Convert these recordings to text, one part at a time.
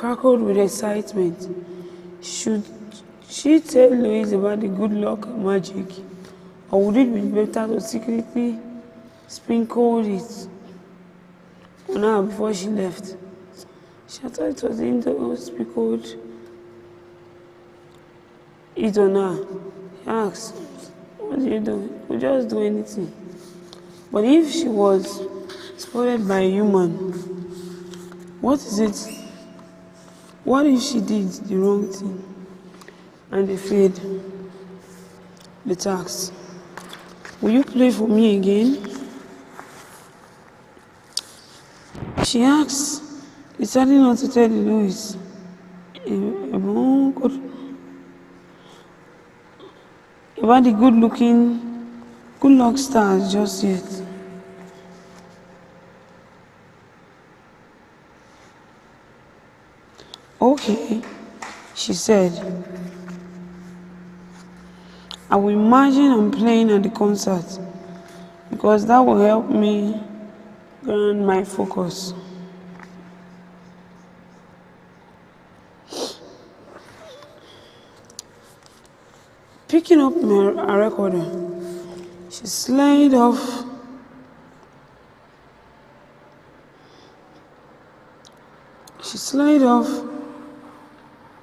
cackled with excitement. Should she tell Louise about the good luck and magic, or would it be better to secretly sprinkle it on her before she left? She thought it was him that sprinkled it on her. She asked, "What do you do? You just do anything." But if she was spotted by a human, what is it? What if she did the wrong thing and they failed the task? Will you play for me again? She asked, deciding not to tell Louis about the good luck stars just yet. Okay, she said. I will imagine I'm playing at the concert because that will help me ground my focus. Picking up a recorder, she slid off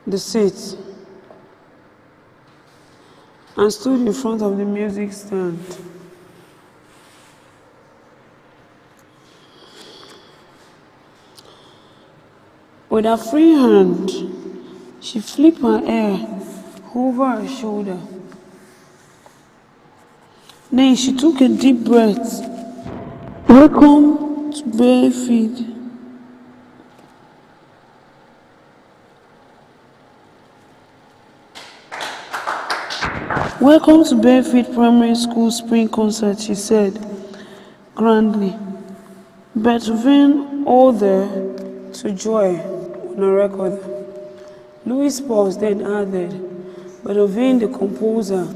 the seat and stood in front of the music stand. With her free hand, she flipped her hair over her shoulder. Then she took a deep breath. Welcome to bare feet. Welcome to Barefoot Primary School Spring Concert, she said grandly. Beethoven Ode to Joy on a record. Louis paused, then added, Beethoven, the composer,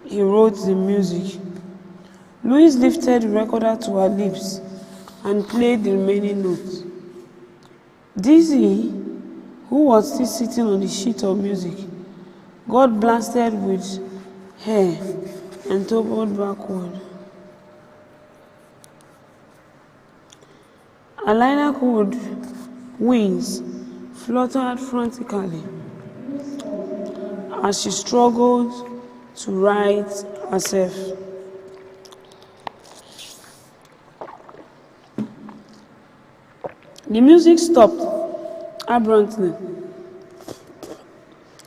he wrote the music. Louis lifted the recorder to her lips and played the remaining notes. Dizzy, who was still sitting on the sheet of music, got blasted with hair and toppled backward. Her lilac-wood wings fluttered frantically as she struggled to right herself. The music stopped abruptly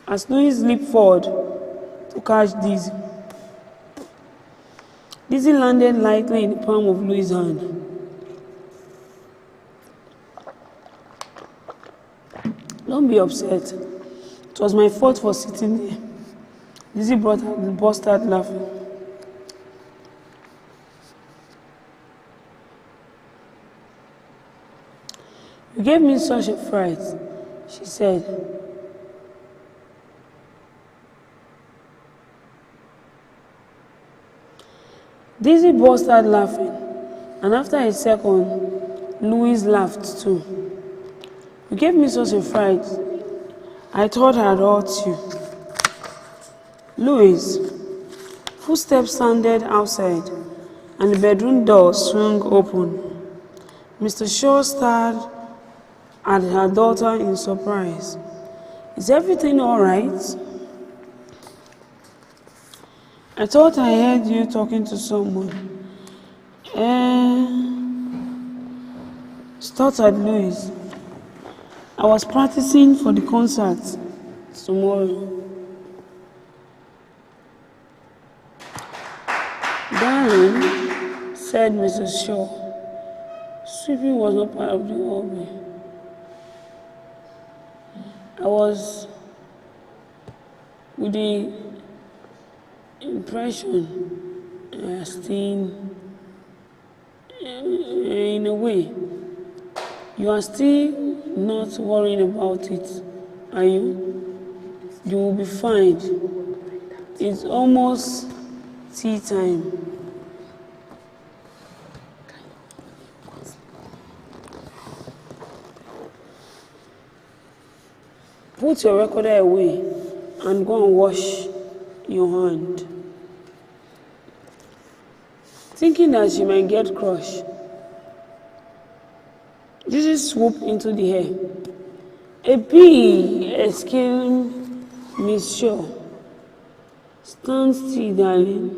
as Louis leaped forward to catch Dizzy. Dizzy landed lightly in the palm of Louis' hand. Don't be upset. It was my fault for sitting there. Dizzy burst out laughing. You gave me such a fright, she said. Dizzy burst out laughing, and after a second, Louis laughed too. You gave me such a fright. I thought I'd hurt you. Louis, footsteps sounded outside, and the bedroom door swung open. Mr. Shaw stared at her daughter in surprise. Is everything all right? I thought I heard you talking to someone. Stuttered Louis. I was practicing for the concert tomorrow. Darling, said Mrs. Shaw, sweeping was not part of the hobby. I was with the impression, still, in a way, you are still not worrying about it, are you? You will be fine. It's almost tea time. Put your recorder away and go and wash your hand. Thinking that she might get crushed, Gigi swooped into the air. A bee! Exclaimed Miss Shaw. Stand still, darling.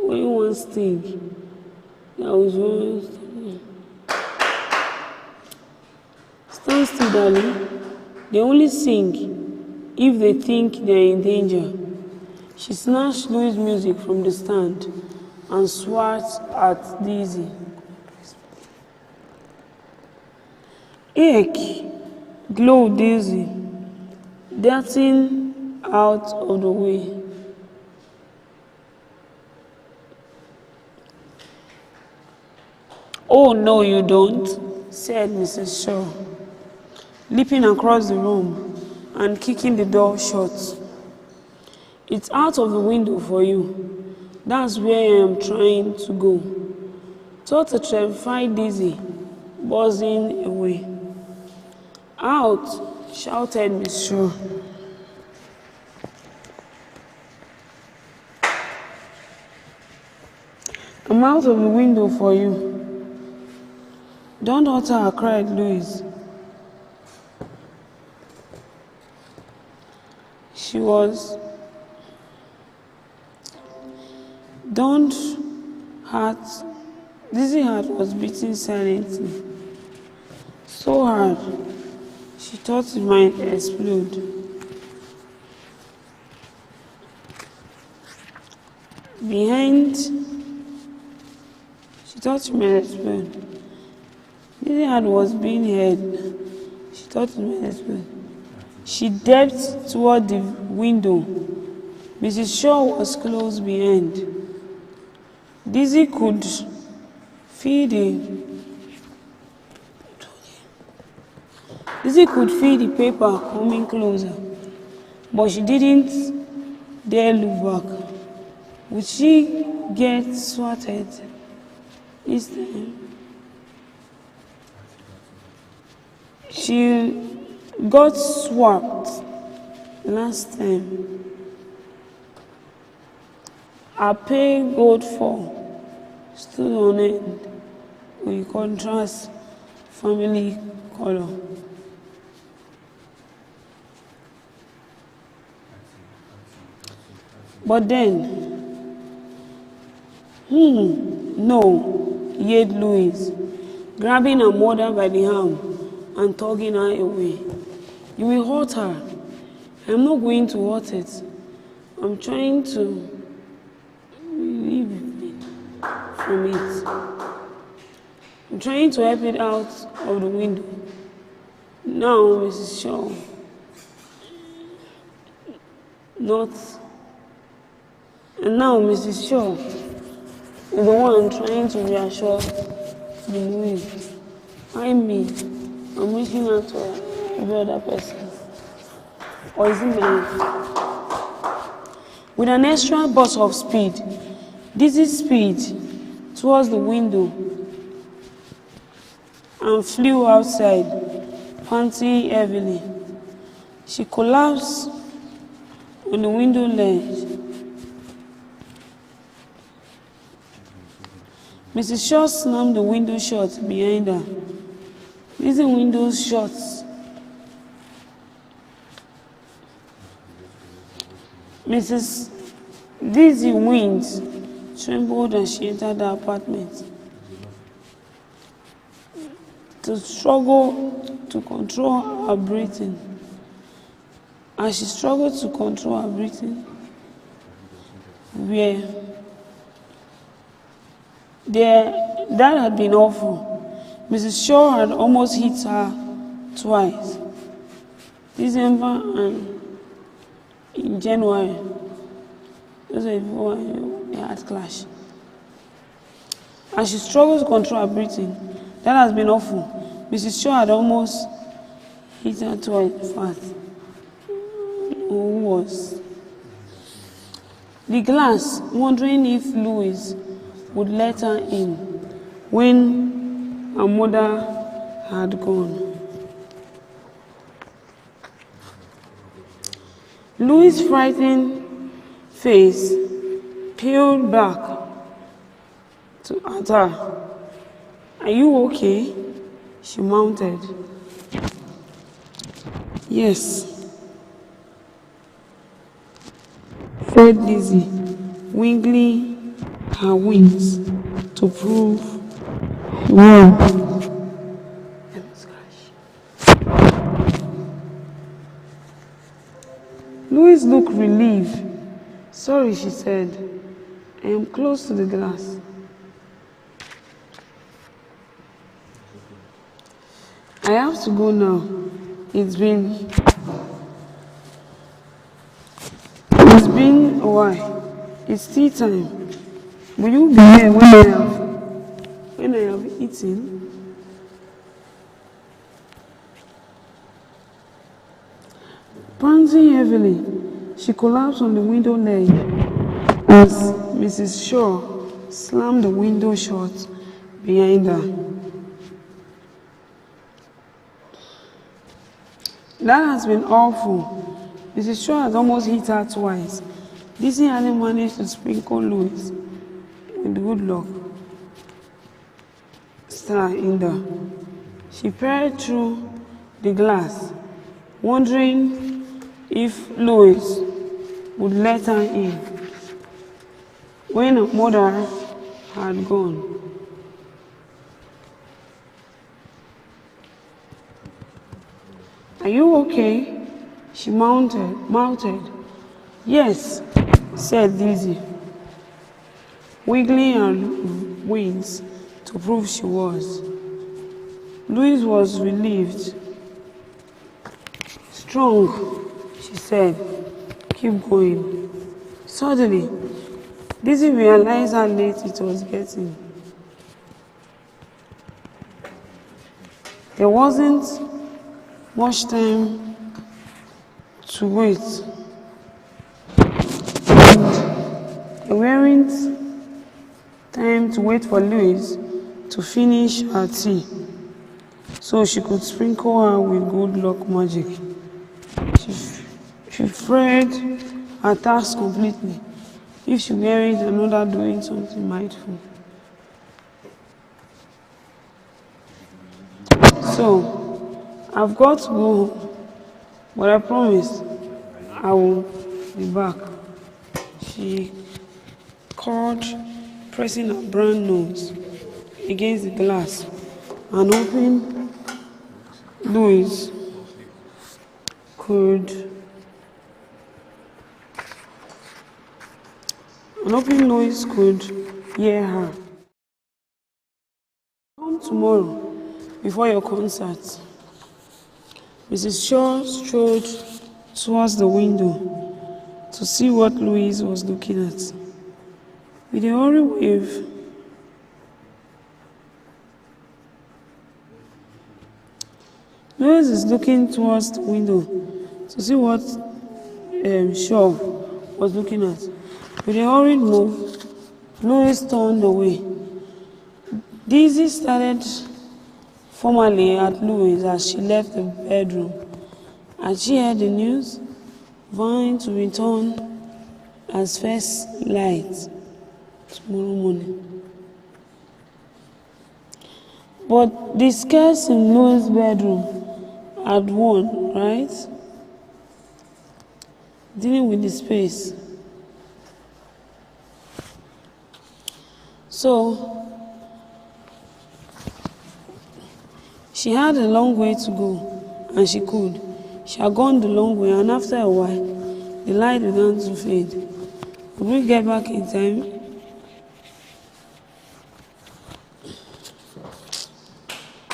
When you want sting, that was one. Stand still, darling. They only sing if they think they are in danger. She snatched Louis' music from the stand and swat at Daisy. Eek! Glowed Daisy, darting out of the way. Oh, no, you don't, said Mrs. Shaw, leaping across the room and kicking the door shut. It's out of the window for you. That's where I am trying to go. Thought a terrified Daisy, buzzing away. Out! Shouted Miss Shaw. I'm out of the window for you. Don't hurt her, cried Louise. She was. Don't hurt. Dizzy's heart was beating silently. So hard. She thought it might explode. She thought she might explode. Dizzy's heart was being heard. She thought it might explode. She stepped toward the window. Mrs. Shaw was close behind. Dizzy could feel the paper coming closer, but she didn't dare look back. Would she get swatted this time? She got swapped last time. Her pale gold fur stood on end with contrast family color. But then, no, yelled Louise, grabbing her mother by the arm and tugging her away. You will hurt her. I'm not going to hurt it. I'm trying to relieve it from it. I'm trying to help it out of the window. Now, Mrs. Shaw, now Mrs. Shaw is the one trying to reassure the Louise. I'm reaching out to every other person. Or is it me? With an extra burst of speed, Dizzy speed towards the window and flew outside, panting heavily. She collapsed on the window ledge. Mrs. Shaw slammed the window shut behind her. These windows shut. Mrs. Dizzy wings trembled as she entered the apartment. To struggle to control her breathing. As she struggled to control her breathing, that had been awful. Mrs. Shaw had almost hit her twice. December and in January. Those were before they had clash. As she struggled to control her breathing, that has been awful. Mrs. Shaw had almost hit her twice. In fact, who was? The glass, wondering if Louise would let her in when her mother had gone. Louis' frightened face peeled back at her. "Are you okay?" she mounted. "Yes," said Lizzie, wiggling her wings to prove she won. Louise looked relieved. "Sorry," she said. "I am close to the glass." "I have to go now. It's been a while. It's tea time. Will you be here when I have eaten?" Panting heavily, she collapsed on the window ledge as Mrs. Shaw slammed the window shut behind her. "That has been awful." Mrs. Shaw had almost hit her twice. Lizzie hadn't managed to sprinkle Louis with good luck star in there. She peered through the glass, wondering if Louis would let her in when her mother had gone. "Are you okay?" she mouthed. "Yes," said Lizzie, wiggling her wings to prove she was. Louise was relieved. "Strong," she said. "Keep going." Suddenly, Lizzie realized how late it was getting. There wasn't much time to wait, and there weren't time to wait for Louise to finish her tea so she could sprinkle her with good luck magic. She feared her task completely if she weren't another doing something mindful. "So, I've got to go home, but I promise I will be back," she called, pressing her brown nose against the glass and hoping Louise could hear her. "Come tomorrow before your concert." Mrs. Shaw strode towards the window to see what Louise was looking at. With a hurried wave, Louise is looking towards the window to see what Shaw was looking at. With a hurried move, Louise turned away. Daisy started formally at Louise as she left the bedroom. Had she heard the news? Vowing to return as first light tomorrow morning. But the scares in Louis' bedroom had won, right? Dealing with the space. So, she had a long way to go, and she could. She had gone the long way, and after a while, the light began to fade. Would we get back in time?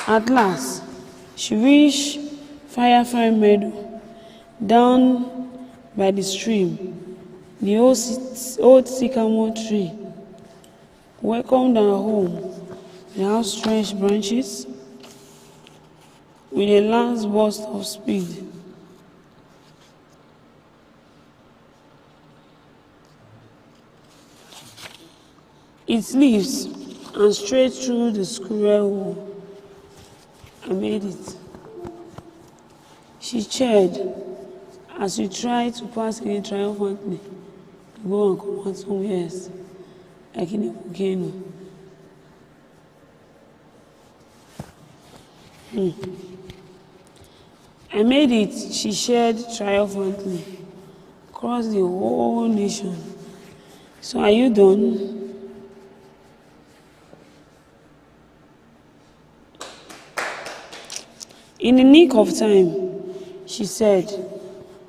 At last, she reached Firefly Meadow, down by the stream. The old sycamore tree welcomed her home with outstretched branches, with a last burst of speed. Its leaves and straight through the squirrel hole. I made it. She cheered As you try to pass again triumphantly, you go and come out somewhere else, like in a volcano. I made it, she shared triumphantly, across the whole nation. So are you done? In the nick of time, she said,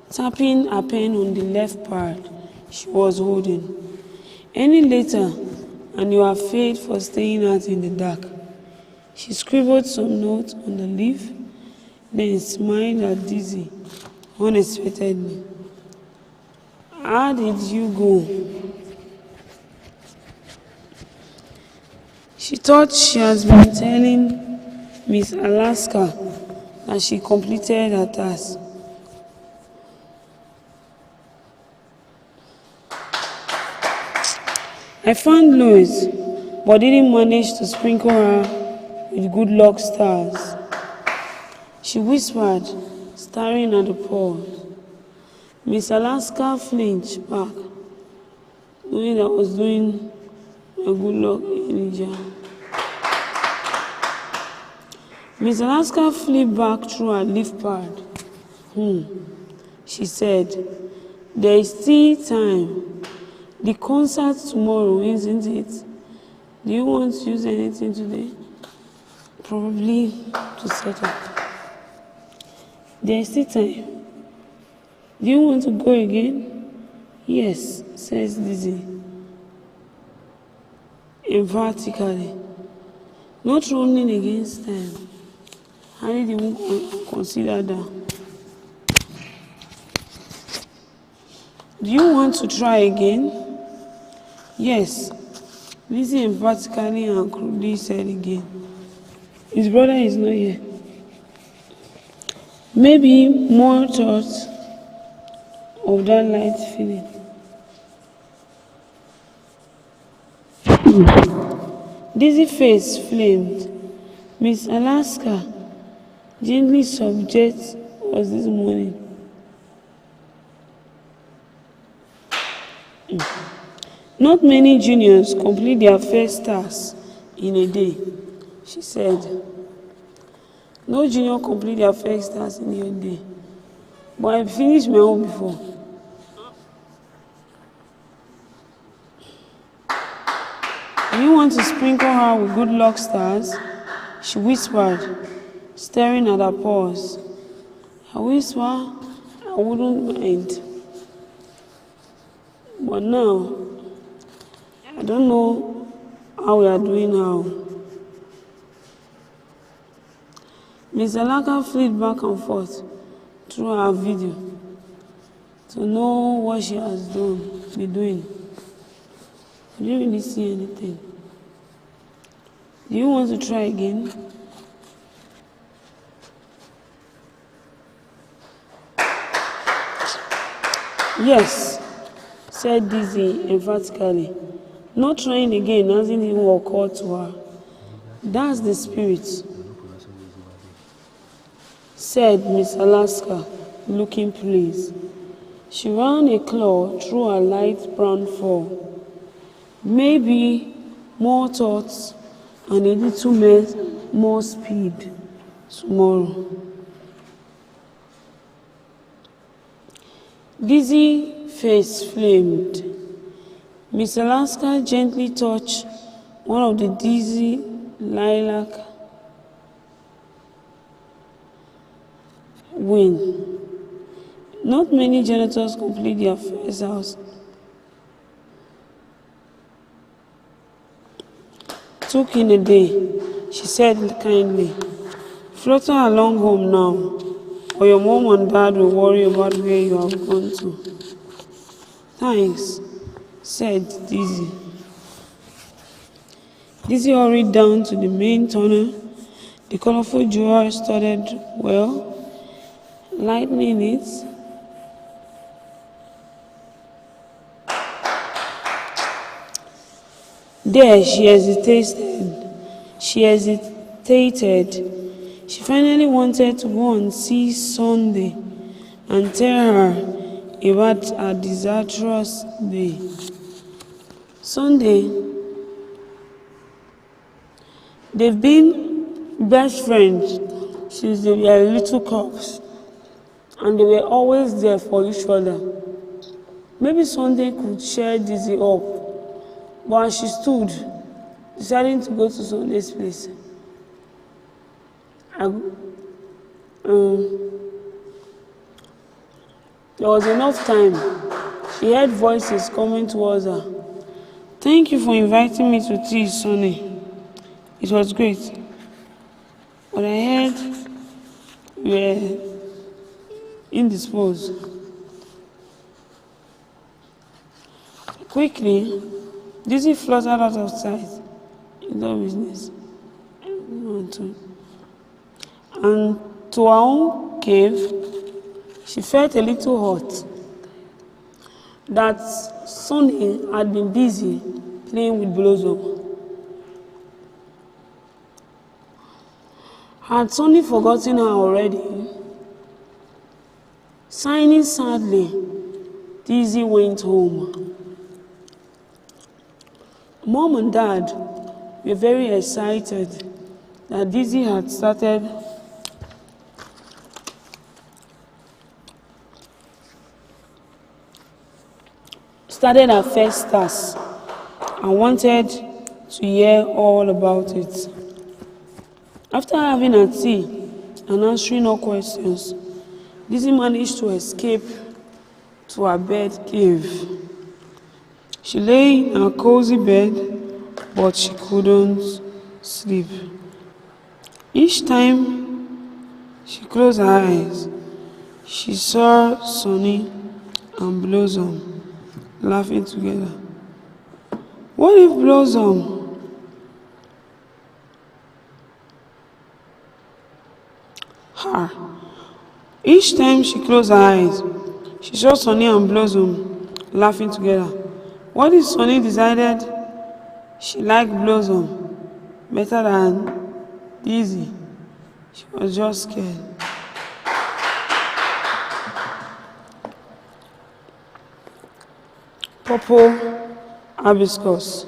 tapping a pen on the left pad she was holding. Any later, and you are paid for staying out in the dark. She scribbled some notes on the leaf, then smiled at Dizzy unexpectedly. How did you go? She thought she has been telling Miss Alaska that she completed her task. I found Lois, but didn't manage to sprinkle her with good luck stars. She whispered, staring at the pause. Miss Alaska flinched back, knowing that I was doing a good luck in India. Miss Alaska flipped back through her leaf pad. She said, there is still time. The concert tomorrow, isn't it? Do you want to use anything today? Probably to set up. There is still time. Do you want to go again? Yes, says Lizzie. Emphatically. Not running against time. How did you consider that? Do you want to try again? Yes, Lizzie emphatically and crudely said again. His brother is not here. Maybe more thoughts of that light feeling. Dizzy's face flamed. Miss Alaska, gently subject was this morning. Not many juniors complete their first task in a day, she said. No junior complete their first task in a day. But I finished my own before. Do you want to sprinkle her with good luck stars? She whispered, staring at her paws. I whisper, I wouldn't mind. But now, I don't know how we are doing now. Miss Alaka flipped back and forth through her video to know what she has been doing. I didn't really see anything. Do you want to try again? Yes, said Dizzy emphatically. Not trying again hasn't even occurred to her. That's the spirit, said Miss Alaska, looking pleased. She ran a claw through her light brown fur. Maybe more thoughts and a little more speed tomorrow. Dizzy's face flamed. Miss Alaska gently touched one of the Dizzy lilac wing. Not many janitors complete their first house. Took in a day, she said kindly. Flutter along home now, or your mom and dad will worry about where you have gone to. Thanks, said Dizzy. Dizzy hurried down to the main tunnel. The colorful GWR studied well, lightening it. There she hesitated. She finally wanted to go and see Sunday, and tell her about her disastrous day. Sunday, they've been best friends since they were little cubs, and they were always there for each other. Maybe Sunday could cheer Dizzy up, but as she stood, deciding to go to Sunday's place, there was enough time. She heard voices coming towards her. "Thank you for inviting me to tea, Sonny. It was great. But I heard you were indisposed." Quickly, Dizzy fluttered out of sight. No business. And to her own cave, she felt a little hot. That Sonny had been busy playing with Blossom. Had Sonny forgotten her already? Sighing sadly, Dizzy went home. Mom and Dad were very excited that Dizzy had started her first class and wanted to hear all about it. After having her tea and answering all questions, Dizzy managed to escape to her bed cave. She lay in her cozy bed, but she couldn't sleep. Each time she closed her eyes, she saw Sonny and Blossom laughing together. What if Blossom her? Each time she closed her eyes, she saw Sonny and Blossom laughing together. What if Sonny decided she liked Blossom better than Dizzy? She was just scared. Purple hibiscus,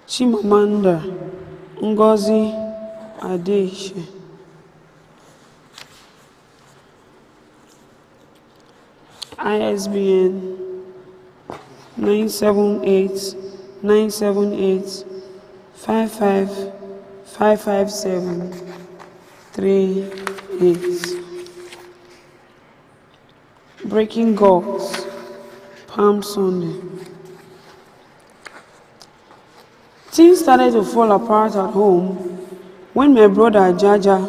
Chimamanda Ngozi Adichie. ISBN 978-978-5555738. Breaking Gods, Palm Sunday. Things started to fall apart at home when my brother Jaja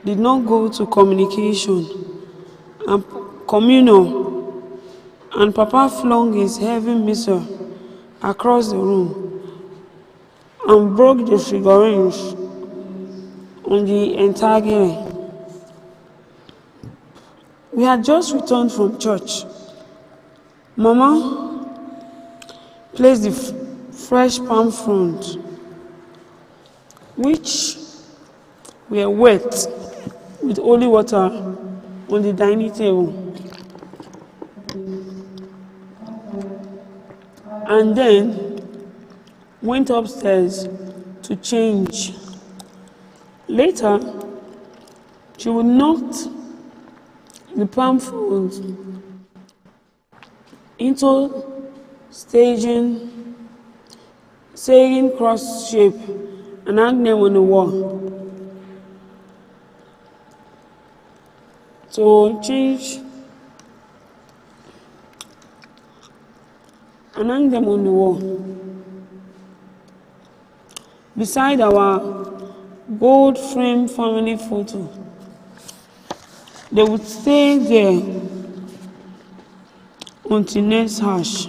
did not go to communication and communal, and Papa flung his heavy missile across the room and broke the figurines on the entire. We had just returned from church. Mama placed the fresh palm fronds, which were wet with holy water, on the dining table, and then went upstairs to change. Later, she would knock the palm fronds into staging cross shape and hang them on the wall. To change and hang them on the wall beside our gold frame family photo. They would stay there until next hash.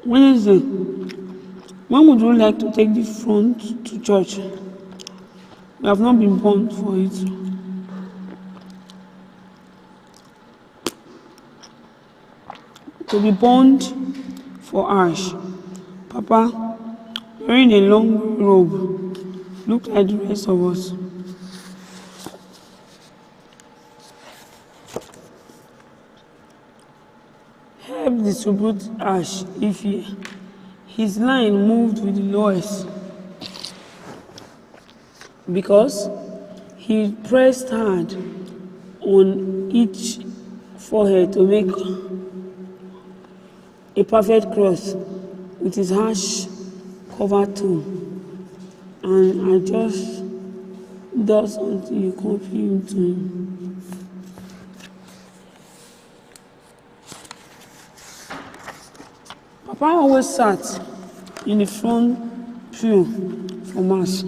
Wednesday, when would you like to take the front to church? We have not been born for it. To be burned for ash. Papa, wearing a long robe, looked like the rest of us. distribute ash if his line moved with the lowest, because he pressed hard on each forehead to make a perfect cross with his ash covered tone, and adjust dots until you copy him to him. Papa always sat in the front pew for mass.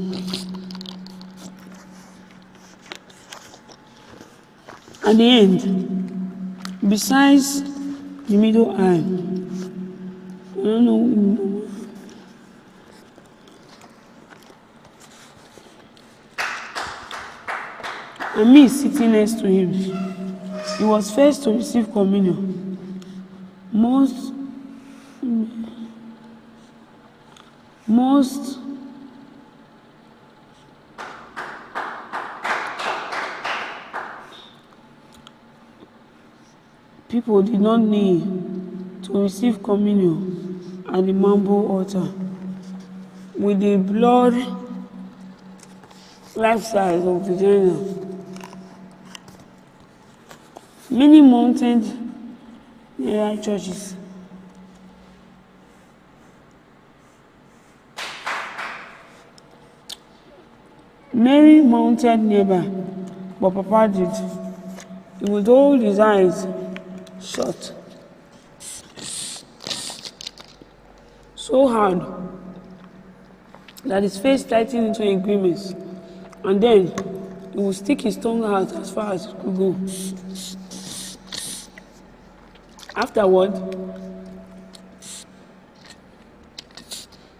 At the end, besides the middle aisle, I don't know, and me sitting next to him, he was first to receive communion. Most people did not kneel to receive communion at the marble altar with the blood life size of the general. Many mounted near churches Mary mounted nearby, but Papa did. He would hold his eyes shut so hard that his face tightened into a grimace, and then he would stick his tongue out as far as it could go. Afterward,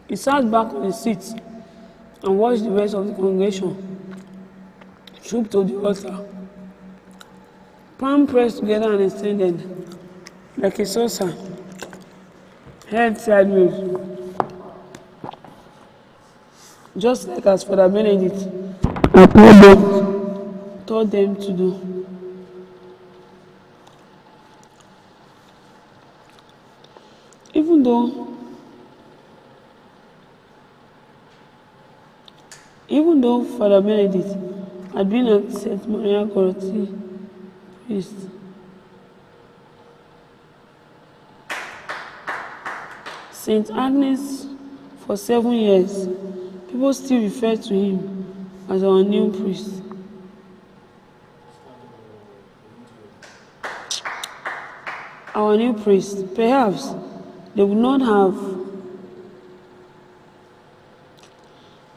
he sat back on his seat and watched the rest of the congregation troop to the altar, palm pressed together and extended like a saucer, head sideways, just like as Father Benedict had taught them to do. Even though Father Benedict had been a St. Maria Goroti priest, St. Agnes for 7 years, people still refer to him as our new priest. Our new priest. Perhaps they would not have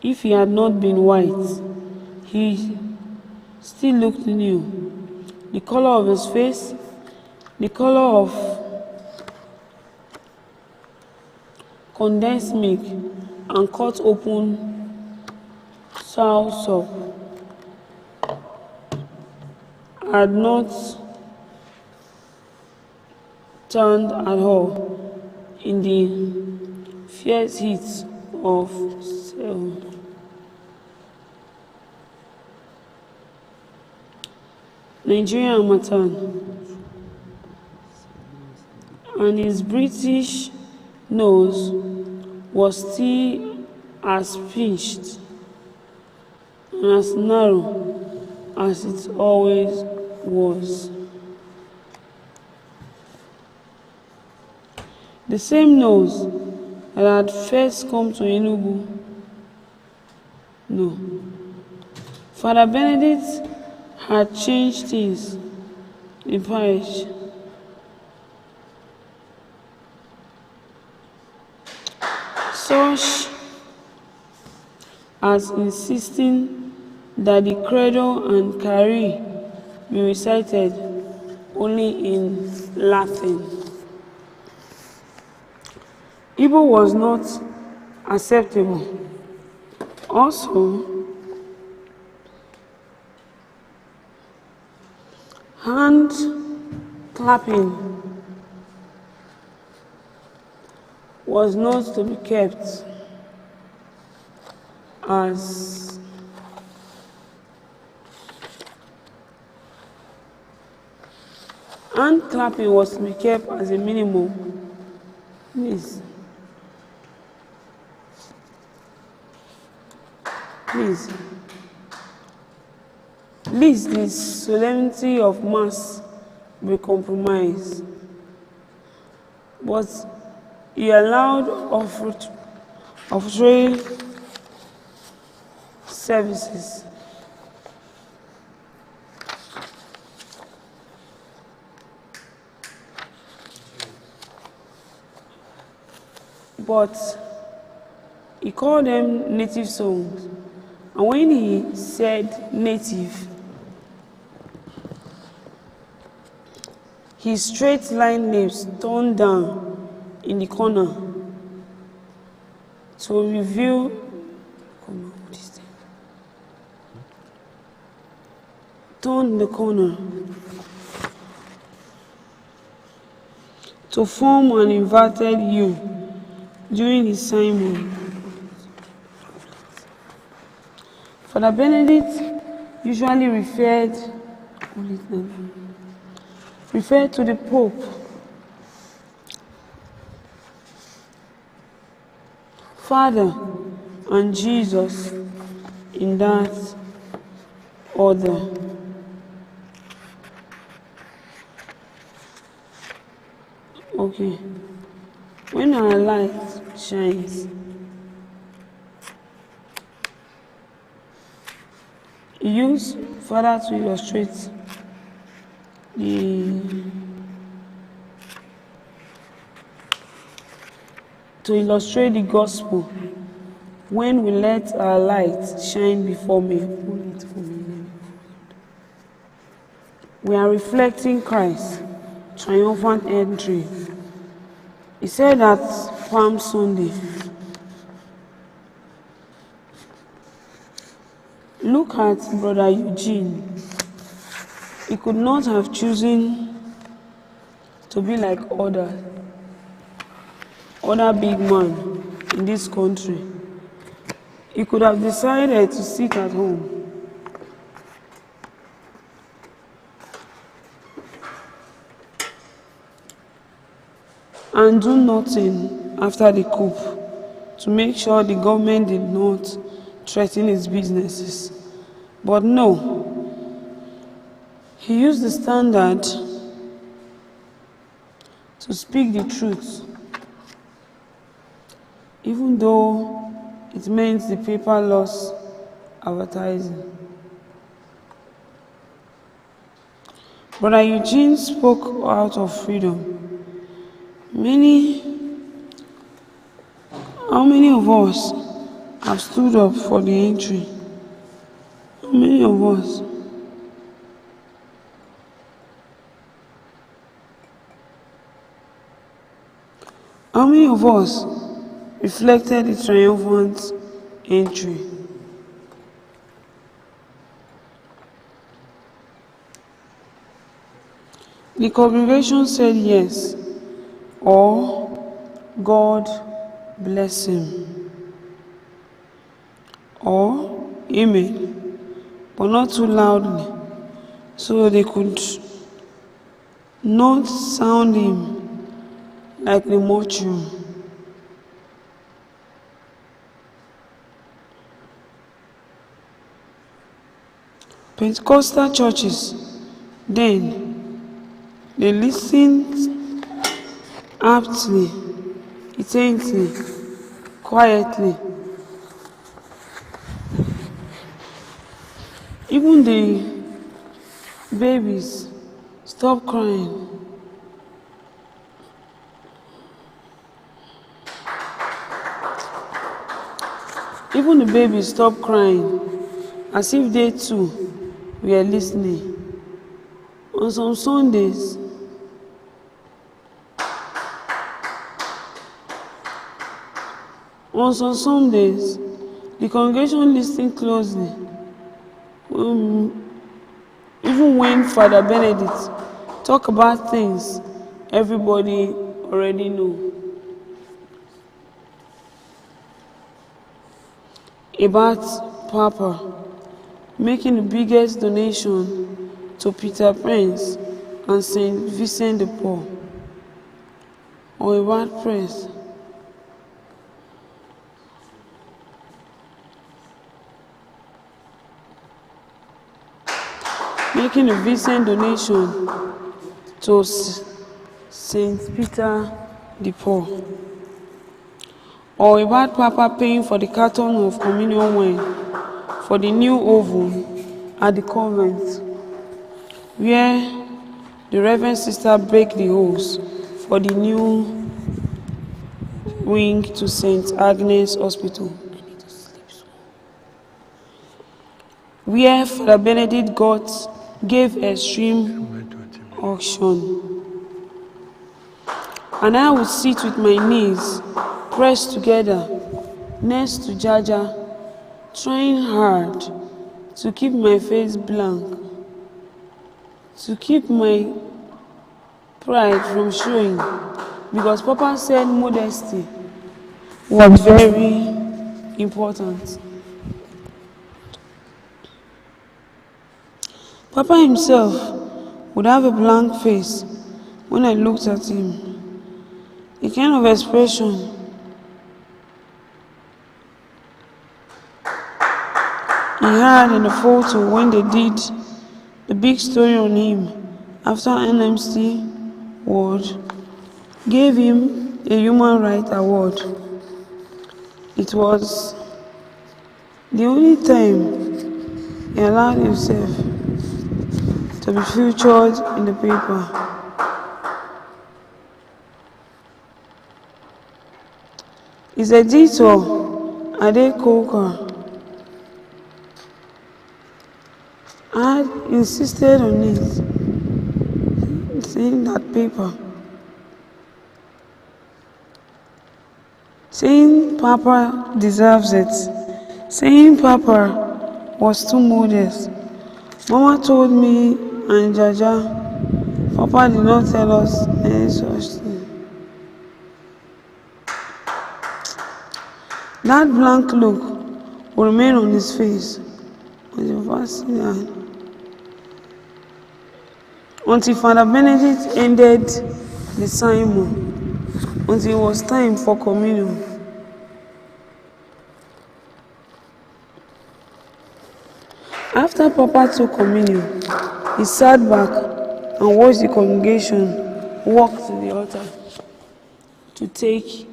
if he had not been white. He still looked new. The color of his face, the color of condensed milk and cut open soursop had not turned at all in the fierce heat of Nigerian Harmattan, and his British nose was still as pinched and as narrow as it always was. The same nose that had first come to Enugu. No. Father Benedict had changed things in parish. Such as insisting that the Credo and Carrie be recited only in Latin. Igbo was not acceptable. Also, hand clapping was not to be kept as hand clapping was to be kept as a minimum Please. Please. Lest the solemnity of Mass be compromised. But he allowed offertory services. But he called them native songs. And when he said native, his straight line names turned down in the corner to reveal turn the corner to form an inverted U during his sermon. Father Benedict usually referred to the Pope, Father, and Jesus in that order. Okay. When our light shines, use Father to illustrate the gospel. When we let our light shine before men, we are reflecting Christ's triumphant entry. He said that Palm Sunday, look at Brother Eugene. He could not have chosen to be like other big man in this country. He could have decided to sit at home and do nothing after the coup to make sure the government did not threaten his businesses. But no, he used the standard to speak the truth, even though it meant the paper lost advertising. Brother Eugene spoke out of freedom. How many of us have stood up for the entry? How many of us? How many of us reflected the triumphant entry? The congregation said yes, or God bless him, or Amen, but not too loudly, so they could not sound him like the mortuary. Pentecostal churches, then, they listened aptly, intently, quietly. Even the babies stopped crying. Even the babies stopped crying, as if they too were listening. On some Sundays, the congregation listened closely, even when Father Benedict talked about things everybody already knew. About Papa making the biggest donation to Peter Prince and St. Vincent de Paul. or a bad press. Making a recent donation to St. Peter the Paul, or a bad papa paying for the carton of communion wine for the new oven at the convent, where the Reverend Sister break the hose for the new wing to St. Agnes Hospital, where Father Benedict gave extreme auction. And I would sit with my knees pressed together next to Jaja, trying hard to keep my face blank, to keep my pride from showing, because Papa said modesty was very important. Papa himself would have a blank face when I looked at him. The kind of expression he had in the photo when they did the big story on him after NMC Ward gave him a Human Rights Award. It was the only time he allowed himself to be featured in the paper. His editor, Ade Coker, had insisted on it, saying that paper, saying Papa deserves it, saying Papa was too modest. Mama told me and Jaja, Papa did not tell us any such thing. That blank look will remain on his face until Father Benedict ended the sermon, until it was time for communion. After Papa took communion, he sat back and watched the congregation walk to the altar to take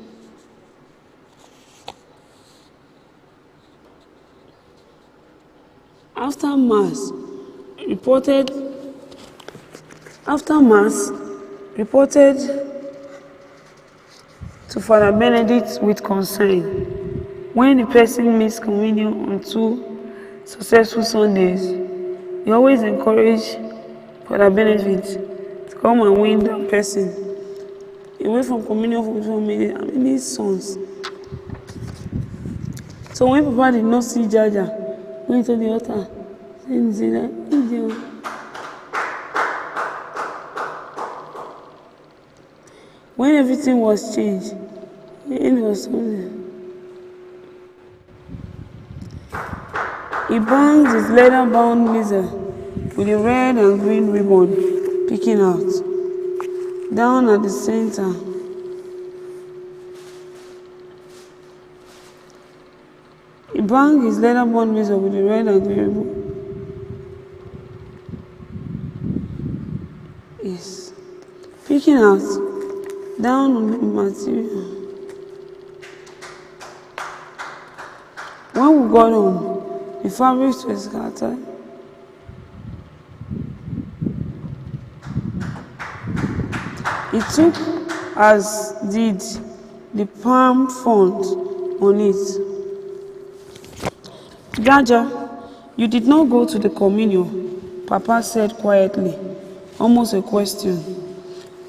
After Mass, reported to Father Benedict with concern when the person missed communion on 2 successful Sundays. He always encouraged Father Benedict to come and win that person away from communion for so many sons. So when Papa did not see Jaja, went to the altar, when everything was changed, the end was Sunday. He banged his leather-bound missal with a red and green ribbon peeking out, down at the center. He banged his leather-bound missal with a red and green ribbon. Yes. Peeking out, down on the material. When we got home, the fabrics were scattered. He took, as did the palm font on it. Jaja, you did not go to the communion, Papa said quietly, almost a question.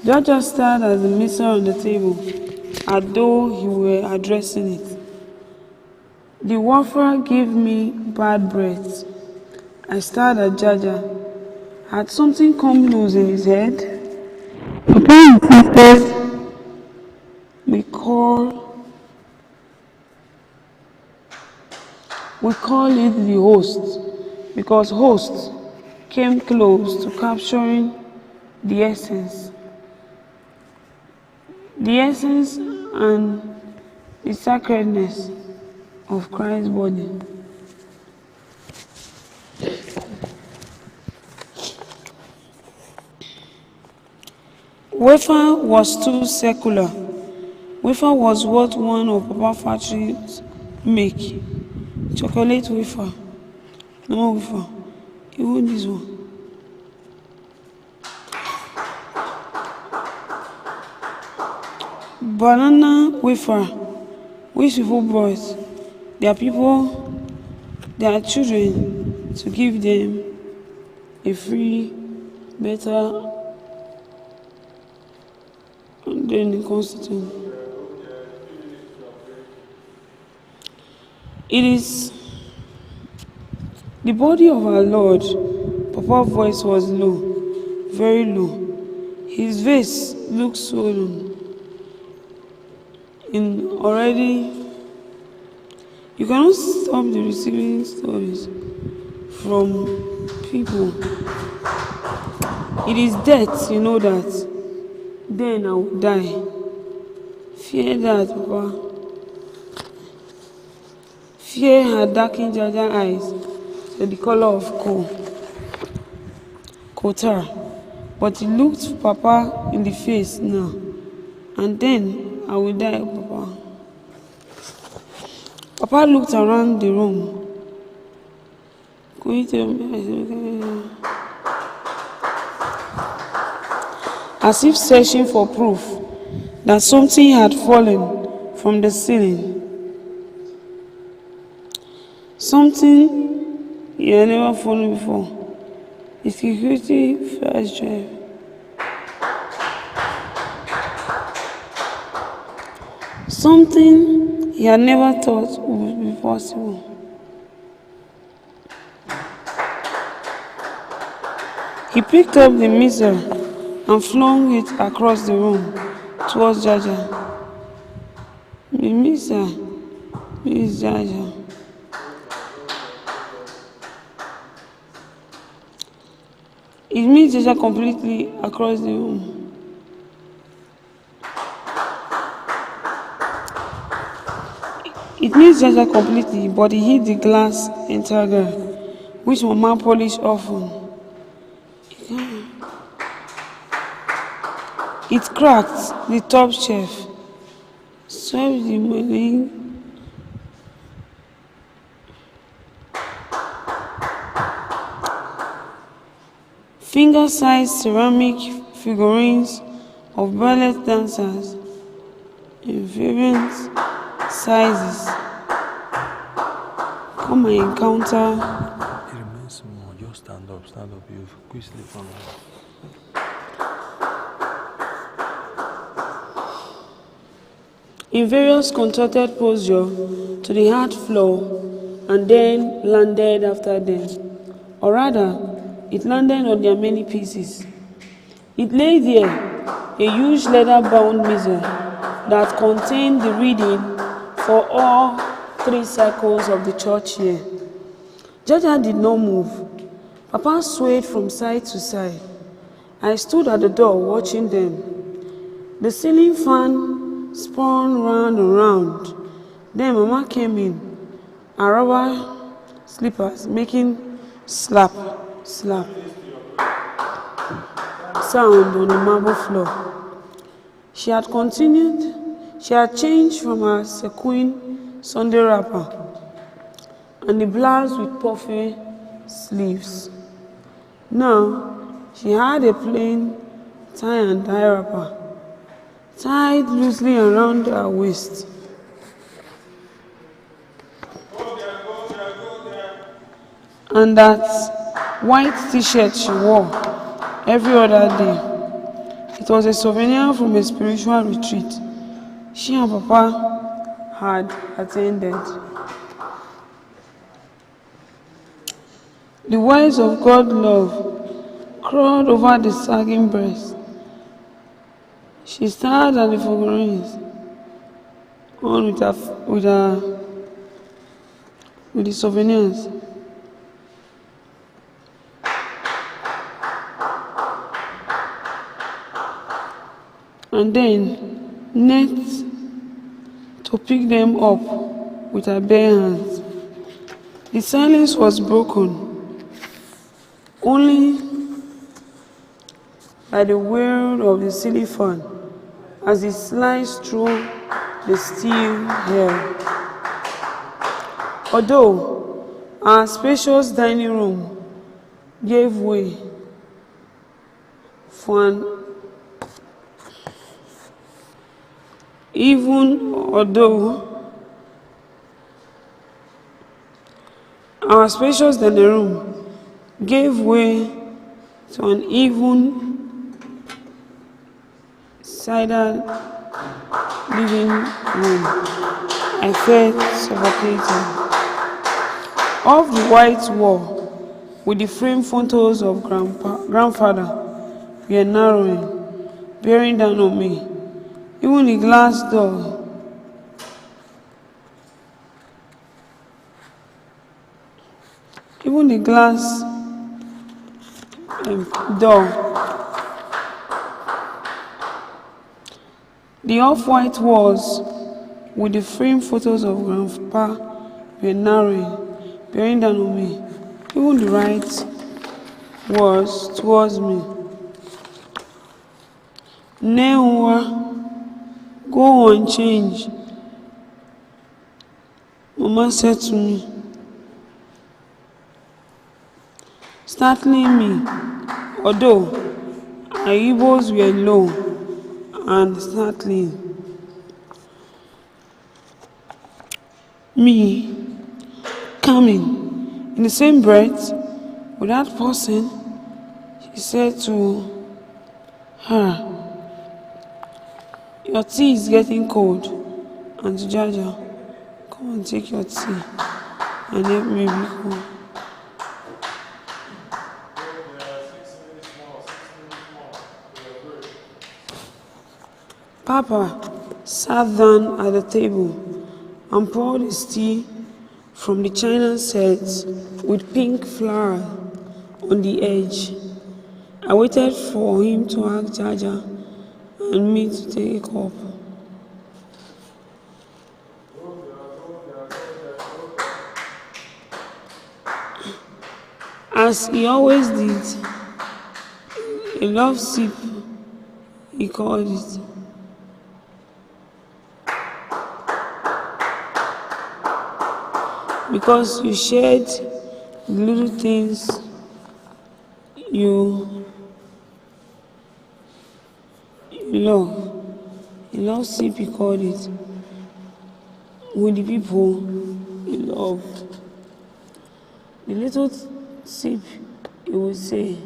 Jaja stared at the missal on the table, as though he were addressing it. The wafer gave me bad breath. I stared at Jaja. Had something come loose in his head? Papa insisted we call it the host, because host came close to capturing the essence. the essence and the sacredness of Christ's body. Wafer was too secular. Wafer was what one of Papa factories make. Chocolate wafer, no wafer, even this one. Banana wafer, which people brought their people, their children, to give them a free, better, and then the constitution. It is the body of our Lord. Papa's voice was low, very low. His face looked swollen. You cannot stop the receiving stories from people. It is death, you know that. Then I will die. Fear that, Papa. Fear had darkened Jaja's eyes to the color of coal tar. But he looked Papa in the face now. And then I will die, Papa. Papa looked around the room. Could you tell me? As if searching for proof that something had fallen from the ceiling. Something he had never fallen before. The security flash drive. Something he had never thought would be possible. He picked up the missile and flung it across the room towards Jaja. The missile is Jaja. It missed Jaja completely across the room. It missed Jaja completely, but he hit the glass integral, which Mama polished often. It cracked the top shelf, swept the money. Finger-sized ceramic figurines of ballet dancers in various sizes come and encounter. It remains small. Just stand up. You've quick sleep on that. In various contorted posture to the hard floor, and then landed after them. Or rather, it landed on their many pieces. It lay there, a huge leather-bound missile that contained the reading for all 3 cycles of the church year. Jaja did not move. Papa swayed from side to side. I stood at the door watching them. The ceiling fan spun round and round. Then Mama came in, and rubber slippers making slap, slap sound on the marble floor. She had changed from her sequin Sunday wrapper and the blouse with puffy sleeves. Now she had a plain tie and dye wrapper tied loosely around her waist. And that white t-shirt she wore every other day. It was a souvenir from a spiritual retreat she and Papa had attended. The words of God's love crawled over the sagging breast. She stared at the figurines on with the souvenirs. And then knelt to pick them up with her bare hands. The silence was broken only by the whir of the silly fan as it sliced through the still air. Although our spacious dining room gave way for an even our spacious dining room gave way to an even-sided living room. I felt suffocated. Off the white wall, with the framed photos of grandfather, were narrowing, bearing down on me. Even the glass door the off-white walls with the framed photos of grandpa were narrowing, bearing down on me. Even the right was towards me. Newa, go on, change, Mama said to me, startling me, although our Igbos were low and startling. Me, coming. In the same breath, without pausing, she said to her, your tea is getting cold, and to Jaja, come and take your tea and help me be cool. Papa sat down at the table and poured his tea from the china set with pink flower on the edge. I waited for him to ask Jaja and me to take a cup. As he always did, a love sip, he called it. Because you shared the little things you love. A love sip, he called it, with the people you love. The little sip, he would say,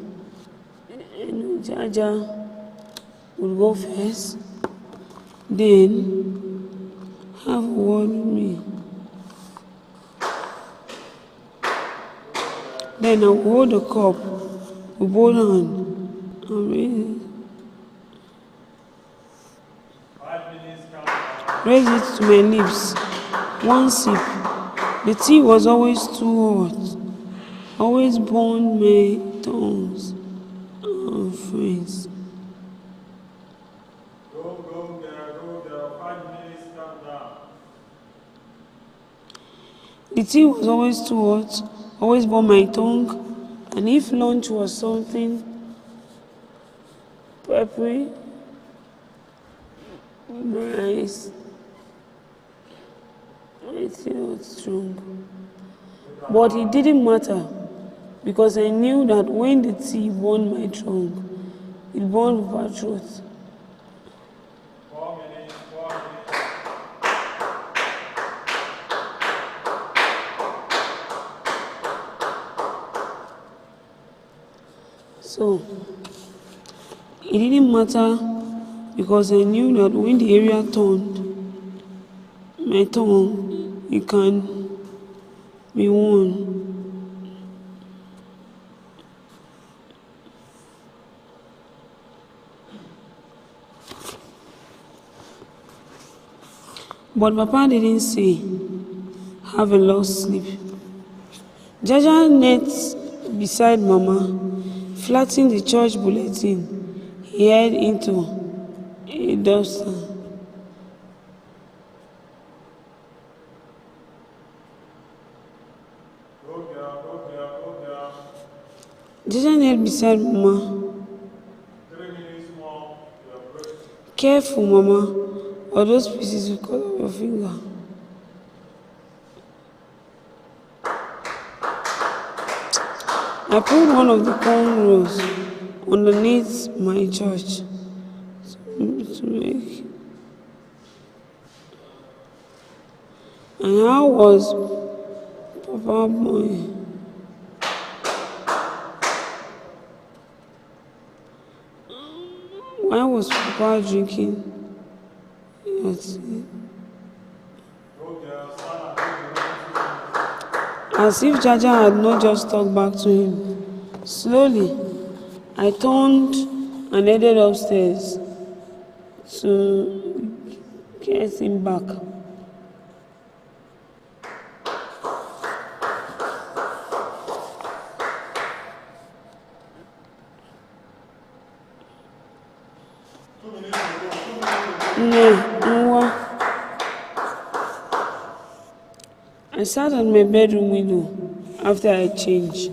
Jaja would go first, then have a word with me. Then I would hold the cup with both hands and raise it to my lips. One sip. The tea was always too hot, always burned my tongues and friends. Go, girl, 5 minutes, calm down. The tea was always too hot, always burned my tongue, and if lunch was something peppery, nice, my tea was strong. But it didn't matter, because I knew that when the tea burned my tongue, it burned my throat. 4 minutes. So, it didn't matter because I knew that when the area turned my tongue, it can be won. But Papa didn't say, have a lost sleep. Jaja knelt beside Mama, flattening the church bulletin he held into a duster. Jaja knelt beside Mama. 3 minutes more. You are break. Careful, Mama, or those pieces will cut off your finger. I put one of the cornrows underneath my church to make. And how was Papa boy? Why was Papa drinking? Yes. Go girl, stand and As if Jaja had not just talked back to him. Slowly, I turned and headed upstairs to get him back. No, I sat at my bedroom window after I changed.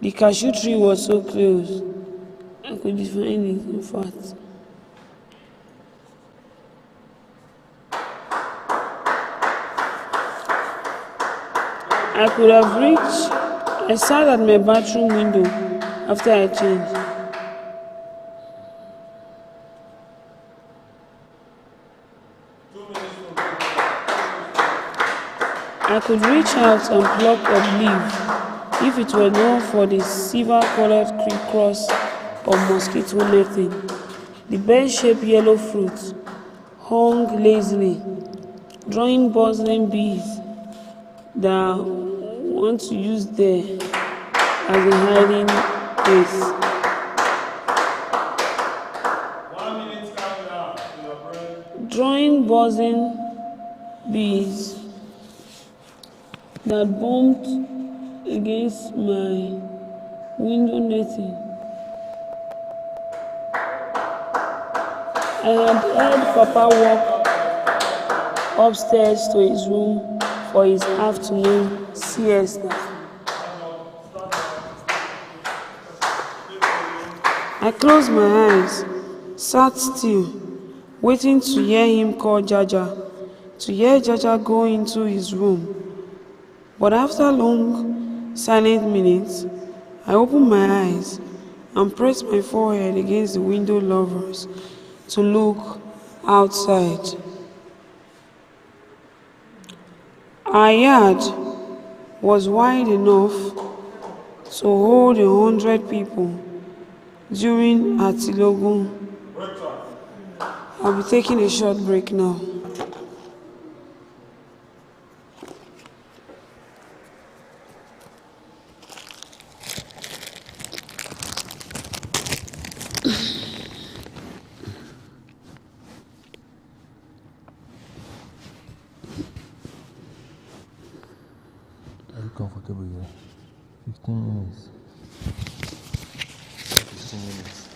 The cashew tree was so close. I could define it, in fact. I could have reached. I sat at my bathroom window after I changed. I could reach out and pluck a leaf if it were not for the silver-colored cross of mosquito netting. The bell-shaped yellow fruit hung lazily, drawing buzzing bees that want to use there as a hiding place. 1 minute countdown. You are break. Drawing buzzing bees that bumped against my window netting. I had heard Papa walk upstairs to his room for his afternoon siesta. I closed my eyes, sat still, waiting to hear him call Jaja, to hear Jaja go into his room. But after long, silent minutes, I opened my eyes and pressed my forehead against the window louver to look outside. Our yard was wide enough to hold 100 people during Atilogun. Break time. I'll be taking a short break now. Are you comfortable here? 15 minutes. 15 minutes.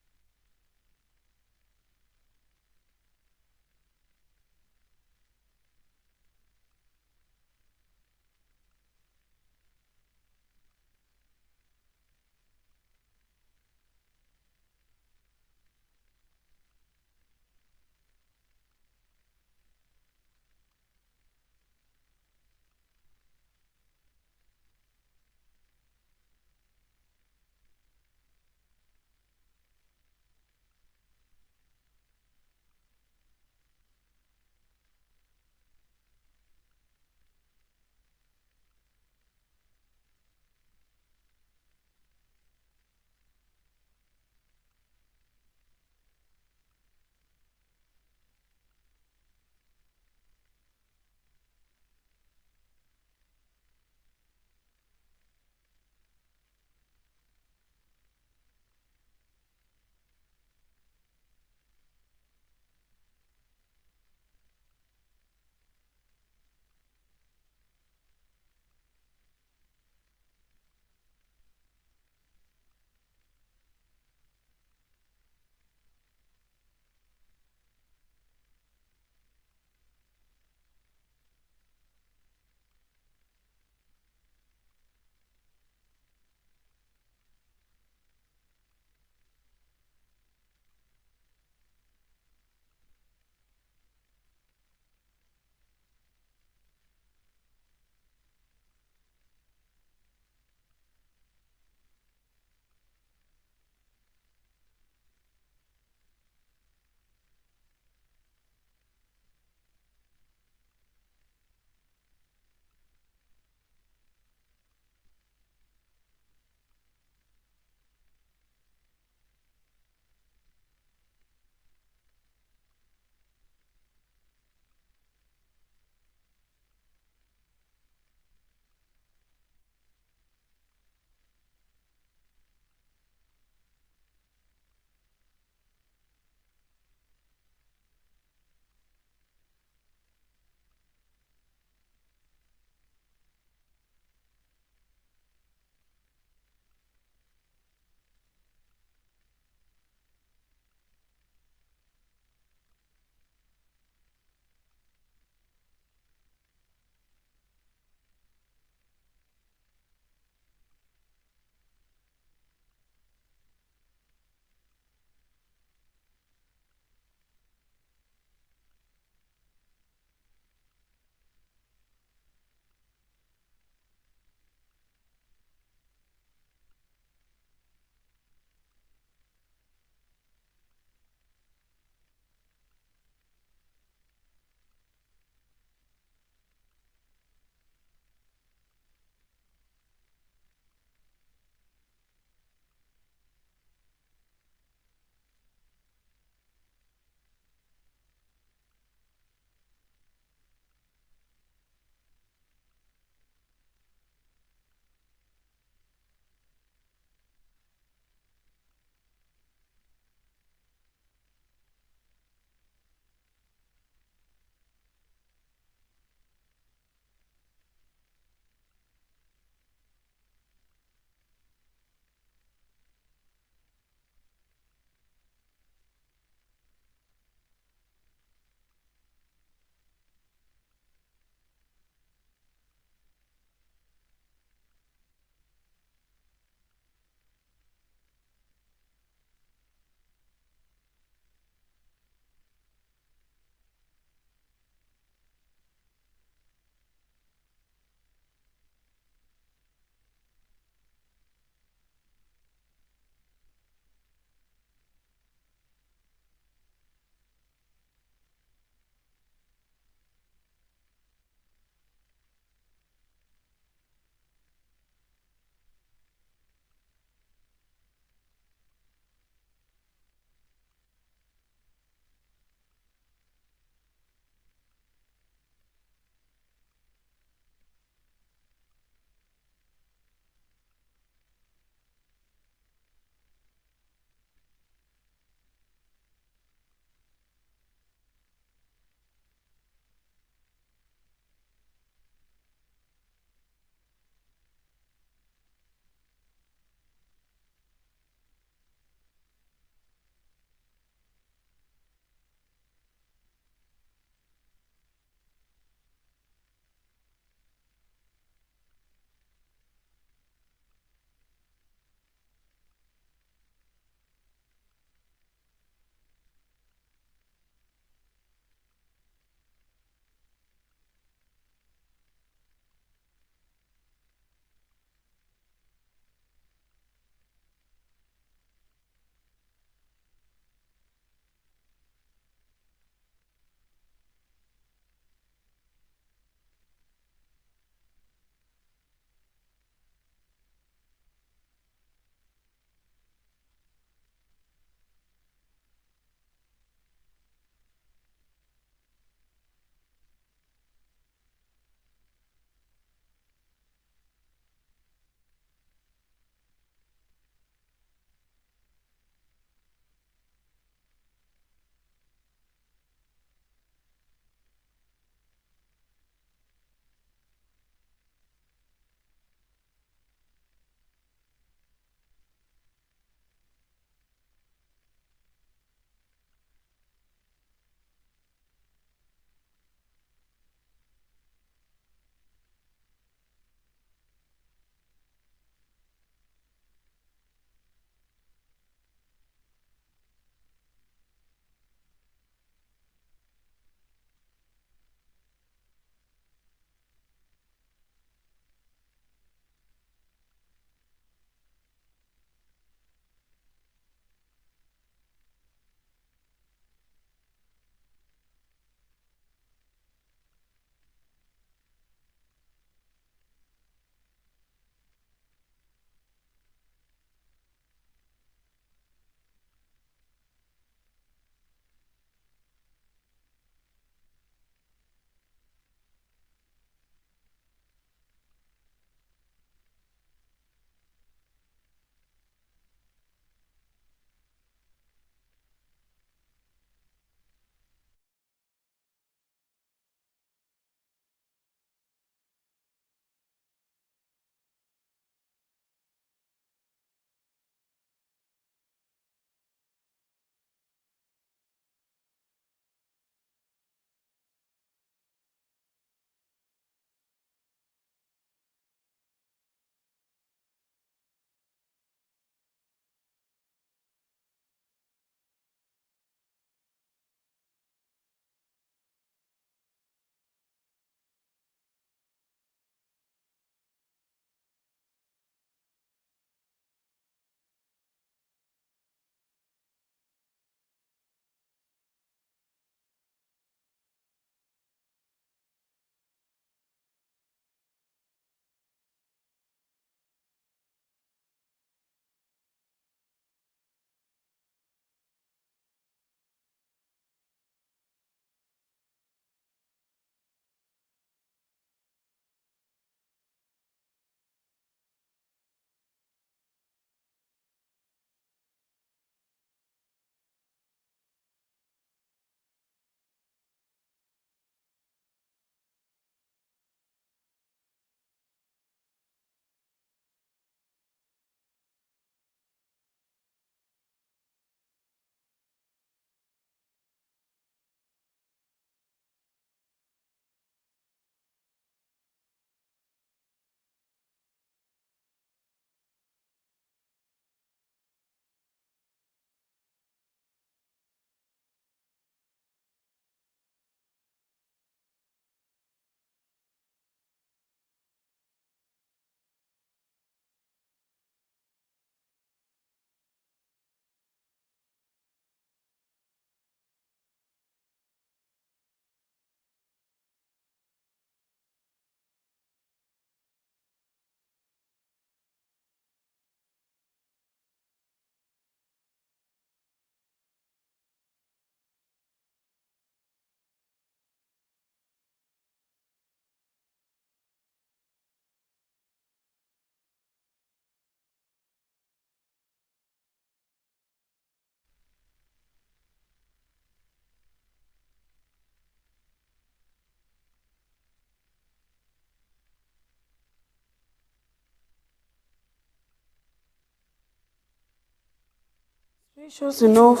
Spacious enough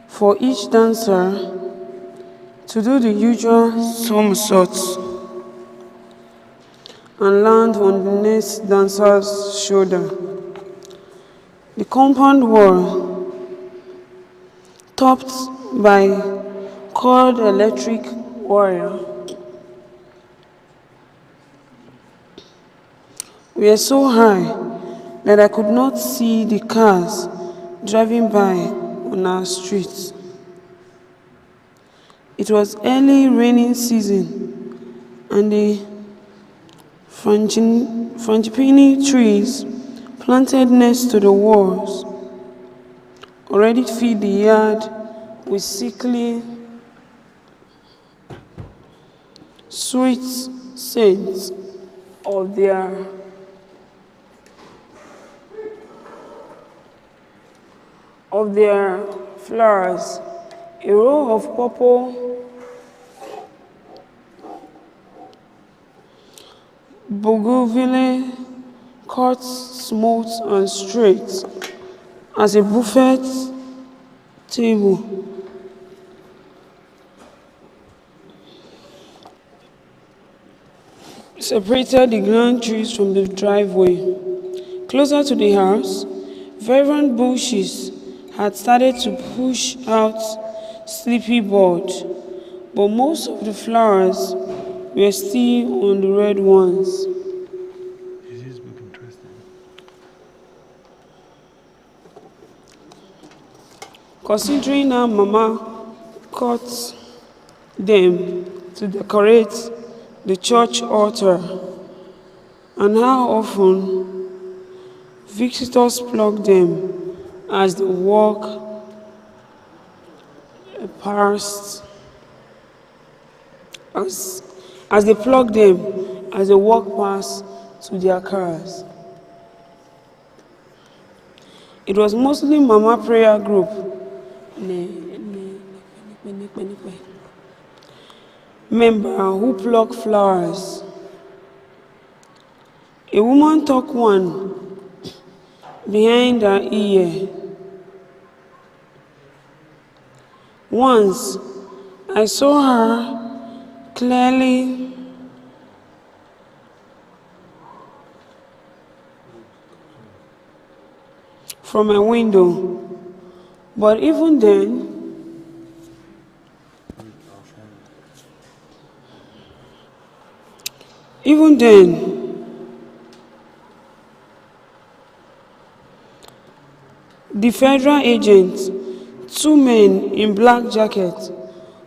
for each dancer to do the usual somersaults and land on the next dancer's shoulder. The compound wall, topped by cord electric wire, were so high that I could not see the cars driving by on our streets. It was early raining season, and the frangipani trees planted next to the walls already filled the yard with sickly, sweet scents of their flowers. A row of purple bougainvillea cut smooth and straight as a buffet table separated the grand trees from the driveway. Closer to the house, vibrant bushes had started to push out sleepy buds, but most of the flowers were still on the red ones. Is this book interesting? Considering how Mama cut them to decorate the church altar, and how often visitors pluck them as they walk past, as they pluck them as they walk past to their cars. It was mostly Mama prayer group member who pluck flowers. A woman took one behind her ear. Once I saw her clearly from my window, but even then, the federal agent, two men in black jackets,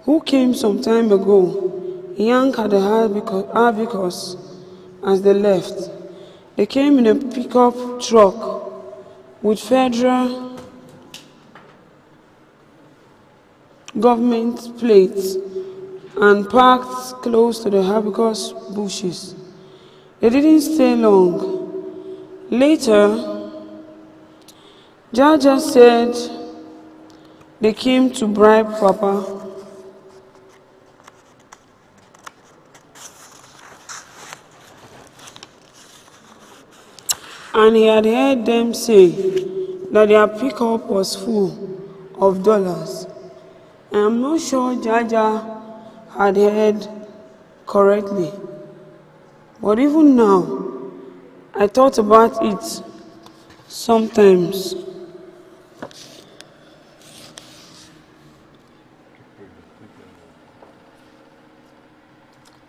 who came some time ago, yanked at the albicus as they left. They came in a pickup truck with federal government plates and parked close to the hibiscus bushes. They didn't stay long. Later, Jaja said they came to bribe Papa. And he had heard them say that their pickup was full of dollars. I am not sure Jaja had heard correctly, but even now, I thought about it sometimes.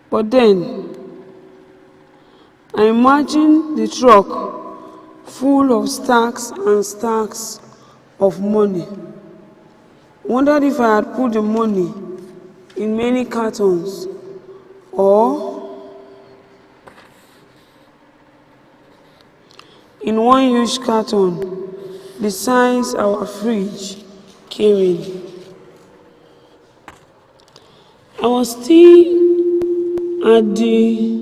But then, I imagined the truck full of stacks and stacks of money. Wondered if I had put the money in many cartons or in one huge carton, the size our fridge came in. I was still at the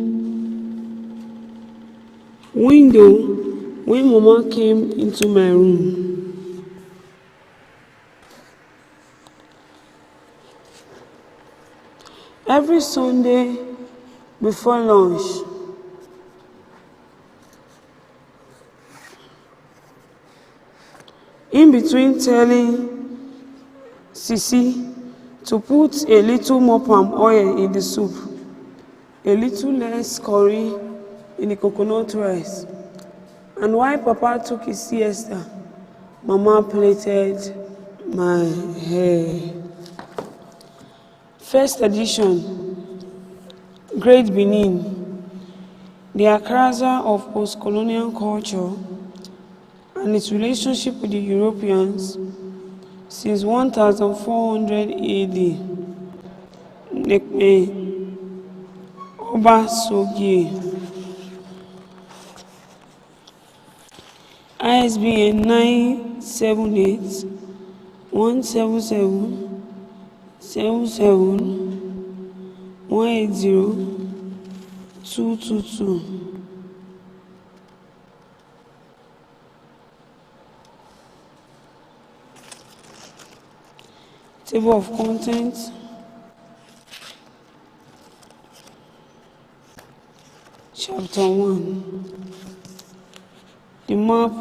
window when Mama came into my room. Every Sunday before lunch, in between telling Sisi to put a little more palm oil in the soup, a little less curry in the coconut rice. And while Papa took his siesta, Mama plaited my hair. First edition, Great Benin, the Akraza of post-colonial culture and its relationship with the Europeans since 1400 AD. Nekme Oba Sogie. ISBN 978 177 77 180 222. Table of contents. Chapter 1. The map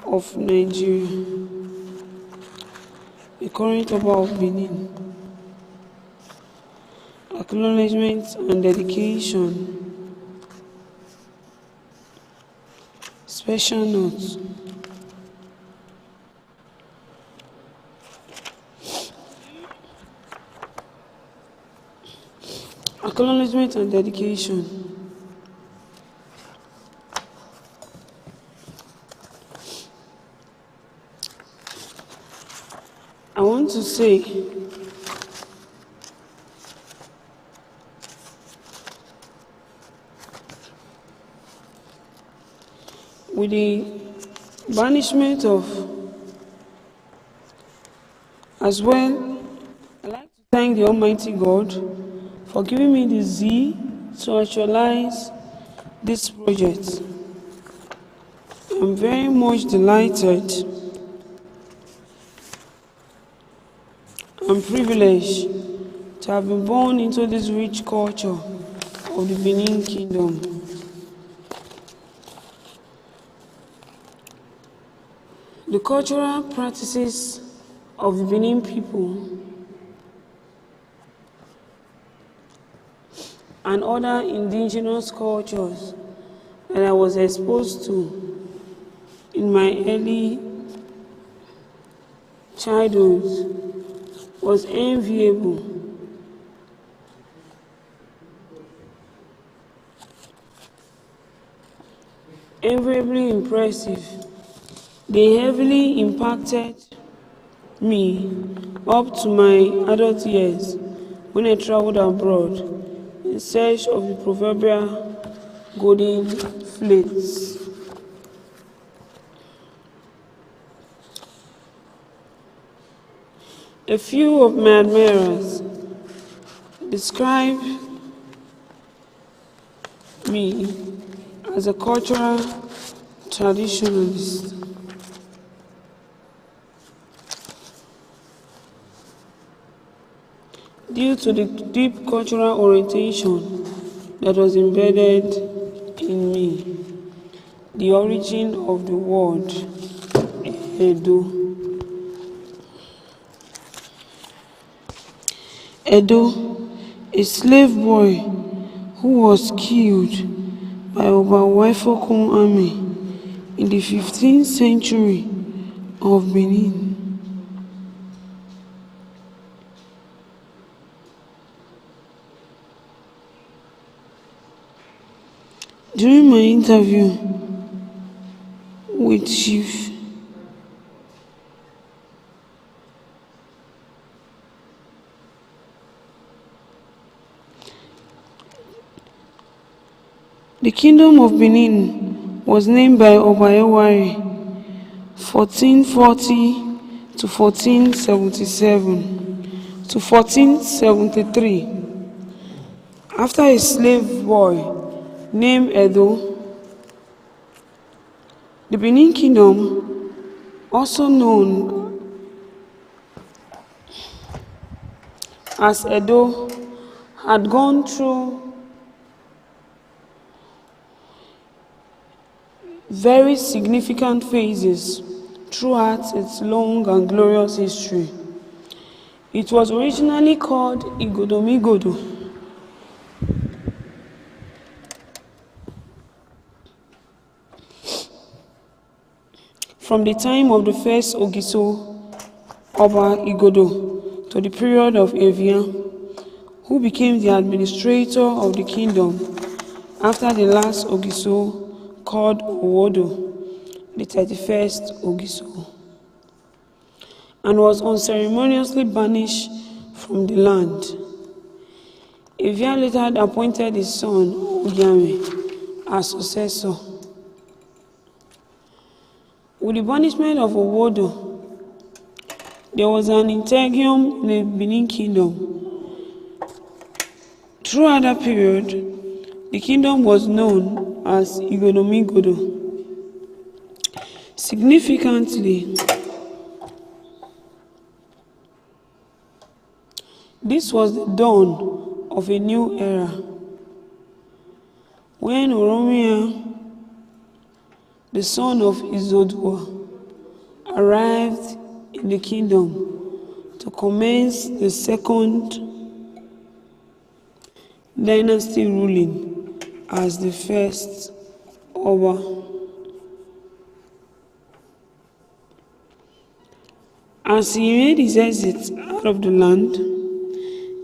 of Nigeria. The current Oba of Benin. Acknowledgement and dedication. Special notes. Acknowledgement and dedication. I want to say with the banishment of, as well, I'd like to thank the Almighty God for giving me the zeal to actualize this project. I'm very much delighted and privileged to have been born into this rich culture of the Benin Kingdom. The cultural practices of the Benin people and other indigenous cultures that I was exposed to in my early childhood was enviable. Enviably impressive. They heavily impacted me up to my adult years when I traveled abroad in search of the proverbial golden fleece. A few of my admirers describe me as a cultural traditionalist. Due to the deep cultural orientation that was embedded in me, the origin of the word Edo. Edo, a slave boy who was killed by Oba Waifokun army in the 15th century of Benin. During my interview with Chief the Kingdom of Benin was named by Obayewari 1440 to 1477 to 1473 after a slave boy named Edo. The Benin Kingdom, also known as Edo, had gone through very significant phases throughout its long and glorious history. It was originally called Igodomigodo. From the time of the first Ogiso Oba Igodo to the period of Evian, who became the administrator of the kingdom after the last Ogiso called Owodo, the 31st Ogiso, and was unceremoniously banished from the land. Evian later appointed his son Ogiame as successor. With the banishment of Owodo, there was an interregnum in the Benin Kingdom. Throughout that period, the kingdom was known as Igodomigodo. Significantly, this was the dawn of a new era, when Oromia, the son of Izodua, arrived in the kingdom to commence the second dynasty ruling as the first Oba. As he made his exit out of the land,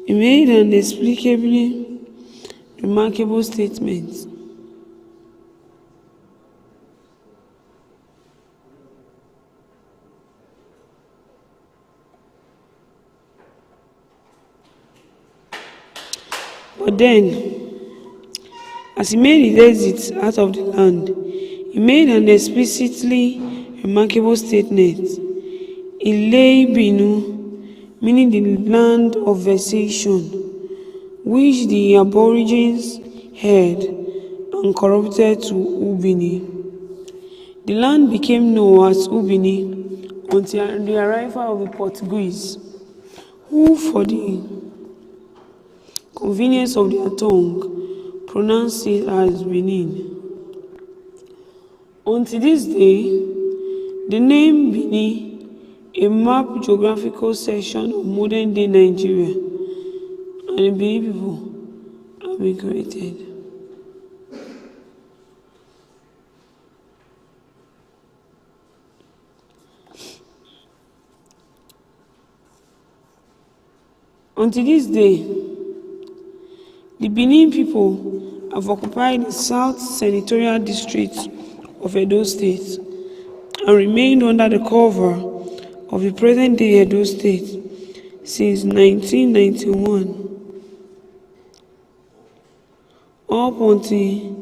he made an inexplicably remarkable statement. But then, as he made his exit out of the land, he made an explicitly remarkable statement. Ilei Binu, meaning the land of vexation, which the aborigines heard and corrupted to Ubini. The land became known as Ubini until the arrival of the Portuguese, who, for the convenience of their tongue, pronounced it as Benin. Until this day, the name Benin, a map geographical section of modern-day Nigeria, and the Benin people have been created. Until this day, the Benin people have occupied the South Senatorial District of Edo State and remained under the cover of the present-day Edo State since 1991, up until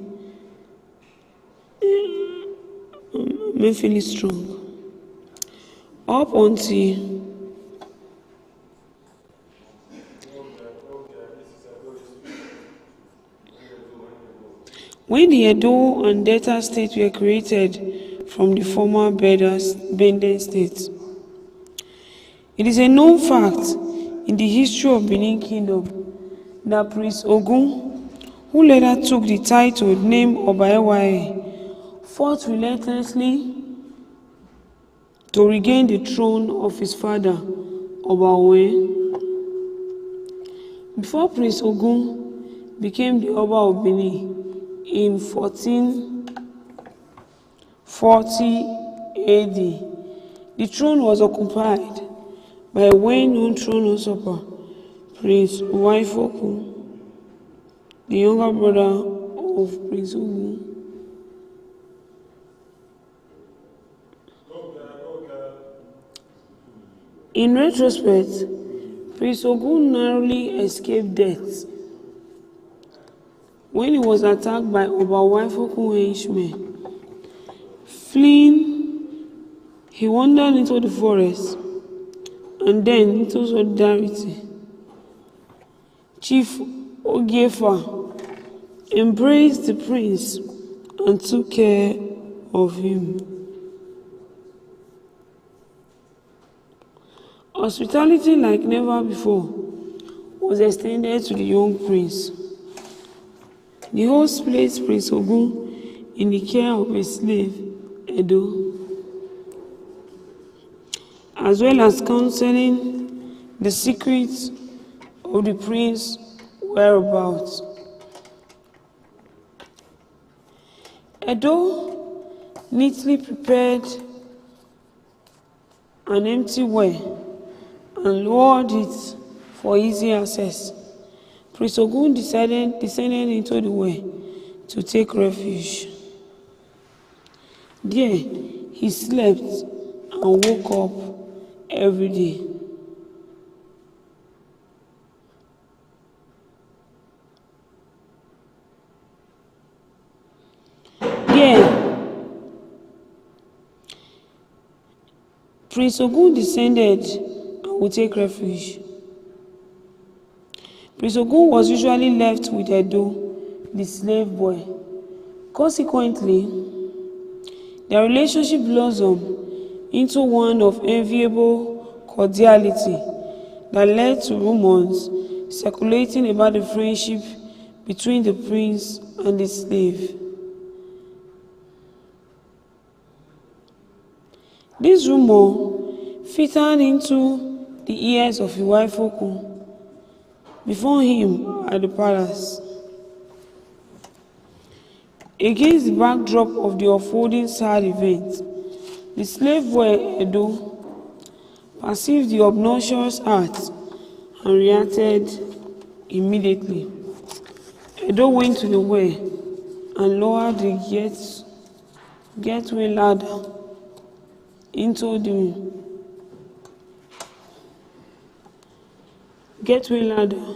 I'm feeling strong. Up until when the Edo and Delta states were created from the former Benden states. It is a known fact in the history of Benin Kingdom that Prince Ogun, who later took the title named Obaewaye, fought relentlessly to regain the throne of his father, Obawe. Before Prince Ogun became the Oba of Benin in 1440 AD, the throne was occupied by a well-known throne usurper, Prince Waifoku, the younger brother of Prince Ogun. In retrospect, Prince Ogun narrowly escaped death when he was attacked by Oba Waifoku henchmen. Fleeing, he wandered into the forest and then into solidarity. Chief Ogiefa embraced the prince and took care of him. Hospitality like never before was extended to the young prince. The host placed Prince Ogun in the care of a slave, Edo. as well as counseling the secrets of the prince's whereabouts. Edo neatly prepared an empty well and lowered it for easy access. Prince Ogun descended into the well to take refuge. There, he slept and woke up every day. There, Prince Ogun descended and would take refuge. Prince Ogun was usually left with Edo, the slave boy. Consequently, their relationship blossomed into one of enviable cordiality that led to rumors circulating about the friendship between the prince and the slave. This rumor filtered into the ears of Iwaifokun before him at the palace. Against the backdrop of the unfolding sad event, the slave boy Edo perceived the obnoxious act and reacted immediately. Edo went to the well and lowered the gateway ladder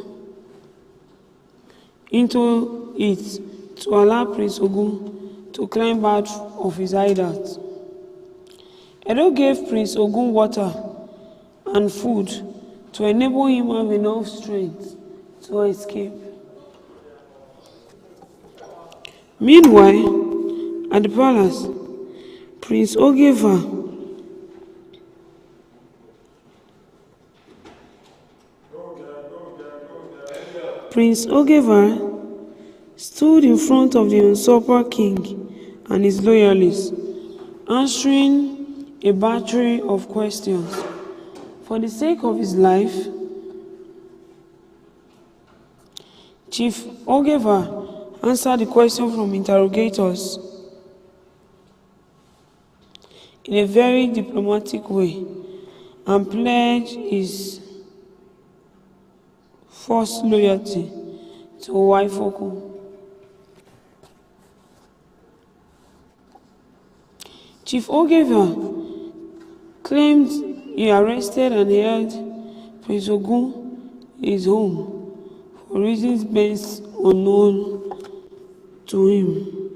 into it to allow Prince Ogun to climb out of his hideout. Edo gave Prince Ogun water and food to enable him have enough strength to escape. Meanwhile, at the palace, Prince Ogevar stood in front of the usurper king and his loyalists, answering a battery of questions. For the sake of his life, Chief Ogevar answered the question from interrogators in a very diplomatic way and pledged his first loyalty to Iwaifokun. Chief Ogevar claimed he arrested and held Prince Ogun in his home for reasons best unknown to him.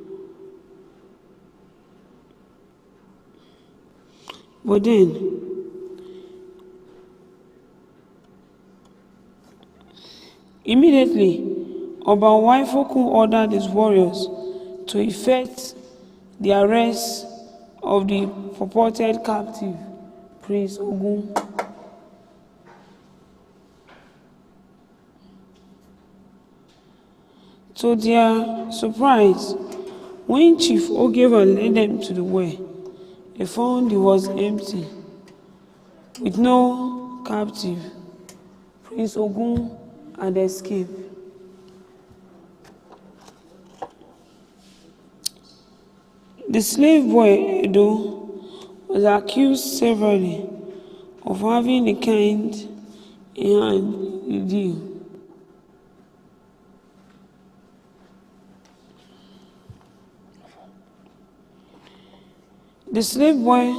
But then, immediately, Oba Iwaifokun ordered his warriors to effect the arrest of the purported captive, Prince Ogun. To their surprise, when Chief Ogevar led them to the well, they found it was empty, with no captive. Prince Ogun had escaped. The slave boy Edo was accused severally of having a kind hand in the deal. The slave boy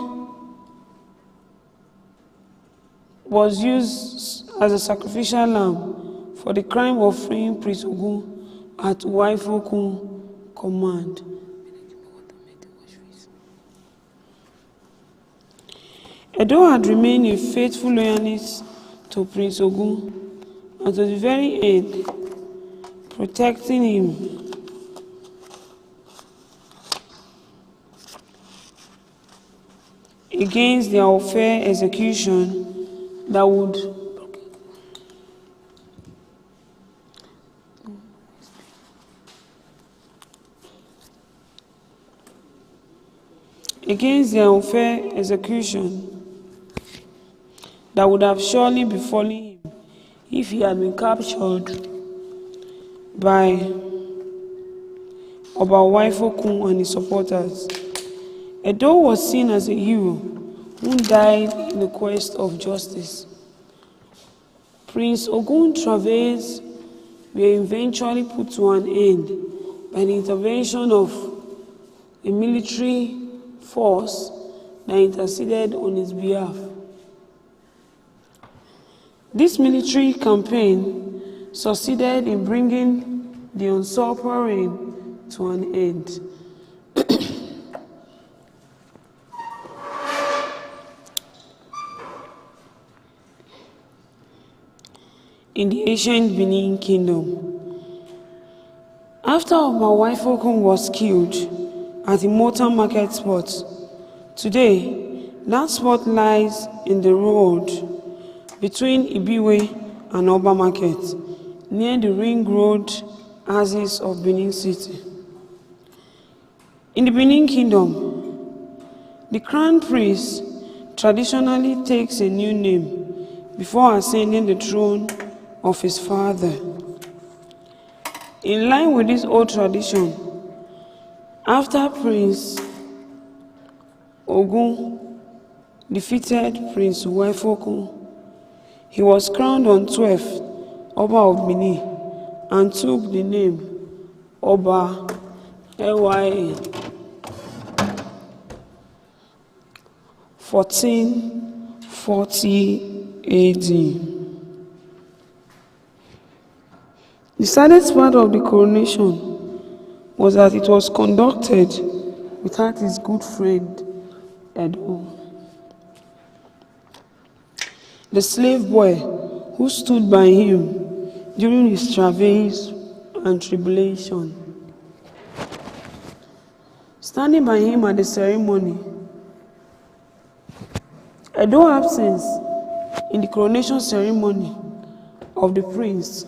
was used as a sacrificial lamb for the crime of freeing Prince Ogun at Iwaifokun command. Edo had remained a faithful loyalist to Prince Ogun and to the very end, protecting him against their unfair execution that would that would have surely befallen him if he had been captured by Oba Waifokun and his supporters. Edo was seen as a hero who died in the quest of justice. Prince Ogun's travails were eventually put to an end by the intervention of a military force that interceded on his behalf. This military campaign succeeded in bringing the usurper reign to an end. In the ancient Benin Kingdom, after Oba Waifokun was killed at the Mortar Market spot, today that spot lies in the road between Ibiwe and Oba Market, near the Ring Road axis of Benin City. In the Benin Kingdom, the Crown Prince traditionally takes a new name before ascending the throne of his father. In line with this old tradition, after Prince Ogun defeated Prince Waifokun, he was crowned on 12th Oba of Benin and took the name Oba Lya 1440 AD. The saddest part of the coronation was that it was conducted without his good friend Edo, the slave boy who stood by him during his travails and tribulation. Standing by him at the ceremony, Edo's absence in the coronation ceremony of the prince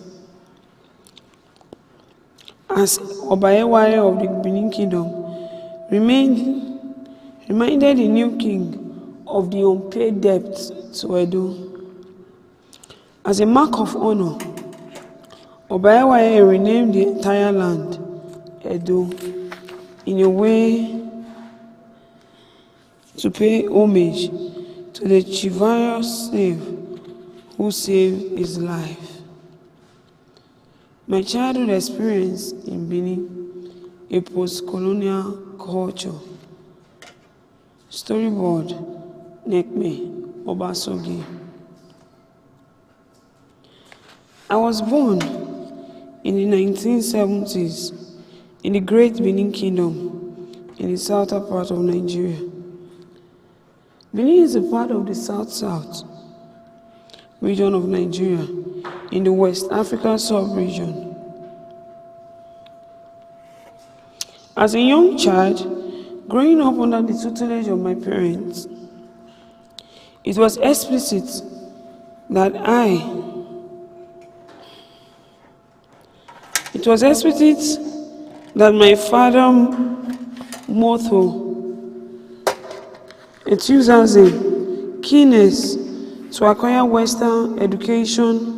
as Oba Lya of the Benin Kingdom reminded the new king of the unpaid debt to Edo. As a mark of honor, Oba Lya renamed the entire land Edo in a way to pay homage to the chivalrous slave who saved his life. My childhood experience in Benin, a post-colonial culture. Storyboard, Nekme Obasogi. I was born in the 1970s in the Great Benin Kingdom in the southern part of Nigeria. Benin is a part of the South-South region of Nigeria in the West African sub-region. As a young child, growing up under the tutelage of my parents, it was explicit that my father's motto, enthusiasm, keenness to acquire Western education,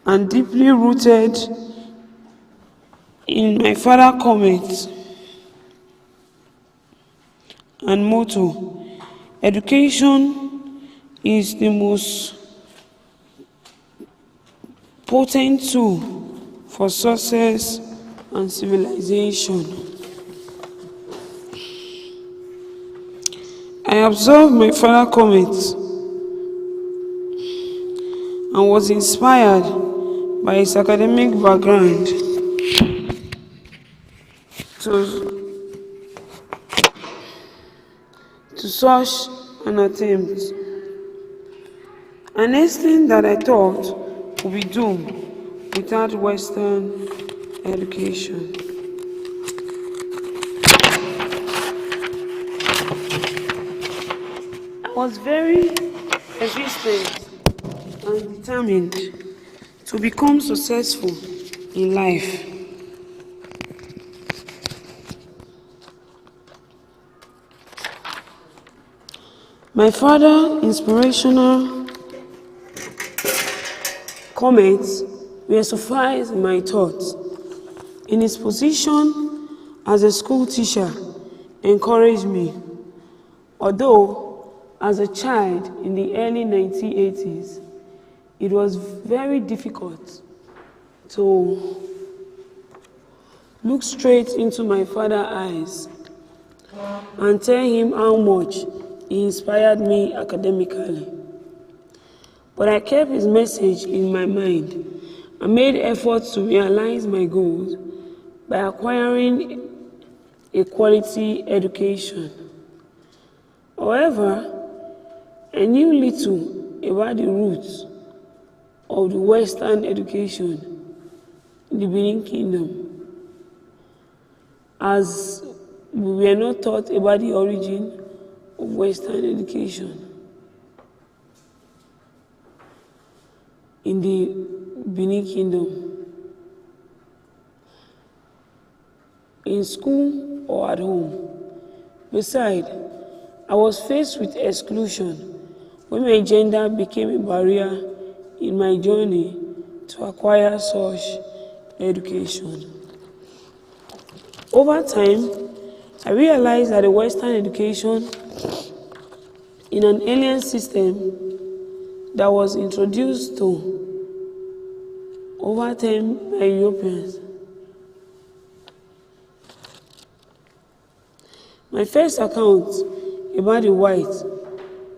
and deeply rooted in my father's comments and motto, education is the most potent tool for success and civilization. I observed my father's comments and was inspired by his academic background to such an attempt, an extent that I thought would be doomed without Western education. I was very persistent and determined to become successful in life. My father's inspirational comments were sufficed in my thoughts. In his position as a school teacher, encouraged me. Although, as a child in the early 1980s, it was very difficult to look straight into my father's eyes and tell him how much he inspired me academically. But I kept his message in my mind and made efforts to realize my goals by acquiring a quality education. However, I knew little about the roots of the Western education in the Benin Kingdom, as we were not taught about the origin of Western education in the Benin Kingdom, in school or at home. Besides, I was faced with exclusion when my gender became a barrier in my journey to acquire such education. Over time, I realized that the Western education in an alien system that was introduced to over time by Europeans. My first account about the whites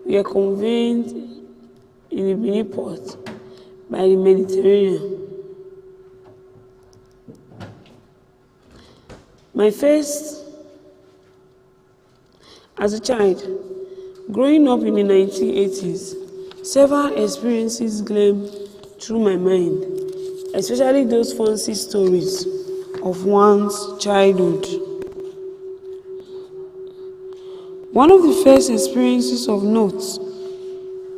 were conveyed in the Benin port by the Mediterranean. As a child, growing up in the 1980s, several experiences gleamed through my mind, especially those fancy stories of one's childhood. One of the first experiences of note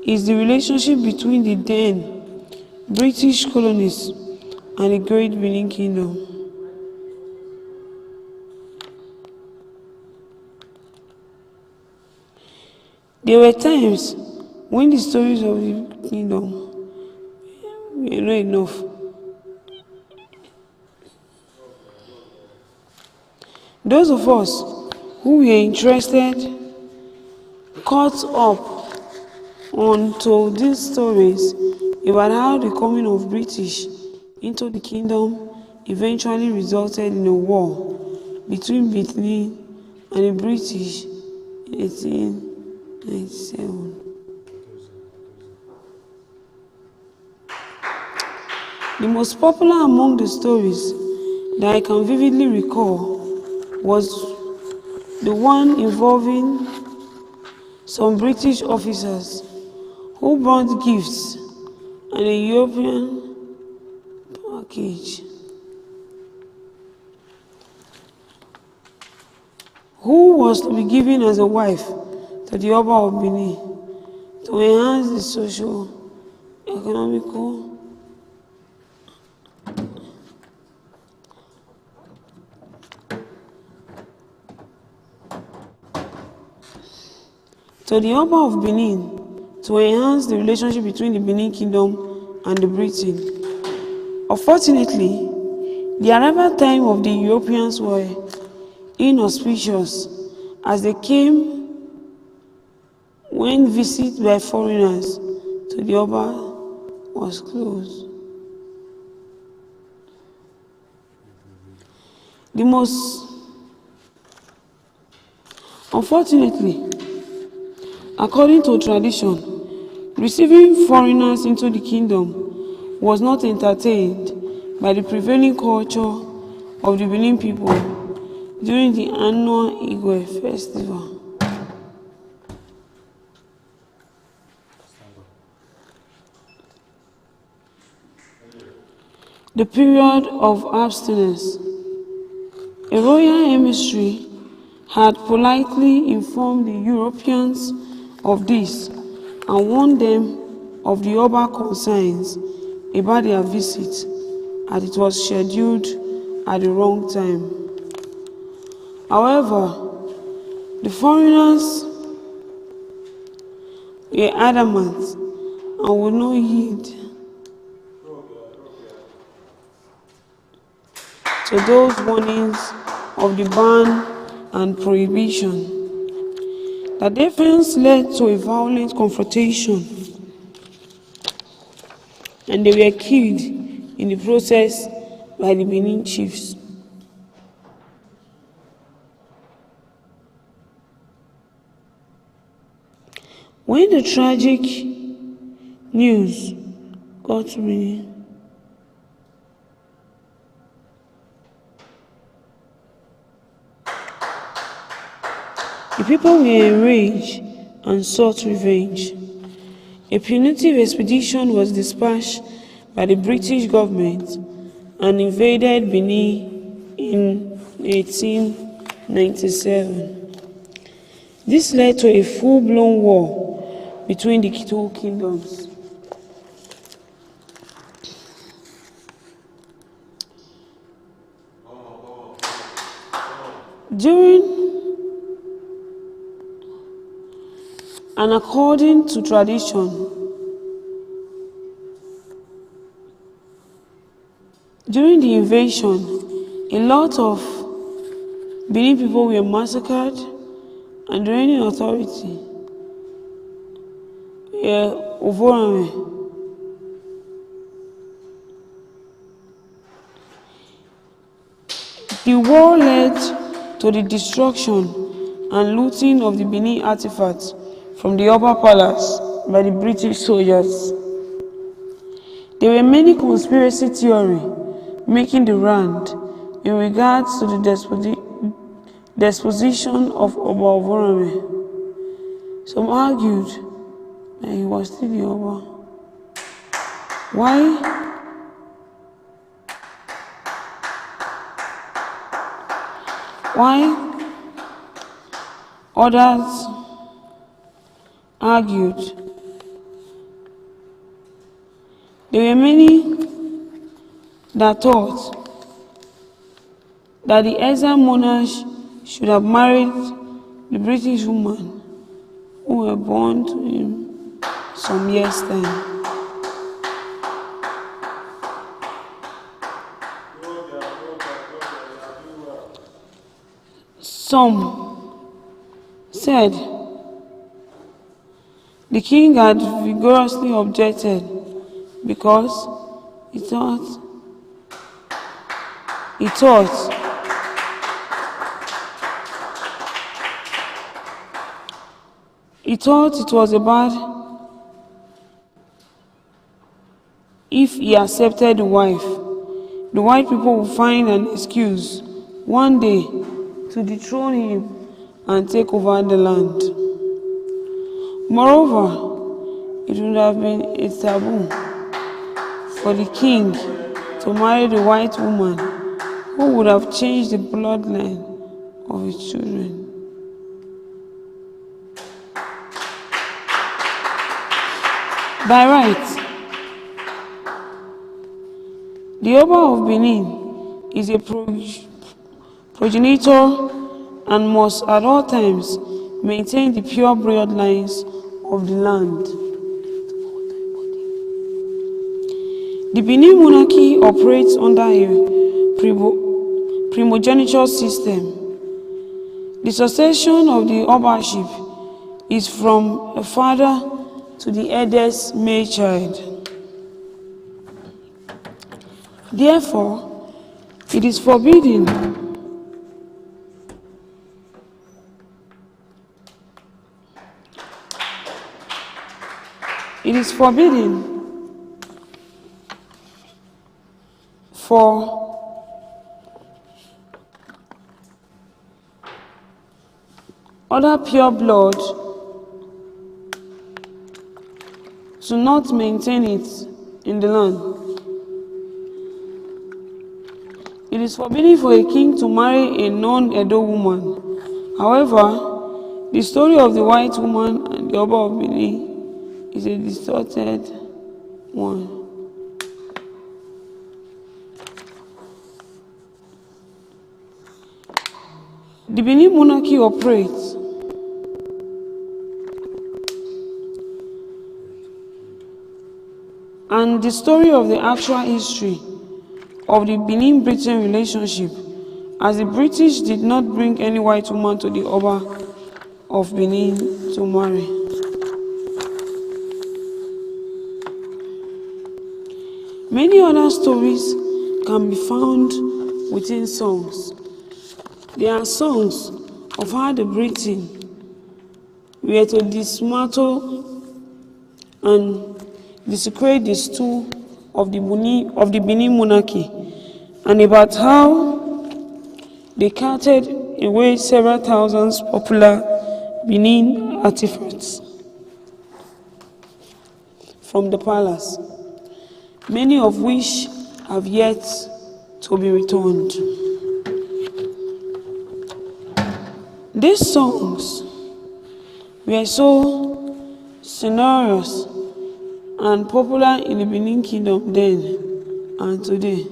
is the relationship between the then British colonies and the Great Benin Kingdom. There were times when the stories of the kingdom were not enough. Those of us who were interested caught up onto these stories about how the coming of British into the kingdom eventually resulted in a war between Benin and the British in 1897. The most popular among the stories that I can vividly recall was the one involving some British officers who brought gifts and a European package, who was to be given as a wife to the Oba of Benin to enhance the socio-economical of Benin to enhance the relationship between the Benin Kingdom and the Britain. Unfortunately, the arrival time of the Europeans were inauspicious, as they came when visit by foreigners to the Oba was closed. Unfortunately, according to tradition, receiving foreigners into the kingdom was not entertained by the prevailing culture of the Benin people during the annual Igwe festival. The period of abstinence. A royal emissary had politely informed the Europeans of this and warned them of the Oba concerns about their visit, as it was scheduled at the wrong time. However, the foreigners were adamant and would not yield to those warnings of the ban and prohibition. The defense led to a violent confrontation, and they were killed in the process by the Benin chiefs. When the tragic news got to Benin, the people were enraged and sought revenge. A punitive expedition was dispatched by the British government and invaded Benin in 1897. This led to a full-blown war between the two kingdoms. And according to tradition, during the invasion, a lot of Benin people were massacred, and the reigning authority were Ovorame. The war led to the destruction and looting of the Benin artifacts from the Upper Palace by the British soldiers. There were many conspiracy theories making the round in regards to the disposition of Oba Ovorame. Some argued that he was still the Oba. Why others argued. There were many that thought that the exiled monarch should have married the British woman who were born to him some years' time. Some said the king had vigorously objected because he thought it was bad if he accepted the wife. The white people would find an excuse one day to dethrone him and take over the land. Moreover, it would have been a taboo for the king to marry the white woman who would have changed the bloodline of his children. By right, the Oba of Benin is a progenitor and must at all times maintain the pure bloodlines of the land. The Benin monarchy operates under a primogeniture system. The succession of the Obaship is from a father to the eldest male child. Therefore, it is forbidden for other pure blood to not maintain it in the land. It is forbidden for a king to marry a non-Edo woman. However, the story of the white woman and the Oba of Benin is a distorted one. The Benin monarchy operates and the story of the actual history of the Benin-Britain relationship, as the British did not bring any white woman to the Oba of Benin to marry. Many other stories can be found within songs. There are songs of how the British were to dismantle and desecrate the stool of the Benin monarchy, and about how they carted away several thousands popular Benin artifacts from the palace, many of which have yet to be returned. These songs were so sonorous and popular in the Benin Kingdom then and today.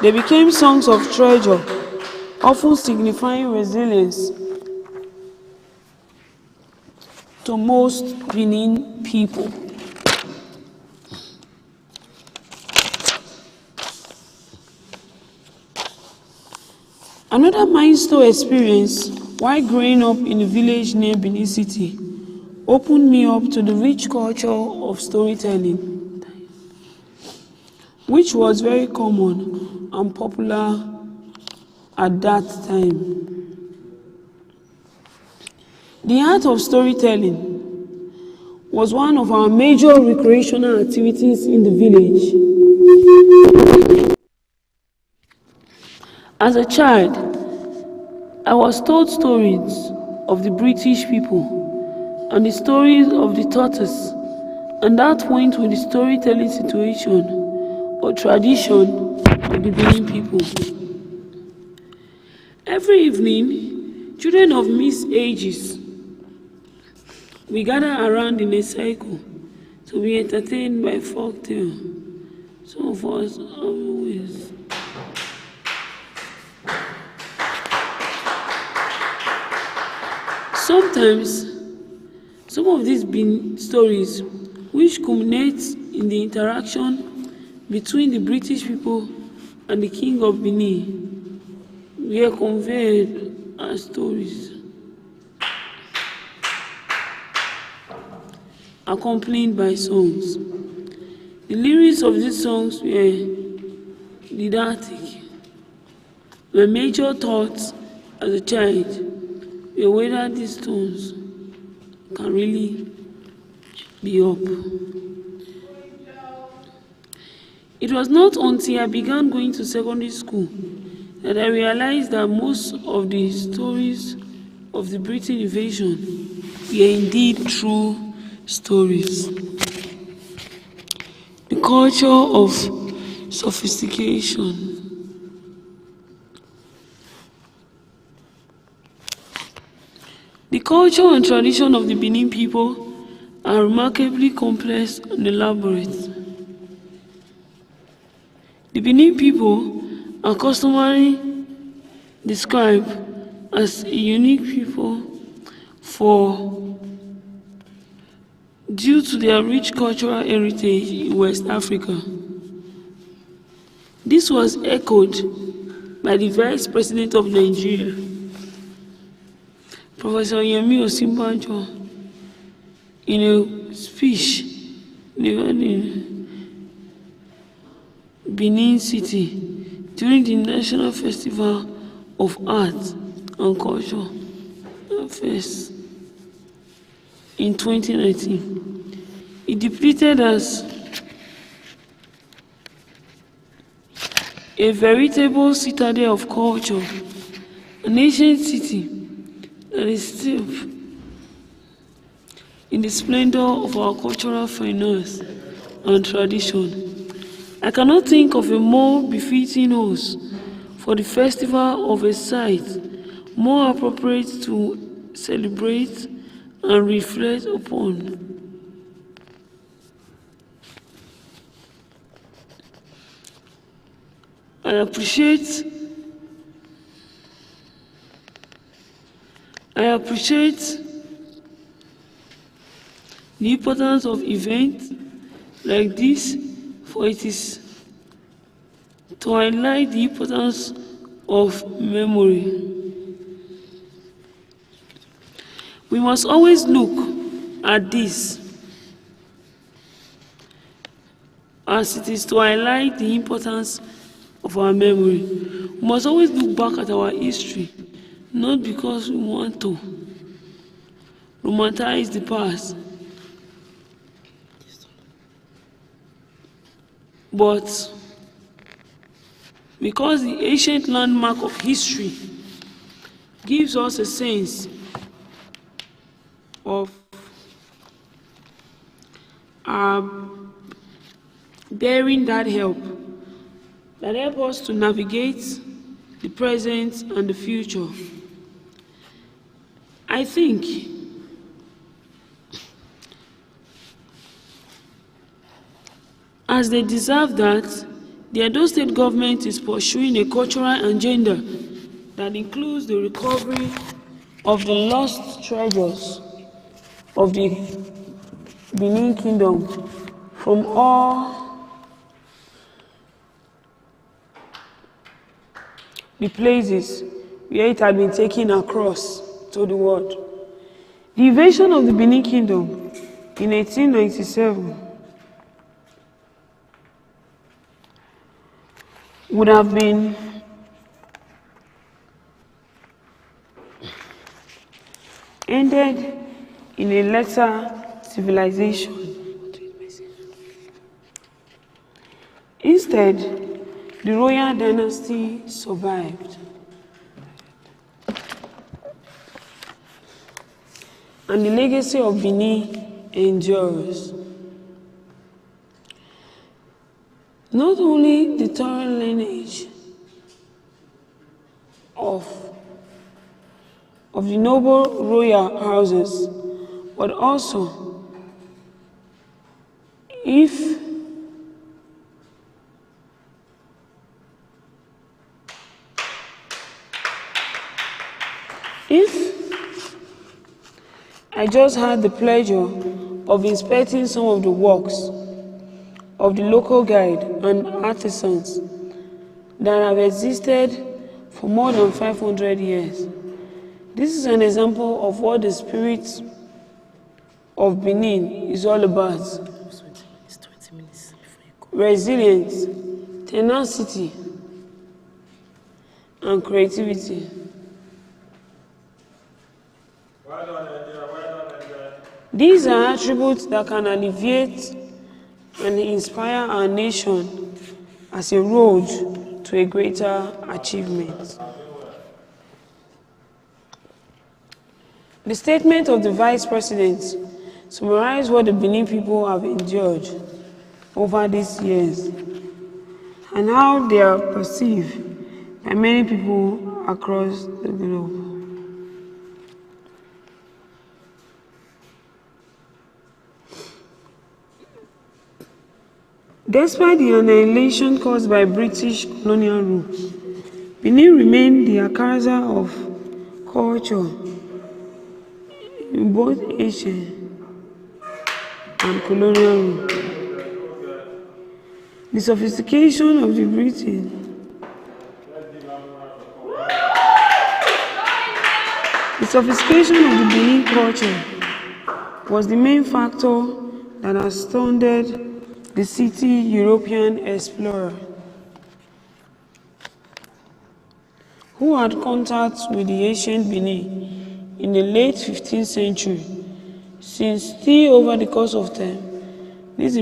They became songs of treasure, often signifying resilience to most Benin people. Another milestone experience while growing up in a village near Benin City opened me up to the rich culture of storytelling, which was very common and popular at that time. The art of storytelling was one of our major recreational activities in the village. As a child, I was told stories of the British people and the stories of the tortoise, and that went with the storytelling situation or tradition of the Benin people. Every evening, children of mixed ages, we gather around in a circle to be entertained by folktale. Some of us always. Sometimes, some of these stories, which culminate in the interaction between the British people and the King of Benin, were conveyed as stories, accompanied by songs. The lyrics of these songs were didactic. My major thoughts as a child were whether these tones can really be up. It was not until I began going to secondary school that I realized that most of the stories of the British invasion were indeed true stories. The culture of sophistication. The culture and tradition of the Benin people are remarkably complex and elaborate. The Benin people are customarily described as a unique people due to their rich cultural heritage in West Africa. This was echoed by the Vice President of Nigeria, Professor Yemi Osinbajo, in a speech delivered in Benin City during the National Festival of Art and Culture Fest in 2019. It depicted as a veritable citadel of culture, an ancient city that is still in the splendor of our cultural finance and tradition. I cannot think of a more befitting host for the festival of a site more appropriate to celebrate and reflect upon. I appreciate the importance of events like this, for it is to highlight the importance of memory. We must always look at this as it is to highlight the importance of our memory. We must always look back at our history, not because we want to romanticize the past, but because the ancient landmark of history gives us a sense of bearing that help us to navigate the present and the future. I think as they deserve that, the Edo State government is pursuing a cultural agenda that includes the recovery of the lost treasures of the Benin Kingdom from all the places where it had been taken across to the world. The invasion of the Benin Kingdom in 1897 would have been ended in a lesser civilization. Instead, the royal dynasty survived, and the legacy of Benin endures. Not only the thorough lineage of the noble royal houses, but also if I just had the pleasure of inspecting some of the works of the local guide and artisans that have existed for more than 500 years. This is an example of what the spirit of Benin is all about. Resilience, tenacity, and creativity. These are attributes that can alleviate and inspire our nation as a road to a greater achievement. The statement of the Vice President summarized what the Benin people have endured over these years and how they are perceived by many people across the globe. Despite the annihilation caused by British colonial rule, Benin remained the Akaraza of culture in both Asian and colonial rule. The sophistication of the Benin culture was the main factor that astounded the city European explorer, who had contact with the ancient Benin in the late 15th century. Since still over the course of time, this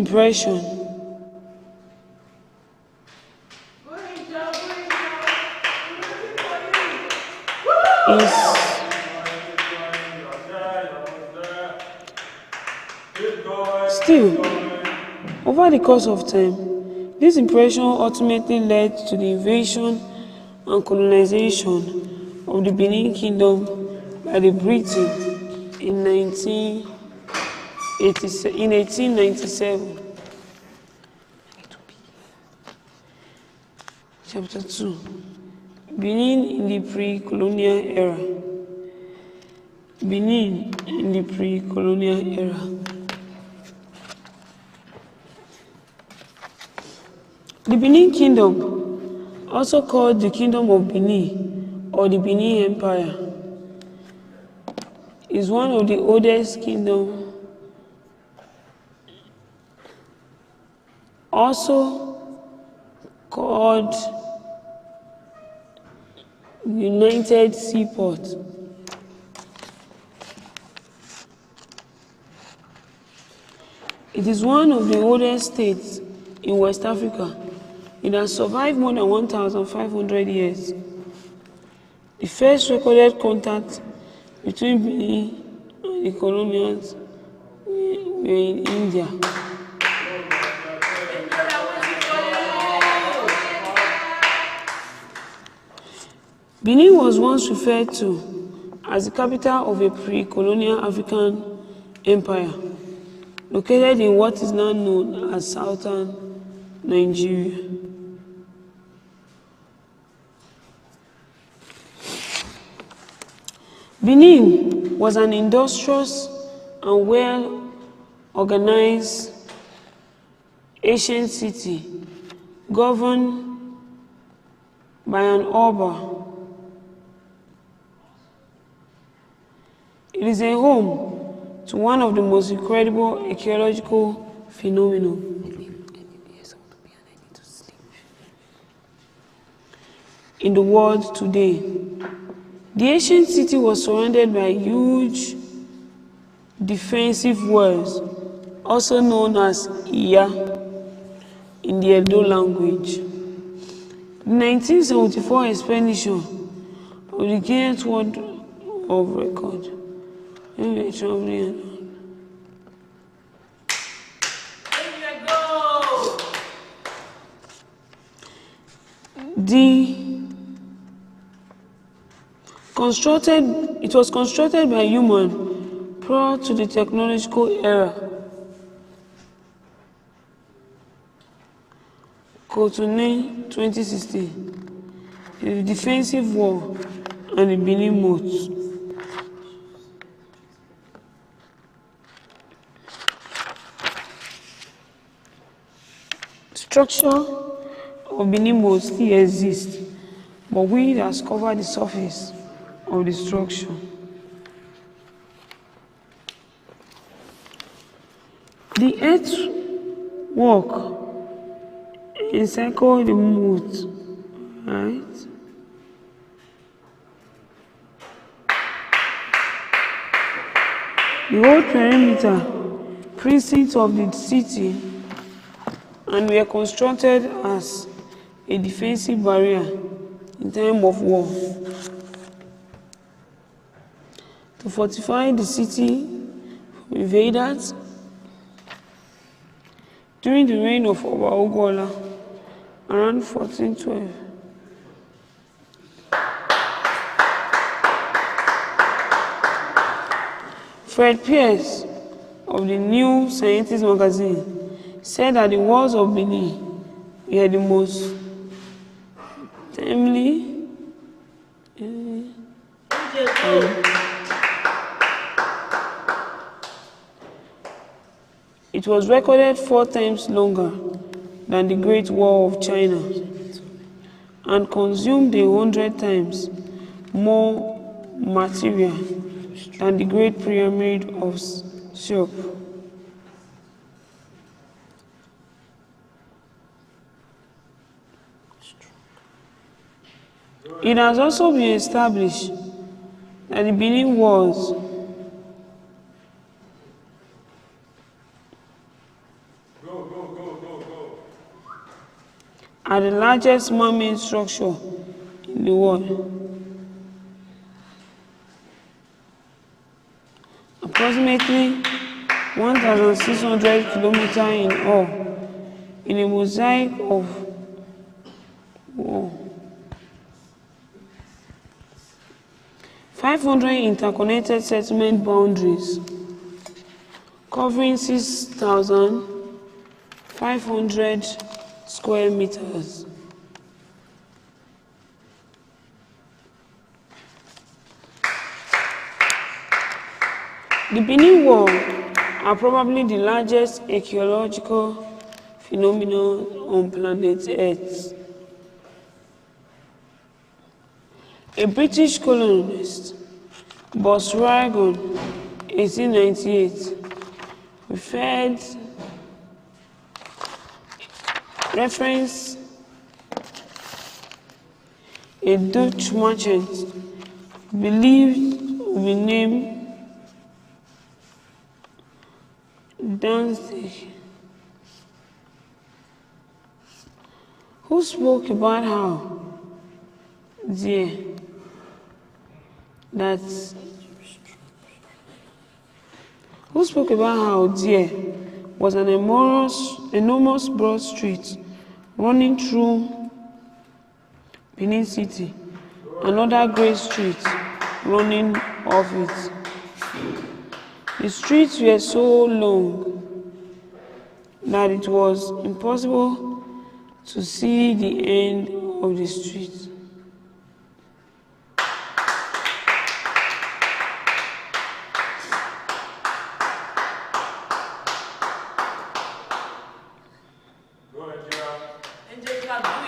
impression ultimately led to the invasion and colonization of the Benin Kingdom by the British in 1897. Chapter 2. Benin in the pre-colonial era. Benin in the pre-colonial era. The Benin Kingdom, also called the Kingdom of Benin or the Benin Empire, is one of the oldest kingdoms, also called United Seaport. It is one of the oldest states in West Africa. It has survived more than 1,500 years. The first recorded contact between Benin and the colonials were in India. Benin was once referred to as the capital of a pre-colonial African empire, located in what is now known as southern Nigeria. Benin was an industrious and well-organized ancient city governed by an Oba. It is a home to one of the most incredible archaeological phenomena in the world today. The ancient city was surrounded by huge defensive walls, also known as Iya in the Edo language. The 1974 expedition of the Guinness World of Record, when we were traveling, it was constructed by human prior to the technological era. Cotonou 2016, the defensive wall and the Benin moat. Structure of Benin moat still exists, but weed has covered the surface of the structure. The earthwork encircled the moat, right? The whole perimeter precincts of the city and were constructed as a defensive barrier in time of war. To fortify the city from invaders during the reign of Oba Ogola around 1412. Fred Pierce of the New Scientist magazine said that the walls of Benin were the most timely it was recorded 4 times longer than the Great Wall of China and consumed 100 times more material than the Great Pyramid of Cheops. It has also been established that the Benin walls are the largest man-made structure in the world. Approximately 1,600 kilometers in all, in a mosaic of 500 interconnected settlement boundaries, covering 6,500 square meters. The Benin Wall are probably the largest archaeological phenomenon on planet Earth. A British colonist, Buzz Riemen, 1898, reference a Dutch merchant believed to be named Danzig, who spoke about how deer was an enormous broad street running through Benin City, and other great streets running off it. The streets were so long that it was impossible to see the end of the street.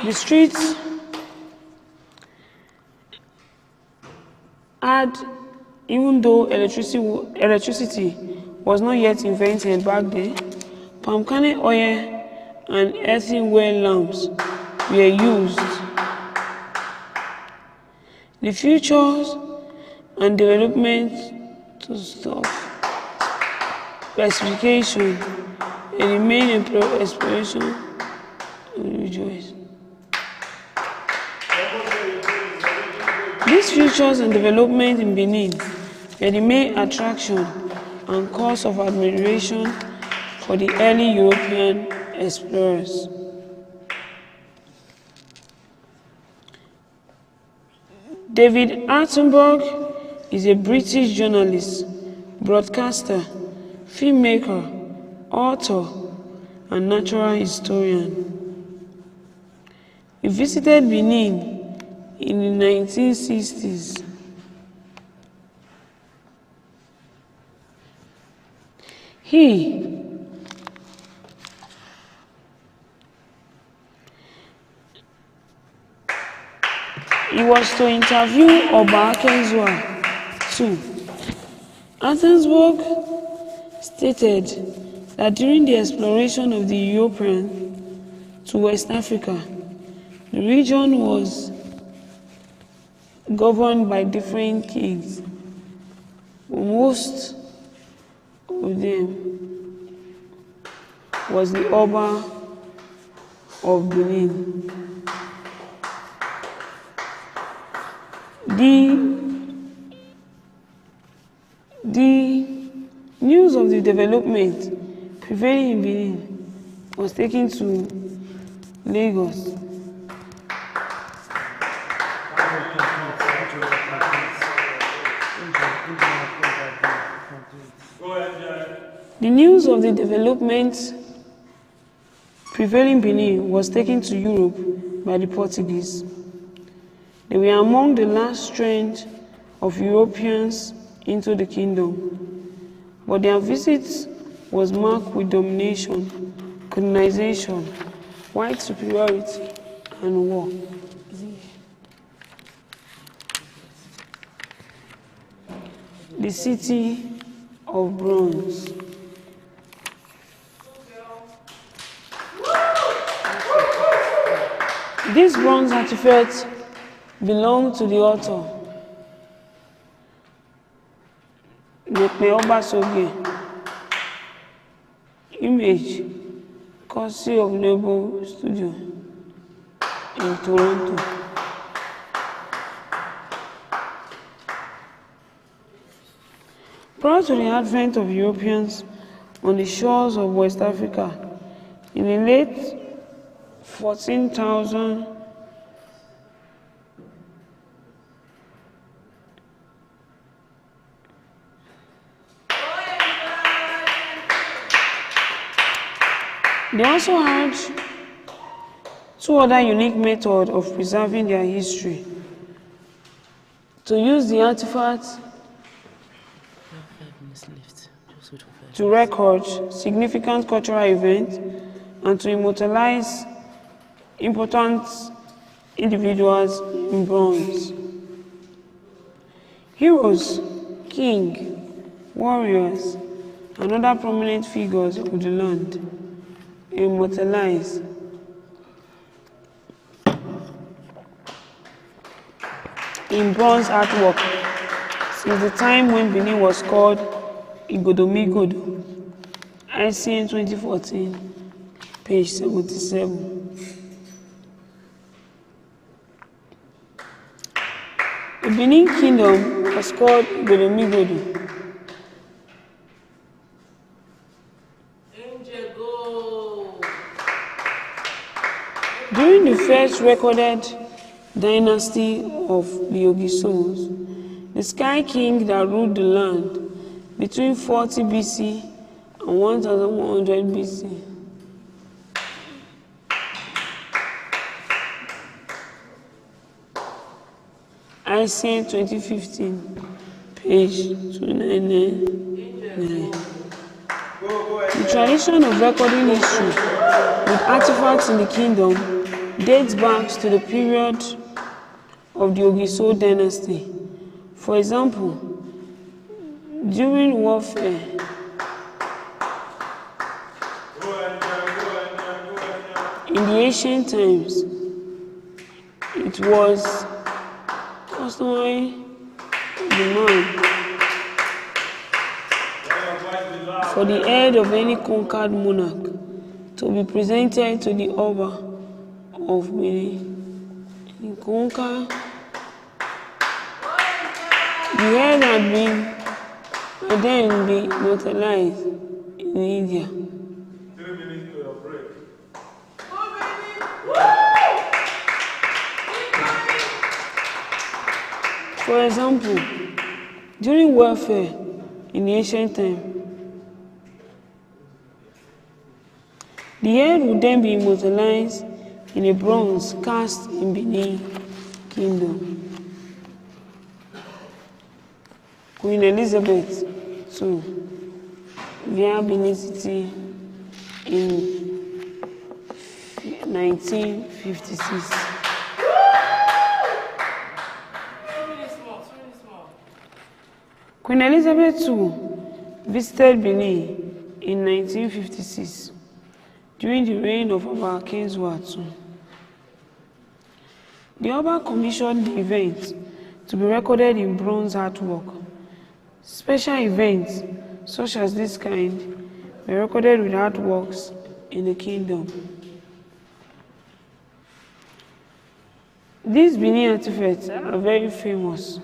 The streets had, even though electricity was not yet invented back then, palm kernel oil and earthenware lamps were used. The futures and development to stuff specification and the main exploration of the rejoice. These futures and development in Benin were the main attraction and cause of admiration for the early European explorers. David Attenborough is a British journalist, broadcaster, filmmaker, author, and natural historian. He visited Benin in the 1960s. He was to interview Oba Akenzua too. Attenborough stated that during the exploration of the European to West Africa, the region was governed by different kings. Most of them was the Oba of Benin. The news of the development prevailing in Benin was taken to Lagos. The news of the development prevailing in Benin was taken to Europe by the Portuguese. They were among the last trend of Europeans into the kingdom, but their visit was marked with domination, colonization, white superiority, and war. The city of bronze. This bronze artifact belonged to the author, Nepe Obasoge. Image, courtesy of Nebo Studio in Toronto. Prior to the advent of Europeans on the shores of West Africa, in the late 14,000, they also had two other unique methods of preserving their history: to use the artifacts to record significant cultural events and to immortalize important individuals in bronze. Heroes, king, warriors, and other prominent figures of the land immortalized in bronze artwork since the time when Benin was called Igodomigodo. ICN 2014, page 77. The Benin Kingdom was called Igodomigodo. During the first recorded dynasty of the Ogisons, the Sky King that ruled the land between 40 BC and 1100 BC. ICN 2015, page 299. The tradition of recording history with artifacts in the kingdom dates back to the period of the Ogiso dynasty. For example, during warfare, in the ancient times, it was customary demand for the head of any conquered monarch to be presented to the Oba of Benin. In Conquer, the head had then been immortalized in India. 3 minutes to your break. For example, during warfare in the ancient time, the head would then be immortalized in a bronze cast in Benin Kingdom. Queen Elizabeth II, via Benin City in 1956. Queen Elizabeth II visited Benin in 1956 during the reign of Oba Akinzuwa II. The Oba commissioned the event to be recorded in bronze artwork. Special events such as this kind were recorded with artworks in the kingdom. These Benin artifacts are very famous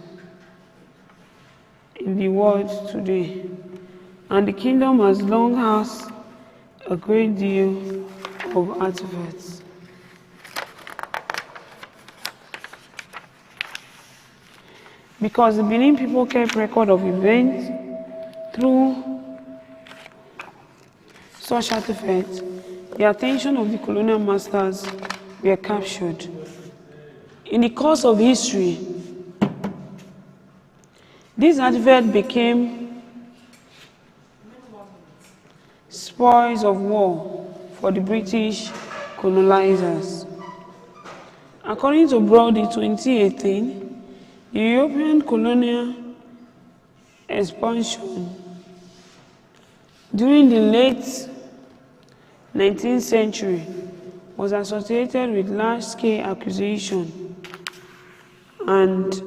in the world today, and the kingdom has long housed a great deal of artifacts. Because the Benin people kept record of events through such artifacts, the attention of the colonial masters were captured. In the course of history, these artifacts became spoils of war for the British colonizers. According to Brody 2018, the European colonial expansion during the late 19th century was associated with large-scale acquisition and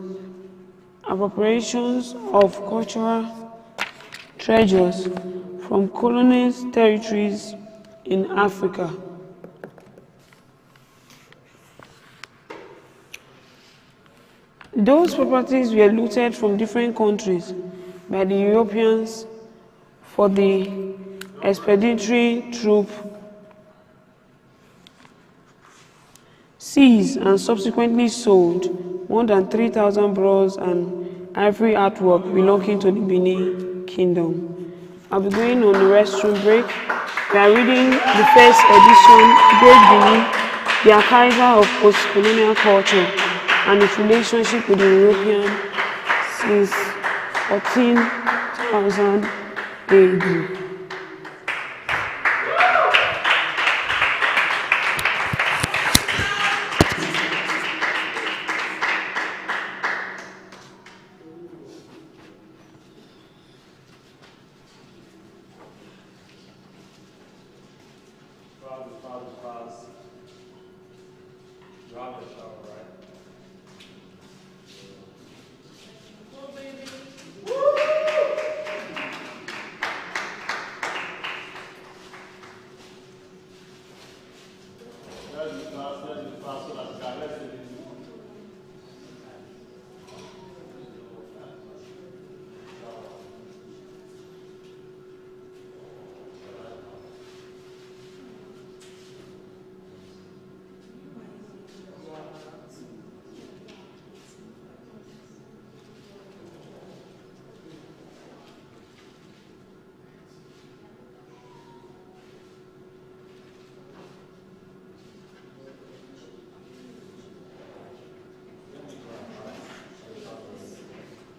appropriations of cultural treasures from colonized territories in Africa. Those properties were looted from different countries by the Europeans for the expeditionary troop, seized and subsequently sold more than 3,000 bronze and ivory artwork belonging to the Benin Kingdom. I'll be going on a restroom break. We are reading the first edition, Great Benin, the Archiver of Post-Colonial Culture and its relationship with the European since 14,000 AD. class, you have a shower, right? There's the class so that you can rest in it.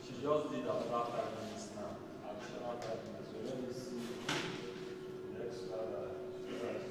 She just did about 5 minutes now. Additional 5 minutes. So let me see the extra that she has.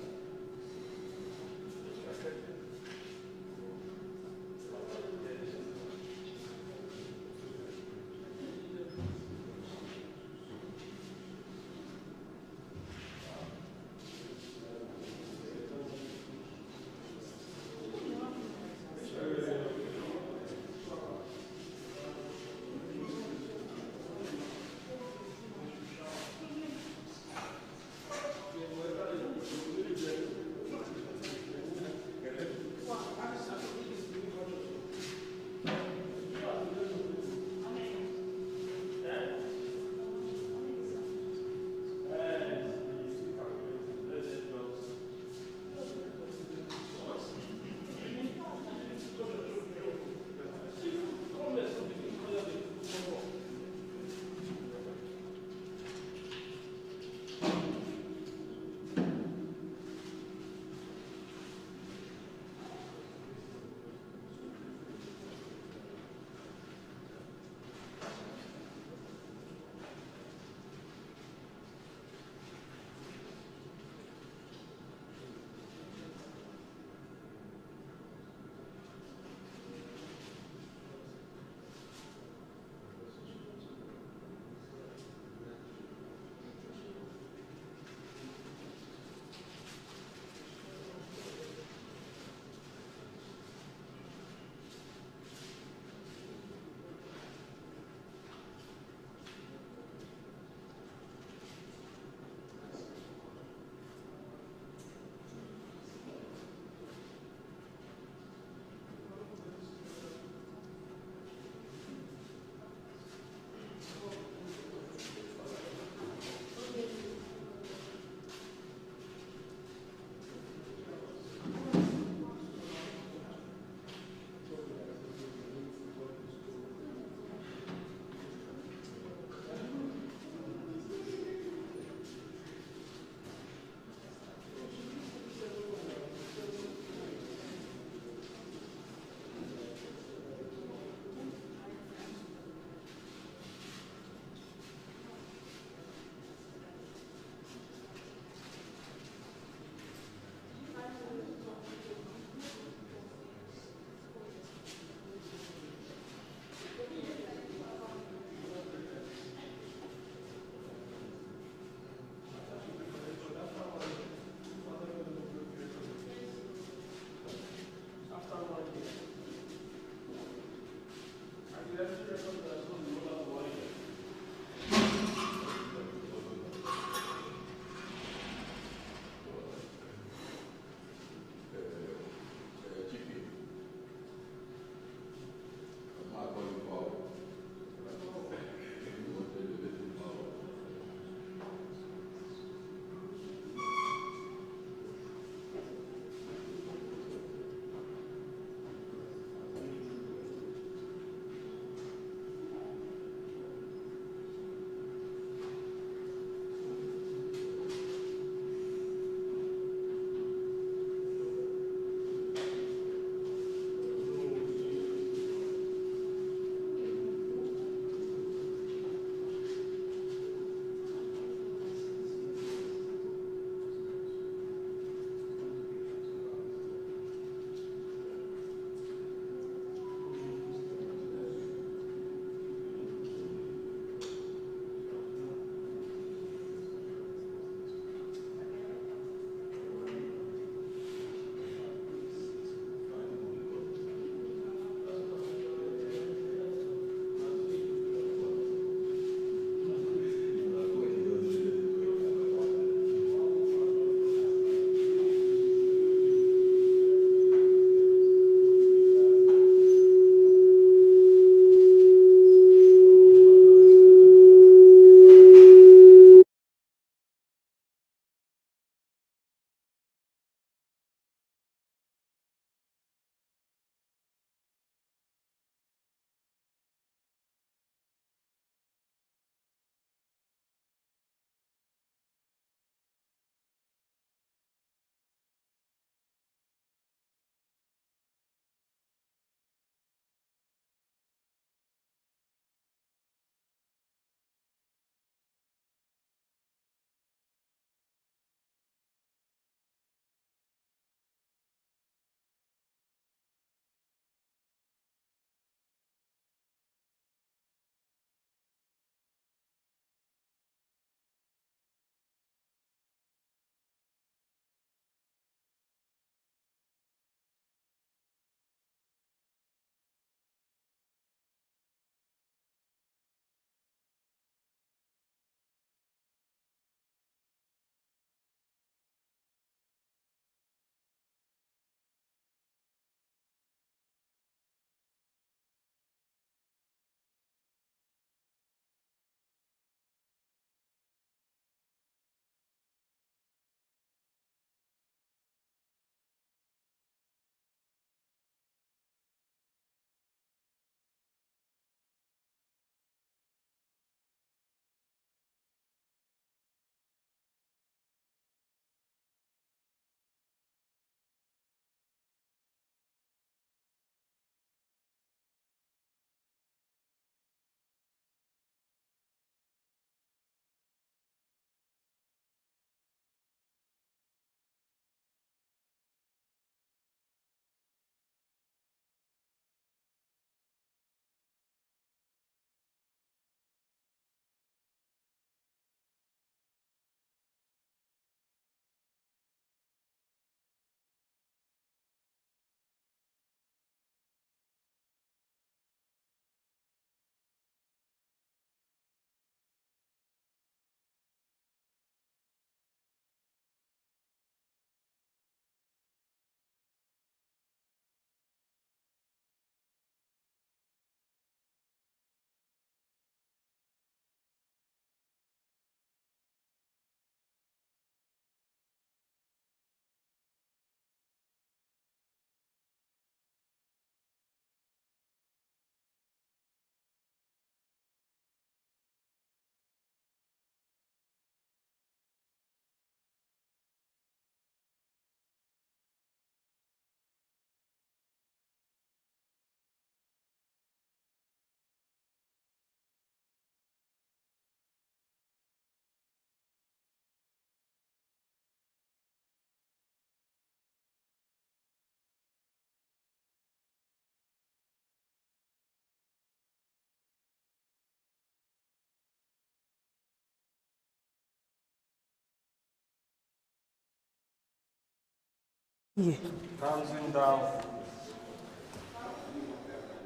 Yeah. Calms him down.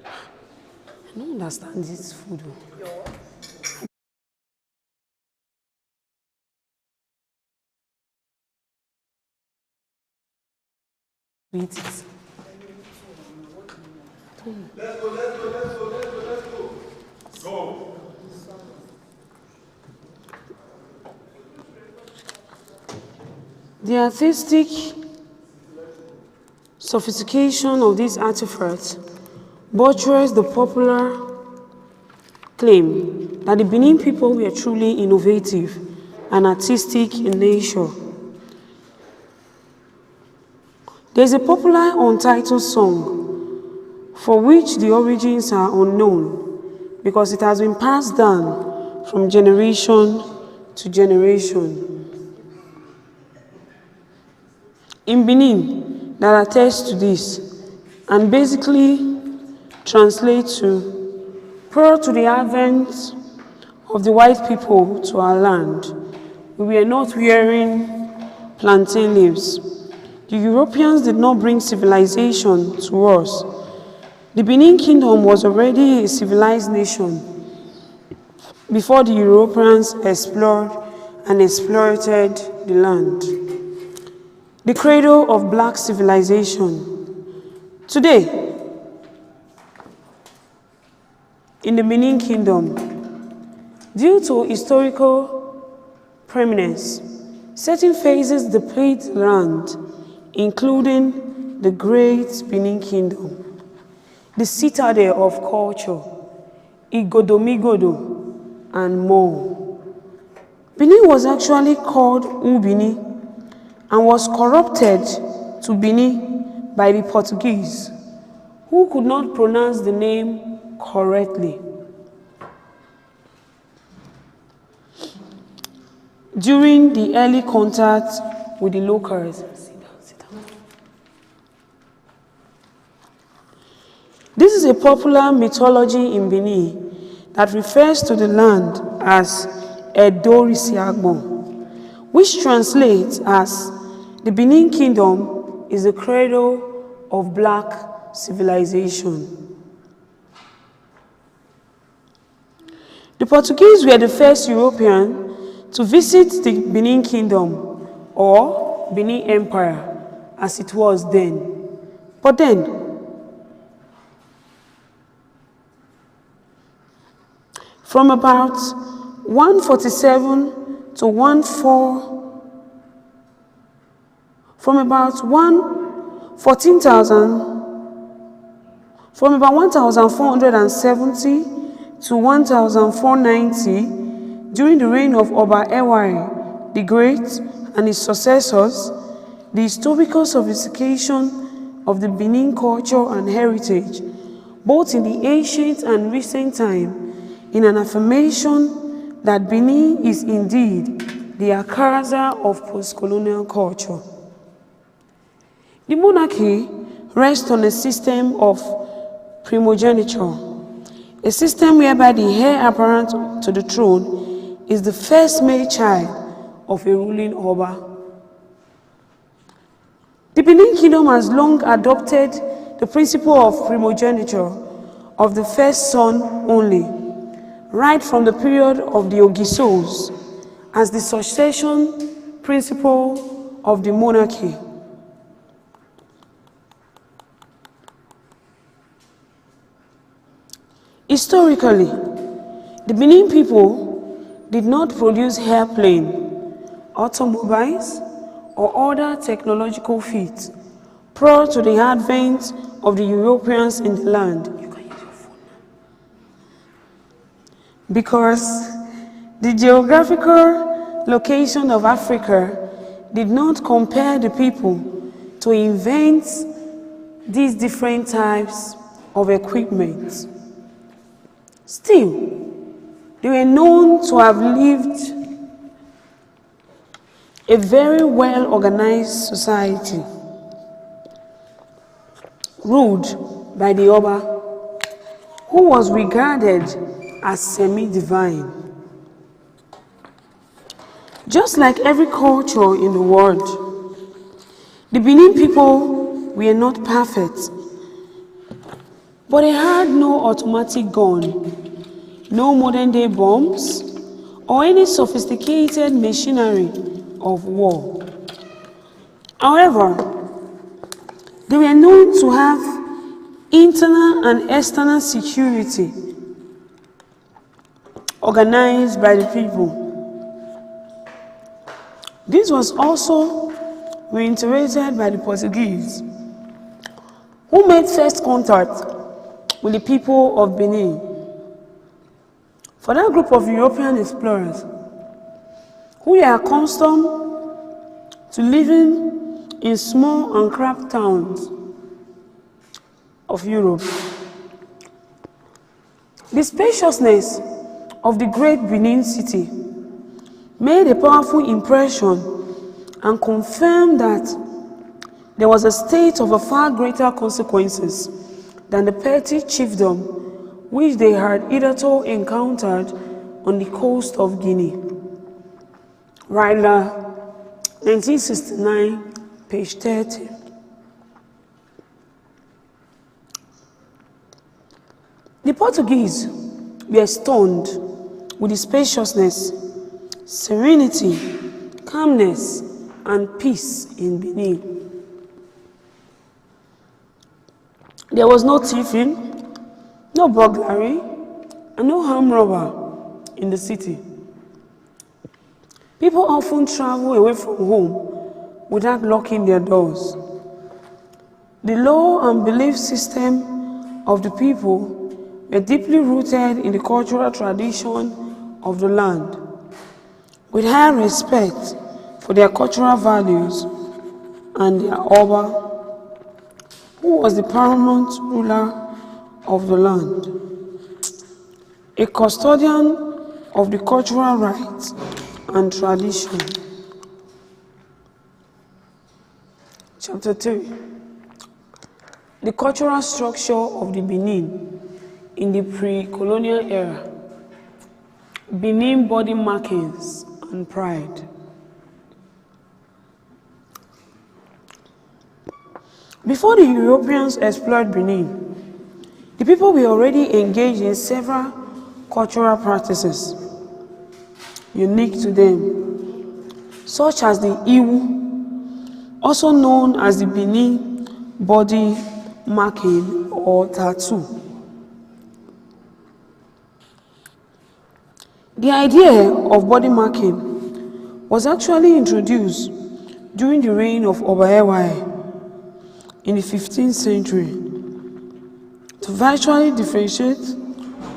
I don't understand this food. Eat it. Go. The artistic sophistication of these artifacts buttress the popular claim that the Benin people were truly innovative and artistic in nature. There is a popular untitled song for which the origins are unknown because it has been passed down from generation to generation. In Benin, that attests to this and basically translates to, prior to the advent of the white people to our land, we were not wearing plantain leaves. The Europeans did not bring civilization to us. The Benin Kingdom was already a civilized nation before the Europeans explored and exploited the land. The cradle of black civilization. Today, in the Benin Kingdom, due to historical preeminence, certain phases deplete land, including the Great Benin Kingdom, the citadel of culture, Igodomigodo, and more. Benin was actually called Ubini and was corrupted to Benin by the Portuguese, who could not pronounce the name correctly. During the early contact with the locals. This is a popular mythology in Benin that refers to the land as Edorisiagbon, which translates as the Benin Kingdom is the cradle of black civilization. The Portuguese were the first European to visit the Benin Kingdom, or Benin Empire, as it was then. But then, from about 147 to 1470 to 1490, during the reign of Oba Ewai the Great and his successors, the historical sophistication of the Benin culture and heritage, both in the ancient and recent time, in an affirmation that Benin is indeed the Akaza of post-colonial culture. The monarchy rests on a system of primogeniture, a system whereby the heir apparent to the throne is the first male child of a ruling Oba. The Benin Kingdom has long adopted the principle of primogeniture of the first son only, right from the period of the Ogisos, as the succession principle of the monarchy. Historically, the Benin people did not produce airplanes, automobiles, or other technological feats prior to the advent of the Europeans in the land. You can use your phone now. Because the geographical location of Africa did not compel the people to invent these different types of equipment. Still, they were known to have lived a very well-organized society, ruled by the Oba, who was regarded as semi-divine. Just like every culture in the world, The Benin people were not perfect, but they had no automatic gun, no modern-day bombs, or any sophisticated machinery of war. However, they were known to have internal and external security organized by the people. This was also reiterated by the Portuguese, who made first contact with the people of Benin. For that group of European explorers who were accustomed to living in small and cramped towns of Europe, the spaciousness of the great Benin city made a powerful impression and confirmed that there was a state of far greater consequences than the petty chiefdom which they had hitherto encountered on the coast of Guinea. Read-A, 1969, page 30. The Portuguese were stunned with the spaciousness, serenity, calmness, and peace in Benin. There was no thieving, no burglary, and no armed robber in the city. People often travel away from home without locking their doors. The law and belief system of the people were deeply rooted in the cultural tradition of the land, with high respect for their cultural values and their Oba, who was the paramount ruler of the land, a custodian of the cultural rights and tradition. Chapter 3. The cultural structure of the Benin in the pre-colonial era. Benin body markings and pride. Before the Europeans explored Benin, the people were already engaged in several cultural practices unique to them, such as the Iwu, also known as the Benin body marking or tattoo. The idea of body marking was actually introduced during the reign of Oba in the 15th century to virtually differentiate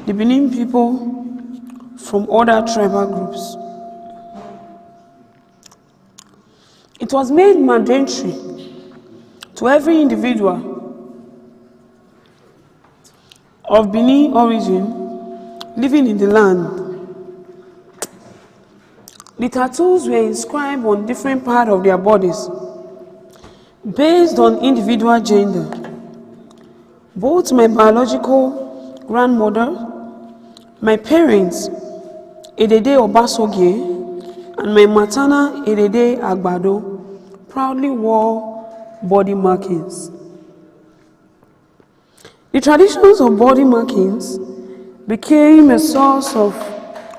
the Benin people from other tribal groups. It was made mandatory to every individual of Benin origin living in the land. The tattoos were inscribed on different parts of their bodies based on individual gender. Both my biological grandmother, my parents, Edede Obasogie, and my maternal Edede Agbado, proudly wore body markings. The traditions of body markings became a source of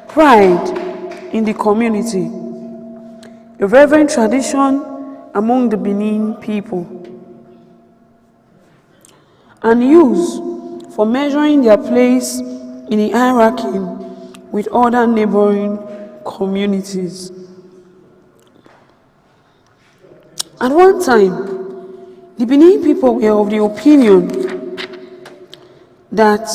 pride in the community, a reverent tradition among the Benin people, and used for measuring their place in the hierarchy with other neighboring communities. At one time, the Benin people were of the opinion that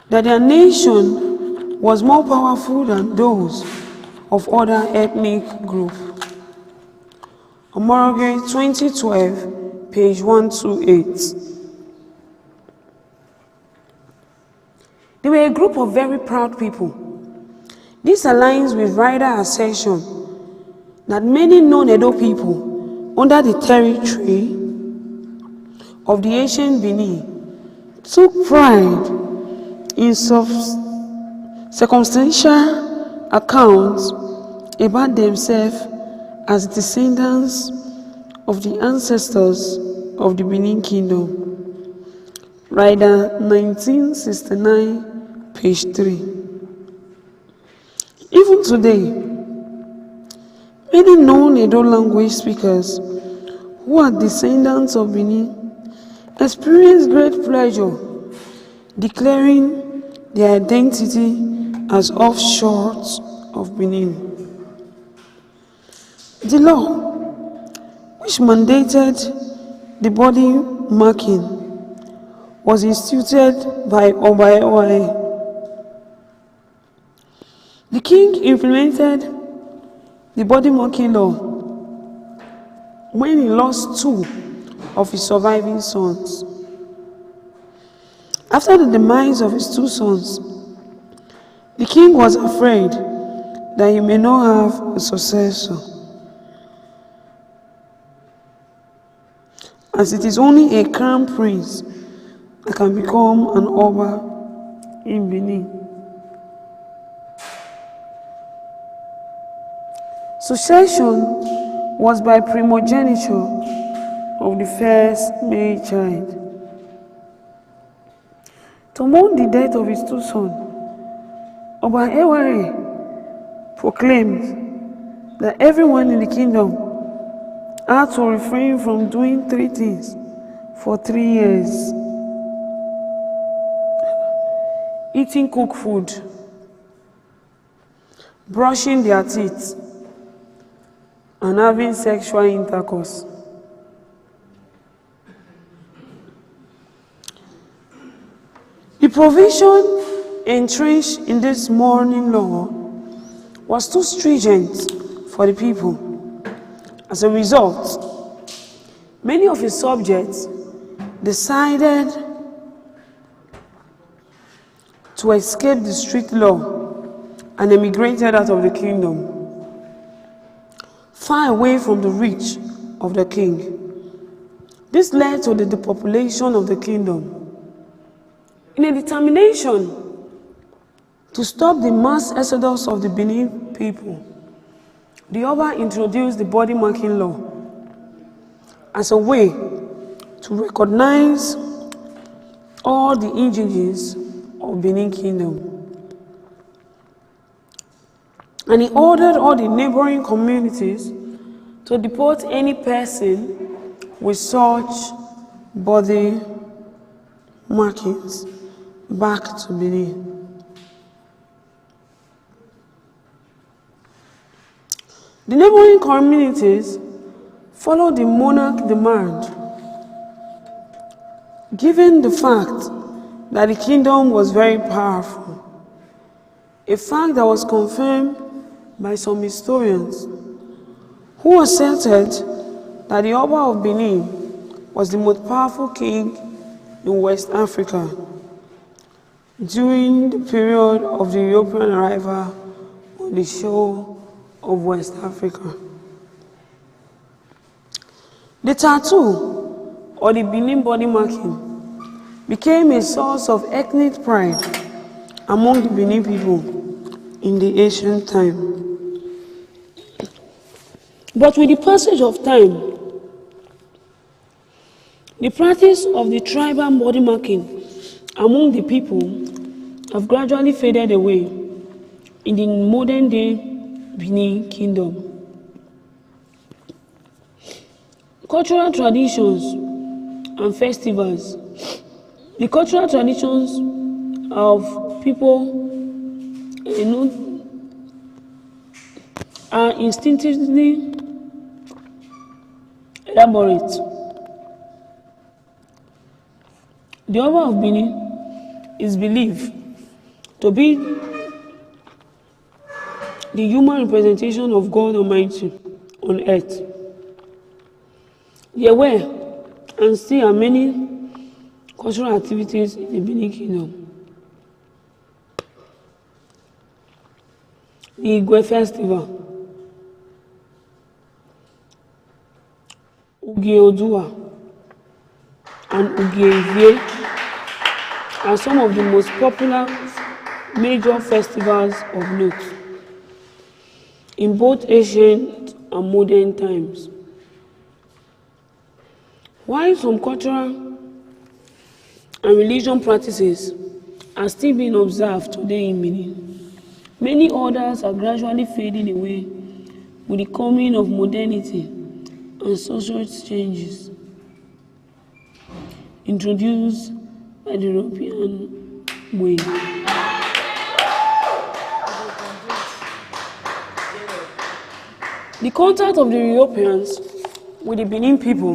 their nation was more powerful than those of other ethnic groups. Omoroge 2012, page 128. They were a group of very proud people. This aligns with Read-A assertion that many non-Edo people under the territory of the ancient Benin took pride in circumstantial accounts about themselves as descendants of the ancestors of the Benin Kingdom. Rider 1969, page 3. Even today, many known Edo language speakers who are descendants of Benin experience great pleasure declaring their identity as offshores of Benin. The law, which mandated the body marking, was instituted by Obaewae. The king implemented the body marking law when he lost 2 of his surviving sons. After the demise of his 2 sons, the king was afraid that he may not have a successor, as it is only a crown prince that can become an Oba in Benin. Succession was by primogeniture of the first male child. To mourn the death of his 2 sons, Obaewae proclaimed that everyone in the kingdom had to refrain from doing 3 things for 3 years: eating cooked food, brushing their teeth, and having sexual intercourse. The provision entrenched in this mourning law was too stringent for the people. As a result, many of his subjects decided to escape the strict law and emigrated out of the kingdom, far away from the reach of the king. This led to the depopulation of the kingdom. In a determination to stop the mass exodus of the Benin people, the Oba introduced the body marking law as a way to recognize all the indigenes of Benin Kingdom. And he ordered all the neighboring communities to deport any person with such body markings back to Benin. The neighboring communities followed the monarch's demand, given the fact that the kingdom was very powerful, a fact that was confirmed by some historians who asserted that the Oba of Benin was the most powerful king in West Africa during the period of the European arrival on the shore of West Africa. The tattoo, or the Benin body marking, became a source of ethnic pride among the Benin people in the ancient time. But with the passage of time, the practice of the tribal body marking among the people have gradually faded away in the modern day Benin Kingdom. Cultural traditions and festivals. The cultural traditions of people are instinctively elaborate. The Oba of Benin is believed to be the human representation of God Almighty on earth. There were and still are many cultural activities in the Benin Kingdom. The Igwe Festival, Ugie Odua, and Ugie Ivie are some of the most popular major festivals of note in both ancient and modern times. While some cultural and religion practices are still being observed today in Benin, many others are gradually fading away with the coming of modernity and social changes introduced by the European way. The contact of the Europeans with the Benin people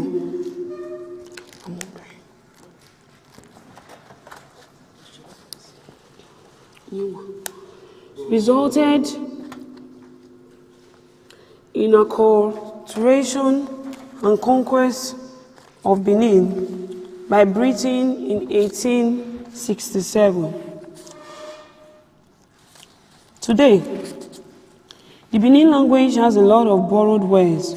resulted in acculturation and conquest of Benin by Britain in 1867. Today, the Benin language has a lot of borrowed words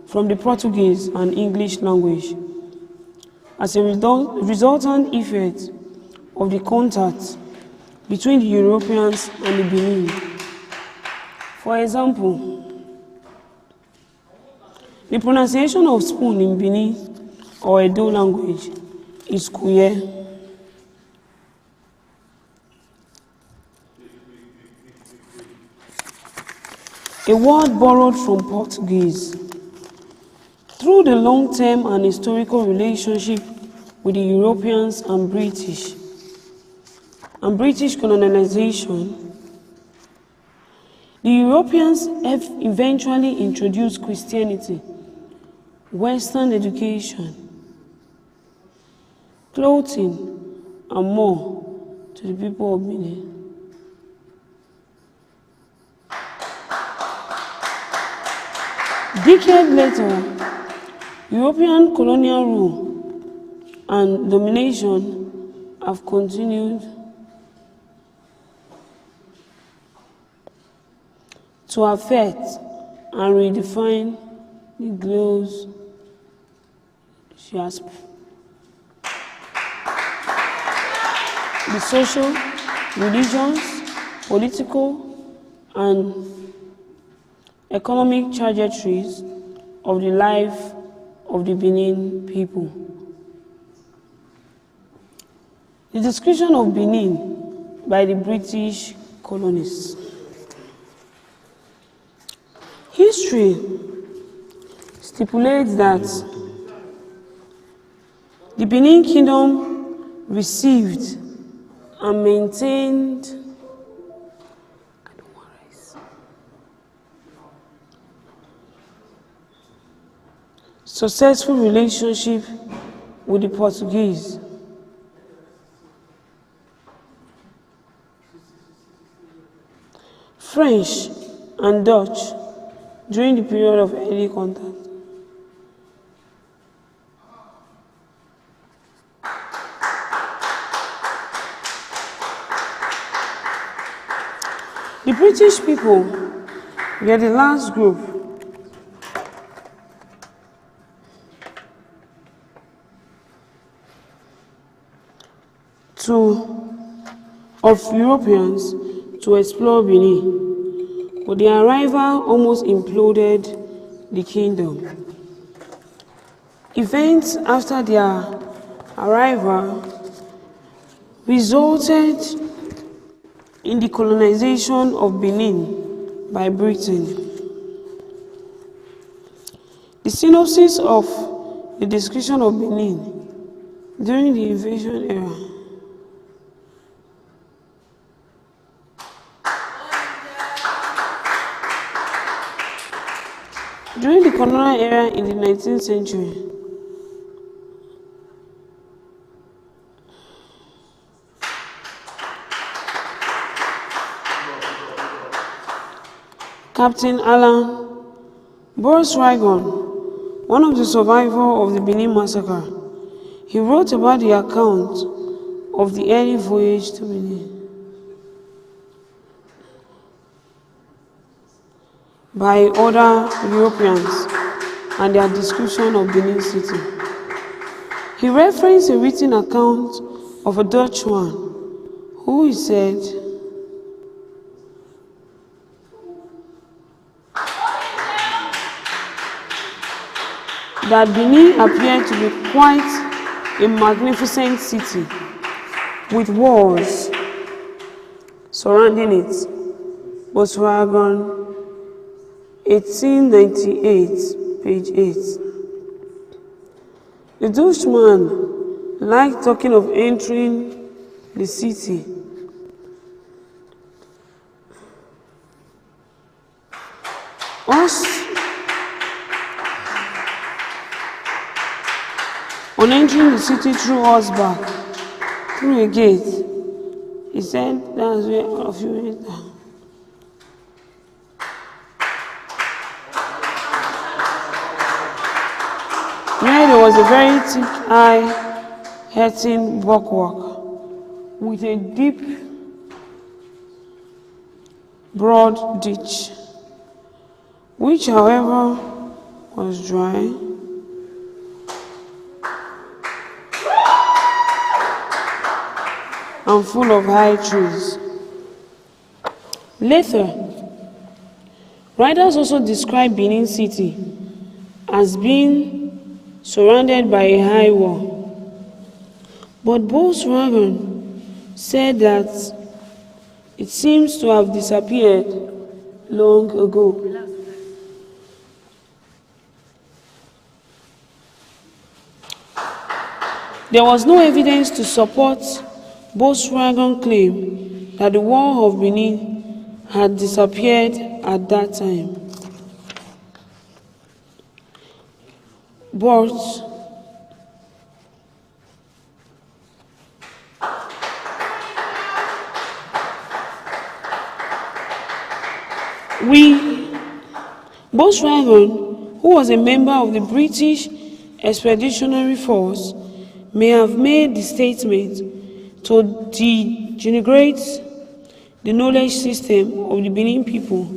from the Portuguese and English language as a resultant effect of the contact between the Europeans and the Benin. For example, the pronunciation of spoon in Benin or Edo language is kuye. A word borrowed from Portuguese. Through the long-term and historical relationship with the Europeans and British colonization, the Europeans have eventually introduced Christianity, Western education, clothing, and more to the people of Benin. Decades later, European colonial rule and domination have continued to affect and redefine the globe's the social, religious, political, and economic trajectories of the life of the Benin people. The description of Benin by the British colonists. History stipulates that the Benin Kingdom received and maintained successful relationship with the Portuguese. French and Dutch during the period of early contact. The British people were the last group of Europeans to explore Benin, but their arrival almost imploded the kingdom. Events after their arrival resulted in the colonization of Benin by Britain. The synopsis of the description of Benin during the invasion era. During the colonial era in the 19th century, Captain Alan Borsrigon, one of the survivors of the Benin massacre, he wrote about the account of the early voyage to Benin by other Europeans and their description of Benin City. He referenced a written account of a Dutchman who he said that Benin appeared to be quite a magnificent city with walls surrounding it. Volkswagen 1898, page 8. The Dutchman liked talking of entering the city. On entering the city through horseback, through a gate, he said, "That's where all of you enter." Where there was a very thick, high, earthen bulwark with a deep, broad ditch, which, however, was dry. And full of high trees. Later, writers also describe Benin City as being surrounded by a high wall. But Volkswagen said that it seems to have disappeared long ago. There was no evidence to support Volkswagen claim that the wall of Benin had disappeared at that time. But Volkswagen, who was a member of the British Expeditionary Force, may have made the statement to degenerate the knowledge system of the Benin people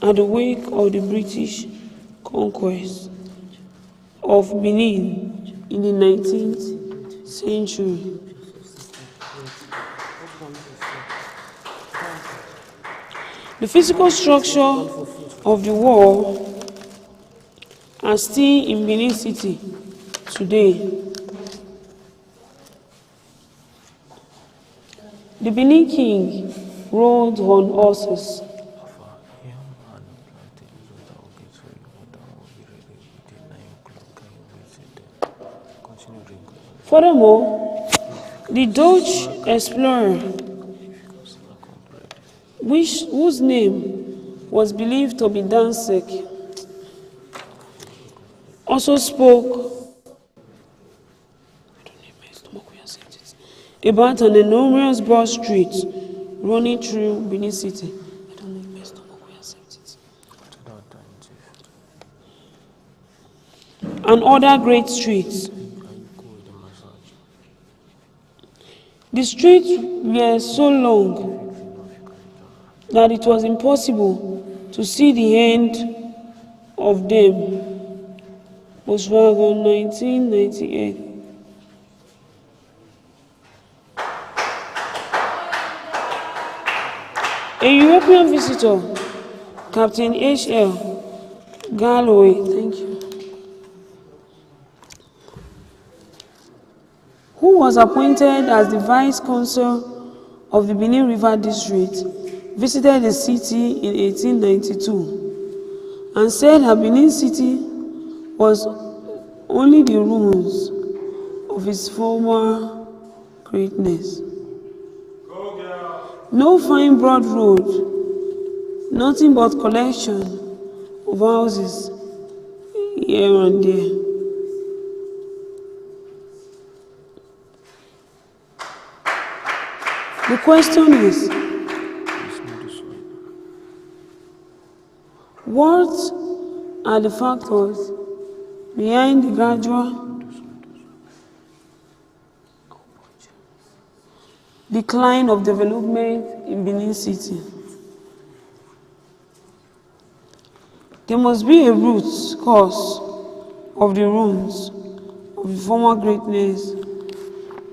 at the wake of the British conquest of Benin in the 19th century. The physical structure of the wall are still in Benin City today. The Benin king rode on horses. Furthermore, the Dutch explorer, whose name was believed to be Danzig, also spoke about an enormous broad street running through Benin City. And other great streets. The streets were so long that it was impossible to see the end of them. Volkswagen 1998. A European visitor, Captain H.L. Galloway, thank you, who was appointed as the vice consul of the Benin River District, visited the city in 1892 and said that Benin City was only the ruins of its former greatness. No fine broad road, nothing but collection of houses here and there. The question is, what are the factors behind the gradual decline of development in Benin City? There must be a root cause of the ruins of the former greatness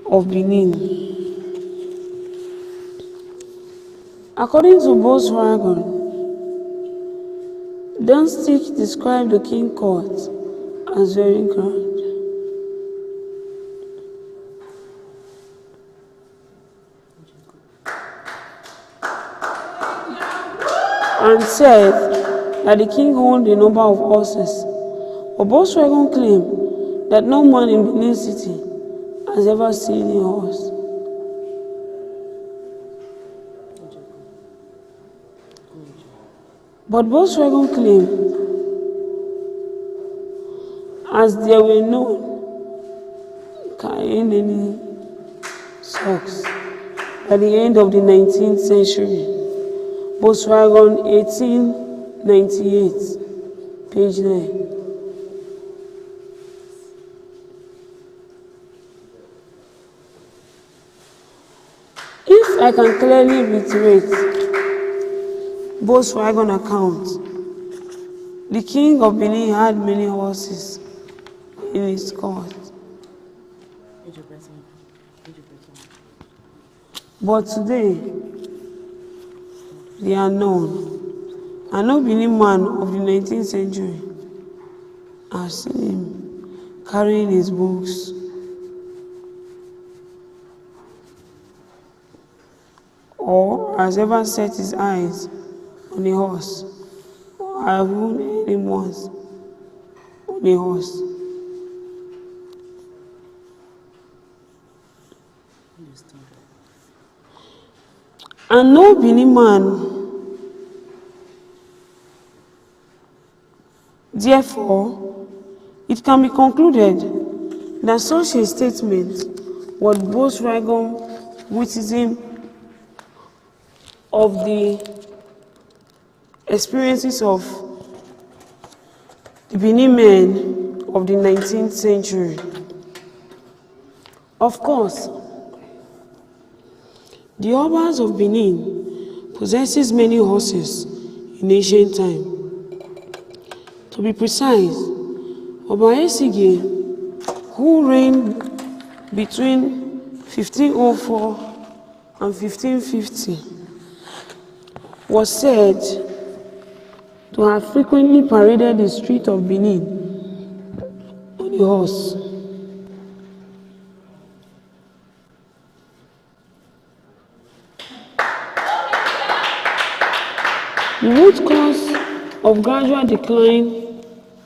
of Benin. According to Volkswagen, Danzig described the King Court as very grand, and said that the king owned a number of horses. But Volkswagen claimed that no man in Benin City has ever seen a horse. But Volkswagen claimed, as there were no Cayenne socks at the end of the 19th century. Volkswagen 1898, page 9. If I can clearly reiterate Volkswagen account, the king of Benin had many horses in his court. But today, they are known, and no Benin man of the 19th century has seen him carrying his books or has ever set his eyes on a horse, or have even heard him once on a horse. And no Benin man, therefore, it can be concluded that such a statement was Volkswagen witticism of the experiences of the Benin men of the 19th century. Of course, the Obas of Benin possesses many horses in ancient time. To be precise, Oba Esige, who reigned between 1504 and 1550, was said to have frequently paraded the street of Benin on a horse. The root cause of gradual decline,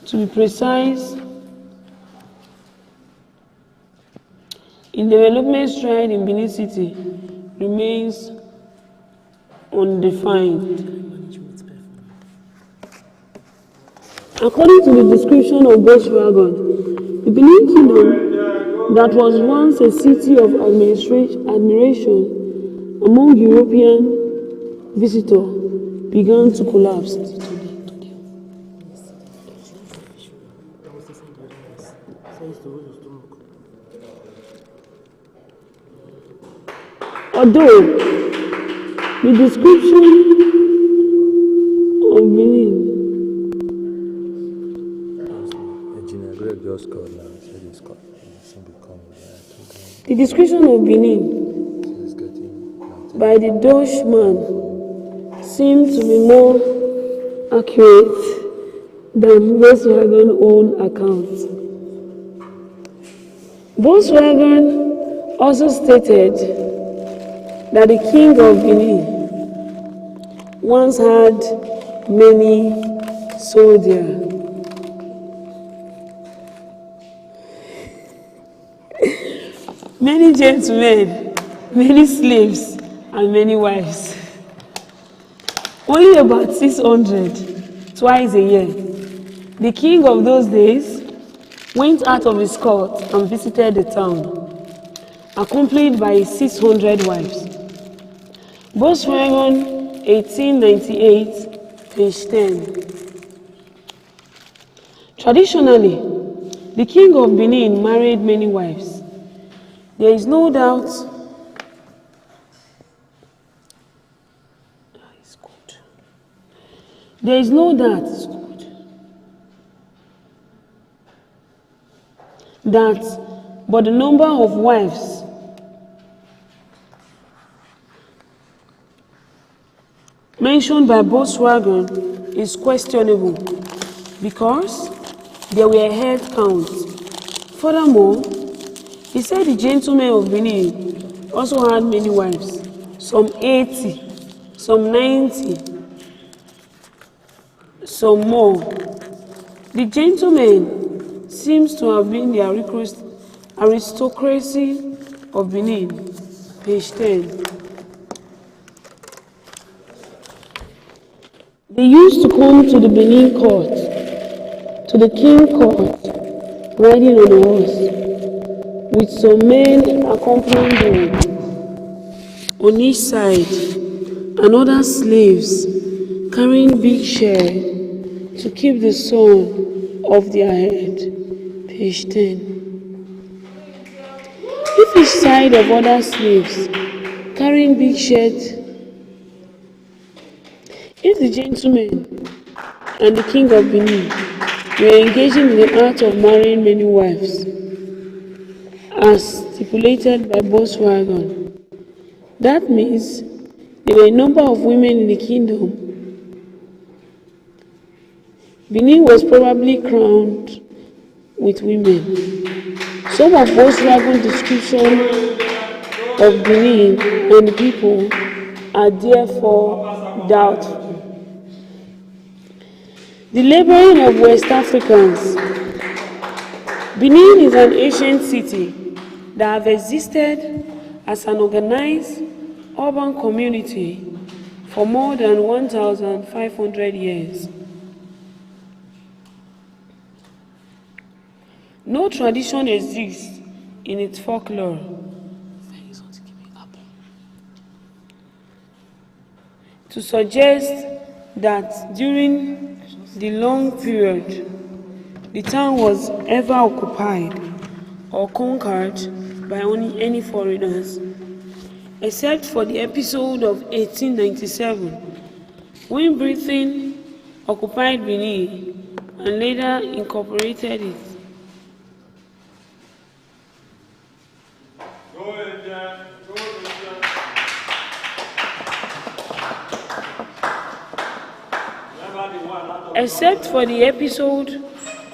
to be precise, in development stride in Benin City remains undefined. According to the description of Volkswagen, the Benin Kingdom, that was once a city of admiration among European visitors, began to collapse. Although the description of Benin, the description of Benin by the Dutchman seemed to be more accurate than Volkswagen's own account. Volkswagen also stated that the king of Benin once had many soldiers. Many gentlemen, many slaves, and many wives. Only about 600, twice a year. The king of those days went out of his court and visited the town, accompanied by 600 wives. Volkswagen 1898, page 10. Traditionally, the king of Benin married many wives. There is no doubt but the number of wives mentioned by Volkswagen is questionable because there were head counts. Furthermore, he said the gentlemen of Benin also had many wives, some 80, some 90, some more. The gentlemen seems to have been the aristocracy of Benin. Page 10. They used to come to the Benin court, to the king court, riding on a horse, with some men accompanying them on each side, and other slaves carrying big share to keep the sun off their head. Page 10. If each side of other slaves carrying big shirt, if the gentleman and the king of Benin were engaging in the art of marrying many wives, as stipulated by Volkswagen, that means there were a number of women in the kingdom. Benin was probably crowned with women. Some of Volkswagen's description of Benin and the people are therefore doubtful. The laboring of West Africans. Benin is an ancient city that have existed as an organized urban community for more than 1,500 years. No tradition exists in its folklore to suggest that during the long period the town was ever occupied or conquered by any foreigners, except for the episode of 1897, when Britain occupied Benin and later incorporated it. Except for the episode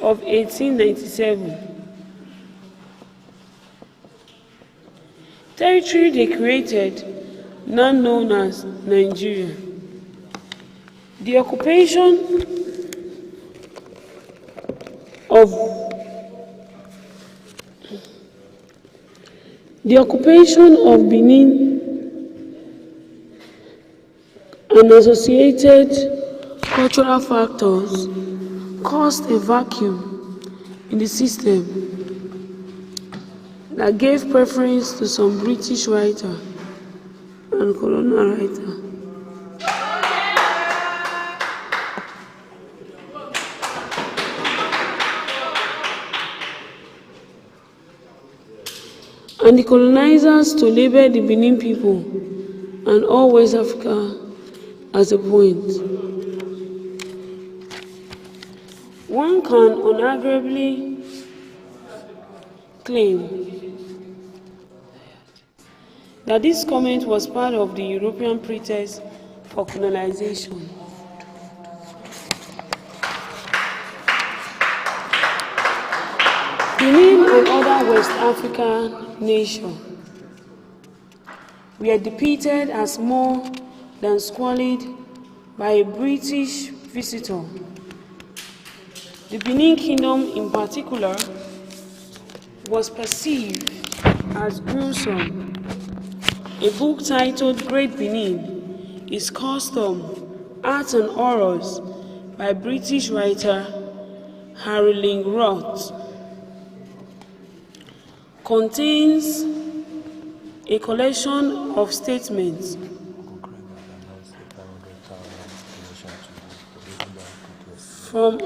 of 1897, territory they created, now known as Nigeria. The occupation of Benin and associated cultural factors caused a vacuum in the system that gave preference to some British writer and colonial writer. And the colonizers to label the Benin people and all West Africa as a point. One can unarguably claim that this comment was part of the European pretext for colonization. Benin and other West African nations were depicted as more than squalid by a British visitor. The Benin Kingdom in particular was perceived as gruesome. A book titled Great Benin, Its Custom, Art and Horrors by British writer Harry Roth contains a collection of statements from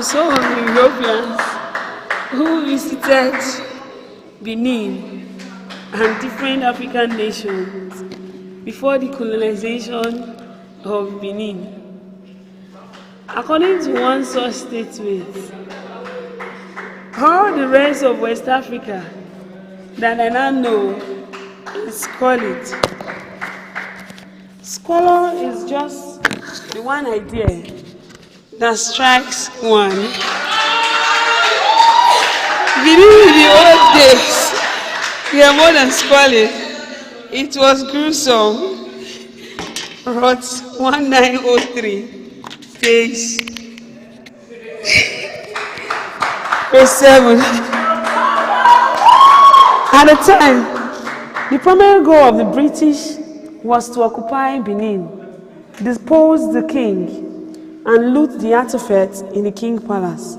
some Europeans who visited Benin and different African nations before the colonization of Benin. According to one such statement, all the rest of West Africa that I now know is squalid. Squalor is just the one idea that strikes one. Believe in the old days, we are more than squalid. It was gruesome. Wrote 1903, page 7. At the time, the primary goal of the British was to occupy Benin, depose the king, and loot the artifacts in the King Palace,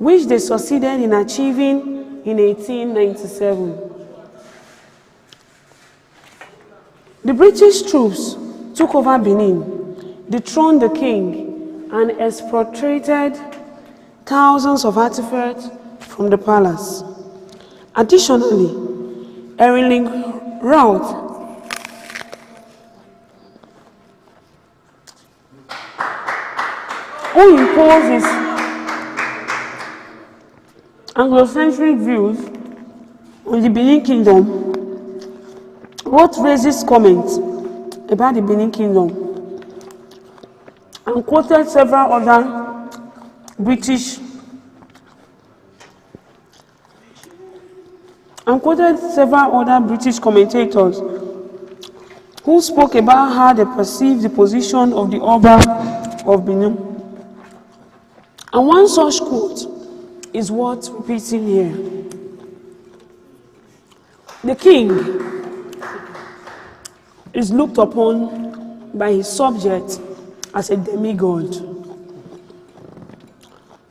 which they succeeded in achieving in 1897. The British troops took over Benin, dethroned the king, and expropriated thousands of artifacts from the palace. Additionally, Erling Raut, who imposed his Anglo-centric views on the Benin Kingdom, wrote racist comments about the Benin Kingdom and quoted several other British commentators who spoke about how they perceived the position of the Oba of Benin. And one such quote is worth repeating here. The king is looked upon by his subjects as a demigod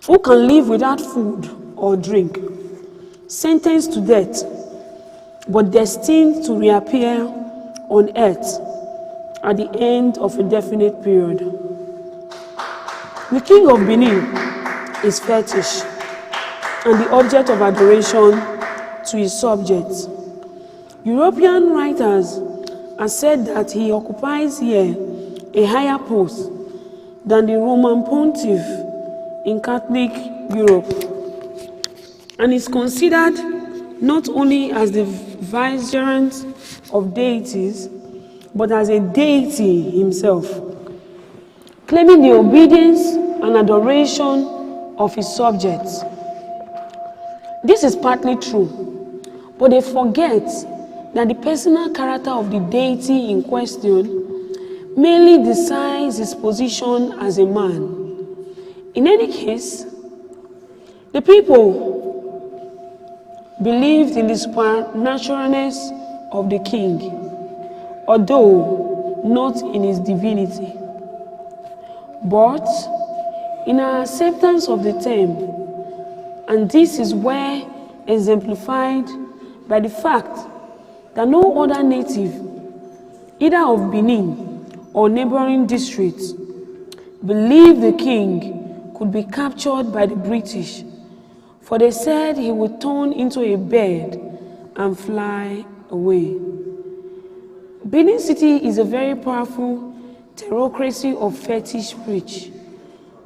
who can live without food or drink, sentenced to death, but destined to reappear on earth at the end of a definite period. The king of Benin is fetish and the object of adoration to his subjects. European writers have said that he occupies here a higher post than the Roman pontiff in Catholic Europe, and is considered not only as the vicegerent of deities, but as a deity himself, claiming the obedience and adoration of his subjects. This is partly true, but they forget that the personal character of the deity in question merely decides his position as a man. In any case, the people believed in the supernaturalness of the king, although not in his divinity. But in our acceptance of the term, and this is where exemplified by the fact that no other native, either of Benin or neighboring districts, believed the king could be captured by the British, for they said he would turn into a bird and fly away. Benin City is a very powerful theocracy of fetish preach,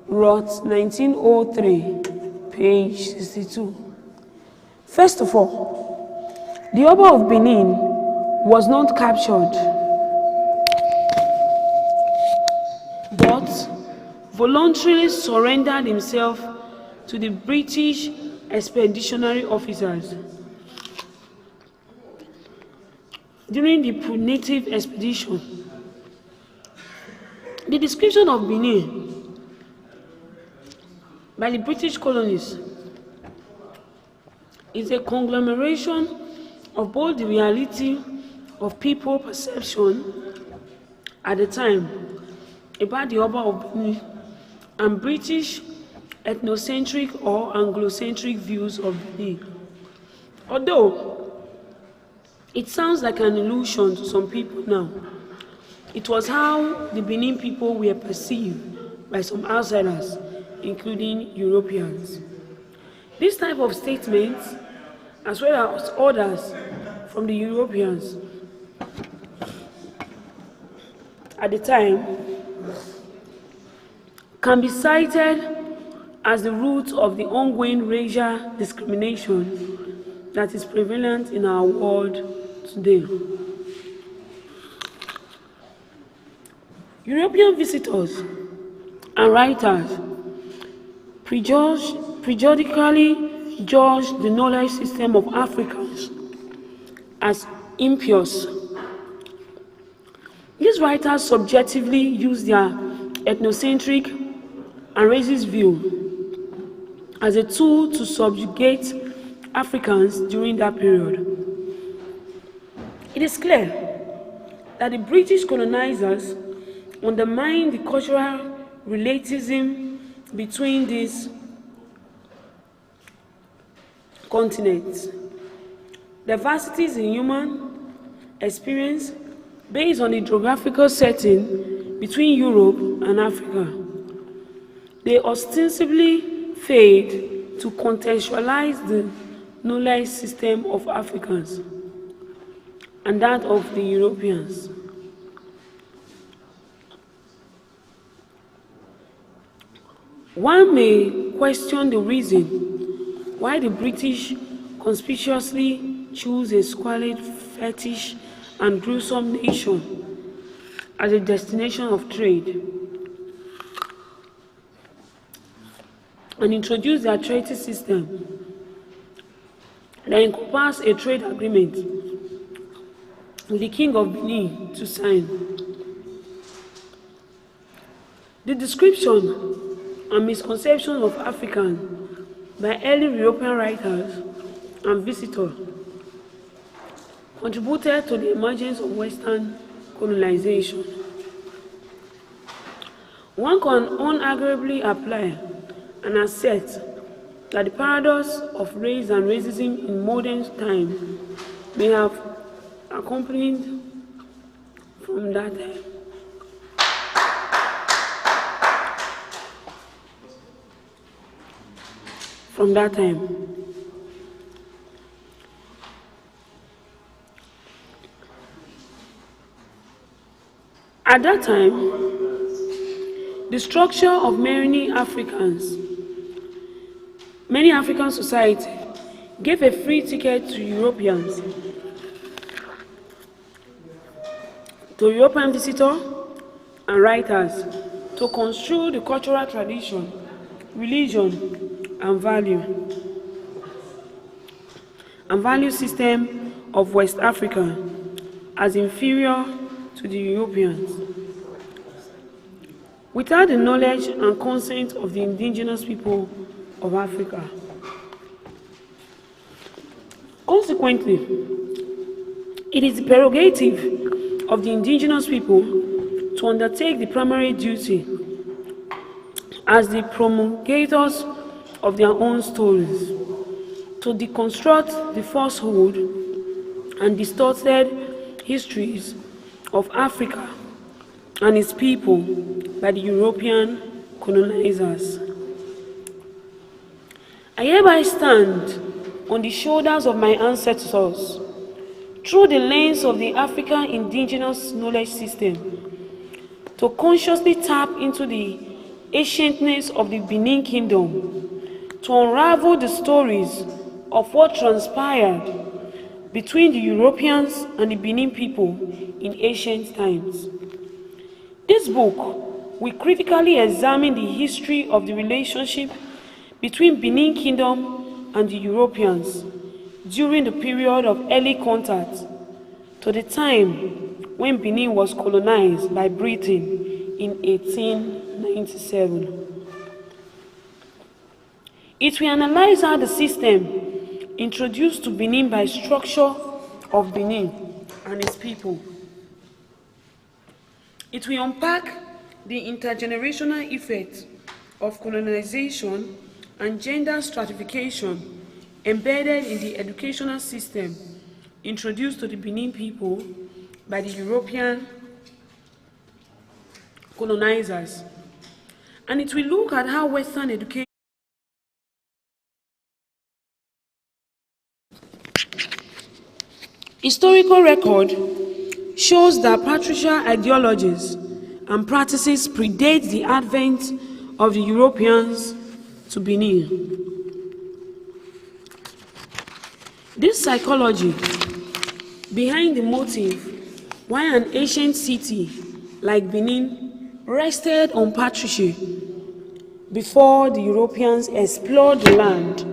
wrote 1903, page 62. First of all, the Oba of Benin was not captured, but voluntarily surrendered himself to the British expeditionary officers. During the punitive expedition, the description of Benin by the British colonies is a conglomeration of both the reality of people perception at the time about the Oba of Benin and British ethnocentric or Anglo-centric views of Benin. Although it sounds like an illusion to some people now, it was how the Benin people were perceived by some outsiders, including Europeans. This type of statements, as well as others from the Europeans at the time, can be cited as the root of the ongoing racial discrimination that is prevalent in our world today. European visitors and writers periodically judged the knowledge system of Africans as impious. These writers subjectively used their ethnocentric and racist view as a tool to subjugate Africans during that period. It is clear that the British colonizers undermined the cultural relativism between these continents. Diversities in human experience based on the geographical setting between Europe and Africa. They ostensibly failed to contextualize the knowledge system of Africans and that of the Europeans. One may question the reason why the British conspicuously choose a squalid, fetish, and gruesome nation as a destination of trade and introduce their treaty system that encompassed a trade agreement with the King of Benin to sign. The description and misconception of African by early European writers and visitors contributed to the emergence of Western colonization. One can unarguably apply and assert that the paradox of race and racism in modern times may have accompanied from that time. At that time, the structure of many African societies gave a free ticket to European visitors and writers to construe the cultural tradition, religion, and value system of West Africa as inferior to the Europeans. Without the knowledge and consent of the indigenous people of Africa. Consequently, it is the prerogative of the indigenous people to undertake the primary duty as the promulgators of their own stories, to deconstruct the falsehood and distorted histories of Africa and its people by the European colonizers. I hereby stand on the shoulders of my ancestors through the lens of the African indigenous knowledge system to consciously tap into the ancientness of the Benin Kingdom, to unravel the stories of what transpired between the Europeans and the Benin people in ancient times. This book will critically examine the history of the relationship between Benin Kingdom and the Europeans during the period of early contact to the time when Benin was colonized by Britain in 1897. It will analyze how the system introduced to Benin by structure of Benin and its people. It will unpack the intergenerational effect of colonization and gender stratification embedded in the educational system introduced to the Benin people by the European colonizers. And it will look at how Western education historical record shows that patriarchal ideologies and practices predate the advent of the Europeans to Benin. This psychology behind the motive why an ancient city like Benin rested on patriarchy before the Europeans explored the land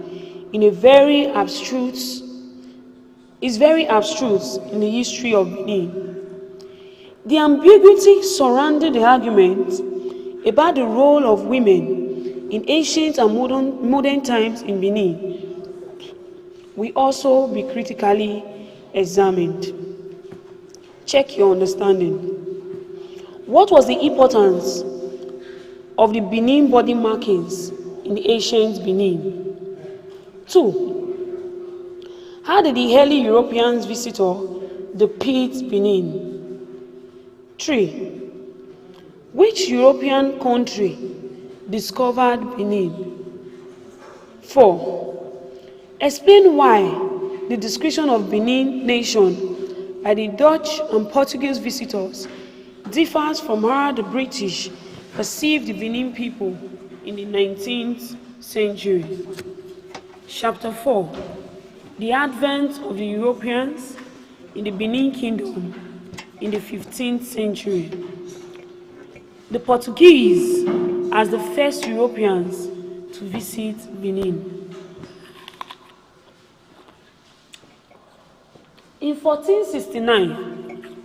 in a very abstruse in the history of Benin. The ambiguity surrounding the argument about the role of women in ancient and modern times in Benin will also be critically examined. Check your understanding. What was the importance of the Benin body markings in the ancient Benin? 2. How did the early Europeans visitor depict Benin? 3. Which European country discovered Benin? 4. Explain why the description of Benin nation by the Dutch and Portuguese visitors differs from how the British perceived the Benin people in the 19th century. Chapter 4. The advent of the Europeans in the Benin Kingdom in the 15th century. The Portuguese as the first Europeans to visit Benin. In 1469,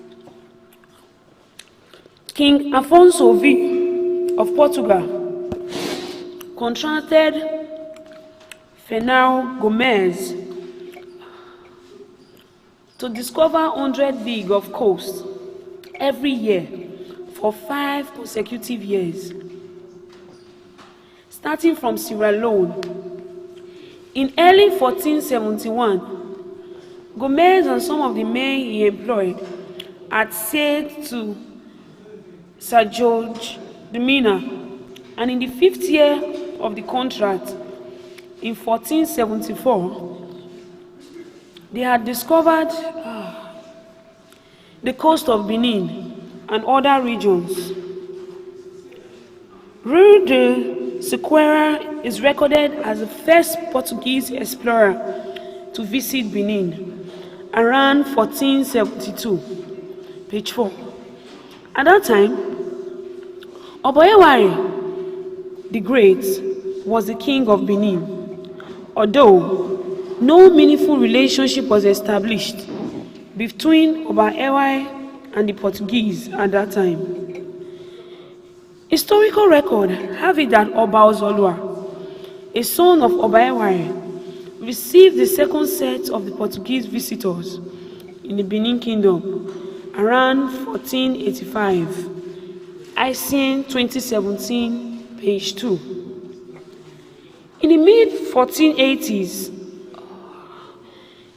King Afonso V of Portugal contracted Fernão Gomes to discover 100 leagues of coast every year for 5 consecutive years, starting from Sierra Leone. In early 1471, Gomez and some of the men he employed had sailed to Sir George de Mina, and in the 5th year of the contract, in 1474, they had discovered the coast of Benin and other regions. Read-A-Thon is recorded as the first Portuguese explorer to visit Benin around 1472, page 4. At that time, Oboyewari the Great was the king of Benin, although no meaningful relationship was established between Oboyewari and the Portuguese at that time. Historical records have it that Oba Ozolua, a son of Oboyewari, received the second set of the Portuguese visitors in the Benin Kingdom around 1485. ICN 2017, page 2. In the mid-1480s,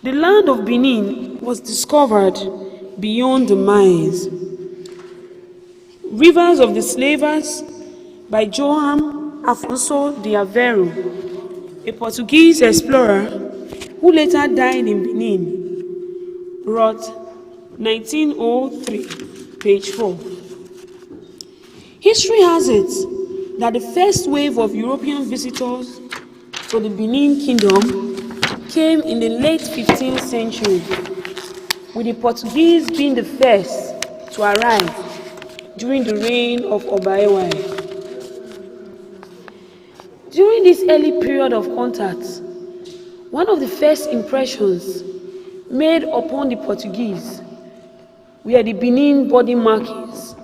the land of Benin was discovered beyond the mines. Rivers of the Slavers by João Afonso de Aveiro, a Portuguese explorer who later died in Benin, wrote 1903, page 4. History has it that the first wave of European visitors to the Benin Kingdom came in the late 15th century, with the Portuguese being the first to arrive during the reign of Oboyewari. During this early period of contact, one of the first impressions made upon the Portuguese were the Benin body markings.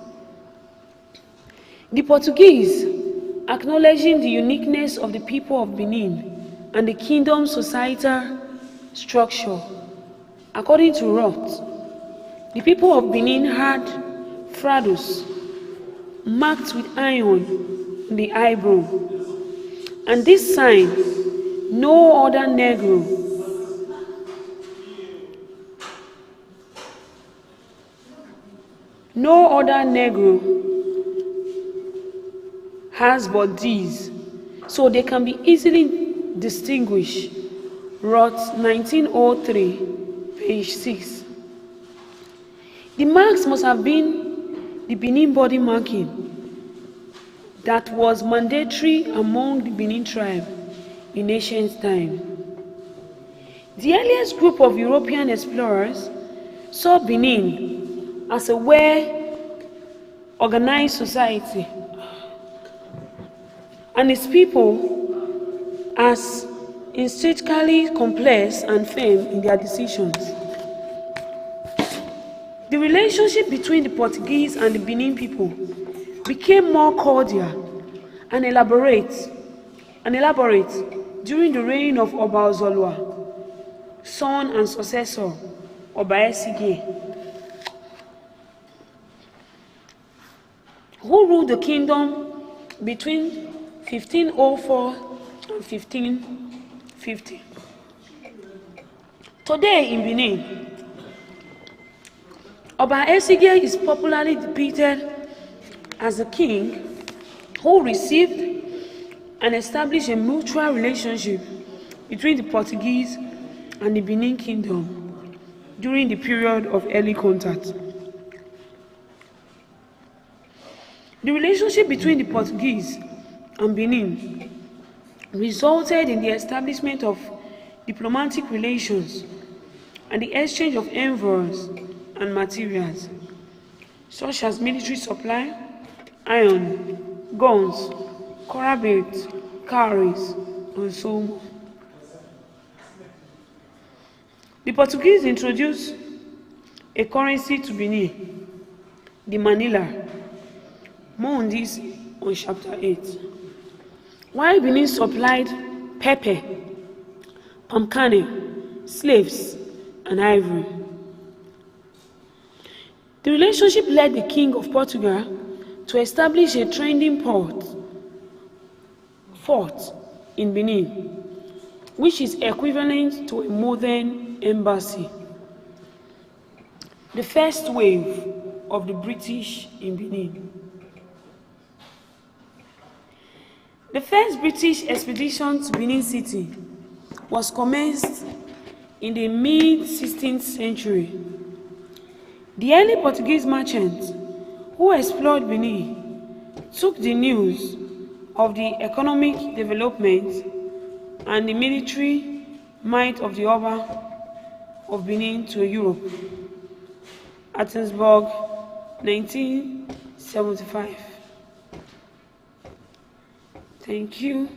The Portuguese, acknowledging the uniqueness of the people of Benin and the kingdom's societal structure, according to Roth, the people of Benin had frados marked with iron in the eyebrow, and this sign no other Negro has but these, so they can be easily distinguished. Roth 1903, page 6. The marks must have been the Benin body marking that was mandatory among the Benin tribe in ancient time. The earliest group of European explorers saw Benin as a well-organized society and his people as intrinsically complex and firm in their decisions. The relationship between the Portuguese and the Benin people became more cordial and elaborate during the reign of Oba Ozolwa, son and successor Oba Esige, who ruled the kingdom between 1504 and 1550. Today in Benin, Oba Esige is popularly depicted as a king who received and established a mutual relationship between the Portuguese and the Benin Kingdom during the period of early contact. The relationship between the Portuguese and Benin resulted in the establishment of diplomatic relations and the exchange of envoys and materials, such as military supply, iron, guns, corabate, cowries, and so on. The Portuguese introduced a currency to Benin, the Manila. More on this on chapter 8. While Benin supplied pepper, palm kernel, slaves, and ivory. The relationship led the King of Portugal to establish a trading fort in Benin, which is equivalent to a modern embassy. The first wave of the British in Benin. The first British expedition to Benin City was commenced in the mid-16th century. The early Portuguese merchants who explored Benin took the news of the economic development and the military might of the Oba of Benin to Europe. Athensburg, 1975. Thank you.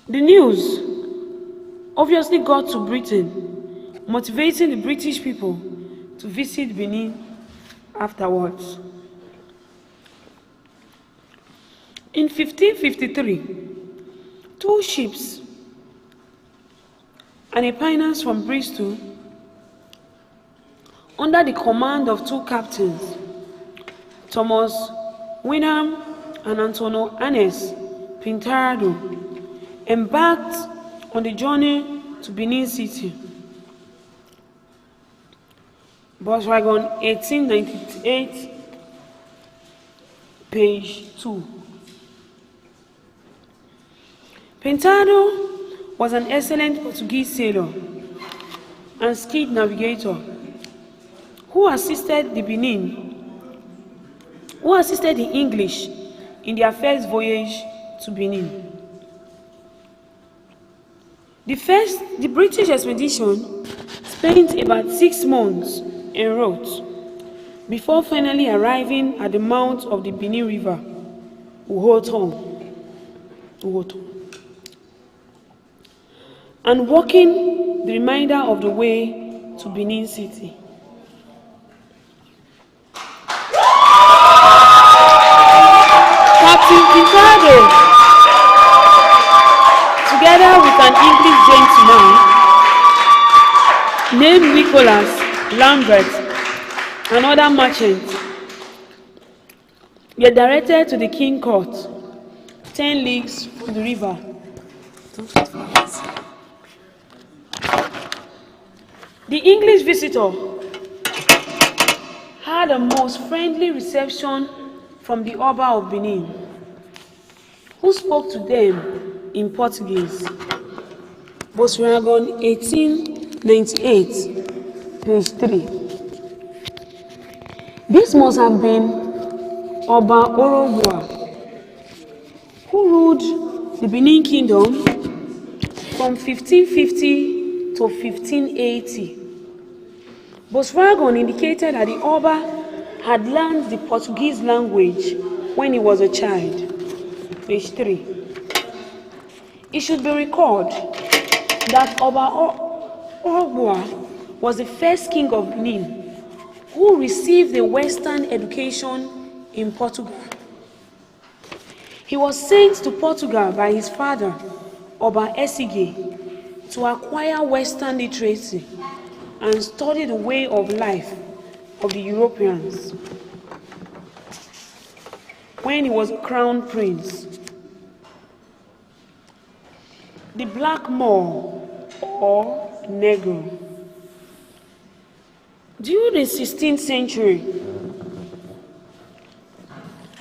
The news obviously got to Britain, motivating the British people to visit Benin afterwards. In 1553, two ships and a pinnace from Bristol, under the command of two captains, Thomas Wyndham and Antonio Anes Pintado, embarked on the journey to Benin City. Volkswagen 1898, page 2. Pintado was an excellent Portuguese sailor and skilled navigator who assisted the English in their first voyage to Benin. The British expedition spent about 6 months en route before finally arriving at the mouth of the Benin River, Riemen, and walking the remainder of the way to Benin City. Captain Pintado, together with an English gentleman named Nicholas Lambert and other merchants, were directed to the King Court, 10 leagues from the river. The English visitor had a most friendly reception from the Oba of Benin, who spoke to them in Portuguese. Volkswagen 1898, page 3. This must have been Oba Orogua, who ruled the Benin Kingdom from 1550 to 1580. Volkswagen indicated that the Oba had learned the Portuguese language when he was a child. Page 3. It should be recalled that Oba Ogbua was the first king of Benin who received a Western education in Portugal. He was sent to Portugal by his father, Oba Esige, to acquire Western literacy and study the way of life of the Europeans. When he was crown prince, the Black Moor or Negro. During the 16th century,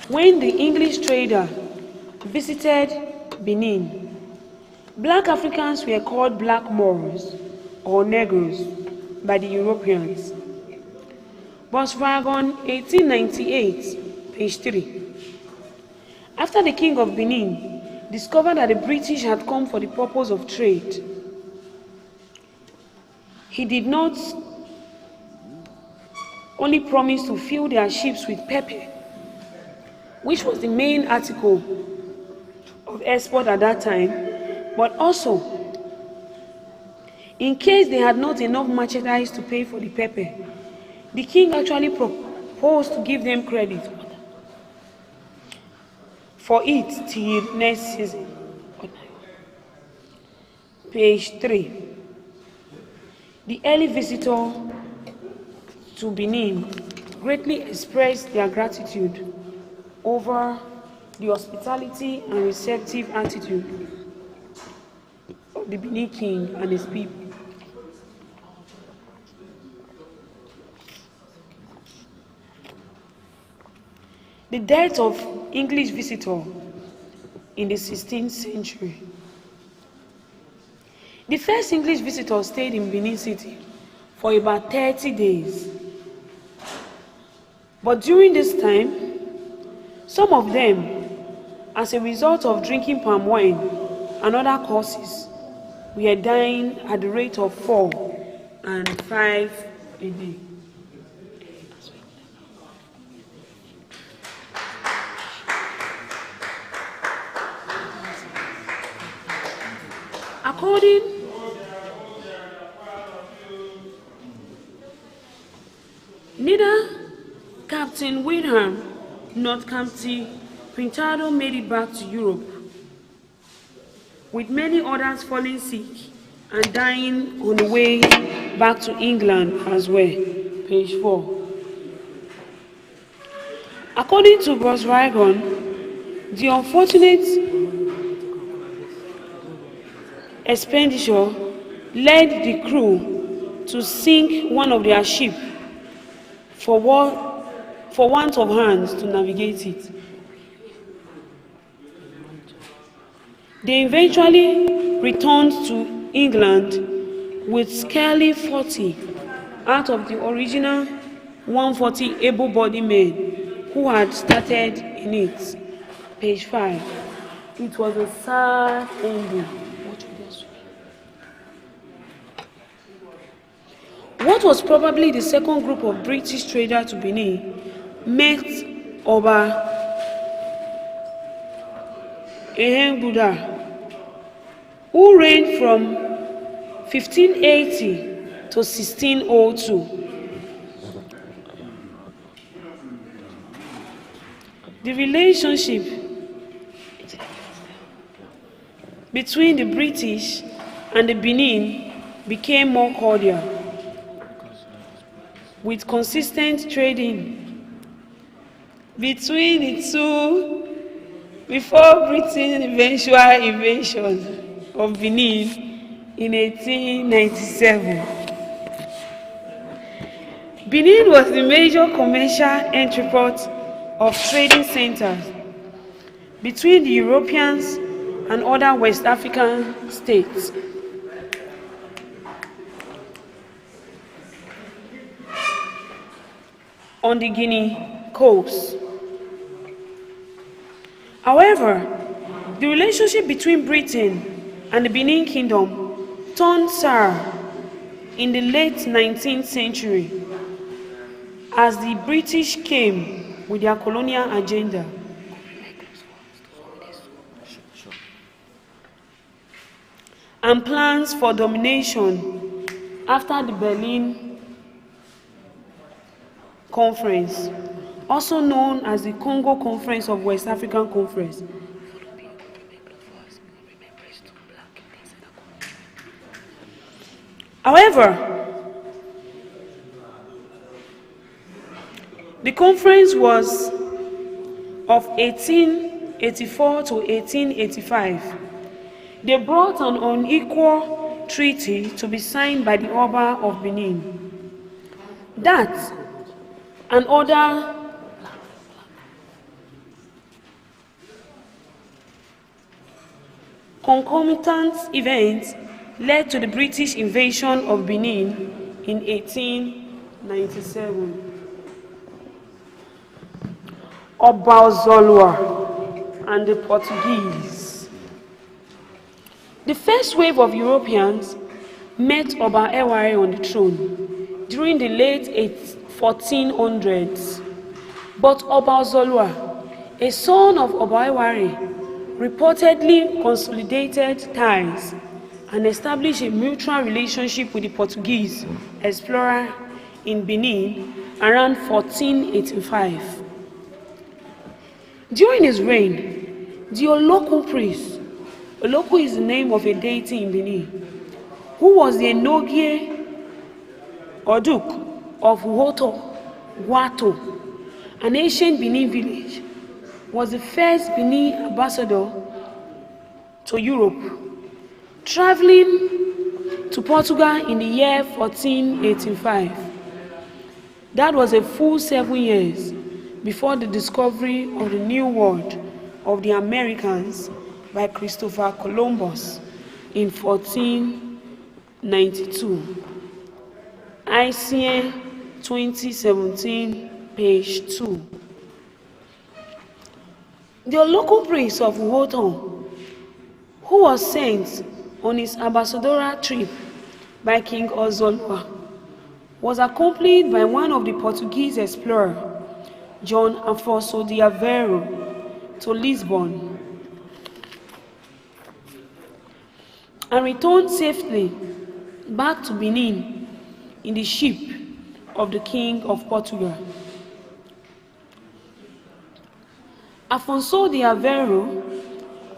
when the English trader visited Benin, black Africans were called Black Moors or Negroes by the Europeans. Volkswagen 1898, page 3. After the king of Benin discovered that the British had come for the purpose of trade, he did not only promise to fill their ships with pepper, which was the main article of export at that time, but also, in case they had not enough merchandise to pay for the pepper, the king actually proposed to give them credit for it till next season. Page 3. The early visitor to Benin greatly expressed their gratitude over the hospitality and receptive attitude of the Benin king and his people. The death of English visitor in the 16th century. The first English visitor stayed in Benin City for about 30 days. But during this time, some of them, as a result of drinking palm wine and other causes, were dying at the rate of 4 and 5 a day. According neither Captain Wilhelm nor Captain Pintado made it back to Europe, with many others falling sick and dying on the way back to England as well. Page 4. According to Volkswagen, the unfortunate expenditure led the crew to sink one of their ships for want of hands to navigate it. They eventually returned to England with scarcely 40 out of the original 140 able-bodied men who had started in it. Page 5. It was a sad ending. What was probably the second group of British traders to Benin met Oba Ehembuda, who reigned from 1580 to 1602. The relationship between the British and the Benin became more cordial, with consistent trading between the two before Britain's eventual invasion of Benin in 1897. Benin was the major commercial entrepot of trading centers between the Europeans and other West African states. On the Guinea coast. However, the relationship between Britain and the Benin Kingdom turned sour in the late 19th century as the British came with their colonial agenda. And plans for domination after the Berlin Conference, also known as the Congo Conference of West African Conference. However, the conference was of 1884 to 1885. They brought an unequal treaty to be signed by the Oba of Benin. That and other concomitant events led to the British invasion of Benin in 1897. Oba Ozolwa and the Portuguese. The first wave of Europeans met Oba Eware on the throne during the late 1400s. But Oba Ozolwa, a son of Oba Eware, reportedly consolidated ties and established a mutual relationship with the Portuguese explorer in Benin around 1485. During his reign, the Oloko priest, Oloko is the name of a deity in Benin, who was the Enogie or Duke of Guato, an ancient Benin village, was the first Benin ambassador to Europe, traveling to Portugal in the year 1485. That was a full 7 years before the discovery of the New World of the Americans by Christopher Columbus in 1492. ICN 2017, page 2. The local priest of Riemen, who was sent on his ambassadorial trip by King Ozolwa, was accompanied by one of the Portuguese explorers, John Afonso de Aveiro, to Lisbon, and returned safely back to Benin in the ship of the King of Portugal. Afonso de Aveiro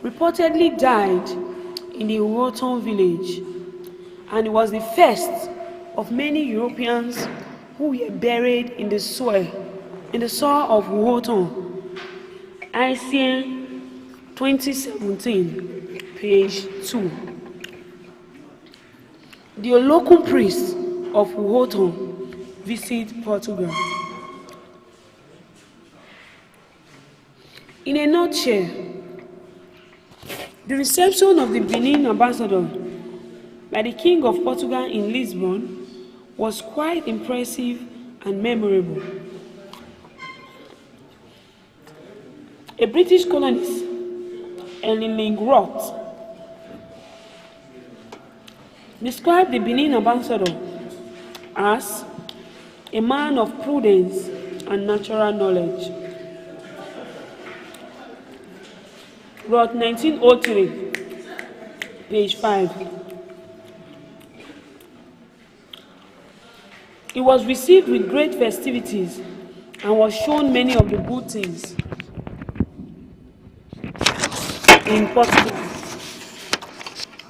reportedly died in the Riemen village, and he was the first of many Europeans who were buried in the soil of Riemen. ICN 2017, page 2. The local priest of Riemen visit Portugal. In a nutshell, the reception of the Benin ambassador by the King of Portugal in Lisbon was quite impressive and memorable. A British colonist, Ellen Roth, described the Benin ambassador as a man of prudence and natural knowledge. Roth 1903, page 5. He was received with great festivities and was shown many of the good things in Portugal.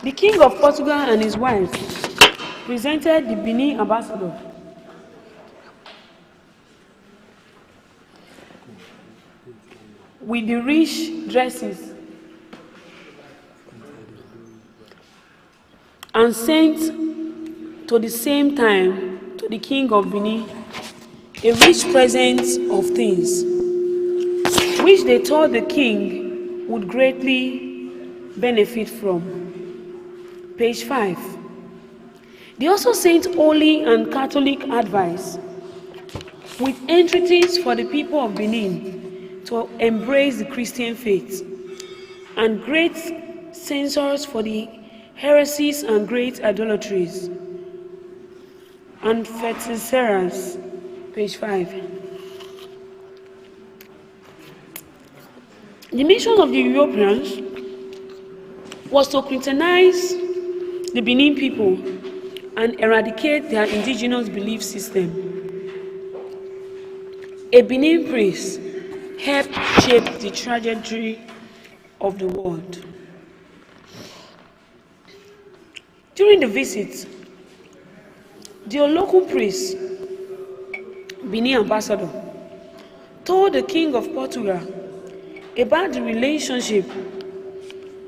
The King of Portugal and his wife presented the Benin ambassador with the rich dresses and sent to the same time to the King of Benin a rich present of things, which they thought the king would greatly benefit from. Page 5. They also sent holy and Catholic advice with entreaties for the people of Benin to embrace the Christian faith, and great censures for the heresies and great idolatries and fetisceries page 5. The mission of the Europeans was to Christianize the Benin people and eradicate their indigenous belief system. A Benin priest helped shape the trajectory of the world. During the visit, the local priest, Benin ambassador, told the King of Portugal about the relationship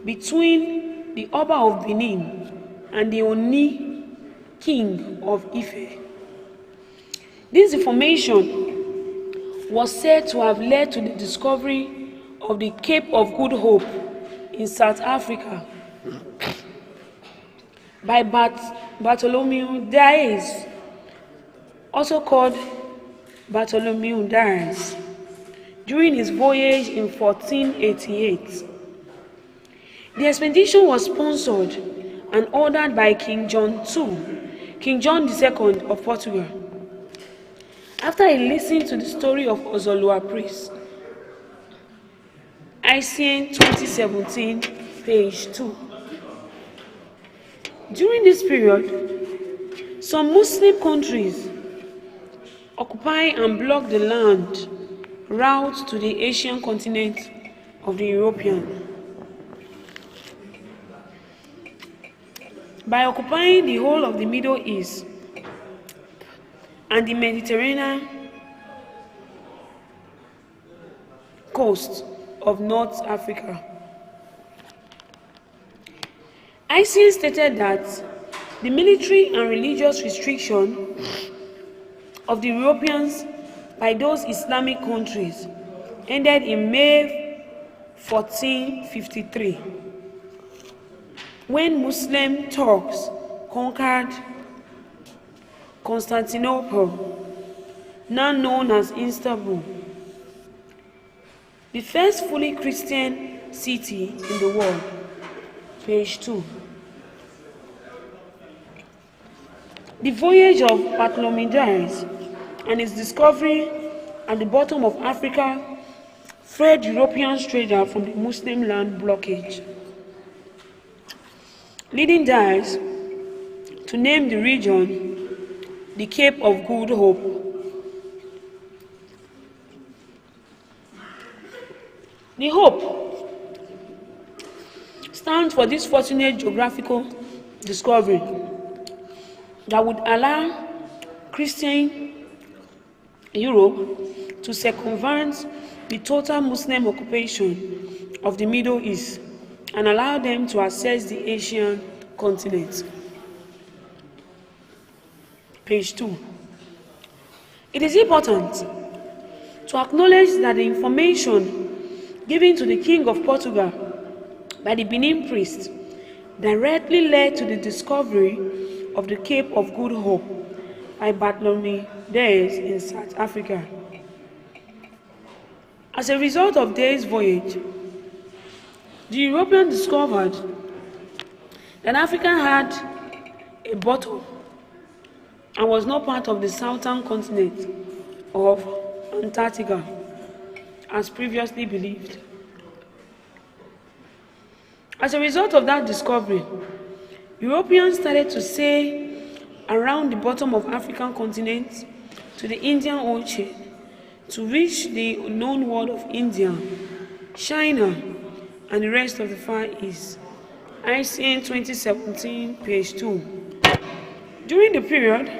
between the Oba of Benin and the Oni King of Ife. This information was said to have led to the discovery of the Cape of Good Hope in South Africa by Bartholomew Dias, also called Bartholomew Dias, during his voyage in 1488. The expedition was sponsored and ordered by King John II of Portugal. After he listened to the story of Ozolua priest, ICN 2017, page 2. During this period, some Muslim countries occupy and block the land route to the Asian continent of the European. By occupying the whole of the Middle East and the Mediterranean coast of North Africa, ICN stated that the military and religious restriction of the Europeans by those Islamic countries ended in May 1453, when Muslim Turks conquered Constantinople, now known as Istanbul, the first fully Christian city in the world. Page 2. The voyage of Bartholomew Dias and his discovery at the bottom of Africa freed European traders from the Muslim land blockage, leading Dias to name the region the Cape of Good Hope. The Hope stands for this fortunate geographical discovery that would allow Christian Europe to circumvent the total Muslim occupation of the Middle East and allow them to access the Asian continent. Page 2. It is important to acknowledge that the information given to the King of Portugal by the Benin priest directly led to the discovery of the Cape of Good Hope by Bartholomew Dias in South Africa. As a result of Dias' voyage, the Europeans discovered that Africa had a bottom and was not part of the southern continent of Antarctica, as previously believed. As a result of that discovery, Europeans started to sail around the bottom of African continent to the Indian Ocean to reach the known world of India, China, and the rest of the Far East. ICN 2017, page 2. During the period,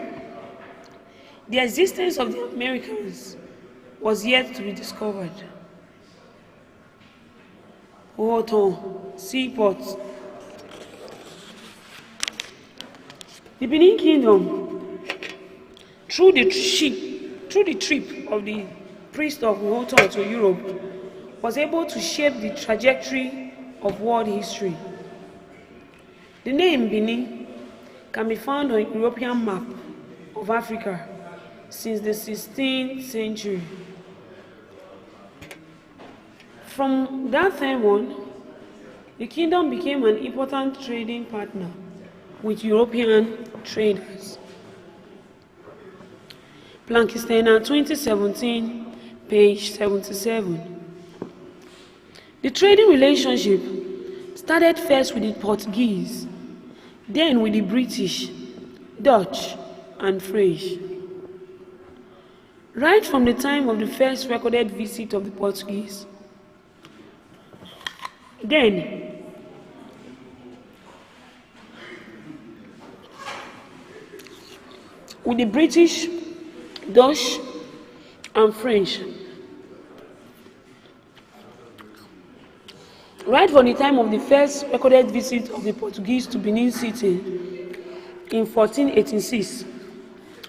the existence of the Americans was yet to be discovered. Read-A-Thon, seaports. The Benin Kingdom, through the trip of the priest of Read-A-Thon to Europe, was able to shape the trajectory of world history. The name Benin can be found on a European map of Africa since the 16th century. From that time on, the kingdom became an important trading partner with European traders. Plankistena 2017, page 77. The trading relationship started first with the Portuguese, then with the British, Dutch, and French. Right from the time of the first recorded visit of the Portuguese, then with the British, Dutch, and French. Right from the time of the first recorded visit of the Portuguese to Benin City in 1486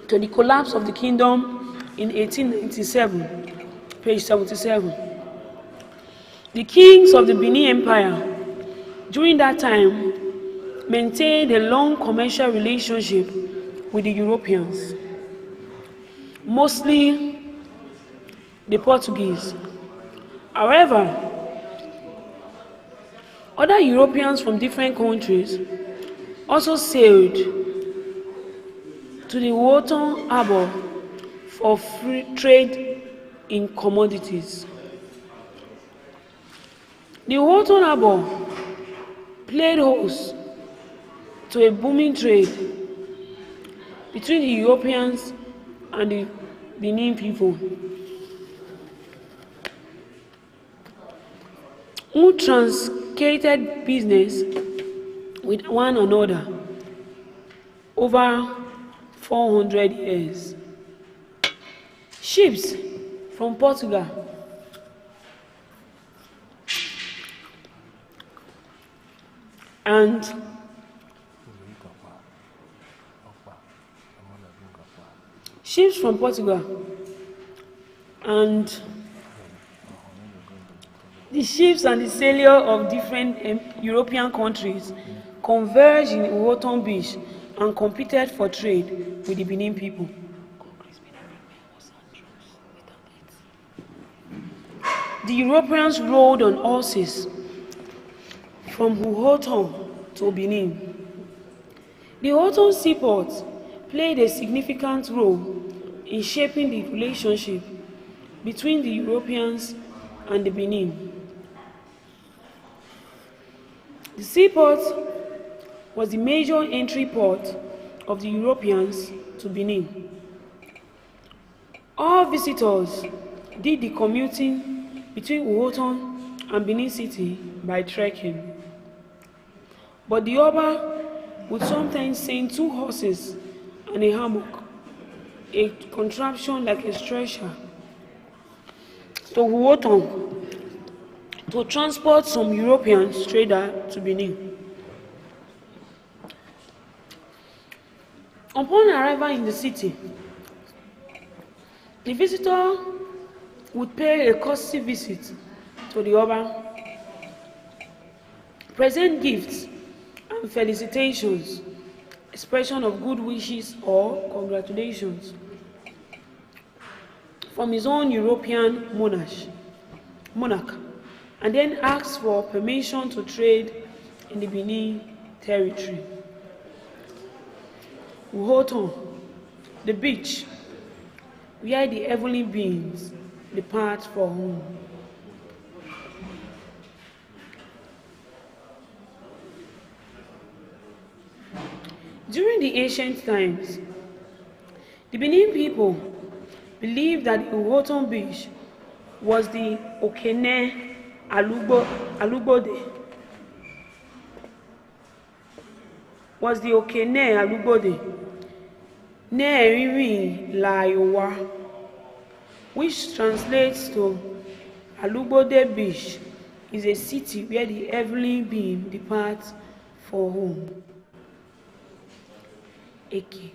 to the collapse of the kingdom in 1897, page 77. The kings of the Benin Empire during that time maintained a long commercial relationship with the Europeans, mostly the Portuguese. However, other Europeans from different countries also sailed to the Riemen harbor for free trade in commodities. The Riemen harbor played host to a booming trade between the Europeans and the Benin people, who truncated business with one another over 400 years. Ships from Portugal and the ships and the sailors of different European countries converged in Riemen Beach and competed for trade with the Benin people. The Europeans rode on horses from Riemen to Benin. The Riemen seaport played a significant role in shaping the relationship between the Europeans and the Benin. The seaport was the major entry port of the Europeans to Benin. All visitors did the commuting between Riemen and Benin City by trekking. But the Oba would sometimes send 2 horses and a hammock, a contraption like a stretcher, to Riemen to transport some European traders to Benin. Upon arrival in the city, the visitor would pay a courtesy visit to the Oba, present gifts and felicitations, expression of good wishes or congratulations from his own European monarch, and then ask for permission to trade in the Benin territory. Riemen, the beach where the heavenly beings depart for home. During the ancient times, the Benin people believed that the Riemen beach was the Okene Alugbode, ne Riemen la Yowa, which translates to Alugbode Beach is a city where the heavenly being departs for home. Eke.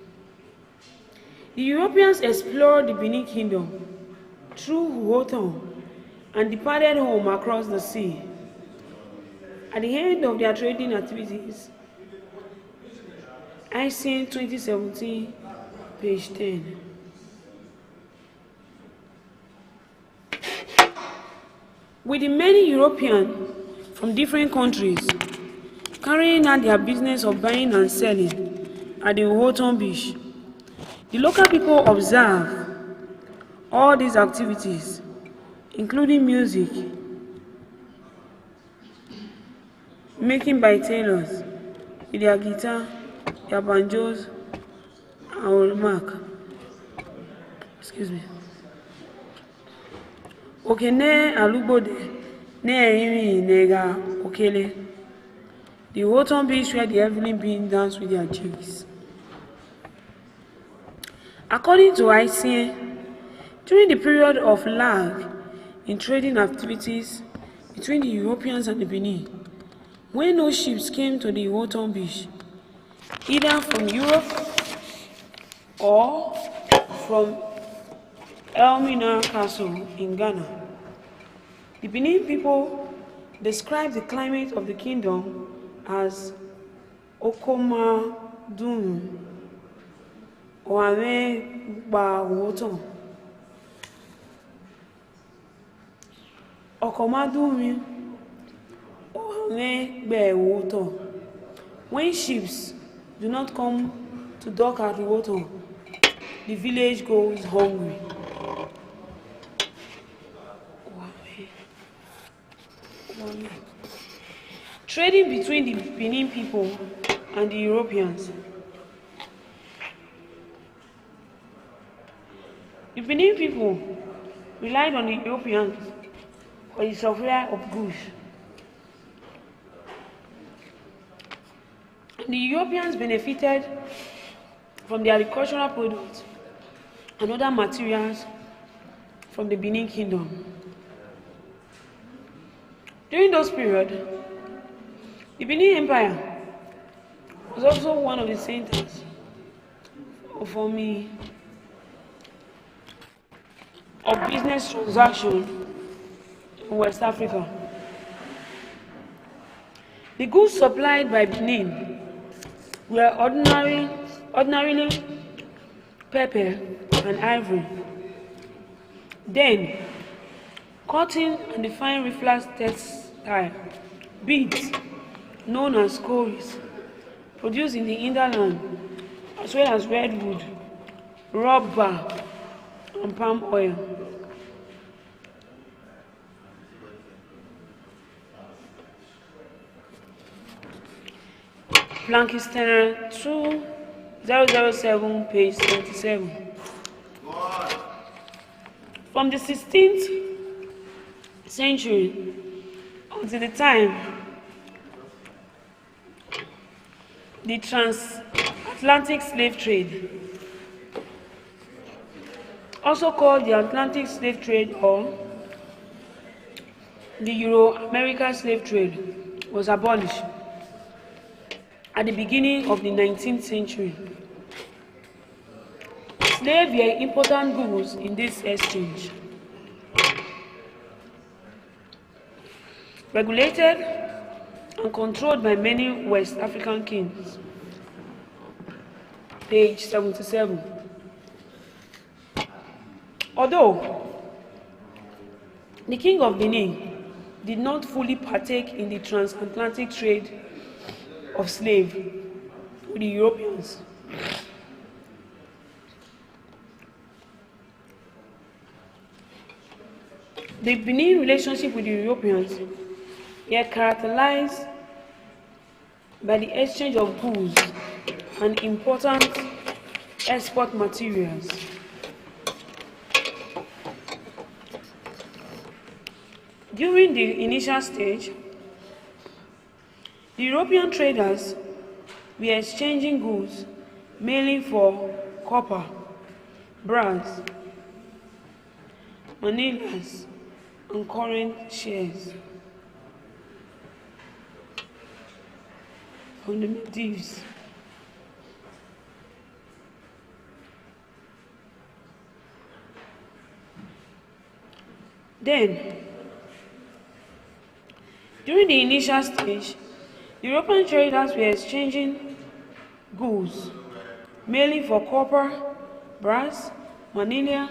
The Europeans explored the Benin Kingdom through Riemen and departed home across the sea. At the end of their trading activities, ICN 2017, page 10. With the many Europeans from different countries carrying out their business of buying and selling at the Riemen Beach, the local people observe All these activities, including music, making by tailors with their guitar, their banjos, and remark. Excuse me. Okene alugbode ne eriri nega okele. The Read-A-Thon beach where the Evelyn being dance with their jigs. According to ICA, during the period of lag in trading activities between the Europeans and the Benin, when no ships came to the Read-A-Thon beach, either from Europe or from Elmina Castle in Ghana, the Benin people described the climate of the kingdom as Okomadun Oame Read-A-Thon. Okomadun Oame Read-A-Thon. When ships do not come to dock at Read-A-Thon, the village goes hungry. Trading between the Benin people and the Europeans. The Benin people relied on the Europeans for the supply of goods. The Europeans benefited from the agricultural products and other materials from the Benin Kingdom. During those periods, the Benin Empire was also one of the centers of business transactions in West Africa. The goods supplied by Benin were ordinarily pepper and ivory. Then, cotton and the fine reflux textile, beads, known as cowries, produced in the hinterland, as well as redwood, rubber, and palm oil. Blankistan 2007, page 77. From the 16th century until the time the transatlantic slave trade, also called the Atlantic slave trade or the Euro-American slave trade, was abolished at the beginning of the 19th century. Slaves were important goods in this exchange. Regulated and controlled by many West African kings. Page 77. Although the King of Benin did not fully partake in the transatlantic trade of slaves with the Europeans, the Benin relationship with the Europeans were characterized by the exchange of goods and important export materials. During the initial stage, the European traders were exchanging goods mainly for copper, brass, manillas, and current shares from the Maldives. Then, during the initial stage, the European traders were exchanging goods mainly for copper, brass, manila,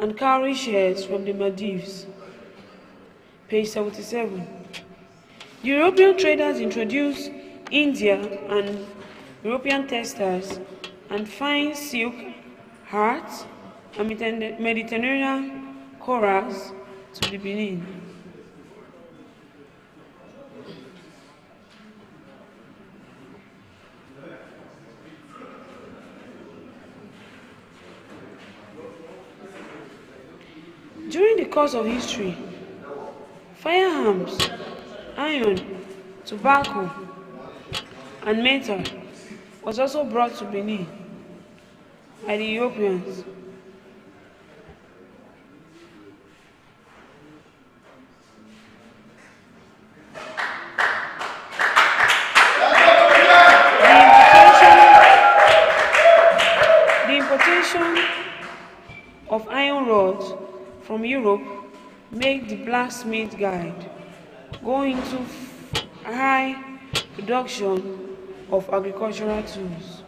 and cowrie shares from the Maldives. Page 77. The European traders introduced India and European textiles and fine silk, hats, and Mediterranean corals to the Benin. During the course of history, firearms, iron, tobacco, and metal was also brought to Benin by the Europeans. The importation of iron rods from Europe made the blacksmith guide go into high production of agricultural tools.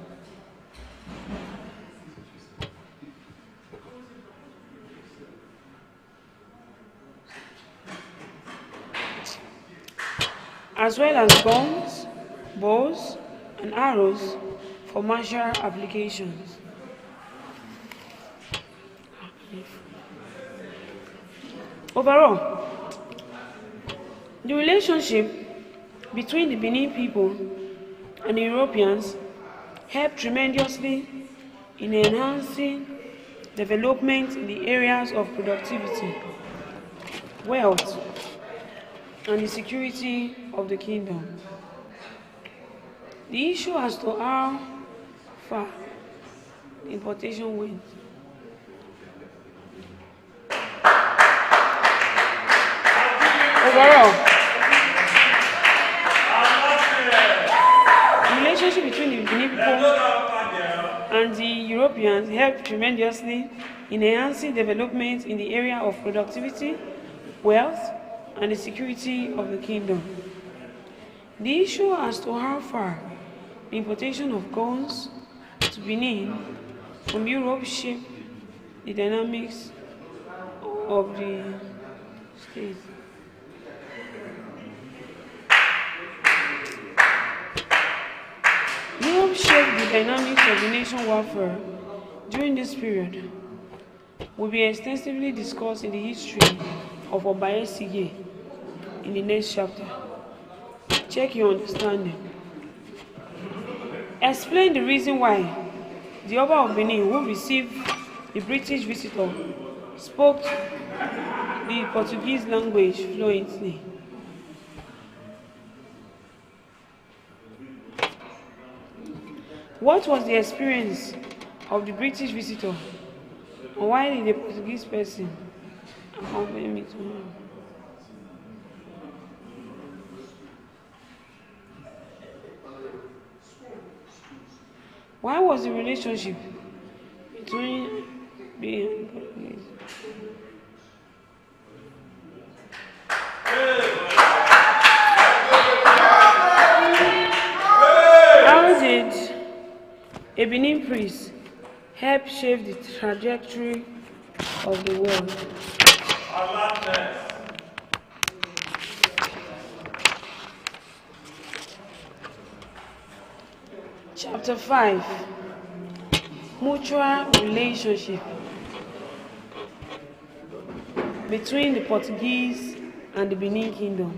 As well as guns, bows, and arrows for martial applications. Overall, the relationship between the Benin people and the Europeans helped tremendously in enhancing development in the areas of productivity, wealth, and the security of the kingdom. The issue as to how far the importation went. Overall, the relationship between the Benin people and the Europeans helped tremendously in enhancing development in the area of productivity, wealth, and the security of the kingdom. The issue as to how far the importation of guns to Benin from Europe shaped the dynamics of the state. Europe shaped the dynamics of the nation warfare during this period will be extensively discussed in the history of Obaesige in the next chapter. Check your understanding. Explain the reason why the Oba of Benin, who received the British visitor, spoke the Portuguese language fluently. What was the experience of the British visitor, and why did the Portuguese person accompany me to him? Why was the relationship between Benin and Portuguese? How did a Benin priest help shape the trajectory of the world? Chapter 5. Mutual relationship between the Portuguese and the Benin Kingdom.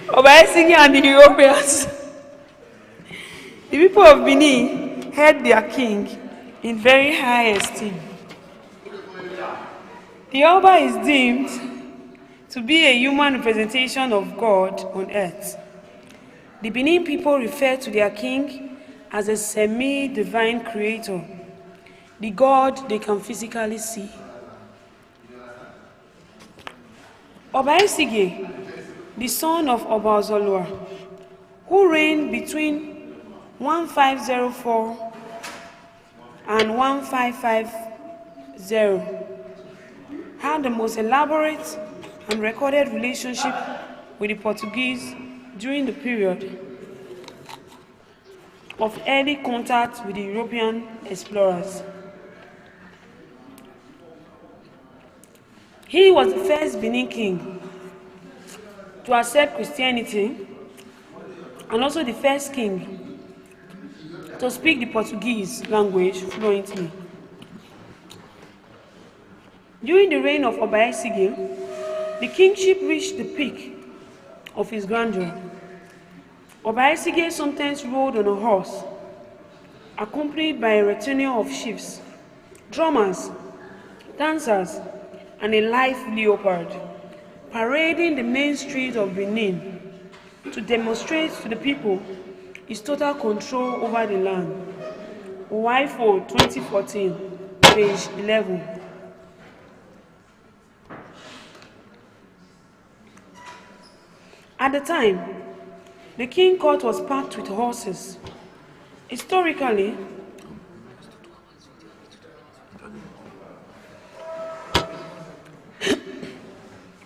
Obaesige and the Europeans. The people of Benin held their king in very high esteem. The Oba is deemed to be a human representation of God on earth. The Benin people refer to their king as a semi-divine creator, the God they can physically see. Obaesige, the son of Oba Ozolwa, who reigned between 1504 and 1550, had the most elaborate and recorded relationship with the Portuguese during the period of early contact with the European explorers. He was the first Benin king to accept Christianity and also the first king to speak the Portuguese language fluently. During the reign of Obaesige, the kingship reached the peak of his grandeur. Obaesige sometimes rode on a horse, accompanied by a retinue of chiefs, drummers, dancers, and a live leopard, parading the main streets of Benin to demonstrate to the people his total control over the land. WIFO 2014, page 11. At the time, the king court was packed with horses. Historically,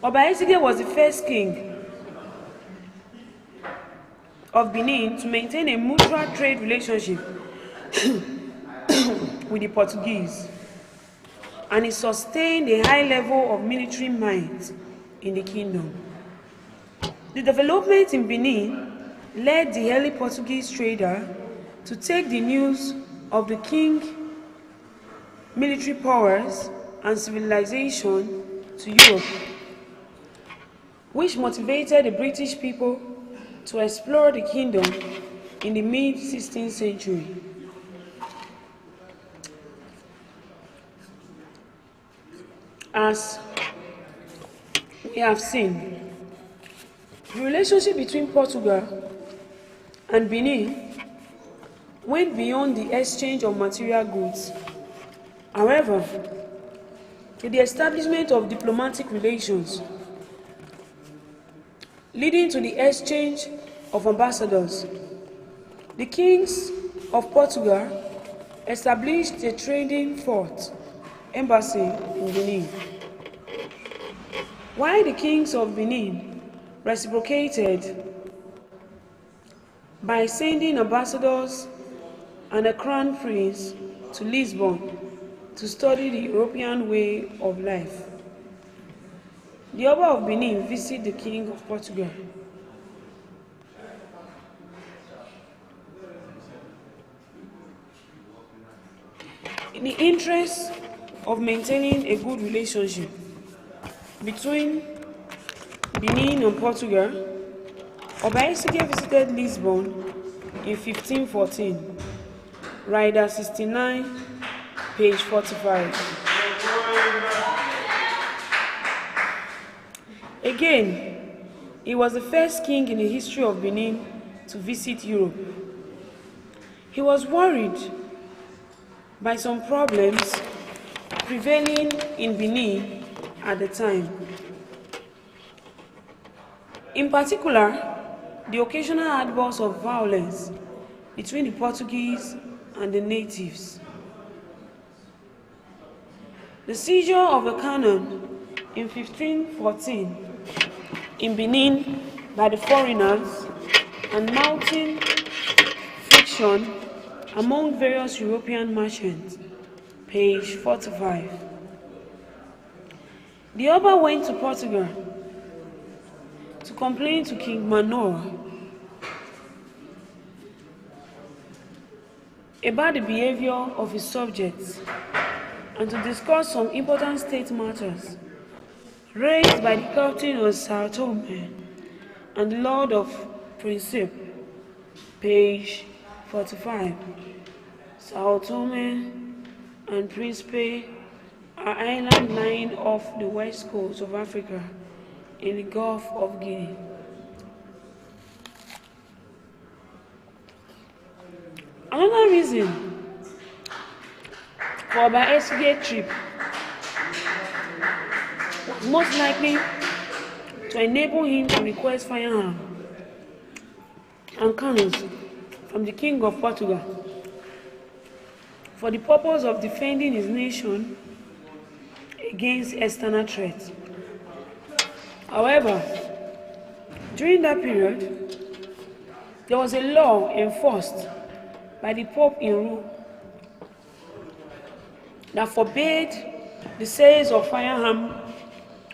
Obaesige was the first king of Benin to maintain a mutual trade relationship with the Portuguese, and he sustained a high level of military might in the kingdom. The development in Benin led the early Portuguese trader to take the news of the king's military powers and civilization to Europe, which motivated the British people to explore the kingdom in the mid-16th century. As we have seen, the relationship between Portugal and Benin went beyond the exchange of material goods. However, with the establishment of diplomatic relations, leading to the exchange of ambassadors, the kings of Portugal established a trading fort embassy in Benin, while the kings of Benin reciprocated by sending ambassadors and a crown prince to Lisbon to study the European way of life. The Oba of Benin visited the king of Portugal. In the interest of maintaining a good relationship between Benin and Portugal, Obaesige visited Lisbon in 1514, Rider 69, page 45. Again, he was the first king in the history of Benin to visit Europe. He was worried by some problems prevailing in Benin at the time. In particular, the occasional outbursts of violence between the Portuguese and the natives. The seizure of the cannon in 1514 in Benin by the foreigners and mounting friction among various European merchants, page 45. The Oba went to Portugal to complain to King Manoa about the behavior of his subjects and to discuss some important state matters raised by the captain of Sao Tome and the Lord of Principe, page 45. Sao Tome and Principe are islands lying off the west coast of Africa in the Gulf of Guinea. Another reason for Obaesige's trip was most likely to enable him to request firearms and cannons from the King of Portugal for the purpose of defending his nation against external threats. However, during that period, there was a law enforced by the Pope in Rome that forbade the sales of firearms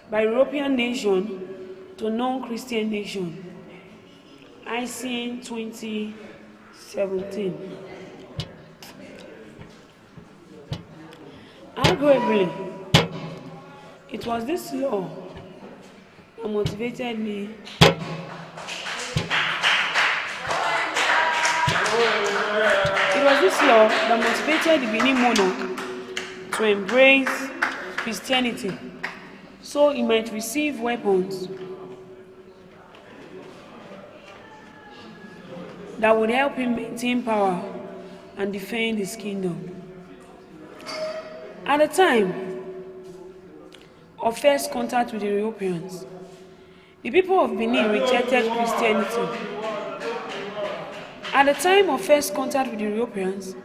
by European nations to non-Christian nations. ICN 2017. Arguably, it was this law that motivated me. It was this law that motivated the Benin monarch to embrace Christianity so he might receive weapons that would help him maintain power and defend his kingdom. At the time of first contact with the Europeans, the people of Benin rejected Christianity. At the time of first contact with the Europeans,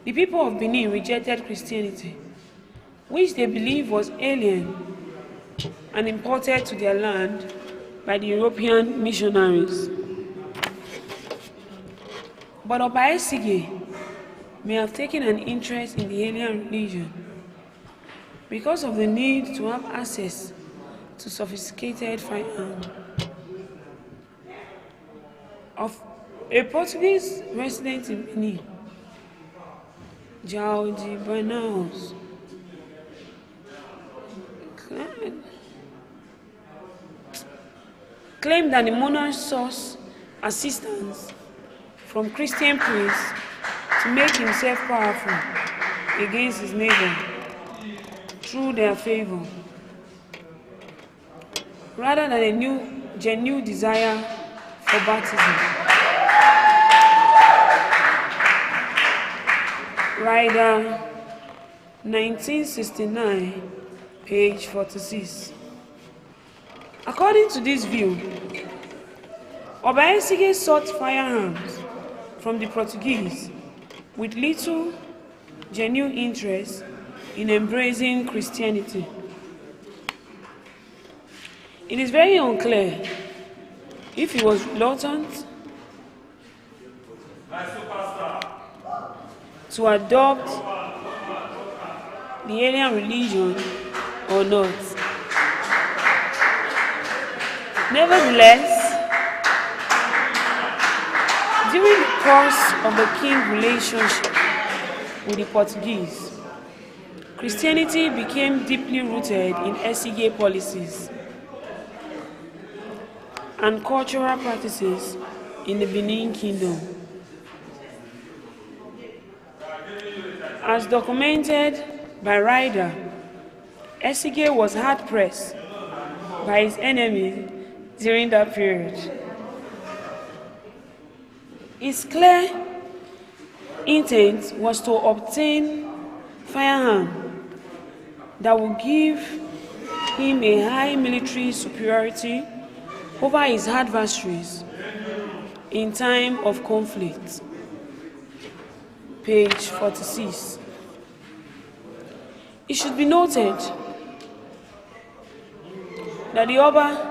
the people of Benin rejected Christianity, which they believed was alien and imported to their land by the European missionaries. But Oba Esige may have taken an interest in the alien religion because of the need to have access to sophisticated firearms. Of a Portuguese resident in Benin, GWR, claimed that the monarch sought assistance from Christian priests to make himself powerful against his neighbor through their favor, rather than a genuine desire for baptism. Read-A, 1969, page 46. According to this view, Oba Esige sought firearms from the Portuguese with little genuine interest in embracing Christianity. It is very unclear if he was reluctant to adopt the alien religion or not. Nevertheless, during the course of the king's relationship with the Portuguese, Christianity became deeply rooted in Esige policies and cultural practices in the Benin Kingdom. As documented by Read-A, Esige was hard-pressed by his enemies during that period. His clear intent was to obtain firearms that would give him a high military superiority over his adversaries in time of conflict. Page 46. It should be noted that the Oba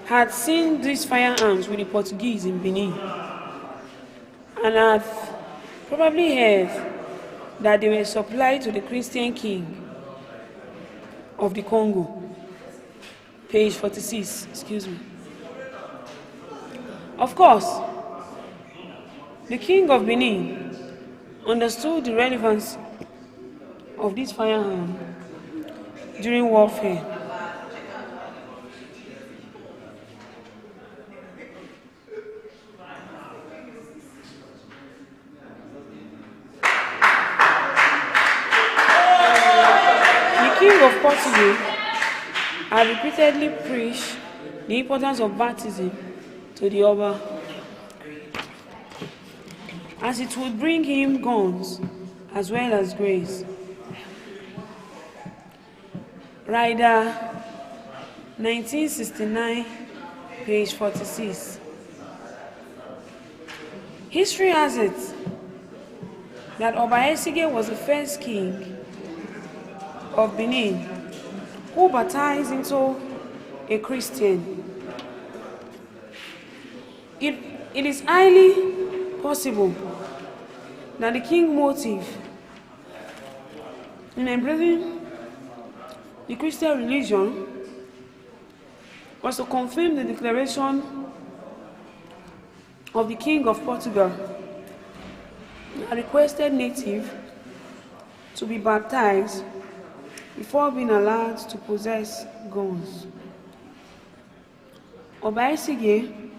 had seen these firearms with the Portuguese in Benin and had probably heard that they were supplied to the Christian king of the Congo. Page 46, excuse me. Of course, the king of Benin understood the relevance of this firearm during warfare. The king of Portugal had repeatedly preached the importance of baptism to the Oba, as it would bring him guns as well as grace. Read-A, 1969, page 46. History has it that Oba Esige was the first king of Benin who baptized into a Christian. It is highly possible that the king's motive in embracing the Christian religion was to confirm the declaration of the King of Portugal requested native to be baptized before being allowed to possess guns. Oba Esige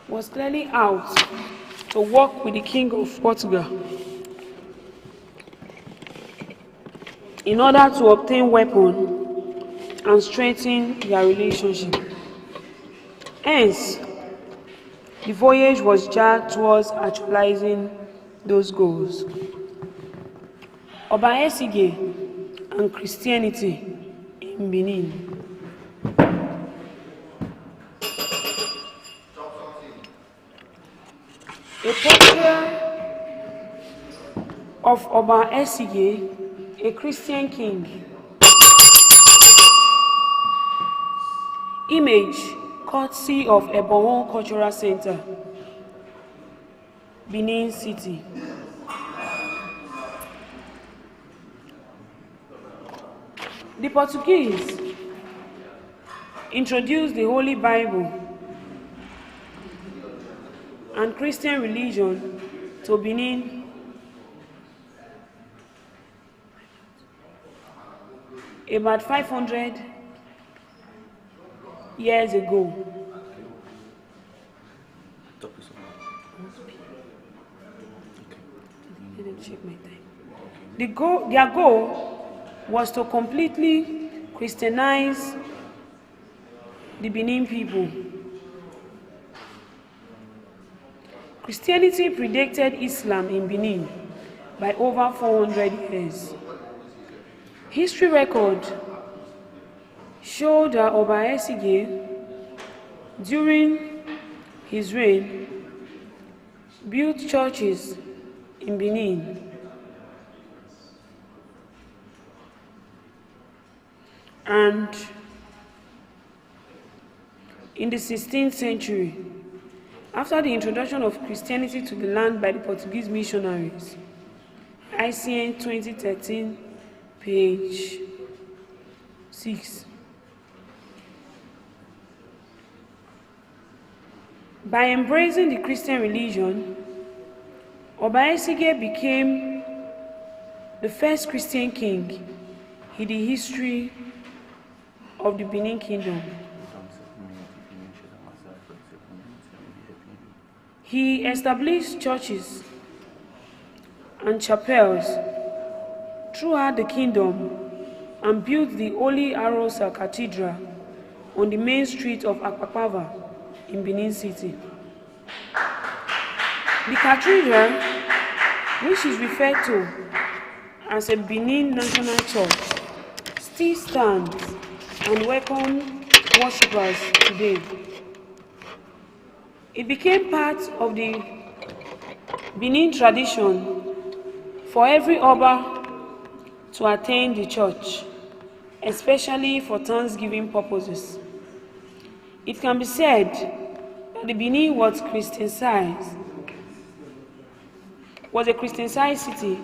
was clearly out to work with the King of Portugal in order to obtain weapons and strengthen their relationship. Hence, the voyage was geared towards actualizing those goals. Oba Esige and Christianity in Benin. A portrait of Oba Esige, a Christian king. Image courtesy of Ebonwo Cultural Center, Benin City. The Portuguese introduced the Holy Bible and Christian religion to Benin about 500 years ago. Their goal was to completely Christianize the Benin people. Christianity predated Islam in Benin by over 400 years. History record showed that Oba Esige, during his reign, built churches in Benin. And in the 16th century, after the introduction of Christianity to the land by the Portuguese missionaries, ICN 2013, page 6. By embracing the Christian religion, Oba Esige became the first Christian king in the history of the Benin Kingdom. He established churches and chapels throughout the kingdom and built the Holy Arosa Cathedral on the main street of Akpakpava in Benin City. The cathedral, which is referred to as a Benin National Church, still stands and welcomes worshippers today. It became part of the Benin tradition for every Oba to attend the church, especially for Thanksgiving purposes. It can be said that the Benin was a Christian-sized city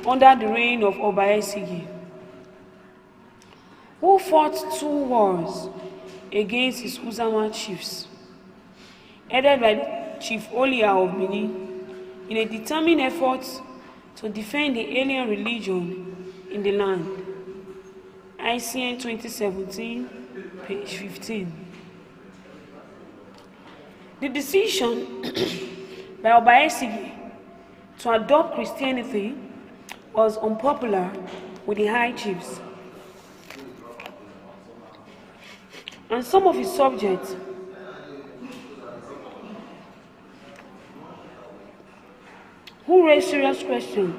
under the reign of Oba Esige, who fought 2 wars against his Uzama chiefs, headed by Chief Olia of Benin, in a determined effort to defend the alien religion in the land. ICN 2017, page 15. The decision by Oba Esige to adopt Christianity was unpopular with the high chiefs, and some of his subjects who raised serious questions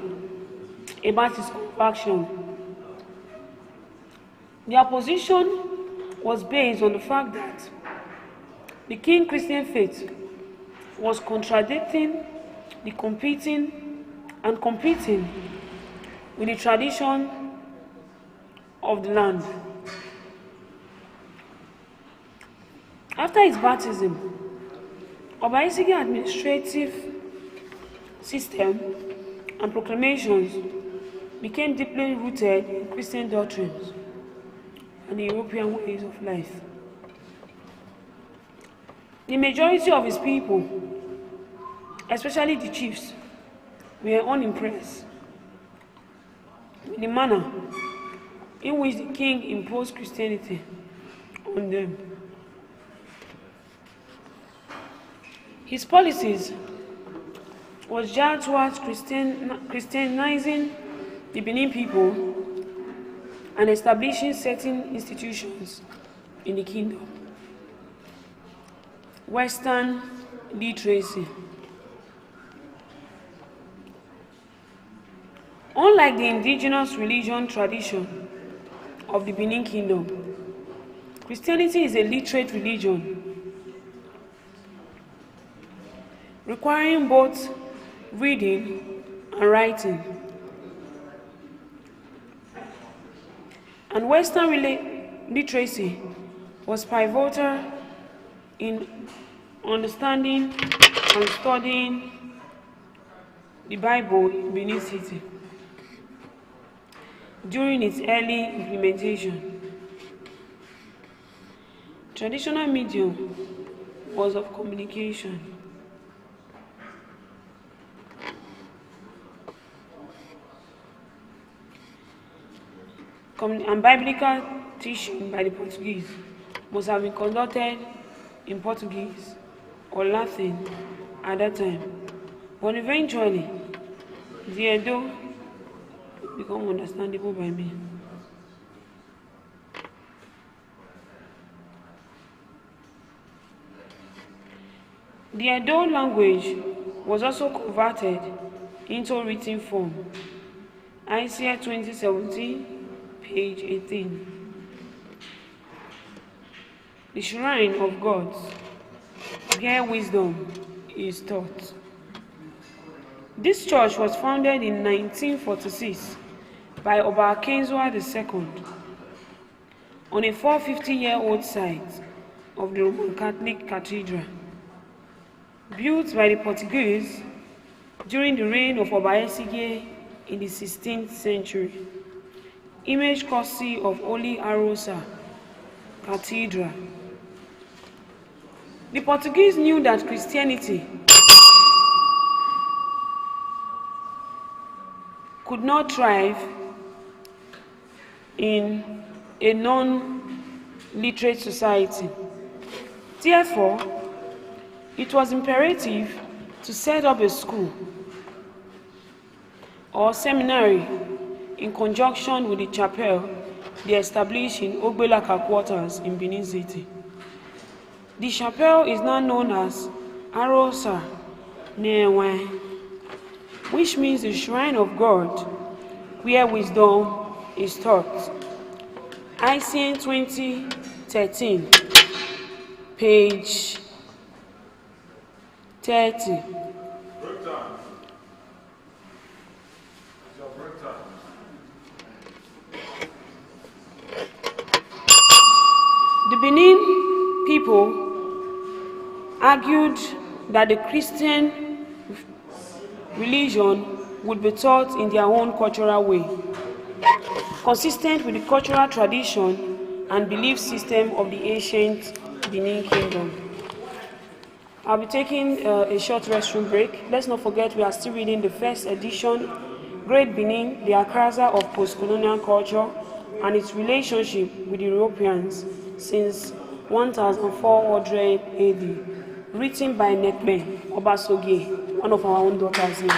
about his conversion. Their position was based on the fact that the King Christian faith was contradicting the competing with the tradition of the land. After his baptism, Oba Esige administrative system and proclamations became deeply rooted in Christian doctrines and the European ways of life. The majority of his people, especially the chiefs, were unimpressed with the manner in which the king imposed Christianity on them. His policies was geared towards Christianizing the Benin people and establishing certain institutions in the kingdom. Western literacy. Unlike the indigenous religion tradition of the Benin Kingdom, Christianity is a literate religion, requiring both reading and writing. And Western literacy was pivotal in understanding and studying the Bible in Benin City during its early implementation. Traditional medium was of communication. And biblical teaching by the Portuguese must have been conducted in Portuguese or Latin at that time. But eventually, the Edo become understandable by me. The Edo language was also converted into written form. ICA 2017, page 18. The shrine of gods, where wisdom is taught. This church was founded in 1946 by Oba Akenzua II on a 450-year-old site of the Roman Catholic Cathedral, built by the Portuguese during the reign of Oba Esige in the 16th century. Image courtesy of Holy Arosa Cathedral. The Portuguese knew that Christianity could not thrive in a non-literate society. Therefore, it was imperative to set up a school or seminary in conjunction with the chapel they established in Ogbelaka quarters in Benin City. The chapel is now known as Arosa Newe, which means the shrine of God, where wisdom is taught. ICN 2013, page 30. The Benin people argued that the Christian religion would be taught in their own cultural way, consistent with the cultural tradition and belief system of the ancient Benin Kingdom. I'll be taking a short restroom break. Let's not forget we are still reading the first edition, Great Benin, the Akraza of Post-Colonial Culture and its relationship with Europeans since 1400 AD, written by Nekbe Obasogie, one of our own daughters here.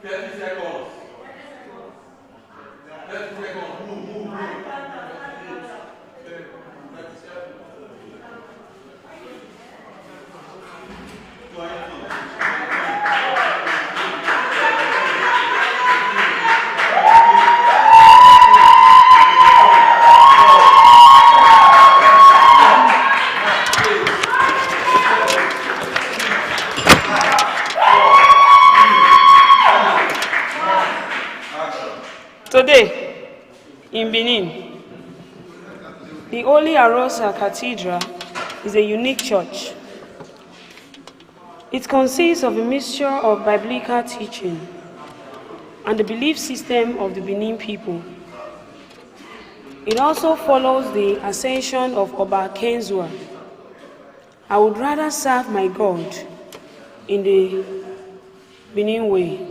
30 seconds. 30 seconds. Move. 30 seconds. 20. Today, in Benin, the Holy Arosa Cathedral is a unique church. It consists of a mixture of biblical teaching and the belief system of the Benin people. It also follows the ascension of Oba Kenzua. I would rather serve my God in the Benin way.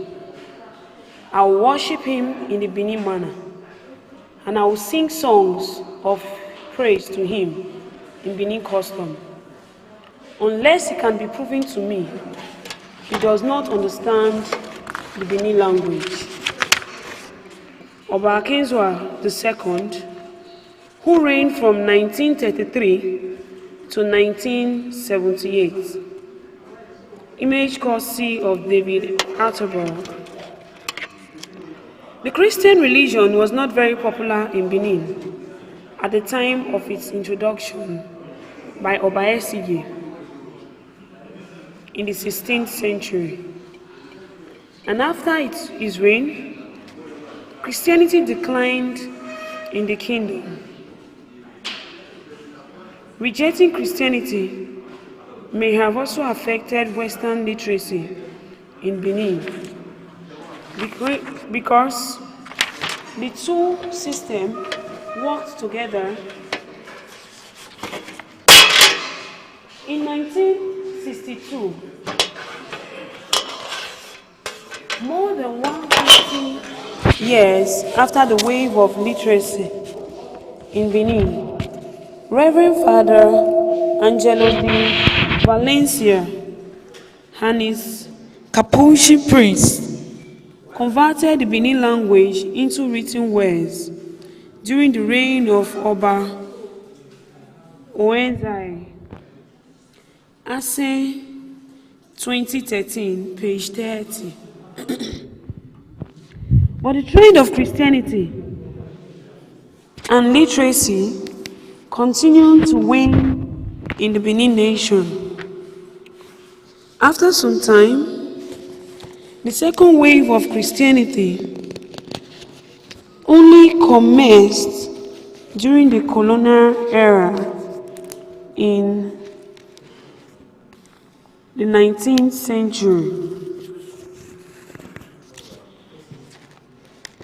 I will worship him in the Benin manner, and I will sing songs of praise to him in Benin custom. Unless it can be proven to me, he does not understand the Benin language. Oba Kenzua II, who reigned from 1933 to 1978, image courtesy of David Attenborough. The Christian religion was not very popular in Benin at the time of its introduction by Oba Esige in the 16th century. And after his reign, Christianity declined in the kingdom. Rejecting Christianity may have also affected Western literacy in Benin, because the two systems worked together. In 1962, more than 150 years after the wave of literacy in Benin, Reverend Father Angelo de Valencia and his Capuchin priest converted the Benin language into written words during the reign of Oba Oenzai. Ase 2013, page 30. But the trend of Christianity and literacy continued to wane in the Benin nation. After some time, the second wave of Christianity only commenced during the colonial era in the 19th century.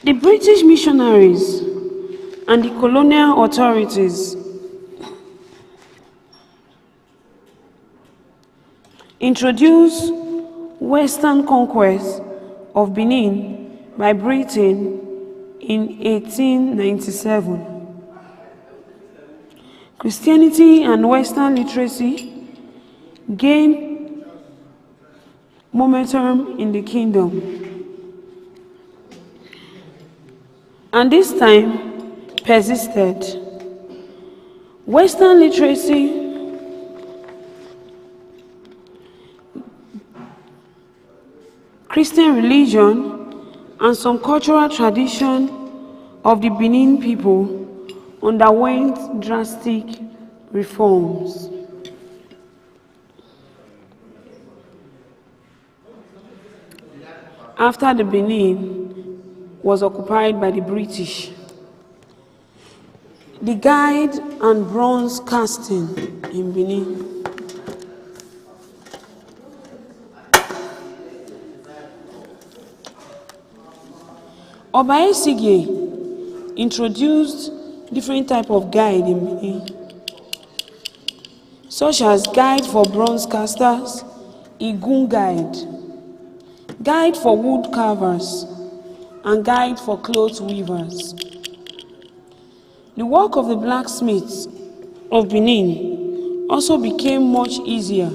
The British missionaries and the colonial authorities introduced Western conquest of Benin by Britain in 1897. Christianity and Western literacy gained momentum in the kingdom, and this time persisted. Western literacy Christian religion and some cultural tradition of the Benin people underwent drastic reforms. After the Benin was occupied by the British, the guide and bronze casting in Benin Oba Esige introduced different type of guide in Benin, such as guide for bronze casters, Igun guide, guide for wood carvers, and guide for cloth weavers. The work of the blacksmiths of Benin also became much easier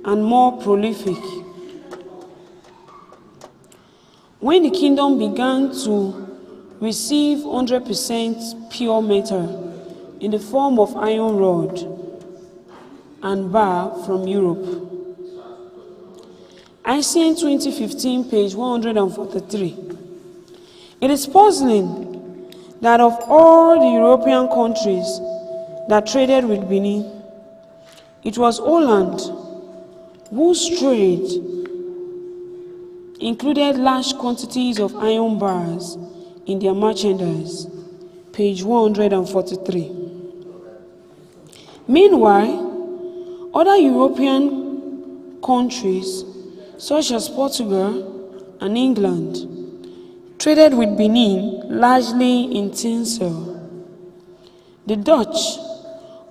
and more prolific. when the kingdom began to receive 100% pure metal in the form of iron rod and bar from Europe. ICN 2015, page 143. It is puzzling that of all the European countries that traded with Benin, it was Holland whose trade included large quantities of iron bars in their merchandise, page 143. Meanwhile, other European countries, such as Portugal and England, traded with Benin largely in tinsel. The Dutch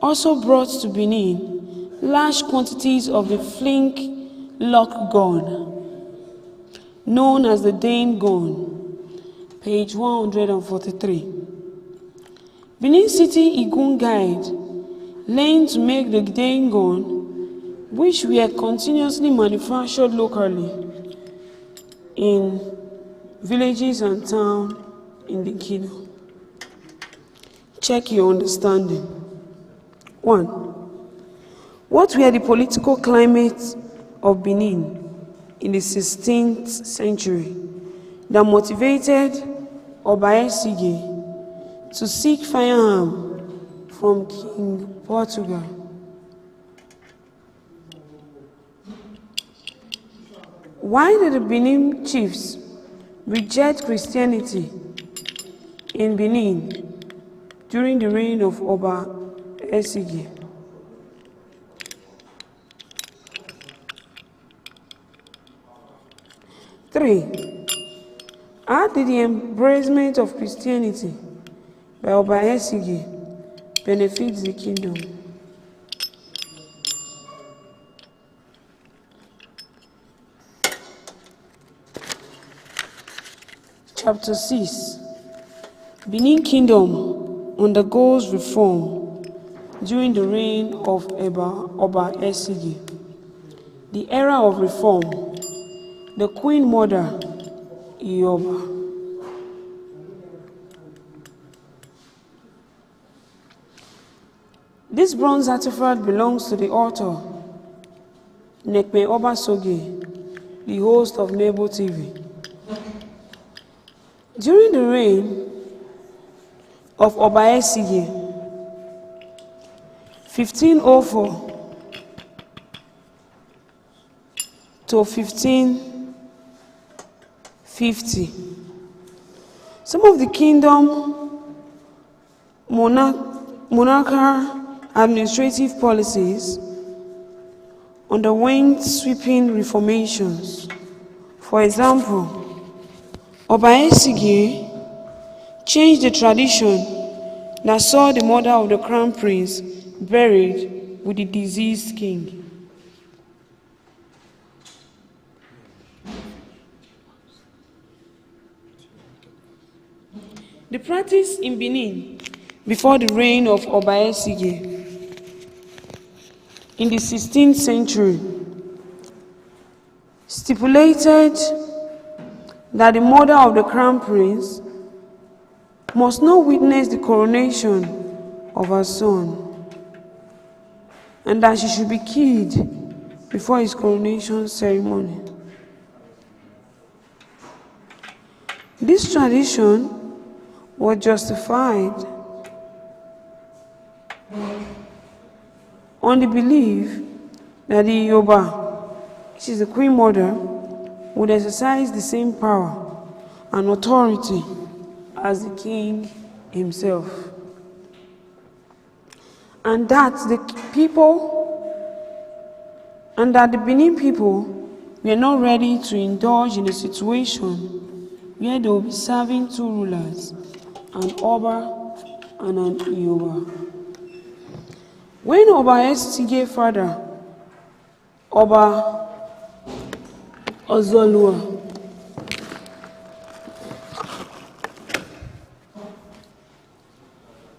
also brought to Benin large quantities of the flint lock gun, known as the Dane gun, page 143. Benin City Igun Guide learned to make the Dane gun, which were continuously manufactured locally in villages and towns in the kingdom. Check your understanding. 1. What were the political climates of Benin in the 16th century that motivated Oba Esige to seek firearm from King Portugal? Why did the Benin chiefs reject Christianity in Benin during the reign of Oba Esige? Three, how did the embracement of Christianity by Oba Esige benefit the kingdom? Chapter 6. Benin Kingdom undergoes reform during the reign of Oba Esige. The era of reform, the Queen Mother, Ioba. This bronze artifact belongs to the author, Nekme Oba Soge, the host of Nebo TV. During the reign of Oba Esige, 1504 to 1550, some of the kingdom monarchical administrative policies underwent sweeping reformations. For example, Oba Esige changed the tradition that saw the mother of the crown prince buried with the deceased king. The practice in Benin before the reign of Oba Esige in the 16th century stipulated that the mother of the crown prince must not witness the coronation of her son, and that she should be killed before his coronation ceremony. This tradition was justified on the belief that the Yoba, which is the Queen Mother, would exercise the same power and authority as the king himself, and that the Benin people were not ready to indulge in a situation where they will be serving two rulers, an Oba and an Ioba. When Oba Esige father, Oba Ozolua,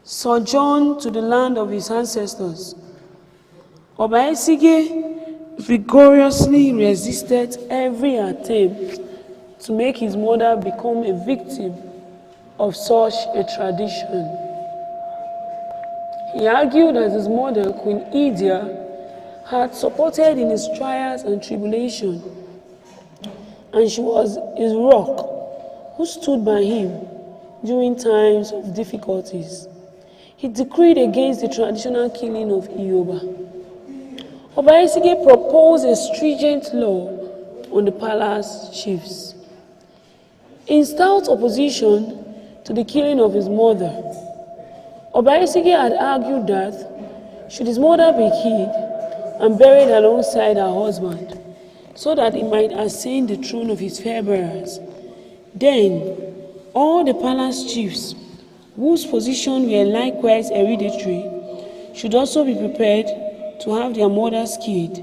sojourned to the land of his ancestors, Oba Esige vigorously resisted every attempt to make his mother become a victim of such a tradition. He argued that his mother, Queen Idia, had supported in his trials and tribulation, and she was his rock who stood by him during times of difficulties. He decreed against the traditional killing of Ioba. Oba Isige proposed a stringent law on the palace chiefs. In stout opposition to the killing of his mother, Oba Isige had argued that should his mother be killed and buried alongside her husband, so that he might ascend the throne of his fair bearers, then all the palace chiefs, whose positions were likewise hereditary, should also be prepared to have their mothers killed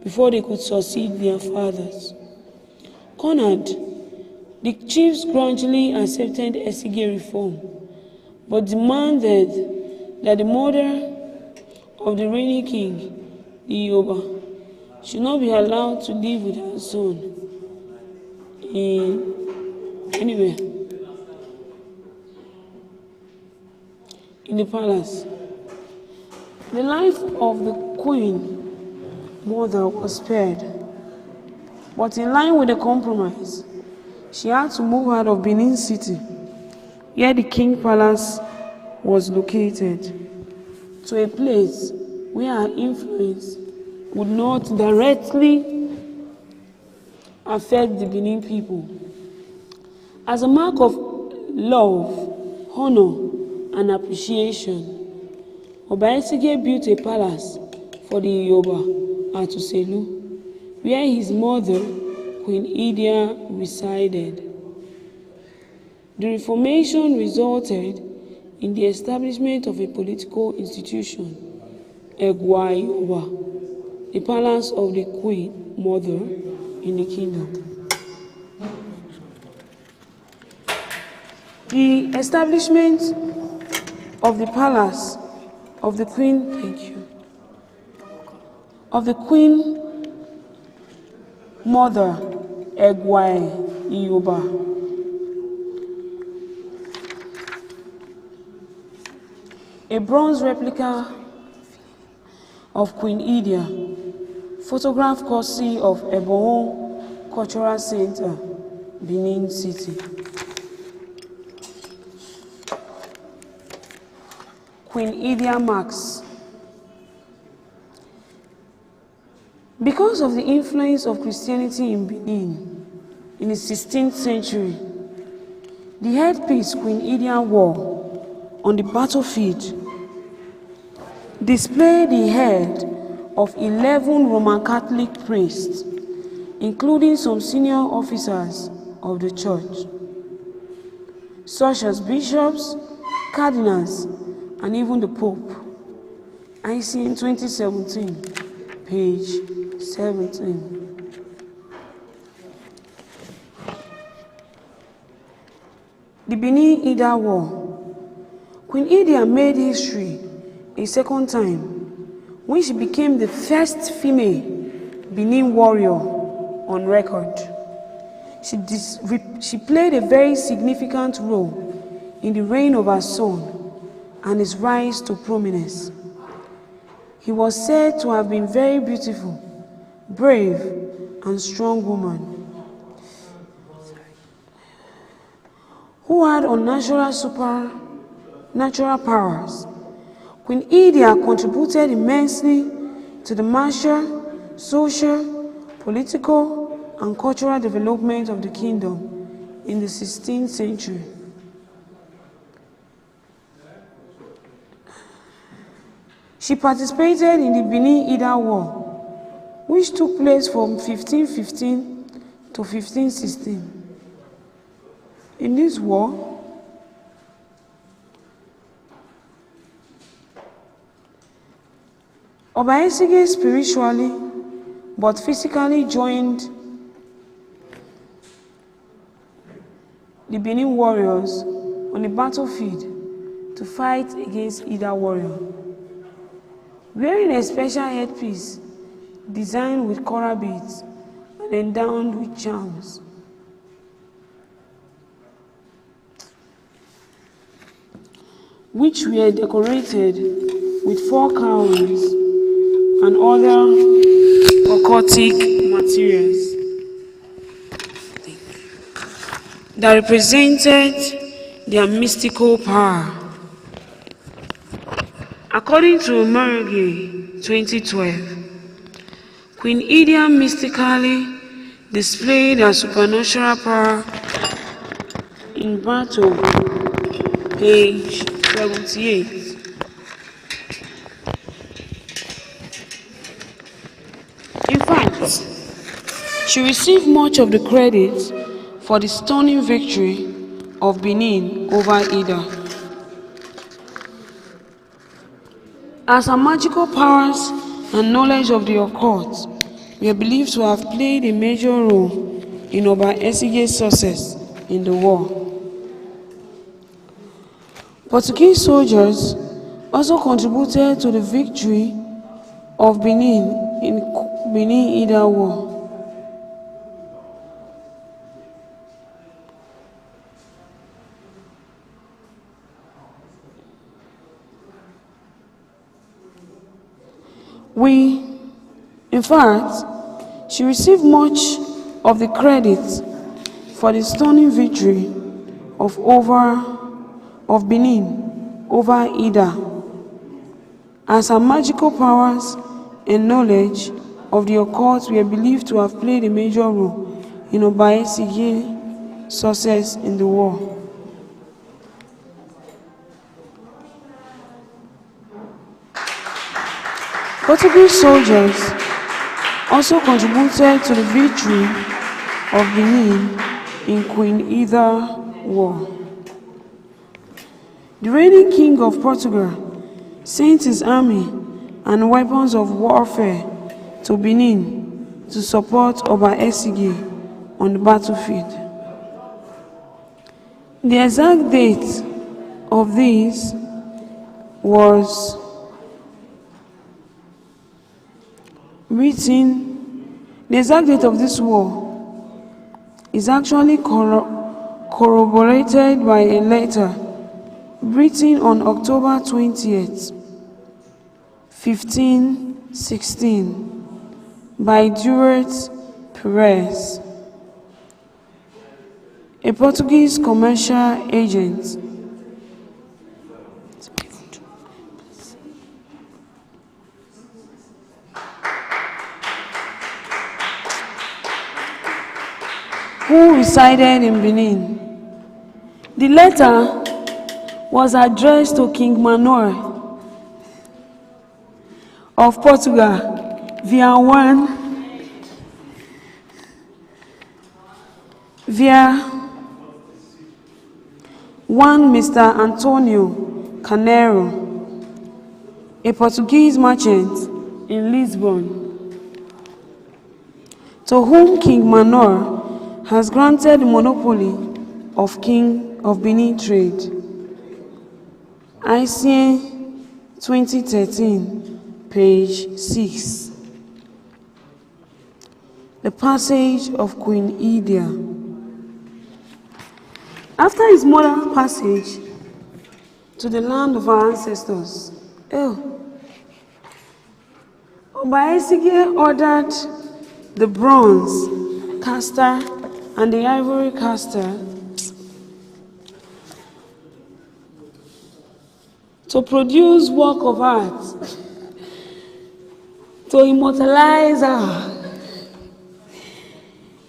before they could succeed their fathers. Cornered, the chiefs grudgingly accepted Esige reform, but demanded that the mother of the reigning king, Ioba, should not be allowed to live with her son anywhere in the palace. The life of the queen mother was spared, but in line with the compromise, she had to move out of Benin City, where the king palace was located, to a place where her influence would not directly affect the Benin people. As a mark of love, honor, and appreciation, Oba Isige built a palace for the Yoruba at Uselu, where his mother, Queen Idia, resided. The Reformation resulted in the establishment of a political institution, GWR, the palace of the Queen Mother in the kingdom. The establishment of the palace of the Queen, of the Queen Mother, Egwai Yoruba. A bronze replica of Queen Idia, photographed courtesy of Ebohon Cultural Center, Benin City. Queen Idia marks. Because of the influence of Christianity in Benin in the 16th century, the headpiece Queen Idia wore on the battlefield displayed the head of 11 Roman Catholic priests, including some senior officers of the church, such as bishops, cardinals, and even the Pope. ICN 2017, page 17. The Benin Ida War. Queen Idia made history a second time when she became the first female Benin warrior on record. She played a very significant role in the reign of her son and his rise to prominence. He was said to have been very beautiful, brave, and strong woman who had unnatural supernatural powers. Queen Idia contributed immensely to the martial, social, political, and cultural development of the kingdom in the 16th century. She participated in the Benin Ida War, which took place from 1515 to 1516. In this war, Oba Isige spiritually but physically joined the Benin warriors on the battlefield to fight against Ida warrior. Wearing a special headpiece designed with coral beads and endowed with charms, which were decorated with 4 cowries and other occultic materials that represented their mystical power. According to Morgan 2012, Queen Edea mystically displayed her supernatural power in battle, page 78. In fact, she received much of the credit for the stunning victory of Benin over Ida. As her magical powers and knowledge of the occult were believed to have played a major role in Oba Esige's success in the war. Portuguese soldiers also contributed to the victory of Benin in Benin-Ida War. In fact, she received much of the credit for the stunning victory of Benin over Ida, as her magical powers and knowledge of the occult were believed to have played a major role in Oba Esige's success in the war. Portuguese soldiers also contributed to the victory of Benin in Queen Ida War. The reigning king of Portugal sent his army and weapons of warfare to Benin to support Oba Esige on the battlefield. The exact date of this was the exact date of this war is actually corroborated by a letter written on October 20th, 1516 by Duarte Perez, a Portuguese commercial agent. Who resided in Benin. The letter was addressed to King Manuel of Portugal via one Mr. Antonio Carneiro, a Portuguese merchant in Lisbon, to whom King Manuel has granted the monopoly of Benin trade. ICN 2013, page 6. The passage of Queen Edea. After his mother's passage to the land of our ancestors, Oba Esige ordered the bronze caster and the ivory caster to produce work of art to immortalize her.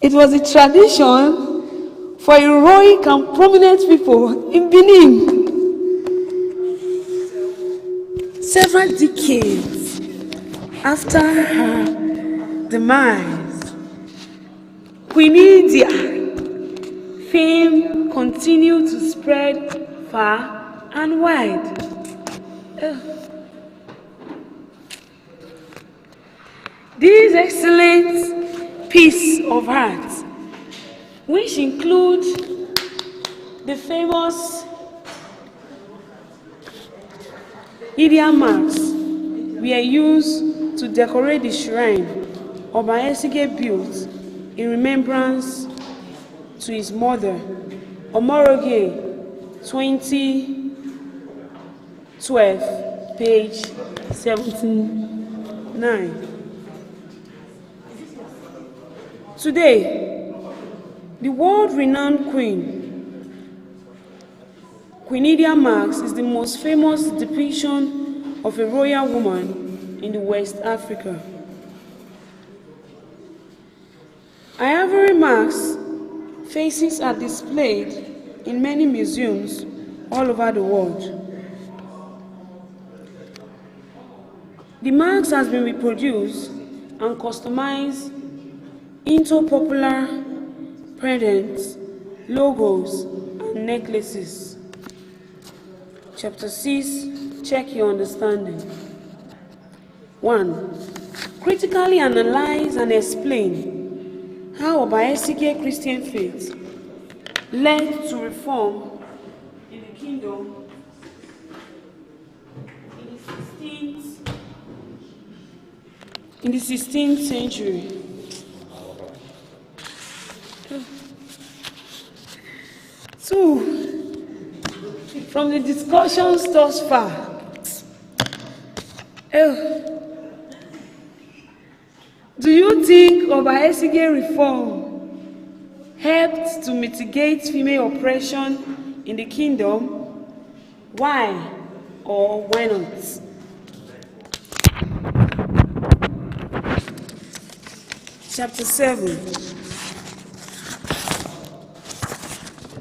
It was a tradition for heroic and prominent people in Benin. Several decades after her demise, Queen Edea fame continued to spread far and wide. This excellent piece of art, which includes the famous Edea marks, were used to decorate the shrine Oba Esige built in remembrance to his mother, Omoroge 12, page 79. Today, the world-renowned Queen Lydia Marx is the most famous depiction of a royal woman in the West Africa. Ivory Marx faces are displayed in many museums all over the world. The marks has been reproduced and customized into popular pendants, logos, and necklaces. Chapter 6, check your understanding. 1. Critically analyze and explain how Obaesige Christian faith led to reform in the kingdom in the 16th century. So, from the discussions thus far, do you think Obaesige reform helped to mitigate female oppression in the kingdom? Why or why not? Chapter 7.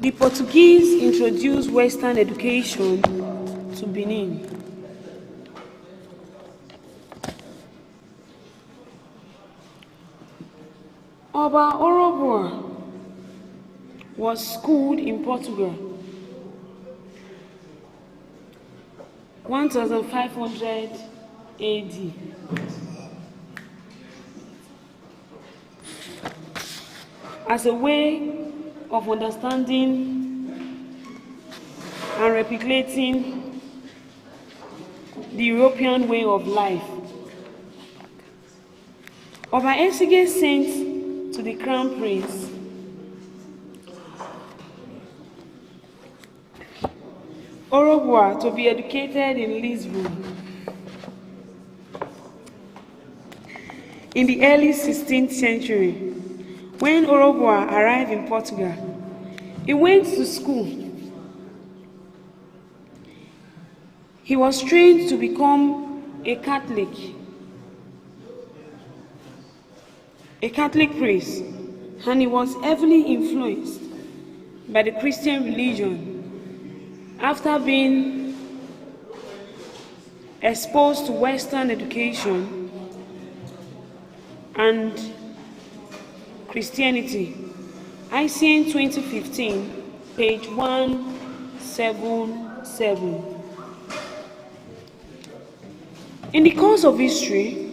The Portuguese introduced Western education to Benin. Oba Orobua was schooled in Portugal 1500 AD. As a way of understanding and replicating the European way of life, Obaesige sent to the Crown Prince Orobua to be educated in Lisbon in the early 16th century. When Orobua arrived in Portugal, he went to school. He was trained to become a Catholic priest, and he was heavily influenced by the Christian religion after being exposed to Western education and Christianity. ICN 2015, page 177. In the course of history,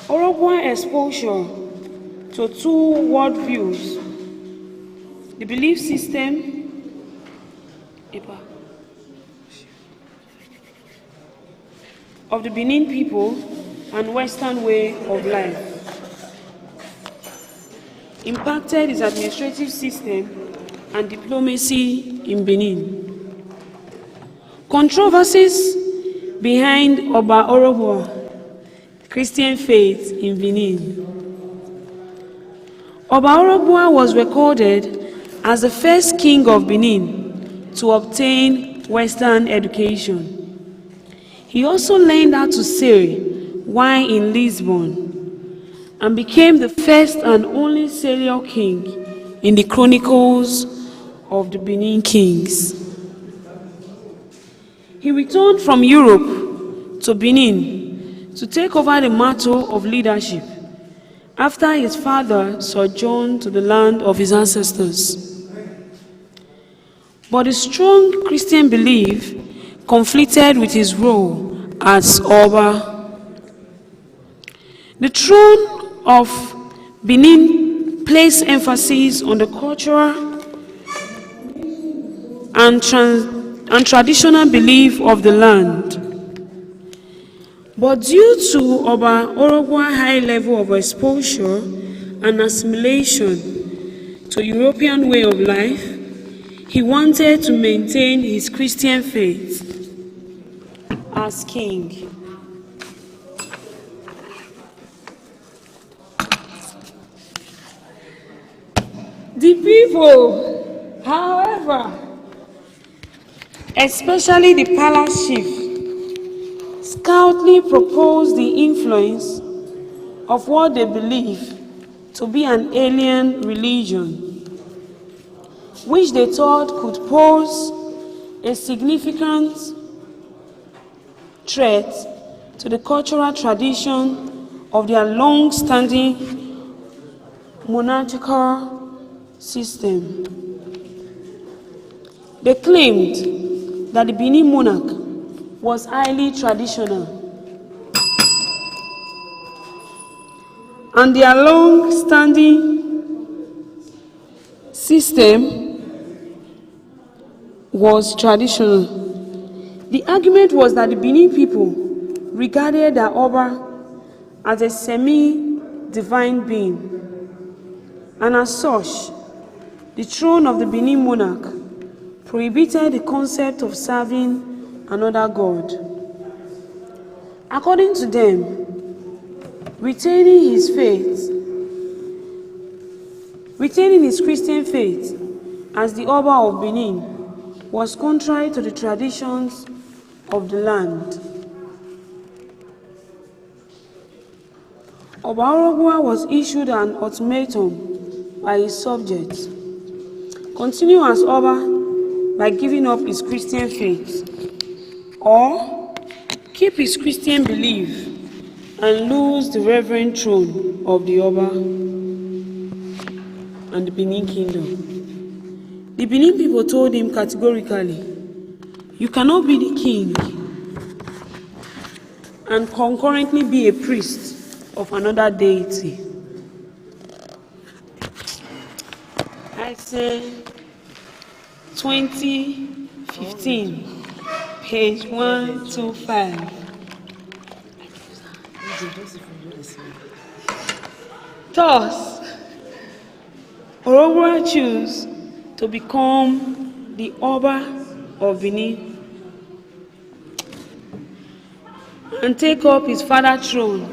Orobua exposure to two worldviews, the belief system of the Benin people and Western way of life, impacted his administrative system and diplomacy in Benin. Controversies behind Oba Orobua Christian faith in Benin. Oba Orobua was recorded as the first king of Benin to obtain Western education. He also learned how to sail while in Lisbon and became the first and only sailor king in the Chronicles of the Benin Kings. He returned from Europe to Benin to take over the mantle of leadership after his father sojourned to the land of his ancestors. But his strong Christian belief conflicted with his role as Oba. The throne of Benin placed emphasis on the cultural and traditional belief of the land. But due to Oba Orobua's high level of exposure and assimilation to European way of life, he wanted to maintain his Christian faith as king. The people, however, especially the palace chief, stoutly proposed the influence of what they believe to be an alien religion, which they thought could pose a significant threat to the cultural tradition of their long-standing monarchical system. They claimed that the Benin monarch was highly traditional, and their long-standing system was traditional. The argument was that the Benin people regarded their Oba as a semi-divine being, and as such, the throne of the Benin monarch prohibited the concept of serving another god. According to them, retaining his Christian faith as the Oba of Benin was contrary to the traditions of the land. Oba Orogua was issued an ultimatum by his subjects: continue as Oba by giving up his Christian faith, or keep his Christian belief and lose the reverend throne of the Oba and the Benin kingdom. The Benin people told him categorically, you cannot be the king and concurrently be a priest of another deity. I say 2015, page 125. Thus, Orogua chose to become the Oba of Benin and take up his father's throne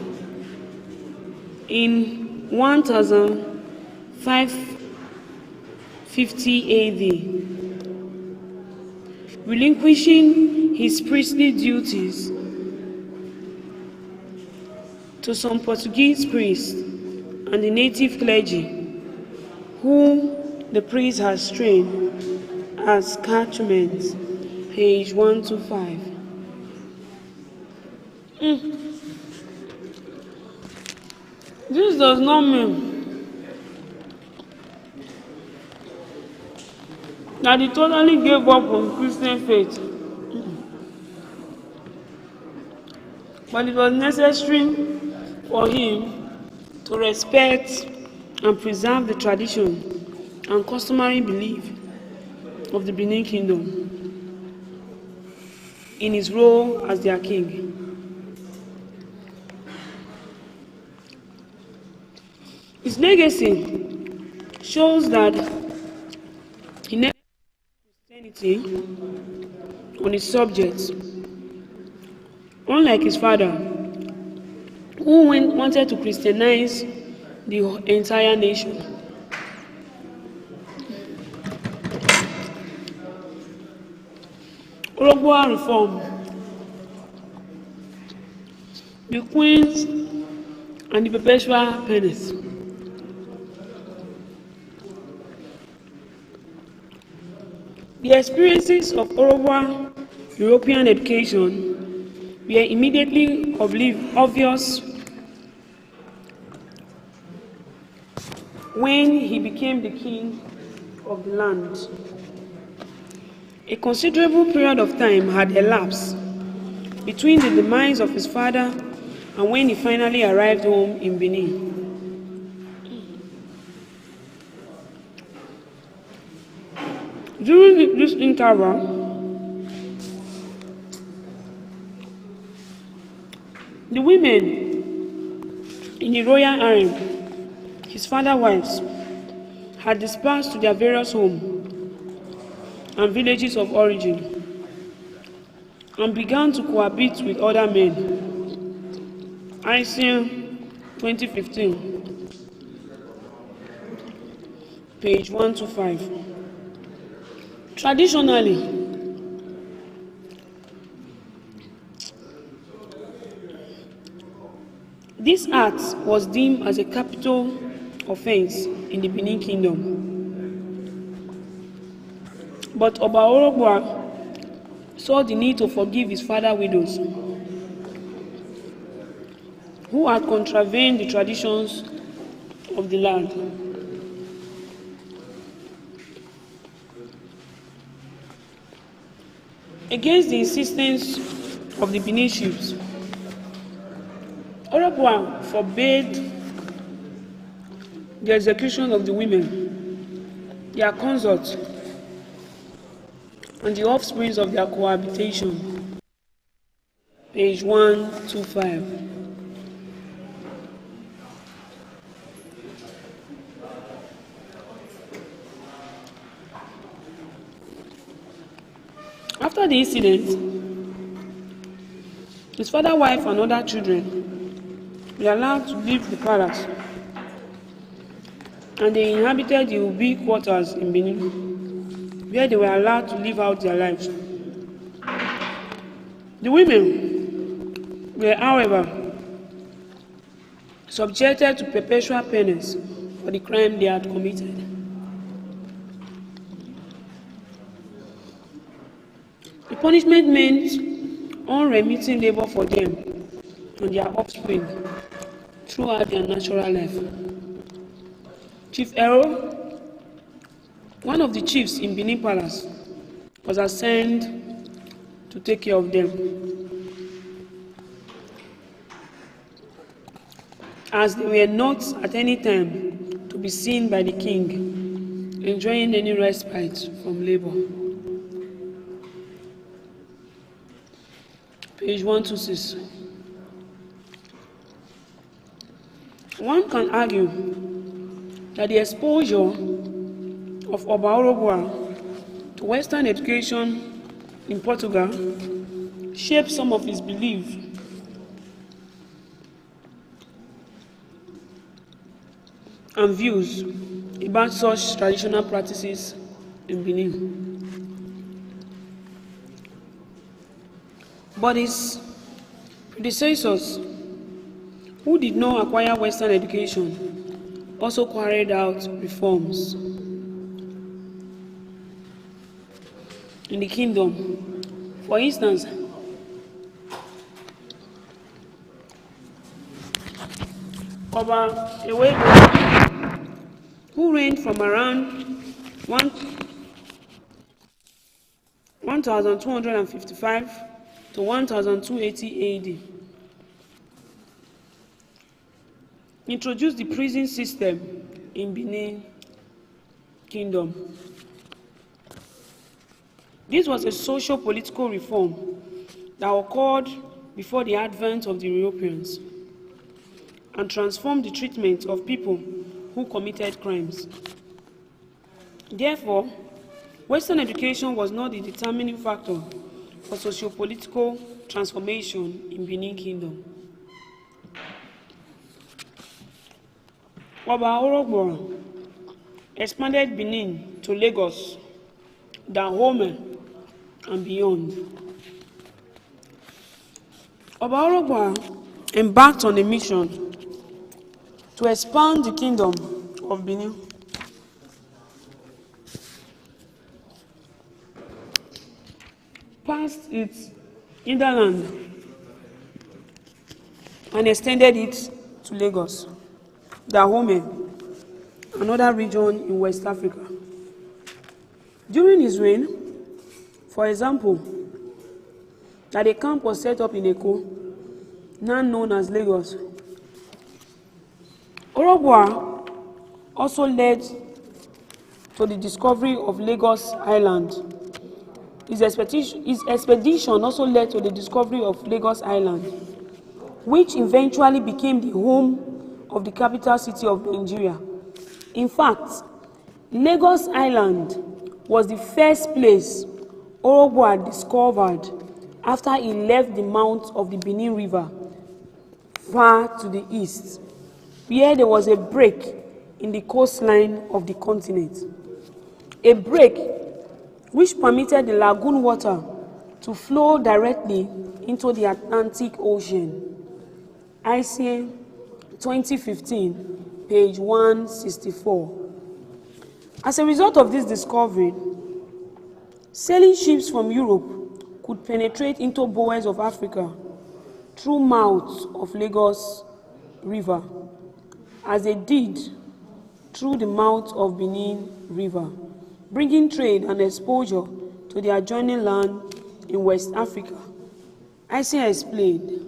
in 1550 AD, relinquishing his priestly duties to some Portuguese priests and the native clergy, whom the priest has trained as catchments, page 125. This does not mean that he totally gave up on Christian faith, but it was necessary for him to respect and preserve the tradition and customary belief of the Benin kingdom in his role as their king. His legacy shows that he never Christianity on his subjects, unlike his father, who wanted to Christianize the entire nation. Orogua reform, the queens and the perpetual penance. The experiences of Orogua European education were immediately obvious when he became the king of the land. A considerable period of time had elapsed between the demise of his father and when he finally arrived home in Benin. During this interval, the women in the royal harem, his father's wives, had dispersed to their various homes and villages of origin, and began to cohabit with other men. ICN 2015, page 125. Traditionally, this act was deemed as a capital offense in the Benin Kingdom. But Oba Orogboa saw the need to forgive his father widows who had contravened the traditions of the land. Against the insistence of the Benin chiefs, Orogboa forbade the execution of the women, their consorts, and the offsprings of their cohabitation. Page 125. After the incident, his father's wife and other children were allowed to leave the palace, and they inhabited the Ubi quarters in Benin, where they were allowed to live out their lives. The women were, however, subjected to perpetual penance for the crime they had committed. The punishment meant unremitting labor for them and their offspring throughout their natural life. Chief Ero, one of the chiefs in Benin Palace, was assigned to take care of them, as they were not at any time to be seen by the king enjoying any respite from labor. Page 126. One can argue that the exposure of Oba Orogboa to Western education in Portugal shaped some of his beliefs and views about such traditional practices in Benin. But his predecessors, who did not acquire Western education, also carried out reforms in the kingdom. For instance, Oba Ewebo, who reigned from around 1255 to 1280 AD, introduced the prison system in Benin Kingdom. This was a socio-political reform that occurred before the advent of the Europeans and transformed the treatment of people who committed crimes. Therefore, Western education was not the determining factor for socio-political transformation in Benin Kingdom. Oba Orogboa expanded Benin to Lagos, Dahomey, and beyond. Oba Orogboa embarked on a mission to expand the kingdom of Benin. Past its hinterland and extended it to Lagos, Dahomey, another region in West Africa. During his reign, for example, that a camp was set up in Eko, now known as Lagos. Orogboa also led to the discovery of Lagos Island. His expedition also led to the discovery of Lagos Island, which eventually became the home of the capital city of Nigeria. In fact, Lagos Island was the first place Orogbo discovered after he left the mouth of the Benin River far to the east, where there was a break in the coastline of the continent. A break which permitted the lagoon water to flow directly into the Atlantic Ocean. ICA 2015, page 164. As a result of this discovery, sailing ships from Europe could penetrate into bowels of Africa through mouths of Lagos River, as they did through the mouth of Benin River, bringing trade and exposure to the adjoining land in West Africa. ICA explained.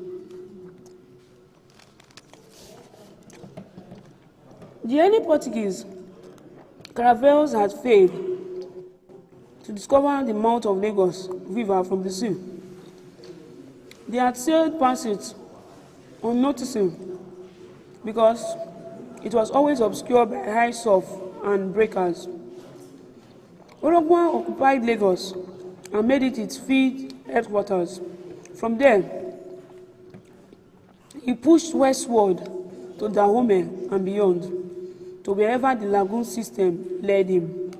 The early Portuguese caravels had failed to discover the mouth of Lagos River from the sea. They had sailed past it unnoticing because it was always obscured by high surf and breakers. Orogbo occupied Lagos and made it its field headquarters. From there, he pushed westward to Dahomey and beyond, to wherever the lagoon system led him.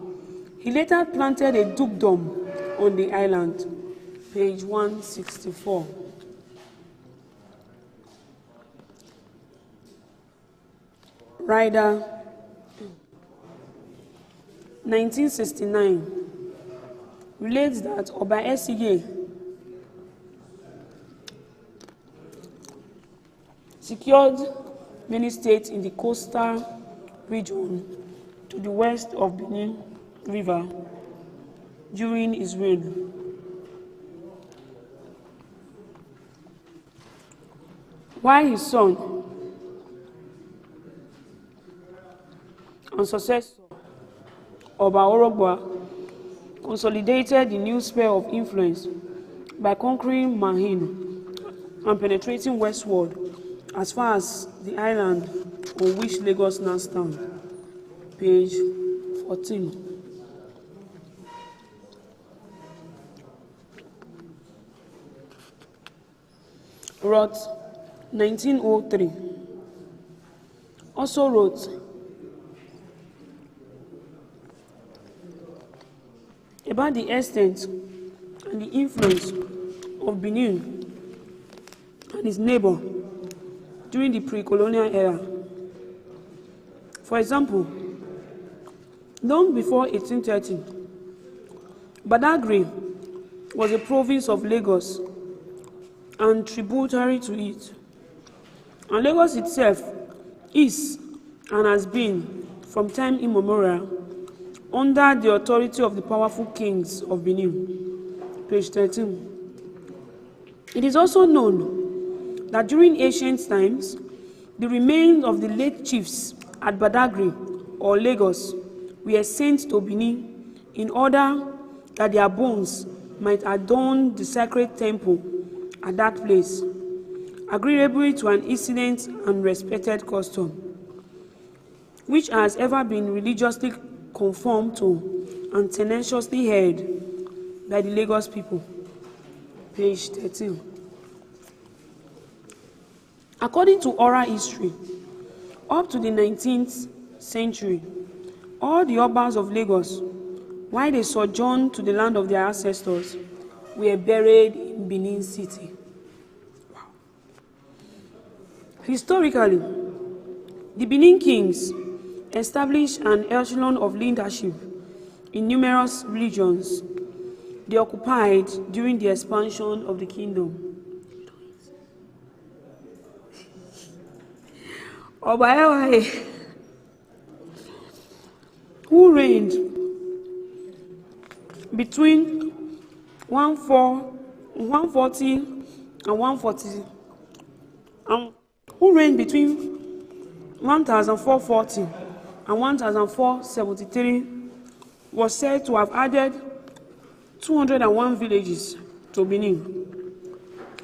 He later planted a dukedom on the island, page 164. Rider 1969 relates that Oba Esige secured many states in the coastal region to the west of Benin River during his reign. While his son and successor, Oba Orogbo, consolidated the new sphere of influence by conquering Mahin and penetrating westward as far as the island on which Lagos now stands, page 14. Wrote 1903. Also wrote about the extent and the influence of Benin and his neighbor during the pre-colonial era. For example, long before 1830, Badagry was a province of Lagos and tributary to it. And Lagos itself is and has been, from time immemorial, under the authority of the powerful kings of Benin, page 13. It is also known that during ancient times, the remains of the late chiefs at Badagry or Lagos were sent to Benin in order that their bones might adorn the sacred temple at that place, agreeably to an incident and respected custom, which has ever been religiously conformed to and tenaciously held by the Lagos people, page 13. According to oral history, up to the 19th century, all the Obas of Lagos, while they sojourned to the land of their ancestors, were buried in Benin City. Wow. Historically, the Benin kings established an echelon of leadership in numerous regions they occupied during the expansion of the kingdom. Oba Ewaye, who reigned between 140 and 140, who reigned between 1440 and 1473, was said to have added 201 villages to Benin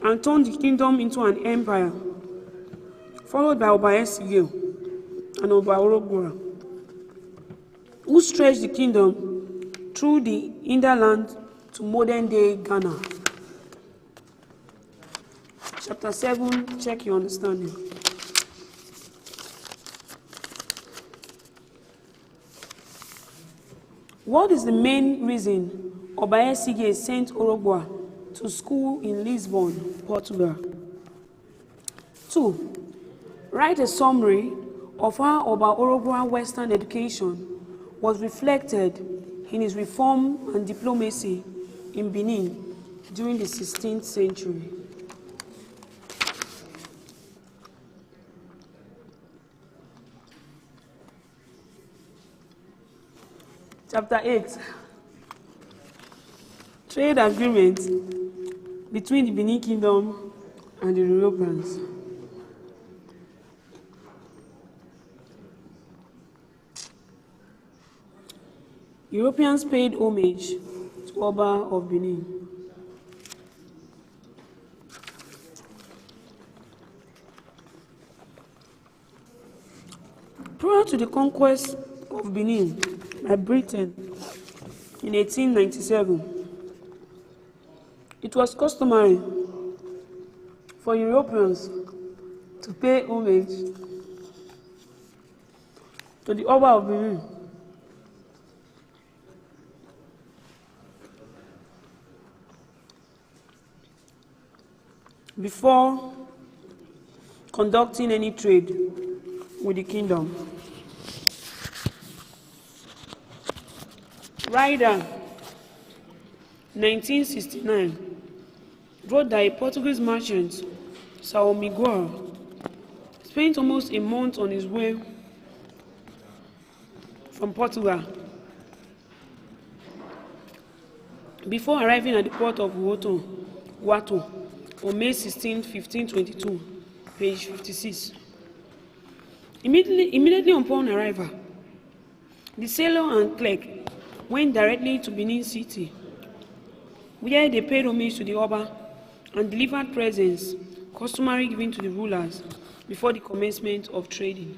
and turned the kingdom into an empire, followed by Oba Esige and Oba Orogbo, who stretched the kingdom through the hinterland to modern-day Ghana. Chapter 7, check your understanding. What is the main reason Obaesige sent Orogwa to school in Lisbon, Portugal? 2. Write a summary of how Oba Orogwa's Western education was reflected in his reform and diplomacy in Benin during the 16th century. Chapter 8. Trade agreement between the Benin Kingdom and the Europeans. Europeans paid homage to Oba of Benin. Prior to the conquest of Benin by Britain in 1897, it was customary for Europeans to pay homage to the Oba of Benin. Before conducting any trade with the kingdom. Ryder, 1969, wrote that a Portuguese merchant, São Miguel, spent almost a month on his way from Portugal before arriving at the port of Huato on May 16, 1522, page 56. Immediately upon arrival, the sailor and clerk went directly to Benin City, where they paid homage to the Oba and delivered presents customary given to the rulers before the commencement of trading.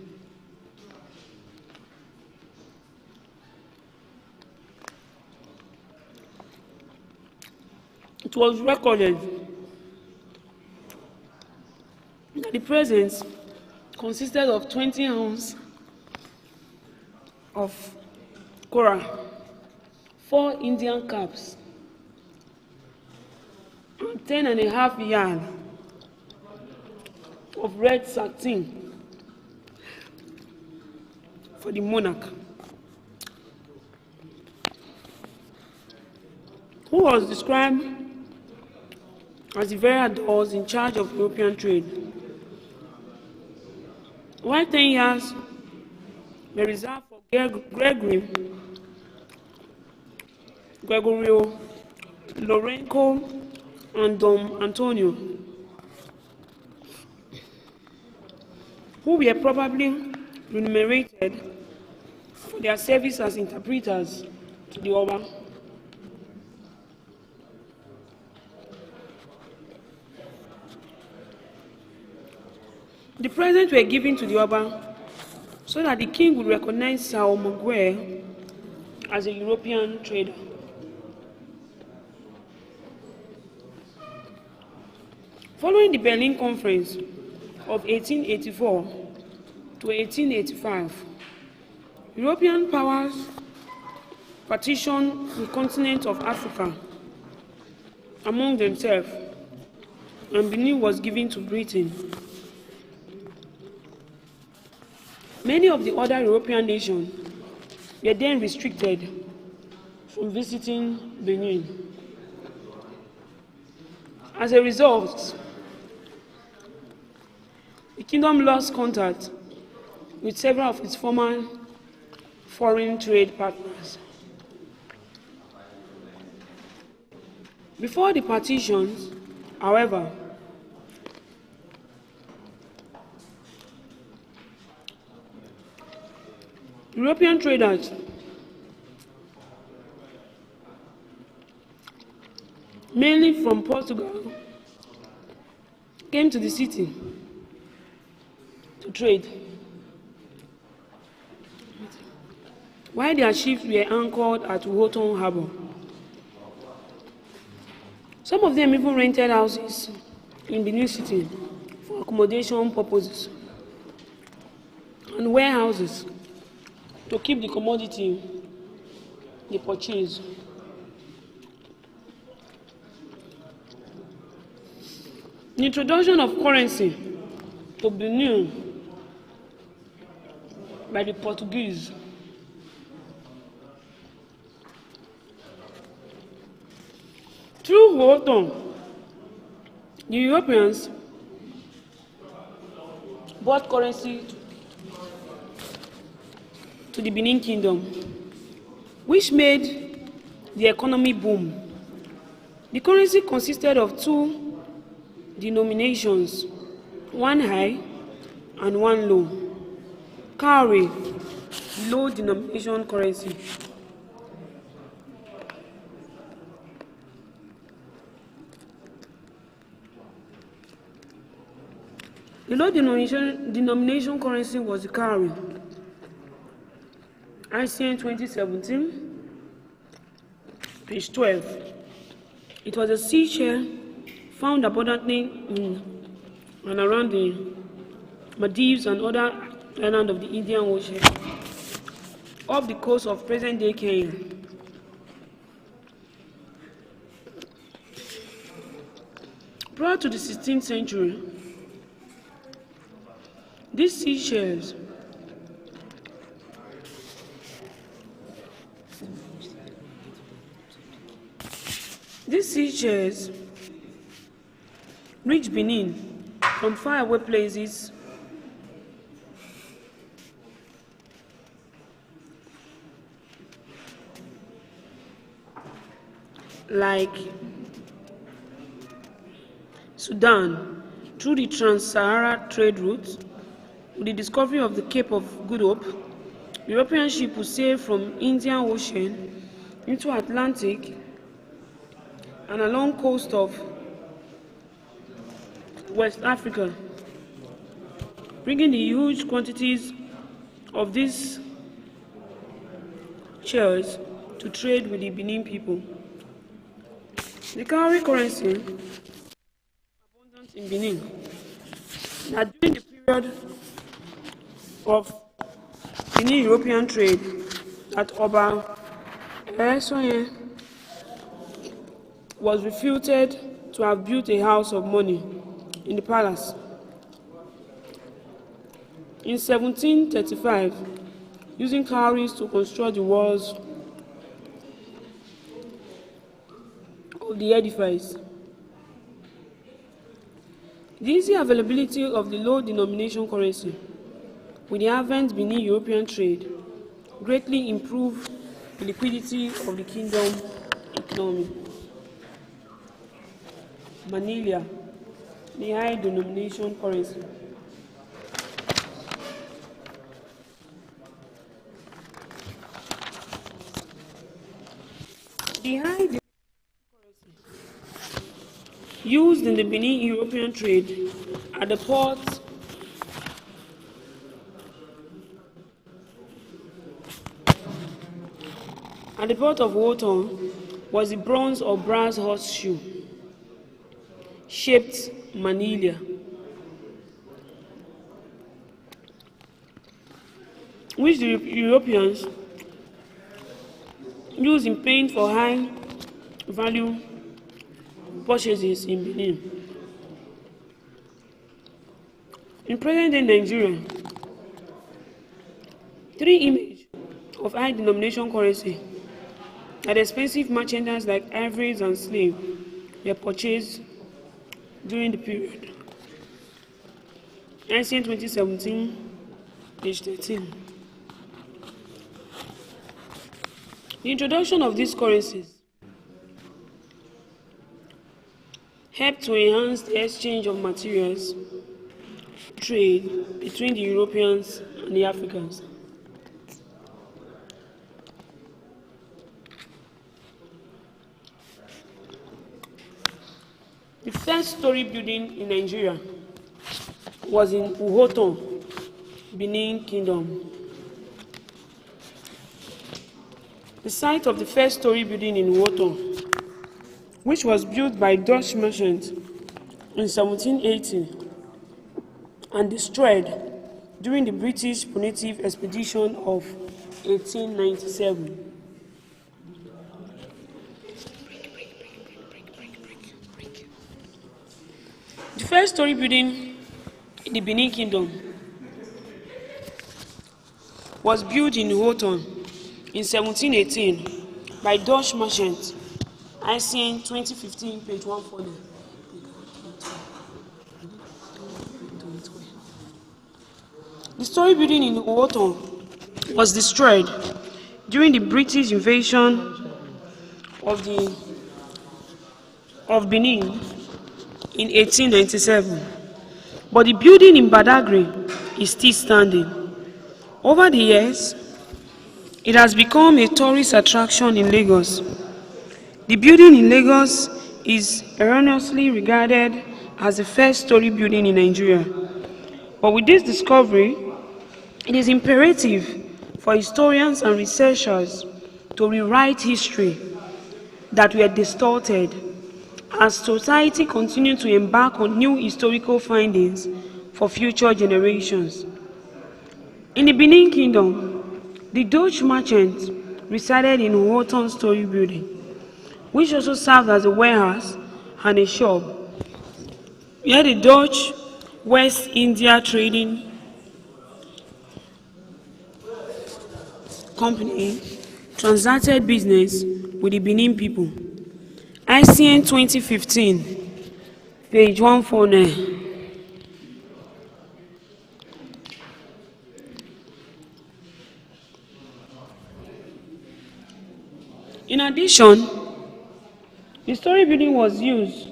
It was recorded that the presents consisted of 20 ounces of coral, 4 Indian caps, and 10.5 yards of red satin for the monarch, who was described as the very adults in charge of European trade. While 10 years were reserved for Gregorio, Lorenco, and Dom Antonio, who were probably remunerated for their service as interpreters to the Oba. The presents were given to the Oba so that the king would recognize São Miguel as a European trader. Following the Berlin Conference of 1884 to 1885, European powers partitioned the continent of Africa among themselves, and Benin was given to Britain. Many of the other European nations were then restricted from visiting Benin. As a result, the kingdom lost contact with several of its former foreign trade partners. Before the partitions, however, European traders mainly from Portugal came to the city to trade. while their ships were anchored at Read-A-Thon harbor. Some of them even rented houses in Benin City for accommodation purposes and warehouses to keep the commodity they purchase. The introduction of currency to Benin by the Portuguese through Read-A-Thon, the Europeans brought currency to the Benin Kingdom, which made the economy boom. The currency consisted of two denominations, one high and one low. Cowrie, the low denomination currency. The low denomination currency was the cowrie. ICN 2017, page 12. It was a seashell found abundantly in and around the Maldives and other islands of the Indian Ocean, off the coast of present-day Kenya. Prior to the 16th century, these seashells reached Benin from faraway places like Sudan through the Trans-Sahara trade route. With the discovery of the Cape of Good Hope, European ships would sail from Indian Ocean into Atlantic and along coast of West Africa, bringing the huge quantities of these shells to trade with the Benin people. The cowrie currency abundant in Benin that during the period of Benin European trade at Oba Esoye was refuted to have built a house of money in the palace. In 1735, using cowries to construct the walls of the edifice. The easy availability of the low denomination currency with the advent of Benin European trade greatly improved the liquidity of the kingdom economy. Manila, the high denomination currency. The high denomination currency used in the Benin European trade at the port of Read-A-Thon was the bronze or brass horseshoe shaped manila, which the Europeans used in paying for high value purchases in Benin. In present-day Nigeria, 3 images of high denomination currency and expensive merchandise like ivories and slaves were purchased during the period. ICN 2017, page 13. The introduction of these currencies helped to enhance the exchange of materials trade between the Europeans and the Africans. The first story building in Nigeria was in Read-A-Thon, Benin Kingdom. the site of the first story building in Riemen, which was built by Dutch merchants in 1780 and destroyed during the British punitive expedition of 1897. The first story building in the Benin Kingdom was built in Riemen in 1718 by Dutch merchants. ICN 2015, page 140. The story building in Riemen was destroyed during the British invasion of Benin in 1897, but the building in Badagry is still standing. Over the years, it has become a tourist attraction in Lagos. The building in Lagos is erroneously regarded as the first story building in Nigeria. But with this discovery, it is imperative for historians and researchers to rewrite history that were distorted as society continues to embark on new historical findings for future generations. In the Benin Kingdom, the Dutch merchants resided in Riemen story building, which also served as a warehouse and a shop, where the Dutch West India Trading Company transacted business with the Benin people. ICN 2015, page 149. In addition, the story building was used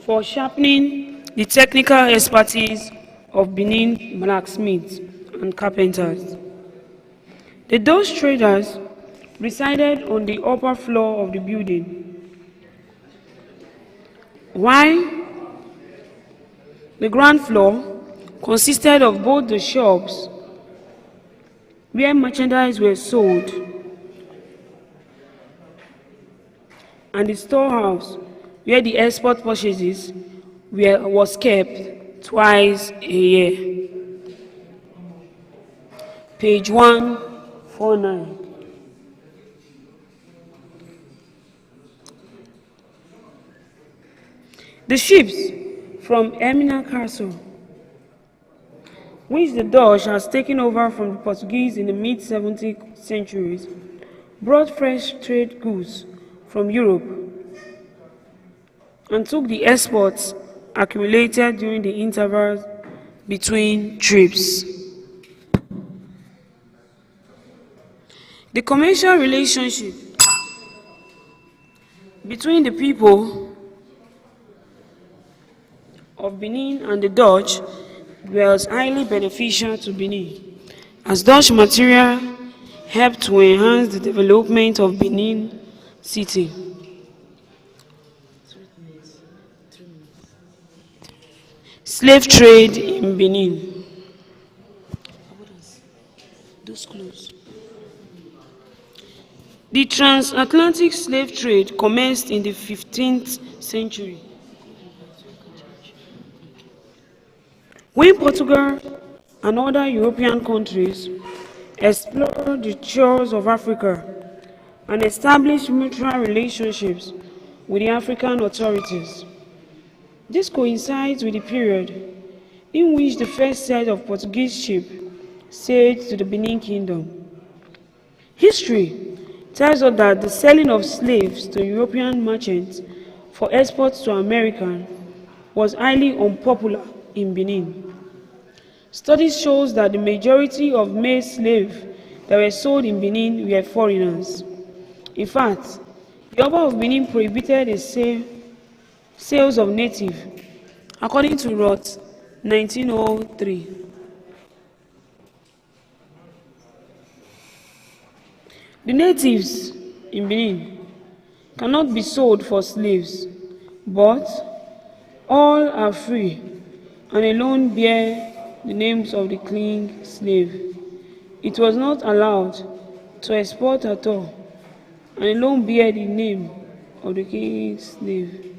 for sharpening the technical expertise of Benin blacksmiths and carpenters. The Dutch traders resided on the upper floor of the building, while the ground floor consisted of both the shops where merchandise were sold and the storehouse where the export purchases was kept twice a year. Page 149. The ships from Emina Castle, which the Dutch has taken over from the Portuguese in the mid-17th centuries, brought fresh trade goods from Europe and took the exports accumulated during the intervals between trips. The commercial relationship between the people of Benin and the Dutch was highly beneficial to Benin, as Dutch material helped to enhance the development of Benin City. Slave trade in Benin. The transatlantic slave trade commenced in the 15th century, when Portugal and other European countries explored the shores of Africa and established mutual relationships with the African authorities. This coincides with the period in which the first set of Portuguese ships sailed to the Benin Kingdom. History tells us that the selling of slaves to European merchants for export to America was highly unpopular in Benin. Studies show that the majority of male slaves that were sold in Benin were foreigners. In fact, the Oba of Benin prohibited the sales of native, according to Rot 1903. The natives in Benin cannot be sold for slaves, but all are free and alone bear the names of the king slave. It was not allowed to export at all, and alone bear the name of the king's slave.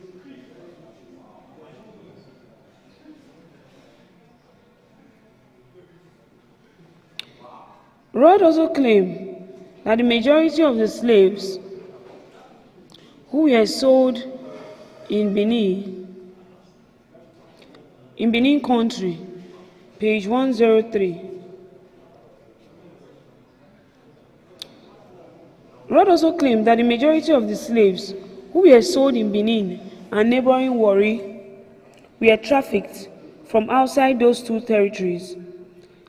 Rod also claimed that the majority of the slaves who were sold in Benin country, page 103. Rod also claimed that the majority of the slaves who were sold in Benin and neighboring Warri were trafficked from outside those two territories,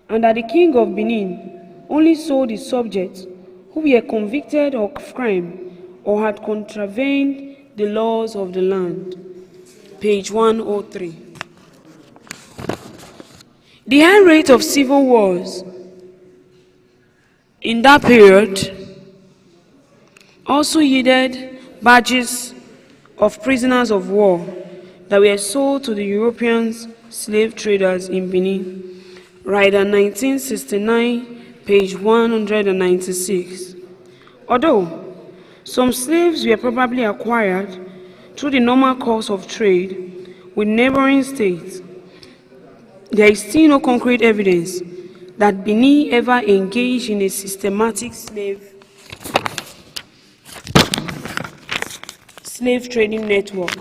and that the king of Benin only sold his subjects who were convicted of crime or had contravened the laws of the land. Page 103. The high rate of civil wars in that period also yielded badges of prisoners of war that were sold to the European slave traders in Benin. Read-A-Thon 1969, page 196. Although some slaves were probably acquired through the normal course of trade with neighboring states, there is still no concrete evidence that Benin ever engaged in a systematic slave trading network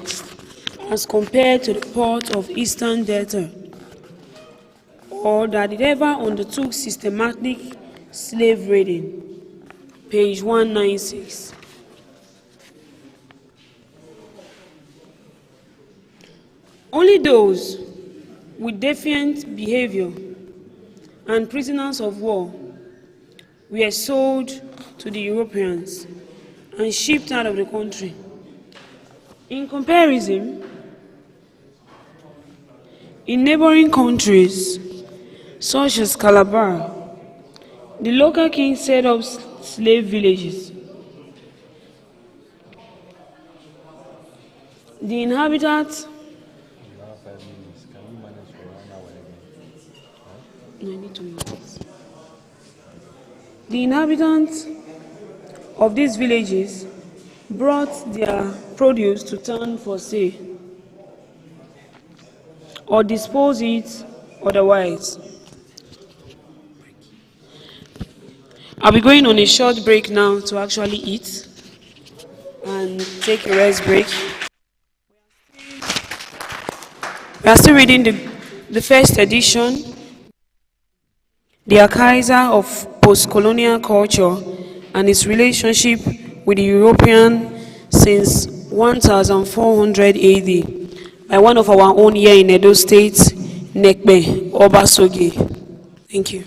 as compared to the port of Eastern Delta, or that it ever undertook systematic slave raiding. Page 196. Only those with defiant behavior and prisoners of war were sold to the Europeans and shipped out of the country. In comparison, in neighboring countries such as Calabar, the local king set up slave villages. The inhabitants of these villages brought their produce to town for sale or disposed it otherwise. I'll be going on a short break now to actually eat and take a rest break. We are still reading the first edition, The Archives of Post-Colonial Culture and its Relationship with the European since 1400 AD, by one of our own here in Edo State, Nekbe Obasoge. Thank you.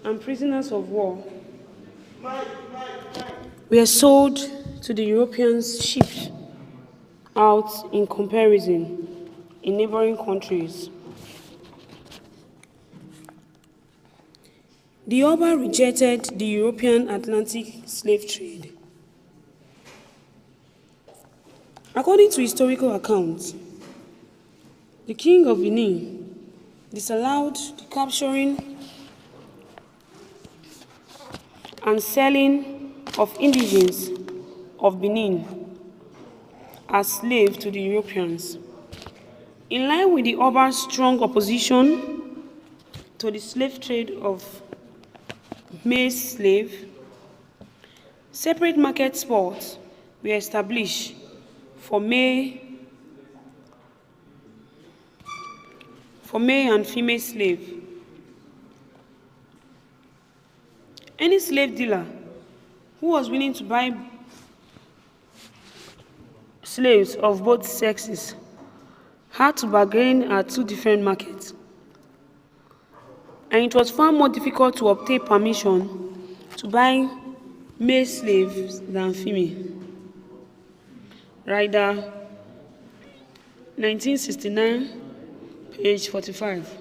and prisoners of war were sold to the Europeans shipped out in comparison in neighboring countries. The Oba rejected the European Atlantic slave trade. According to historical accounts, the King of Benin disallowed the capturing and selling of indigenes of Benin as slaves to the Europeans. In line with the Oba's strong opposition to the slave trade of maize slave, separate market spots were established for male and female slave. Any slave dealer who was willing to buy slaves of both sexes had to bargain at two different markets, and it was far more difficult to obtain permission to buy male slaves than female. Read-A, 1969, page 45.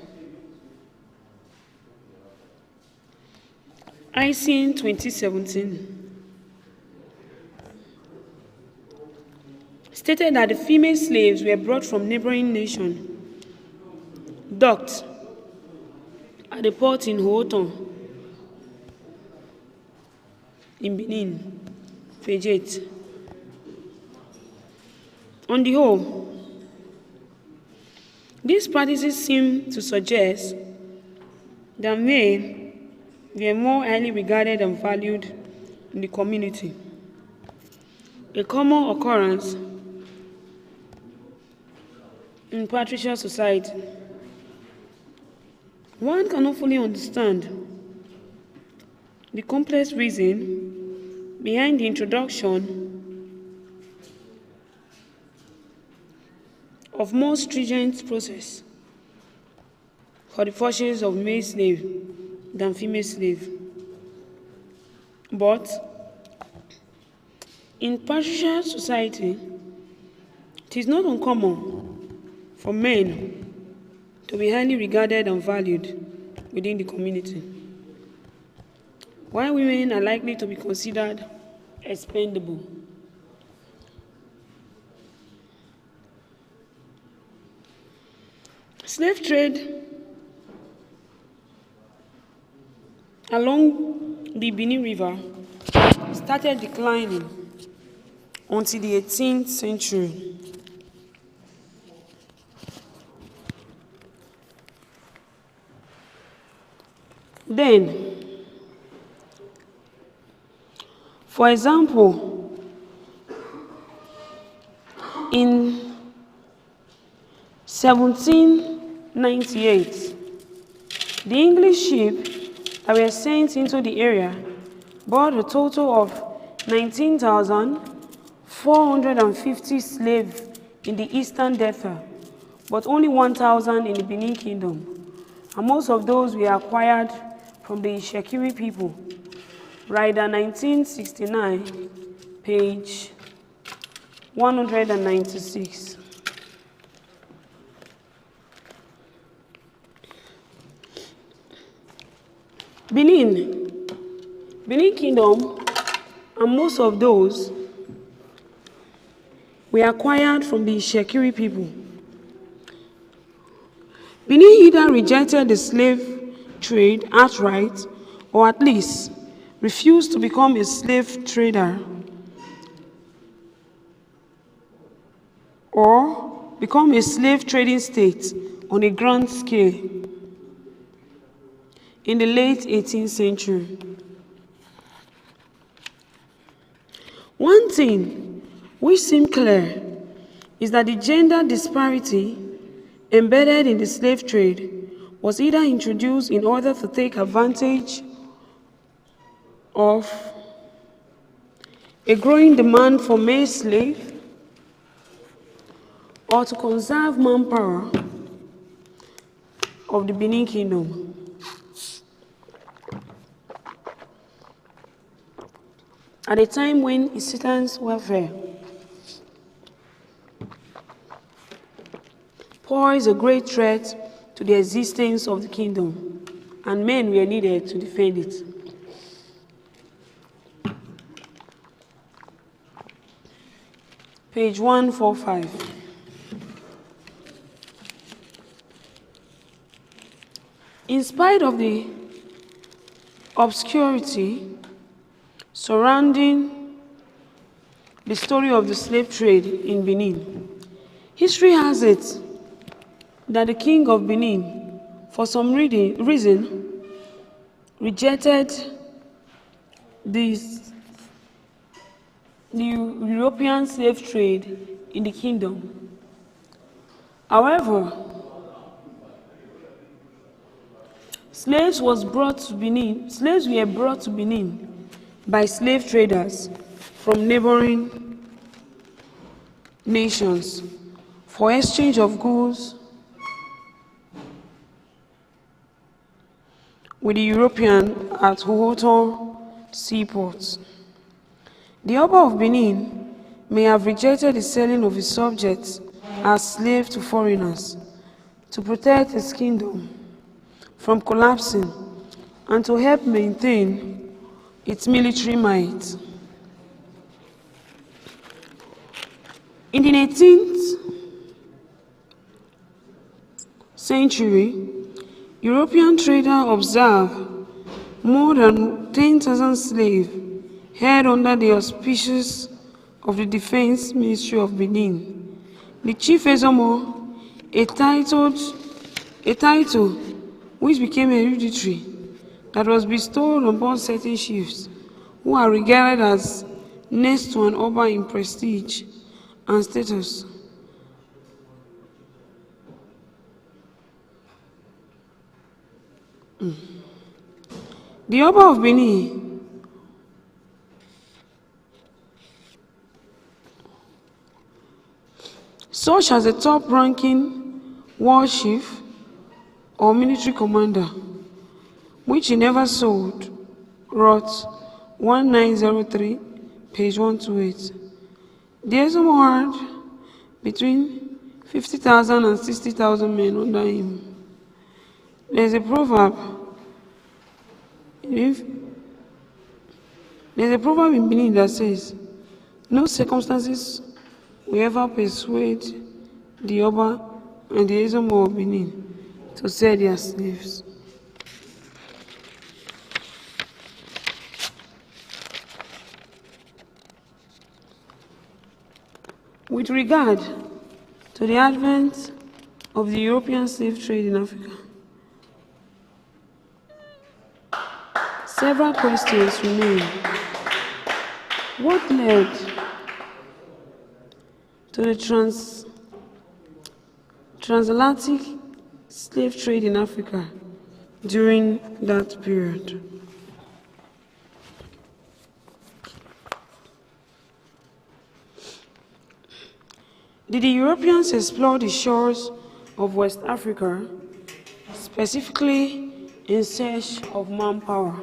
Icing, 2017. Stated that the female slaves were brought from neighboring nations, docked at the port in Riemen in Benin, page 8. On the whole, these practices seem to suggest that men were more highly regarded and valued in the community, a common occurrence in patriarchal society. One cannot fully understand the complex reason behind the introduction of more stringent process for the purchase of male slave than female slave. But in patriarchal society, it is not uncommon for men to be highly regarded and valued within the community, while women are likely to be considered expendable. Slave trade along the Benin River started declining until the 18th century. Then, for example, in 1798, the English ships that were sent into the area brought a total of 19,450 slaves in the Eastern Delta, but only 1,000 in the Benin Kingdom, and most of those were acquired from the Shekiri people. Read-A, 1969, page 196. Benin Kingdom, and most of those were acquired from the Shekiri people. Benin either rejected the slave trade outright, or at least refused to become a slave trader or become a slave trading state on a grand scale in the late 18th century. One thing which seemed clear is that the gender disparity embedded in the slave trade was either introduced in order to take advantage of a growing demand for male slaves or to conserve manpower of the Benin Kingdom. at a time when it threatens welfare, posed a great threat to the existence of the kingdom, and men were needed to defend it. Page 145. In spite of the obscurity surrounding the story of the slave trade in Benin, history has it that the king of Benin, for some reason, rejected the European slave trade in the kingdom. However, slaves were brought to Benin by slave traders from neighboring nations for exchange of goods with the European at Riemen seaports. The Oba of Benin may have rejected the selling of his subjects as slaves to foreigners to protect his kingdom from collapsing and to help maintain its military might. In the 18th century, European traders observed more than 10,000 slaves held under the auspices of the Defense Ministry of Benin. The Chief Ezomo, a title which became hereditary, that was bestowed upon certain chiefs who are regarded as next to an Oba in prestige and status. The Oba of Benin such as a top-ranking war chief or military commander, which he never sold, wrote 1903, page 128. The Ezomo had between 50,000 and 60,000 men under him. There's a proverb in Benin that says, no circumstances will ever persuade the Oba and the Ezomo of Benin to sell their slaves. With regard to the advent of the European slave trade in Africa, several questions remain. What led to the transatlantic slave trade in Africa during that period? Did the Europeans explore the shores of West Africa, specifically in search of manpower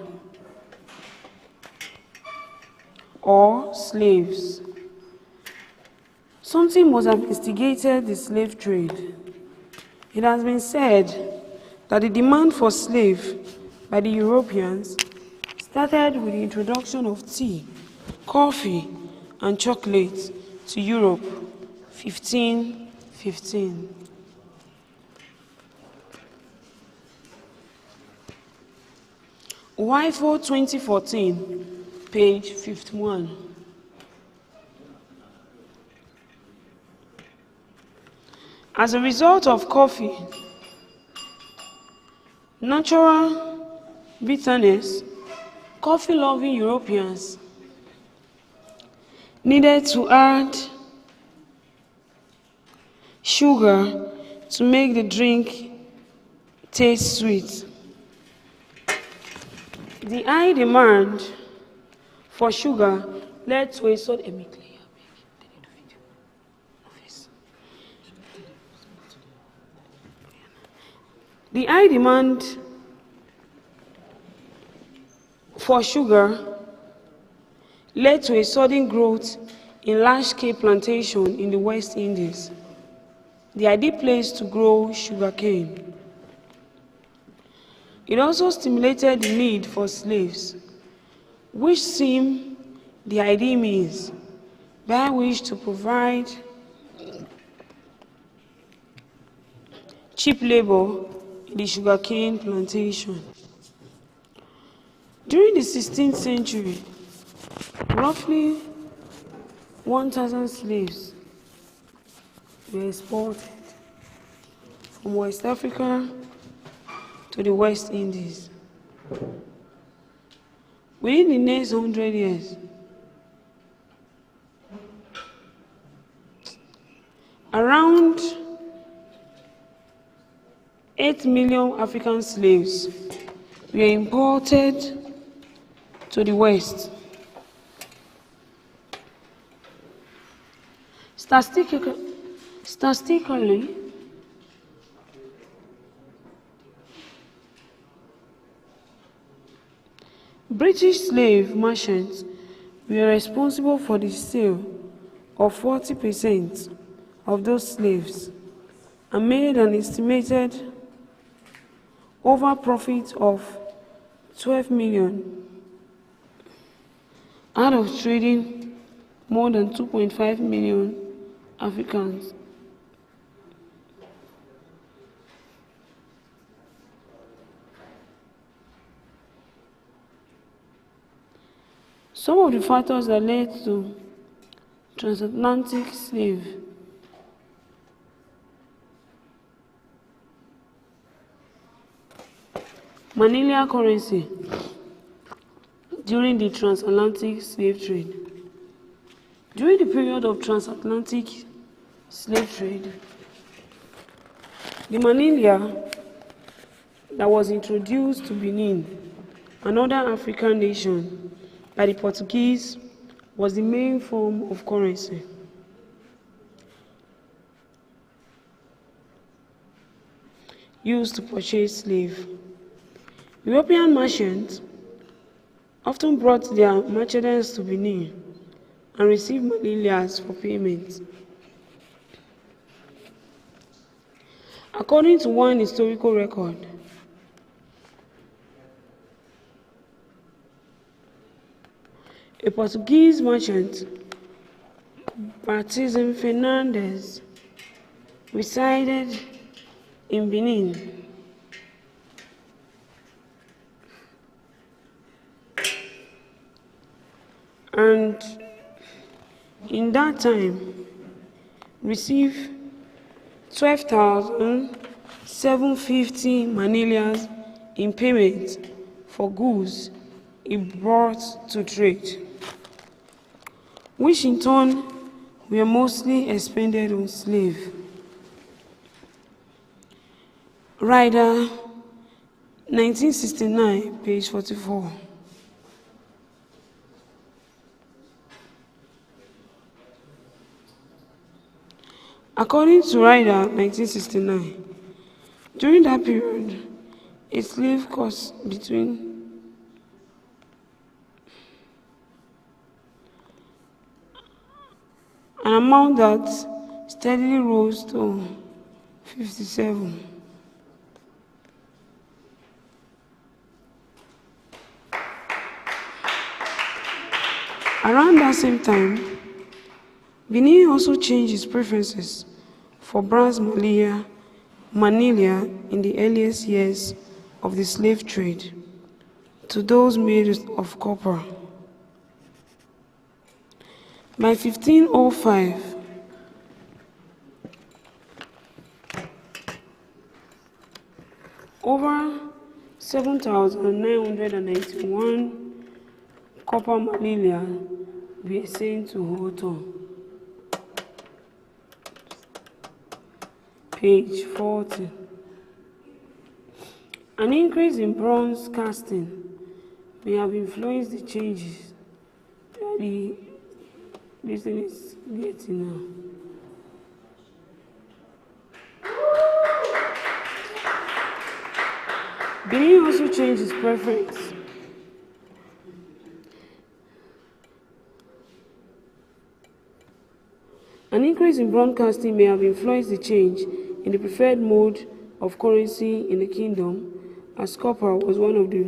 or slaves? Something must have instigated the slave trade. It has been said that the demand for slaves by the Europeans started with the introduction of tea, coffee, and chocolate to Europe, 1515. WIFO 2014, page 51. As a result of coffee, natural bitterness, coffee-loving Europeans needed to add sugar to make the drink taste sweet. The high demand for sugar led to a sudden The high demand led to a sudden growth in large-scale plantation in the West Indies, the ideal place to grow sugarcane. It also stimulated the need for slaves, which seemed the ideal means by which to provide cheap labor in the sugarcane plantation. During the 16th century, roughly 1,000 slaves were exported from West Africa to the West Indies. Within the next 100 years, around 8 million African slaves were imported to the West. Statistically, British slave merchants were responsible for the sale of 40% of those slaves and made an estimated over profit of 12 million out of trading more than 2.5 million Africans. Some of the factors that led to transatlantic slave Manila currency during the transatlantic slave trade. During the period of transatlantic slave trade, the manila that was introduced to Benin, another African nation, by the Portuguese was the main form of currency. Used to purchase slaves. European merchants often brought their merchandise to Benin and received manillas for payment. According to one historical record, a Portuguese merchant, Baptism Fernandes, resided in Benin. And in that time, received 12,750 manillas in payment for goods he brought to trade, which in turn were mostly expended on slaves. Read-A, 1969, page 44. According to Read-A, 1969, during that period, a slave cost between an amount that steadily rose to 57. Around that same time, Benin also changed its preferences for bronze manila in the earliest years of the slave trade to those made of copper. By 1505, over 7,991 copper manila were sent to Riemen. Page 40. An increase in bronze casting may have influenced the changes that this thing is getting now. Benin also changed its preference An increase in broadcasting may have influenced the change in the preferred mode of currency in the kingdom, as copper was one of the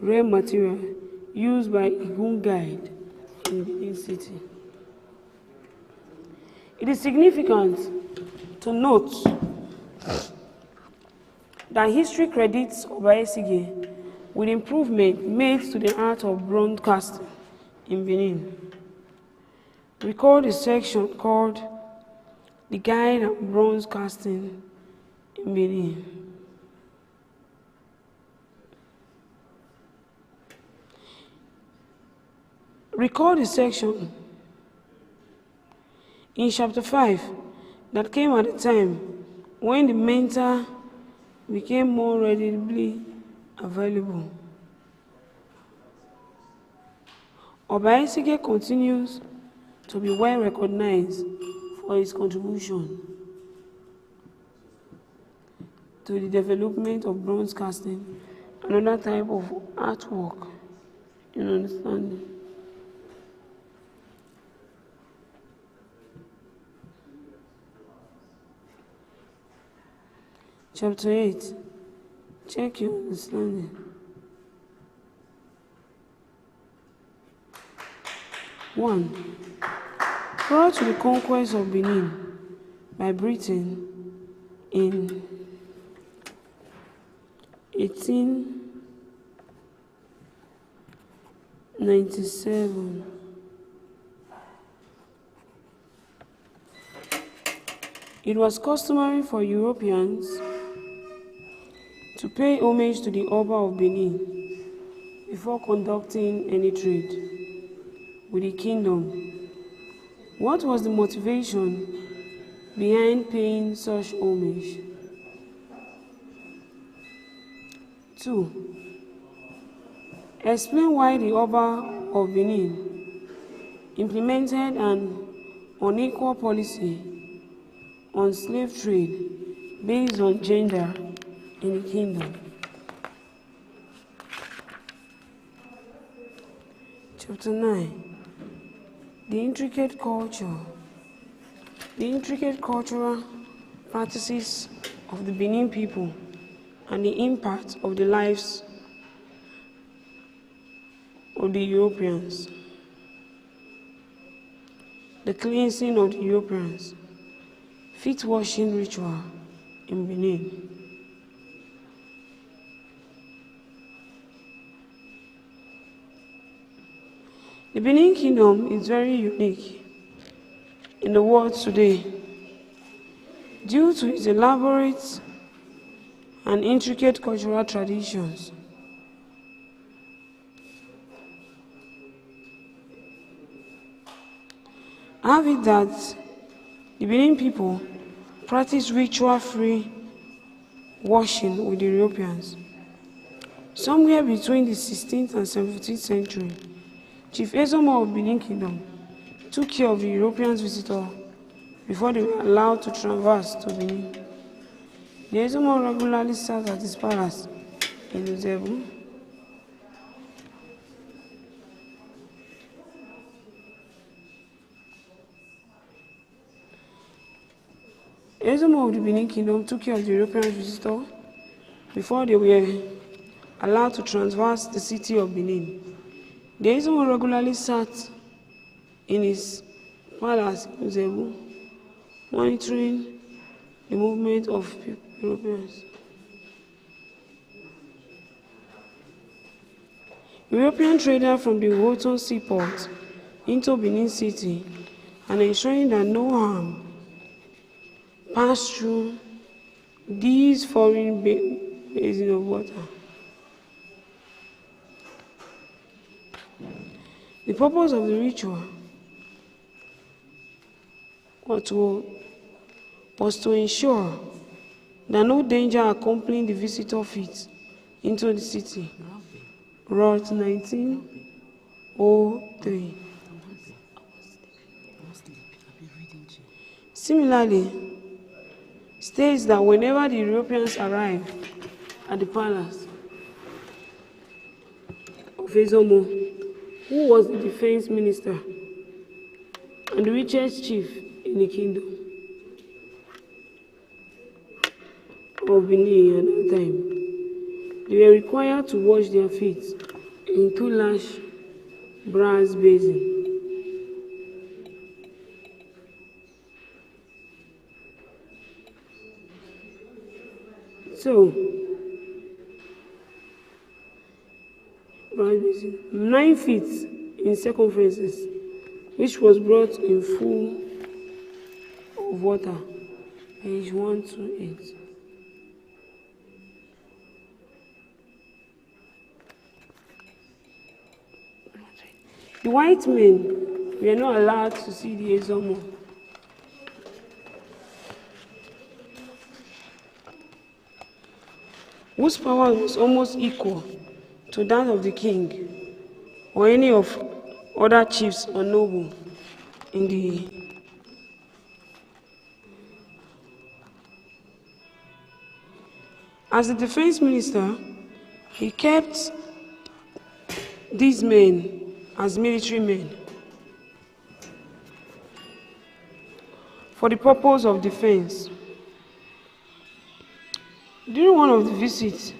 rare materials used by Igun guide in Benin City. It is significant to note that history credits Obaesige with improvement made to the art of broadcasting in Benin. Recall the section called The Guide of Broadcasting in Benin. Recall the section in chapter 5 that came at a time when the mentor became more readily available. Obaesige continues to be well recognized for his contribution to the development of broadcasting, another type of artwork in understanding. Chapter 8. Check your understanding. One. Prior to the conquest of Benin by Britain in 1897, it was customary for Europeans to pay homage to the Oba of Benin before conducting any trade with the kingdom. What was the motivation behind paying such homage? 2. Explain why the Oba of Benin implemented an unequal policy on slave trade based on gender in the kingdom. Chapter 9. The intricate cultural practices of the Benin people and the impact of the lives of the Europeans. The cleansing of the Europeans, feet washing ritual in Benin. The Benin Kingdom is very unique in the world today due to its elaborate and intricate cultural traditions. Have it that the Benin people practice ritual-free washing with the Europeans. Somewhere between the 16th and 17th century, Chief Ezomo of Benin Kingdom took care of the Europeans' visitor before they were allowed to traverse to Benin. The Ezomo regularly sat at his palace in Uzebu. Ezomo of the Benin Kingdom took care of the European visitor before they were allowed to traverse the city of Benin. The Ezomo regularly sat in his palace in Uzebu, monitoring the movement of Europeans. European traders from the Riemen seaport into Benin City and ensuring that no harm passed through these foreign basins of water. The purpose of the ritual was to ensure that no danger accompanied the visitor feet into the city. Wrote 1903. Similarly, states that whenever the Europeans arrived at the palace of Ezomo, who was the defense minister and the richest chief in in the kingdom of Benin at that time. They were required to wash their feet in 2 large brass basins. So, 9 feet in circumference, which was brought in full of water. Page 128. The white men were not allowed to see the Ezomo. Whose power was almost equal to that of the king or any of other chiefs or noble in the As the defense minister, he kept these men as military men for the purpose of defense. During one of the visits,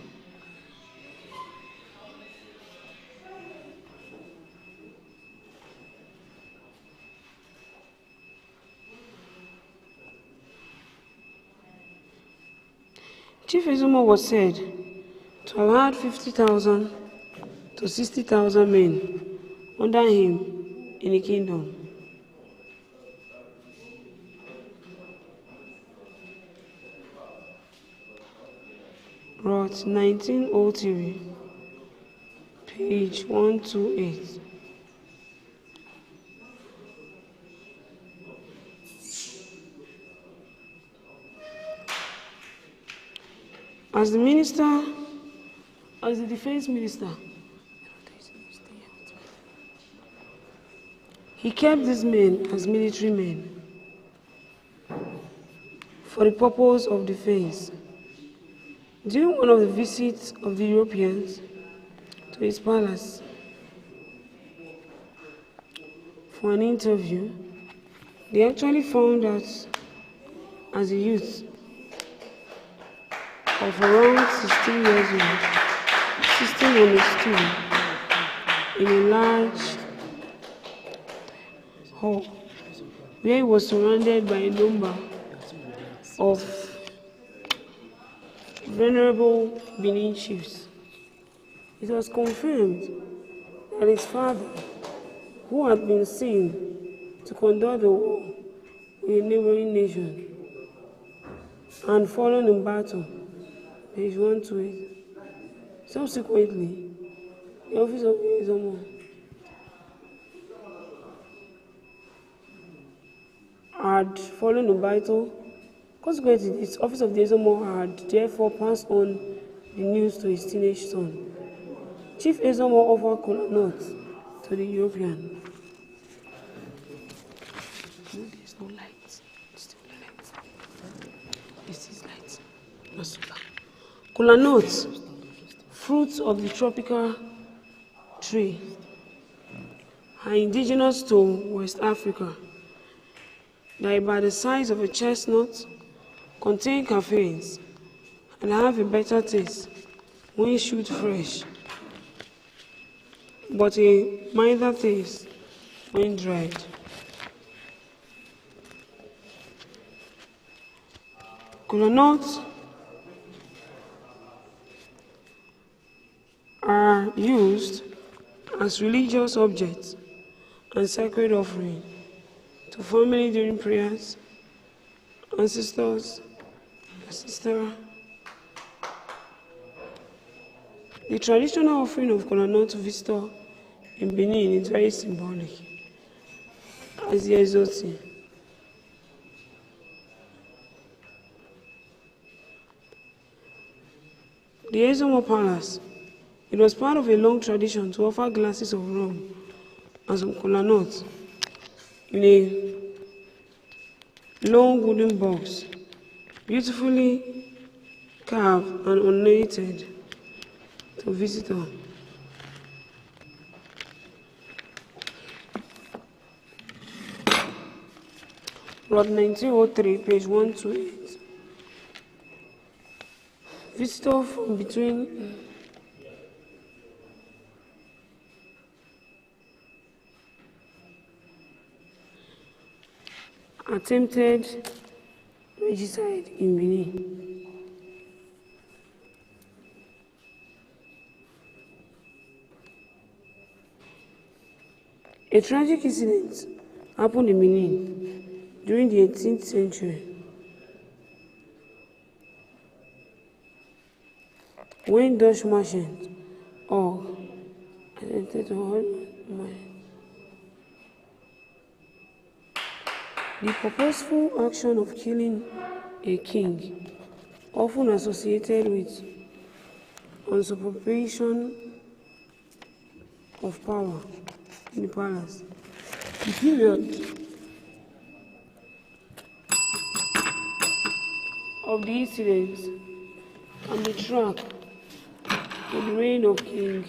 Chief Ezomo was said to have had 50,000 to 60,000 men under him in the kingdom. Wrote 1903, page 128. As the defense minister, he kept these men as military men for the purpose of defense. During one of the visits of the Europeans to his palace for an interview, they actually found out as a youth of around 16 years old, sitting on a stool in a large hall where he was surrounded by a number of venerable Benin chiefs. It was confirmed that his father, who had been seen to conduct the war with a neighboring nation and fallen in battle, page 128. Subsequently, the office of the Ezomo had fallen in battle. Consequently, the office of the Ezomo had therefore passed on the news to his teenage son. Chief Ezomo offered kola nuts to the European. No, there's no light. Still light. This is light. No solar. Kola nuts, fruits of the tropical tree, are indigenous to West Africa. They are about the size of a chestnut, contain caffeine, and have a better taste when chewed fresh, but a milder taste when dried. Kola nuts are used as religious objects and sacred offering to family during prayers, ancestors, etc. The traditional offering of kola nut to visitor in Benin is very symbolic, as the exotic. The Ezomo Palace, it was part of a long tradition to offer glasses of rum and some kola nuts in a long wooden box, beautifully carved and ornamented, to visitor. Lot 1903, page 128. Visitor from between attempted regicide in Benin. A tragic incident happened in Benin during the 18th century when Dutch merchant attempted to hold the purposeful action of killing a king, often associated with usurpation of power in the palace. The period of the incidents can be tracked to the reign of King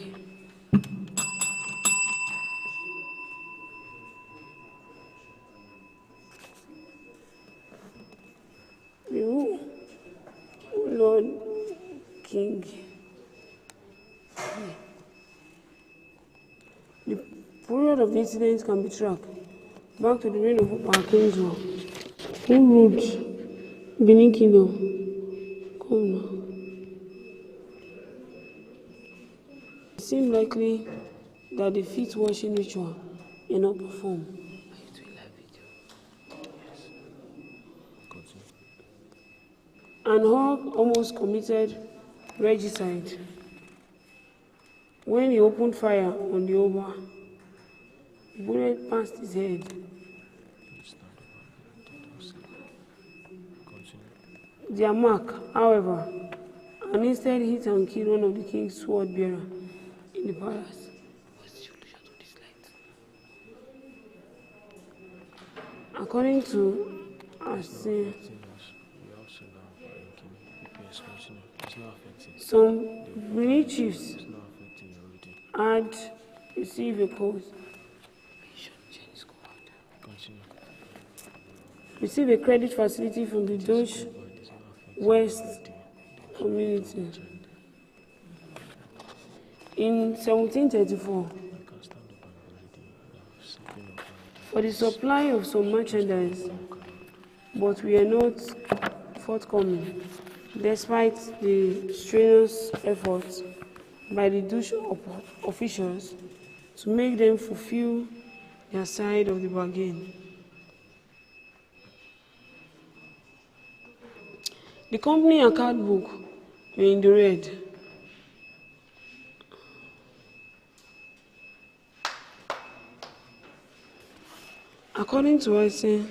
Lord King. The period of the incidents can be tracked back to the reign of King who ruled Benin Kingdom. Come now. It seems likely that the feet washing ritual is not performed. And Hogg almost committed regicide when he opened fire on the Oba. The bullet passed his head. Their mark, however, and instead hit and killed one of the king's sword bearer in the palace. According to Asin, some Benin chiefs had received a credit facility from the Dutch West community. In 1734, for the supply of some merchandise, but we are not forthcoming, despite the strenuous efforts by the Dutch officials to make them fulfill their side of the bargain. The company account book were in the red. According to Asin,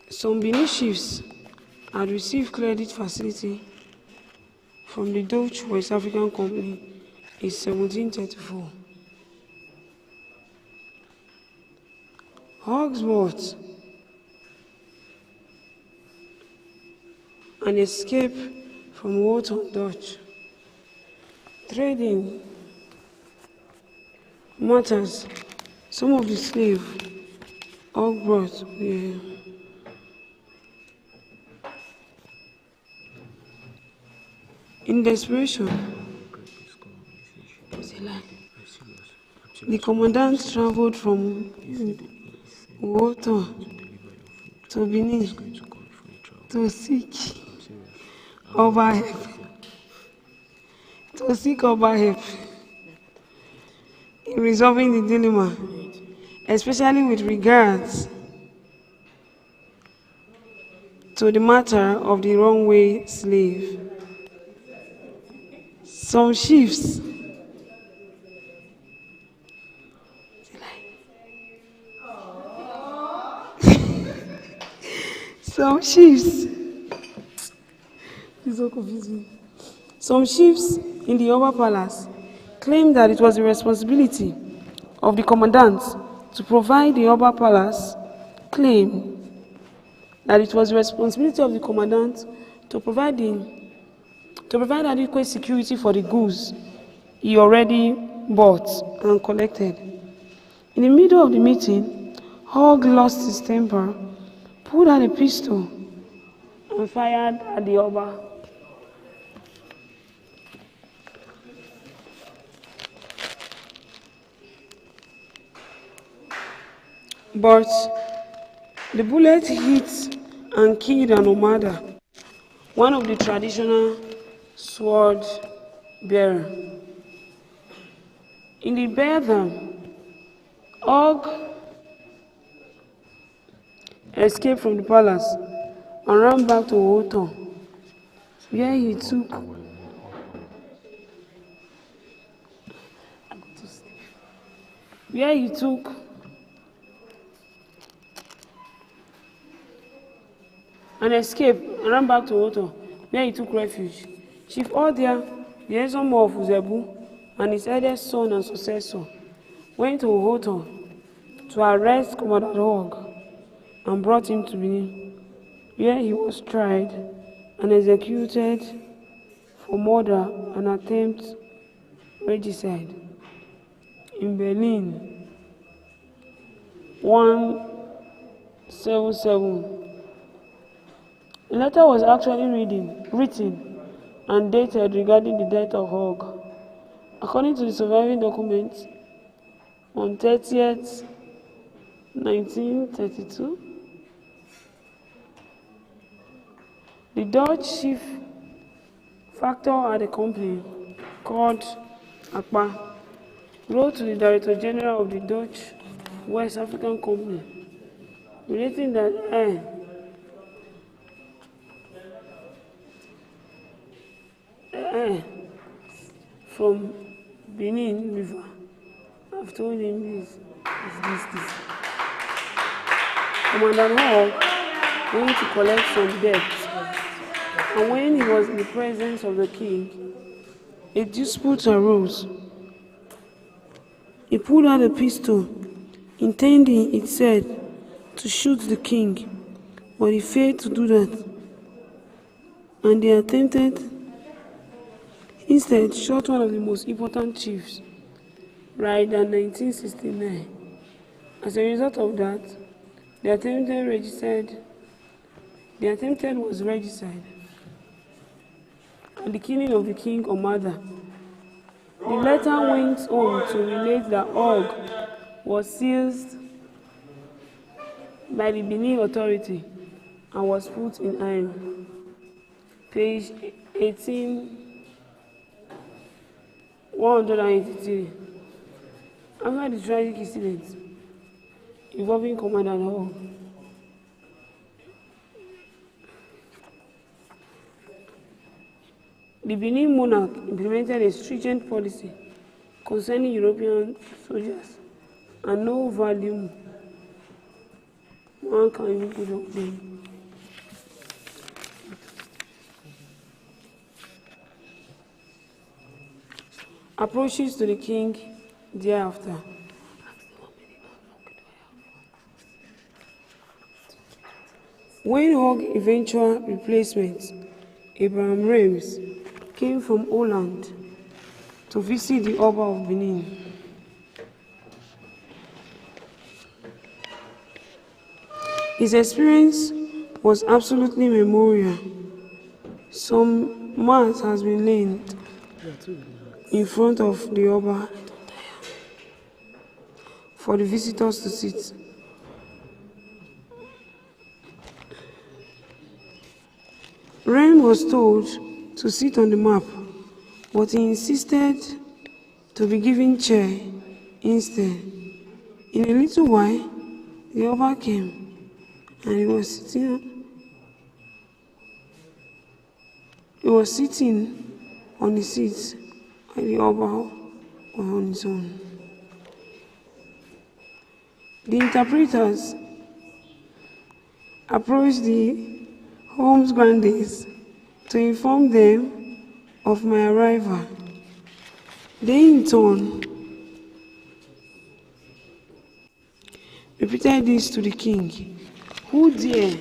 some Benin chiefs had received credit facility from the Dutch West African Company in 1734. Hogs bought an escape from Walton Dutch. Trading matters, some of the slaves Hogg brought were in desperation. The commandant traveled from Walton to Benin to seek Oba help in resolving the dilemma, especially with regards to the matter of the runaway slave. Some chiefs it's so confusing. Some chiefs in the Oba Palace claimed that it was the responsibility of the commandant to provide the Oba Palace to provide adequate security for the goods he already bought and collected. In the middle of the meeting, Hogg lost his temper, pulled out a pistol, and fired at the Oba. But the bullet hit and killed an Omada, one of the traditional sword bearer. In the Beartham, Og escaped from the palace and ran back to Read-A-Thon, where he took refuge. Chief Odia, the handsome of Uzebu, and his eldest son and successor, went to Read-A-Thon to arrest Commandant Hogg and brought him to Benin, where he was tried and executed for murder and attempt regicide. In Berlin, 177. A letter was actually written and dated regarding the death of Hogg. According to the surviving documents, on 30th, 1932, the Dutch chief factor at the company, called Akpa, wrote to the Director General of the Dutch West African Company, relating that from Benin River. I've told him this. Commandant Hogg went to collect some debts, and when he was in the presence of the king, a dispute arose. He pulled out a pistol, intending, it said, to shoot the king, but he failed to do that, and they attempted, instead, shot one of the most important chiefs, right in 1969. As a result of that, the attempted was regicide, and the killing of the king or mother. The letter went on to relate that Hogg was seized by the Benin authority and was put in iron. Page 183. After the tragic incident involving Commandant Hogg, the Benin monarch implemented a stringent policy concerning European soldiers, and no value one can even put on them. Approaches to the king thereafter. When Hogg eventual replacement, Abraham Reims, came from Holland to visit the Oba of Benin, his experience was absolutely memorable. Some mat has been laid in front of the Oba for the visitors to sit. Rem was told to sit on the map, but he insisted to be given chair instead. In a little while, the Oba came, and he was sitting on the seat, while the Oba was on his own. The interpreters approached the Home's grandees to inform them of my arrival. They in turn repeated this to the king, who dare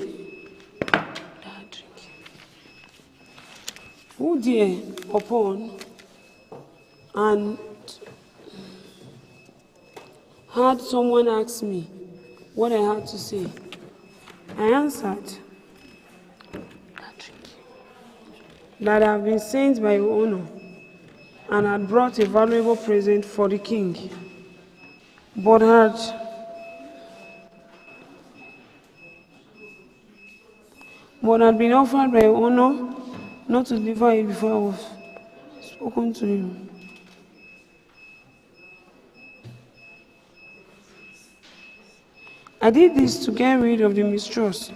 upon and had someone ask me what I had to say. I answered that I have been sent by your honor and had brought a valuable present for the king, but had been offered by your honor not to deliver it before I was spoken to him. I did this to get rid of the mistrust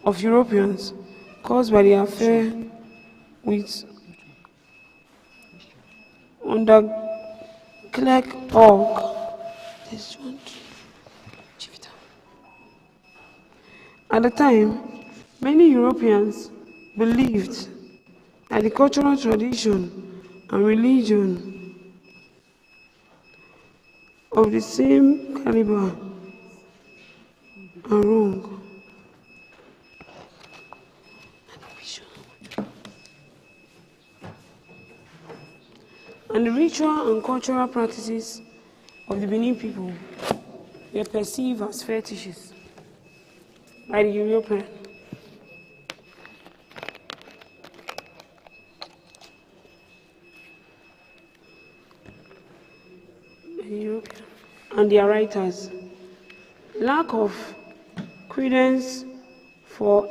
of Europeans caused by the affair with under Clerk Hogg. At the time, many Europeans believed that the cultural tradition and religion of the same caliber are wrong. And the ritual and cultural practices of the Benin people were perceived as fetishes by the European. And their writers. Lack of credence for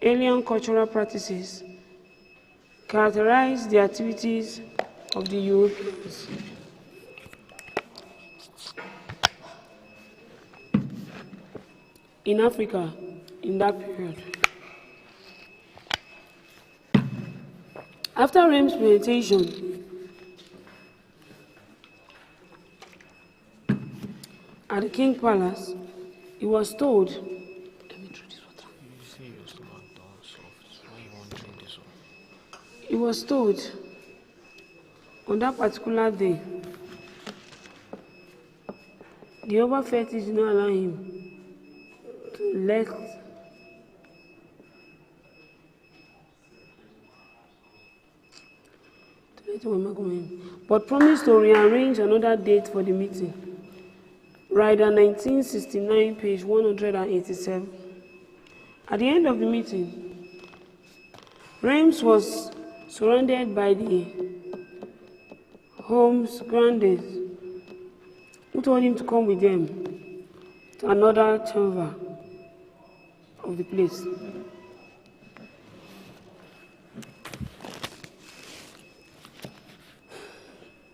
alien cultural practices characterized the activities of the Europeans. In Africa, in that period. After Riemen's presentation at the King Palace, he was told, on that particular day, the Oba fetish did not allow him to let but promised to rearrange another date for the meeting. Read-A-Thon 1969, page 187. At the end of the meeting, Reims was surrounded by the Homes Grandes, who told him to come with them to another chamber of the place.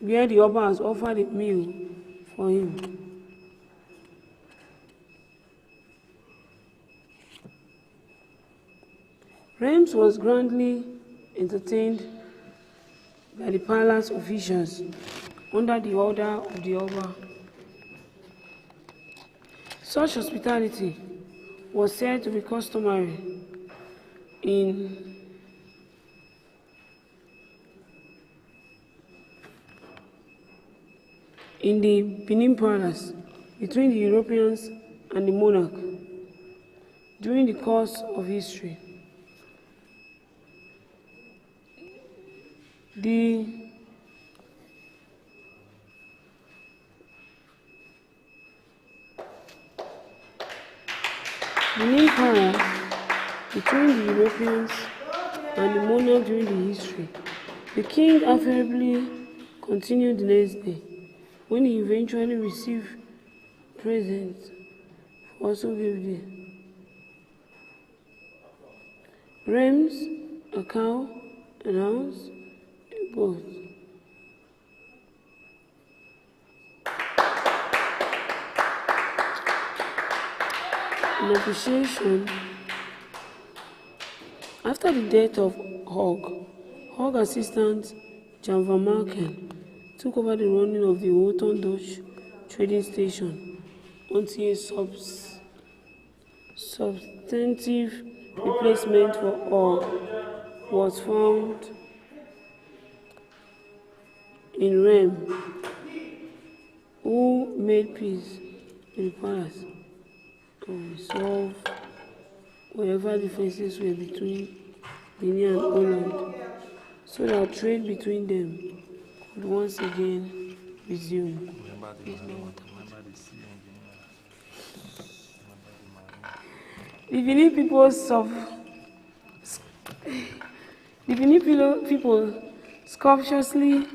Where the Oba has offered a meal for him. Reims was grandly entertained by the palace officials under the order of the Oba. Such hospitality was said to be customary in the Benin Palace between the Europeans and the monarch during the course of history. The Benin Palace between the Europeans and the monarch during the history. The king affably continued the next day, when he eventually received presents for also birthday. Rams, a cow, an ounce, a goat. In appreciation, after the death of Hogg assistant Jan van Marken took over the running of the Houghton Dutch trading station until a substantive replacement for Hogg was found in Riemen, who made peace with the palace and resolved whatever differences were between Benin and Holland, so that trade between them could once again resume. Remember the sea. The Benin people scrupulously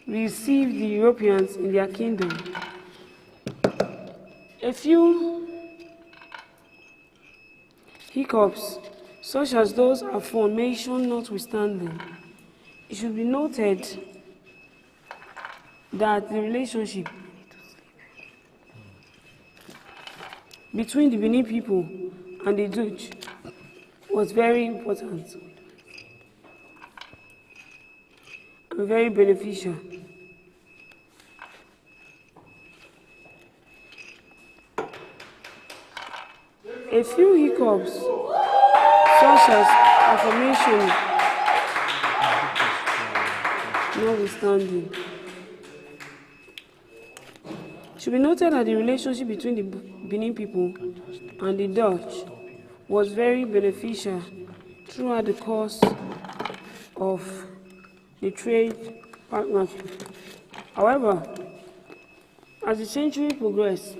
received the Europeans in their kingdom. A few hiccups, such as those aforementioned notwithstanding, it should be noted that the relationship between the Benin people and the Dutch was very important and very beneficial. A few hiccups, such as aforementioned notwithstanding, it should be noted that the relationship between the Benin people and the Dutch was very beneficial throughout the course of the trade partnership. However, as the century progressed,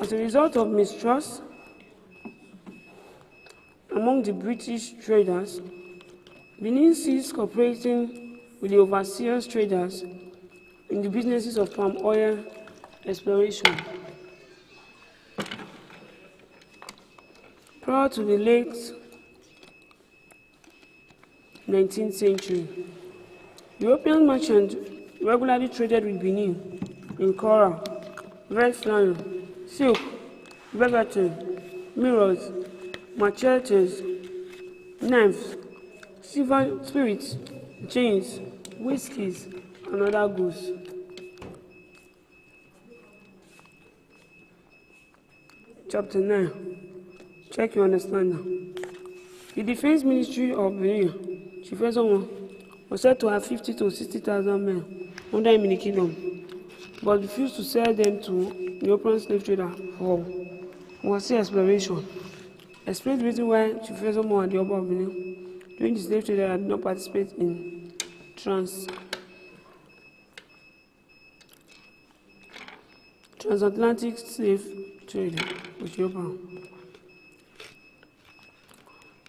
as a result of mistrust among the British traders, Benin ceased cooperating with the overseas traders in the businesses of palm oil exploration. Prior to the late 19th century, European merchants regularly traded with Benin in coral, red flannel, silk, berberine, mirrors, machetes, knives, silver spirits, chains, whiskies, and other goods. Chapter 9. Check your understanding. The Defense Ministry of Benin, Chief Ezomo, was said to have 50 to 60,000 men under him in the kingdom, but refused to sell them to European slave traders for overseas exploration. Explains the reason why Chief Ezomo and the Oba of Benin, during the slave trade, did not participate in transatlantic slave trade with Europe.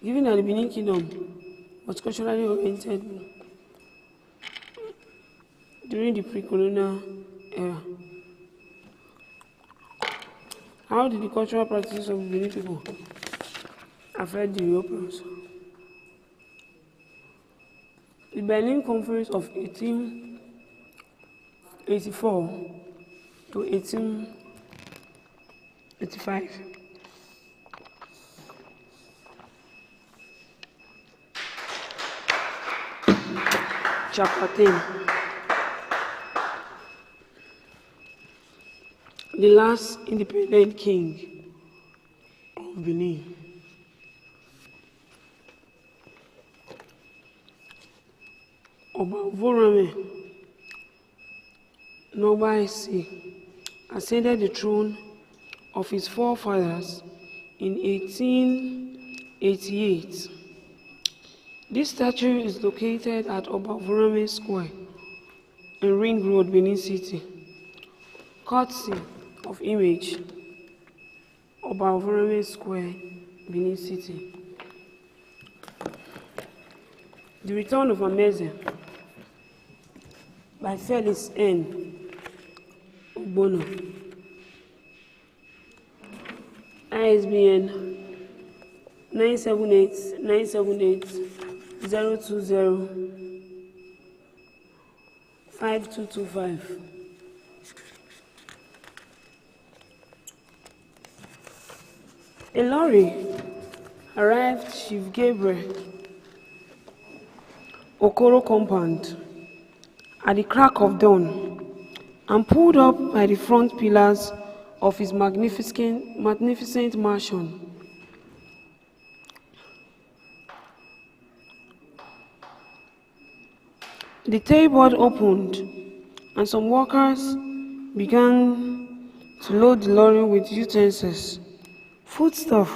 Given that the Benin Kingdom was culturally oriented during the pre-colonial era, how did the cultural practices of the Benin people affect the Europeans? The Berlin Conference of 1884 to 1885 Chapter 10. The last independent king of Benin. Oba Vorame Nobaisi ascended the throne of his forefathers in 1888. This statue is located at Oba Vorame Square in Ring Road, Benin City, courtesy of image Oba Vorame Square, Benin City. The Return of Ameze by Felix N. Ogbono. ISBN 978-978-020-5225. A lorry arrived Chief Gabriel Okoro compound at the crack of dawn and pulled up by the front pillars of his magnificent mansion. The tailboard opened, and some workers began to load the lorry with utensils, foodstuff,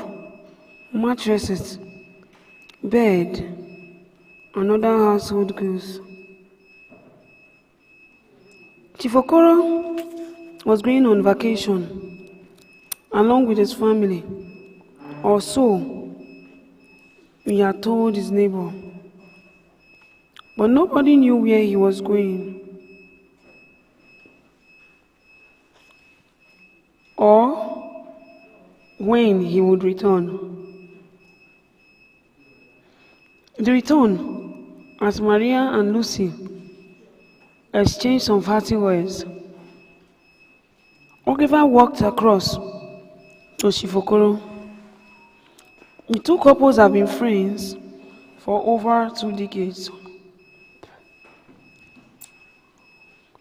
mattresses, bed, and other household goods. Chief Okoro was going on vacation along with his family, or so he had told his neighbor. But nobody knew where he was going, or when he would return. The return, as Maria and Lucy exchanged some hearty words, Oliver walked across to Shifokoro. The two couples have been friends for over 2 decades.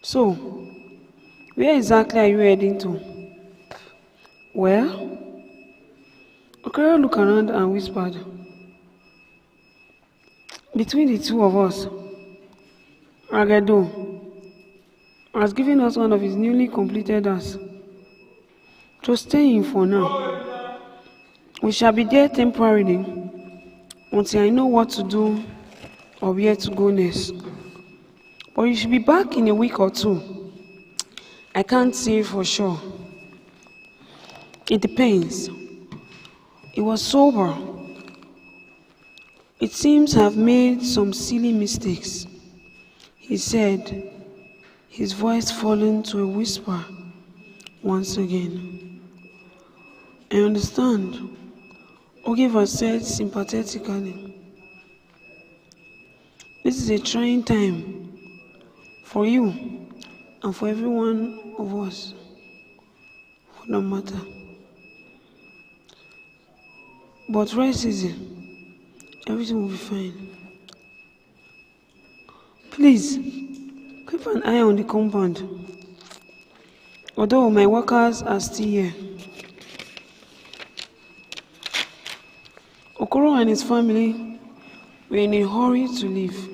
So, where exactly are you heading to? Well, Okoro looked around and whispered, between the two of us, Ragedo has given us one of his newly completed house to stay in for now. We shall be there temporarily until I know what to do or where to go next. But you should be back in a week or 2. I can't say for sure. It depends. He was sober. It seems I've made some silly mistakes, he said, his voice falling to a whisper once again. I understand, Ogiva said sympathetically. This is a trying time for you and for every one of us, for that matter. But rest easy. Everything will be fine. Please, keep an eye on the compound. Although my workers are still here. Okoro and his family were in a hurry to leave.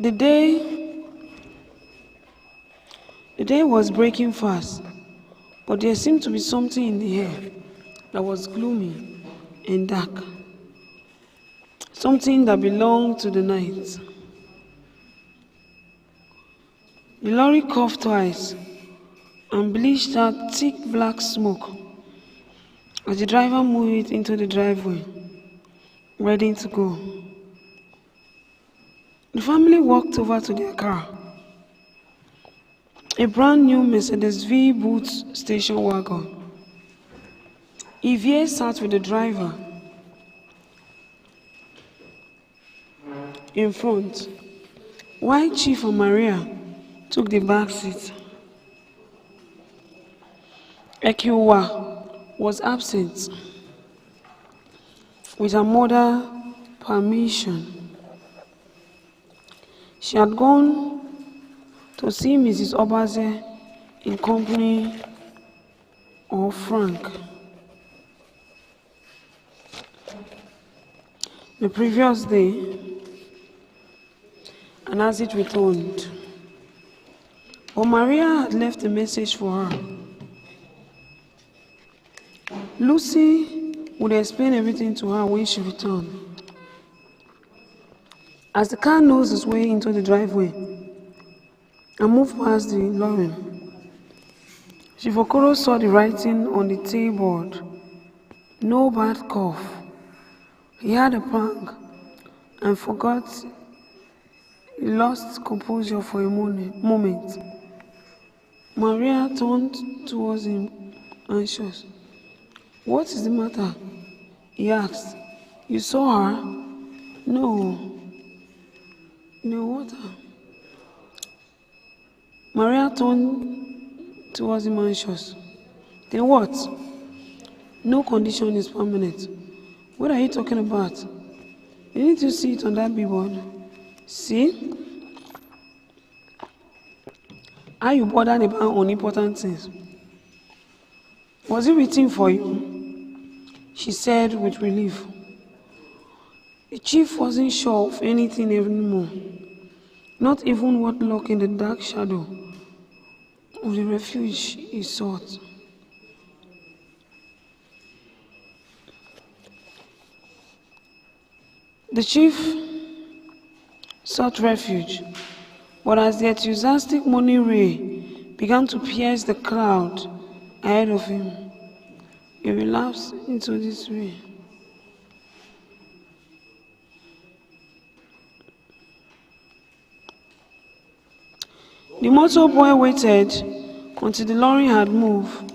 The day was breaking fast, but there seemed to be something in the air that was gloomy and dark. Something that belonged to the night. The lorry coughed twice and belched out thick black smoke as the driver moved into the driveway, ready to go. The family walked over to their car, a brand new Mercedes-V Boots station wagon. Yvier sat with the driver in front, while Chief and Maria took the back seat. Ekiwa was absent, with her mother's permission. She had gone to see Mrs. Obaze in company of Frank. The previous day, and as it returned, but Maria had left a message for her. Lucy would explain everything to her when she returned. As the car nosed its way into the driveway and moved past the lorry, Shifokoro saw the writing on the tailboard, "No bad cough." He had a pang and forgot. He lost composure for a moment. Maria turned towards him, anxious. "What is the matter?" he asked. "You saw her?" No, what? Maria turned towards him, anxious. "Then what?" "No condition is permanent." "What are you talking about?" "Didn't you see it on that billboard?" "See? Are you bothered about unimportant things?" "Was it written for you?" she said with relief. The chief wasn't sure of anything anymore, not even what lurked in the dark shadow of the refuge he sought. The chief sought refuge, but as the enthusiastic morning ray began to pierce the cloud ahead of him. He relapsed into this way. The motor boy waited until the lorry had moved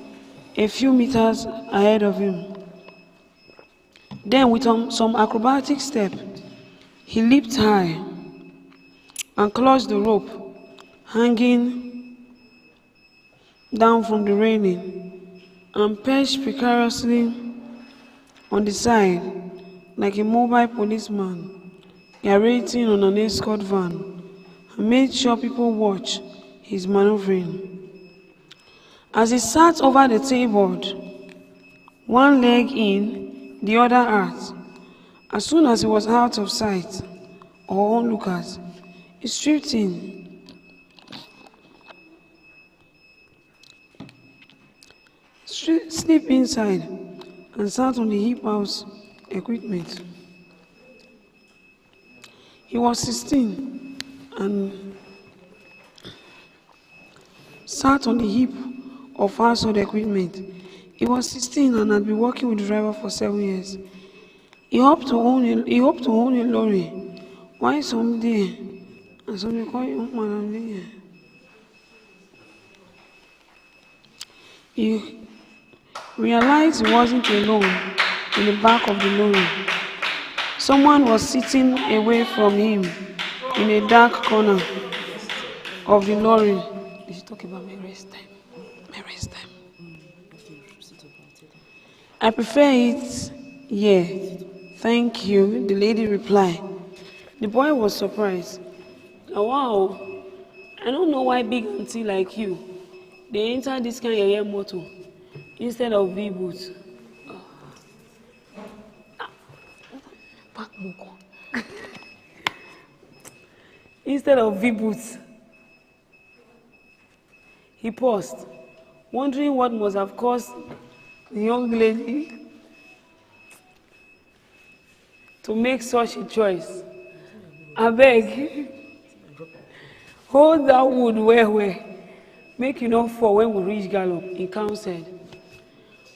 a few meters ahead of him. Then, with some acrobatic step, he leaped high and clutched the rope hanging down from the railing and perched precariously on the side like a mobile policeman gyrating on an escort van, and made sure people watched his maneuvering. As he sat over the tailboard, one leg in, the other out, as soon as he was out of sight or onlookers, he stripped in, slipped inside, and sat on the hip house equipment. He was 16 and sat on the heap of household equipment. He was 16 and had been working with the driver for 7 years. He hoped to own a lorry. Why someday? And somebody call him Madam. He realized he wasn't alone in the back of the lorry. Someone was sitting away from him in a dark corner of the lorry. Did you talk about my rest time? My rest time. I prefer it here. Thank you, the lady replied. The boy was surprised. Oh, wow, I don't know why big auntie like you, they enter this kind of air motor instead of V-boots. Instead of V-boots. He paused, wondering what must have caused the young lady to make such a choice. I beg, hold that wood well, make you not fall when we reach Gallop, he counselled,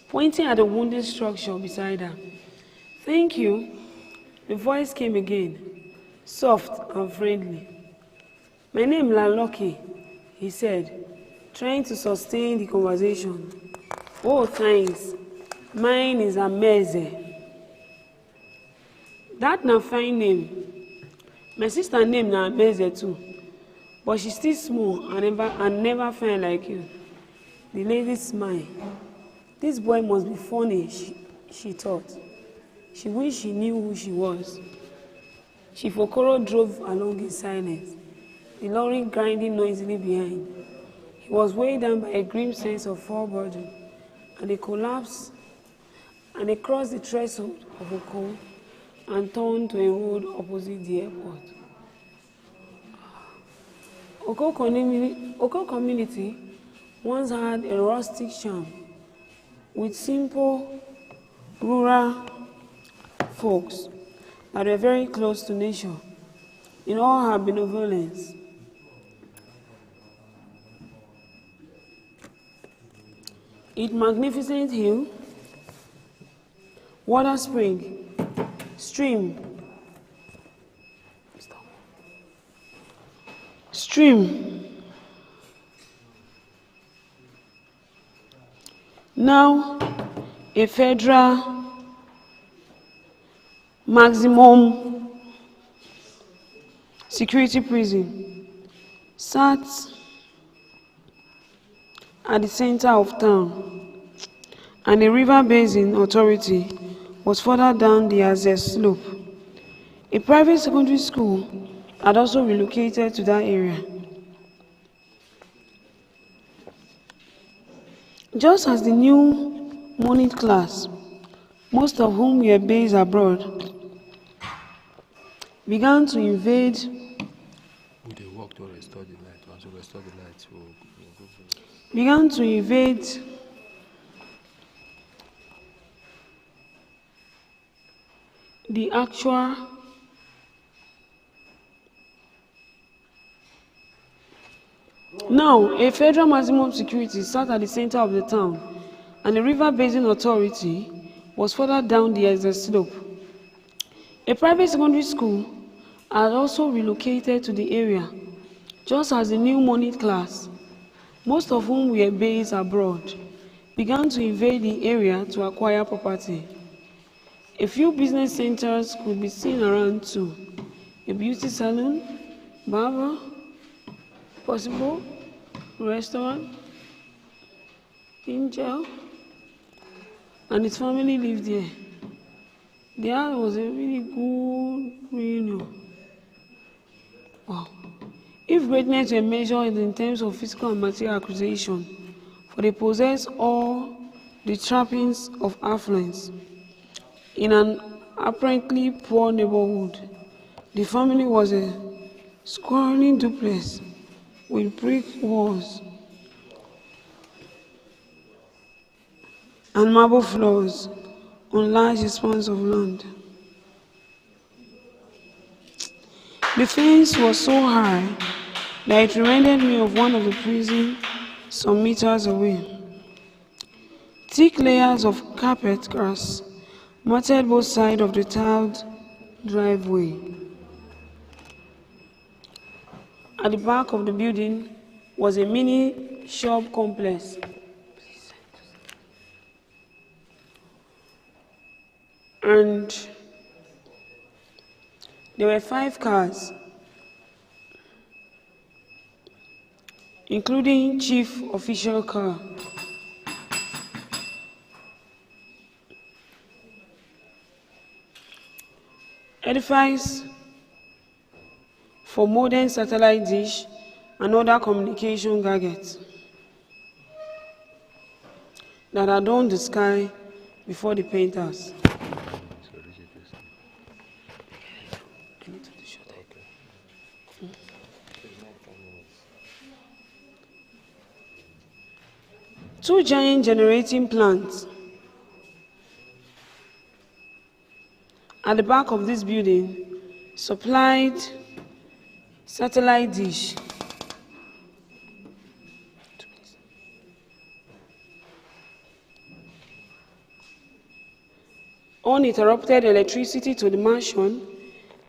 pointing at the wounded structure beside her. Thank you. The voice came again, soft and friendly. My name is Lucky, he said, trying to sustain the conversation. Oh, thanks. Mine is Ameze. That na fine name. My sister name na Ameze too, but she's still small and never fine like you. The lady smiled. This boy must be funny, she thought. She wished she knew who she was. Shifokoro drove along in silence, the lorry grinding noisily behind. He was weighed down by a grim sense of foreboding, and they collapsed, and they crossed the threshold of Oko and turned to a road opposite the airport. Oko community once had a rustic charm with simple rural folks that were very close to nature in all her benevolence. Its magnificent hill, water spring, stream, now a federal maximum security prison, sat at the center of town, and a river basin authority was further down the Azez slope. A private secondary school had also relocated to that area. Just as the new morning class, most of whom were based abroad, began to invade the actual Now, a federal maximum security sat at the center of the town, and the River Basin Authority was further down the exit slope. A private secondary school had also relocated to the area, just as the new moneyed class, most of whom were based abroad, began to invade the area to acquire property. A few business centers could be seen around too: a beauty salon, barber, possible restaurant, Angel, and his family lived there. The house was a really good reunion. Wow. If greatness were measured in terms of physical and material acquisition, for they possessed all the trappings of affluence. In an apparently poor neighborhood, the family was a squalling duplex with brick walls and marble floors on large expanse of land. The fence was so high that it reminded me of one of the prisons some meters away. Thick layers of carpet grass matted both sides of the tiled driveway. At the back of the building was a mini shop complex. And there were 5 cars, including chief official car. Edifice for modern satellite dish and other communication gadgets that adorned the sky before the painters. Two giant generating plants at the back of this building supplied satellite dish, uninterrupted electricity to the mansion.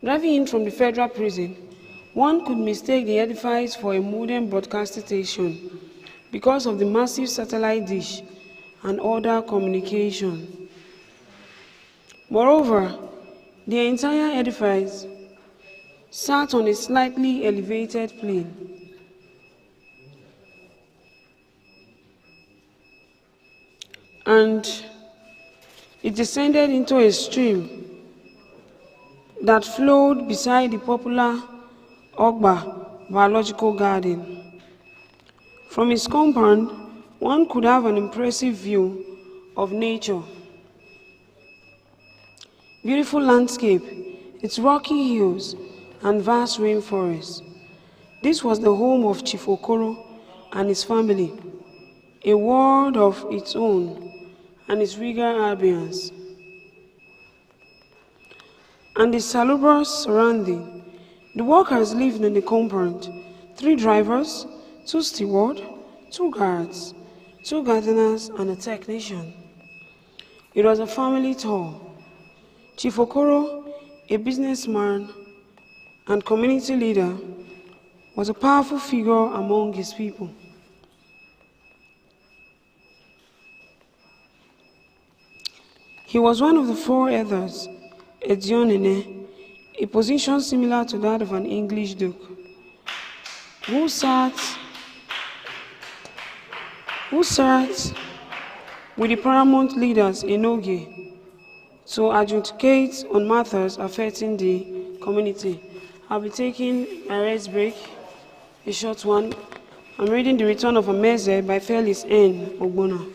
Driving in from the federal prison, one could mistake the edifice for a modern broadcasting station because of the massive satellite dish and other communication. Moreover, the entire edifice sat on a slightly elevated plane. And it descended into a stream that flowed beside the popular Ogba Biological Garden. From its compound, one could have an impressive view of nature. Beautiful landscape, its rocky hills and vast rainforests. This was the home of Chief Okoro and his family, a world of its own and its regal ambience. And the salubrious surrounding. The workers lived in the compound: 3 drivers, 2 stewards, 2 guards, 2 gardeners, and a technician. It was a family tour. Chief Okoro, a businessman and community leader, was a powerful figure among his people. He was one of the 4 elders, a Dionene, a position similar to that of an English duke, who sat with the paramount leaders in Oge to adjudicate on matters affecting the community. I'll be taking a rest break, a short one. I'm reading The Return of Ameze by Felix N. Ogbonna.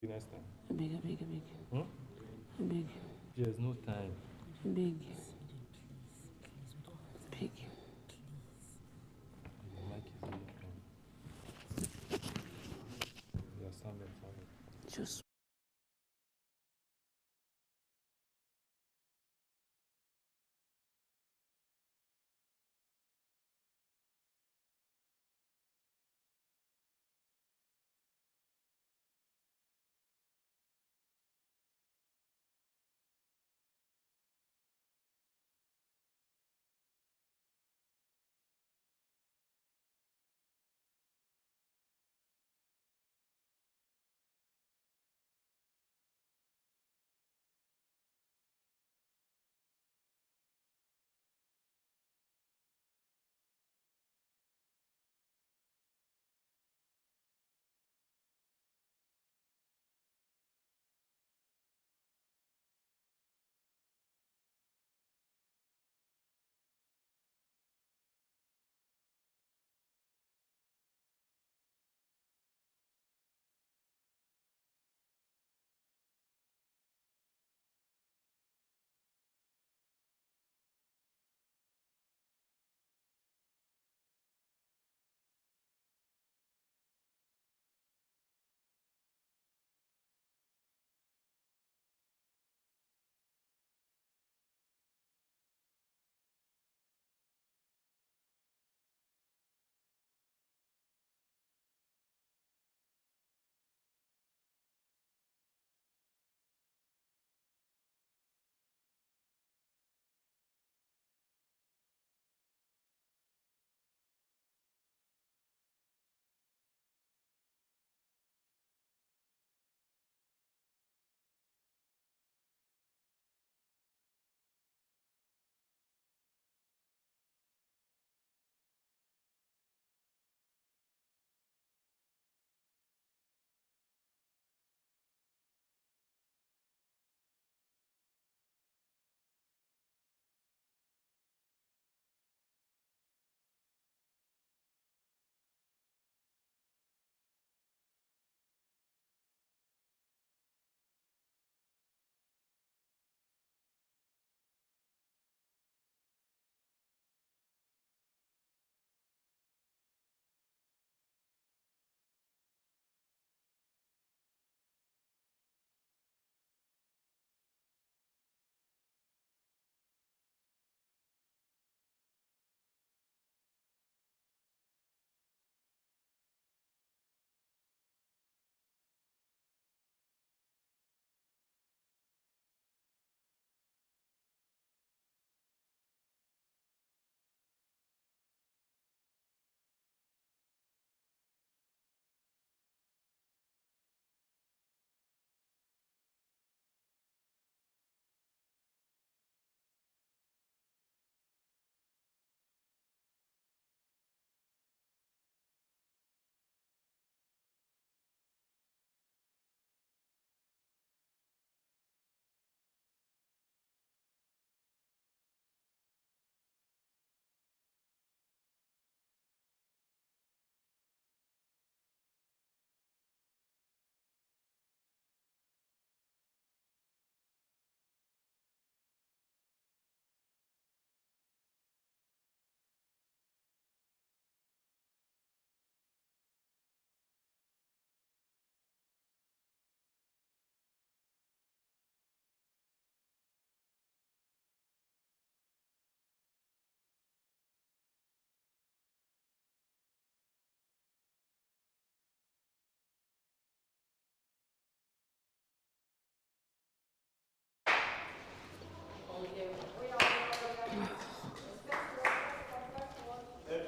Next time. I beg. Hmm? I beg. There's no time. I beg. Beg. Mike is really fun. Yeah, stand up. Just.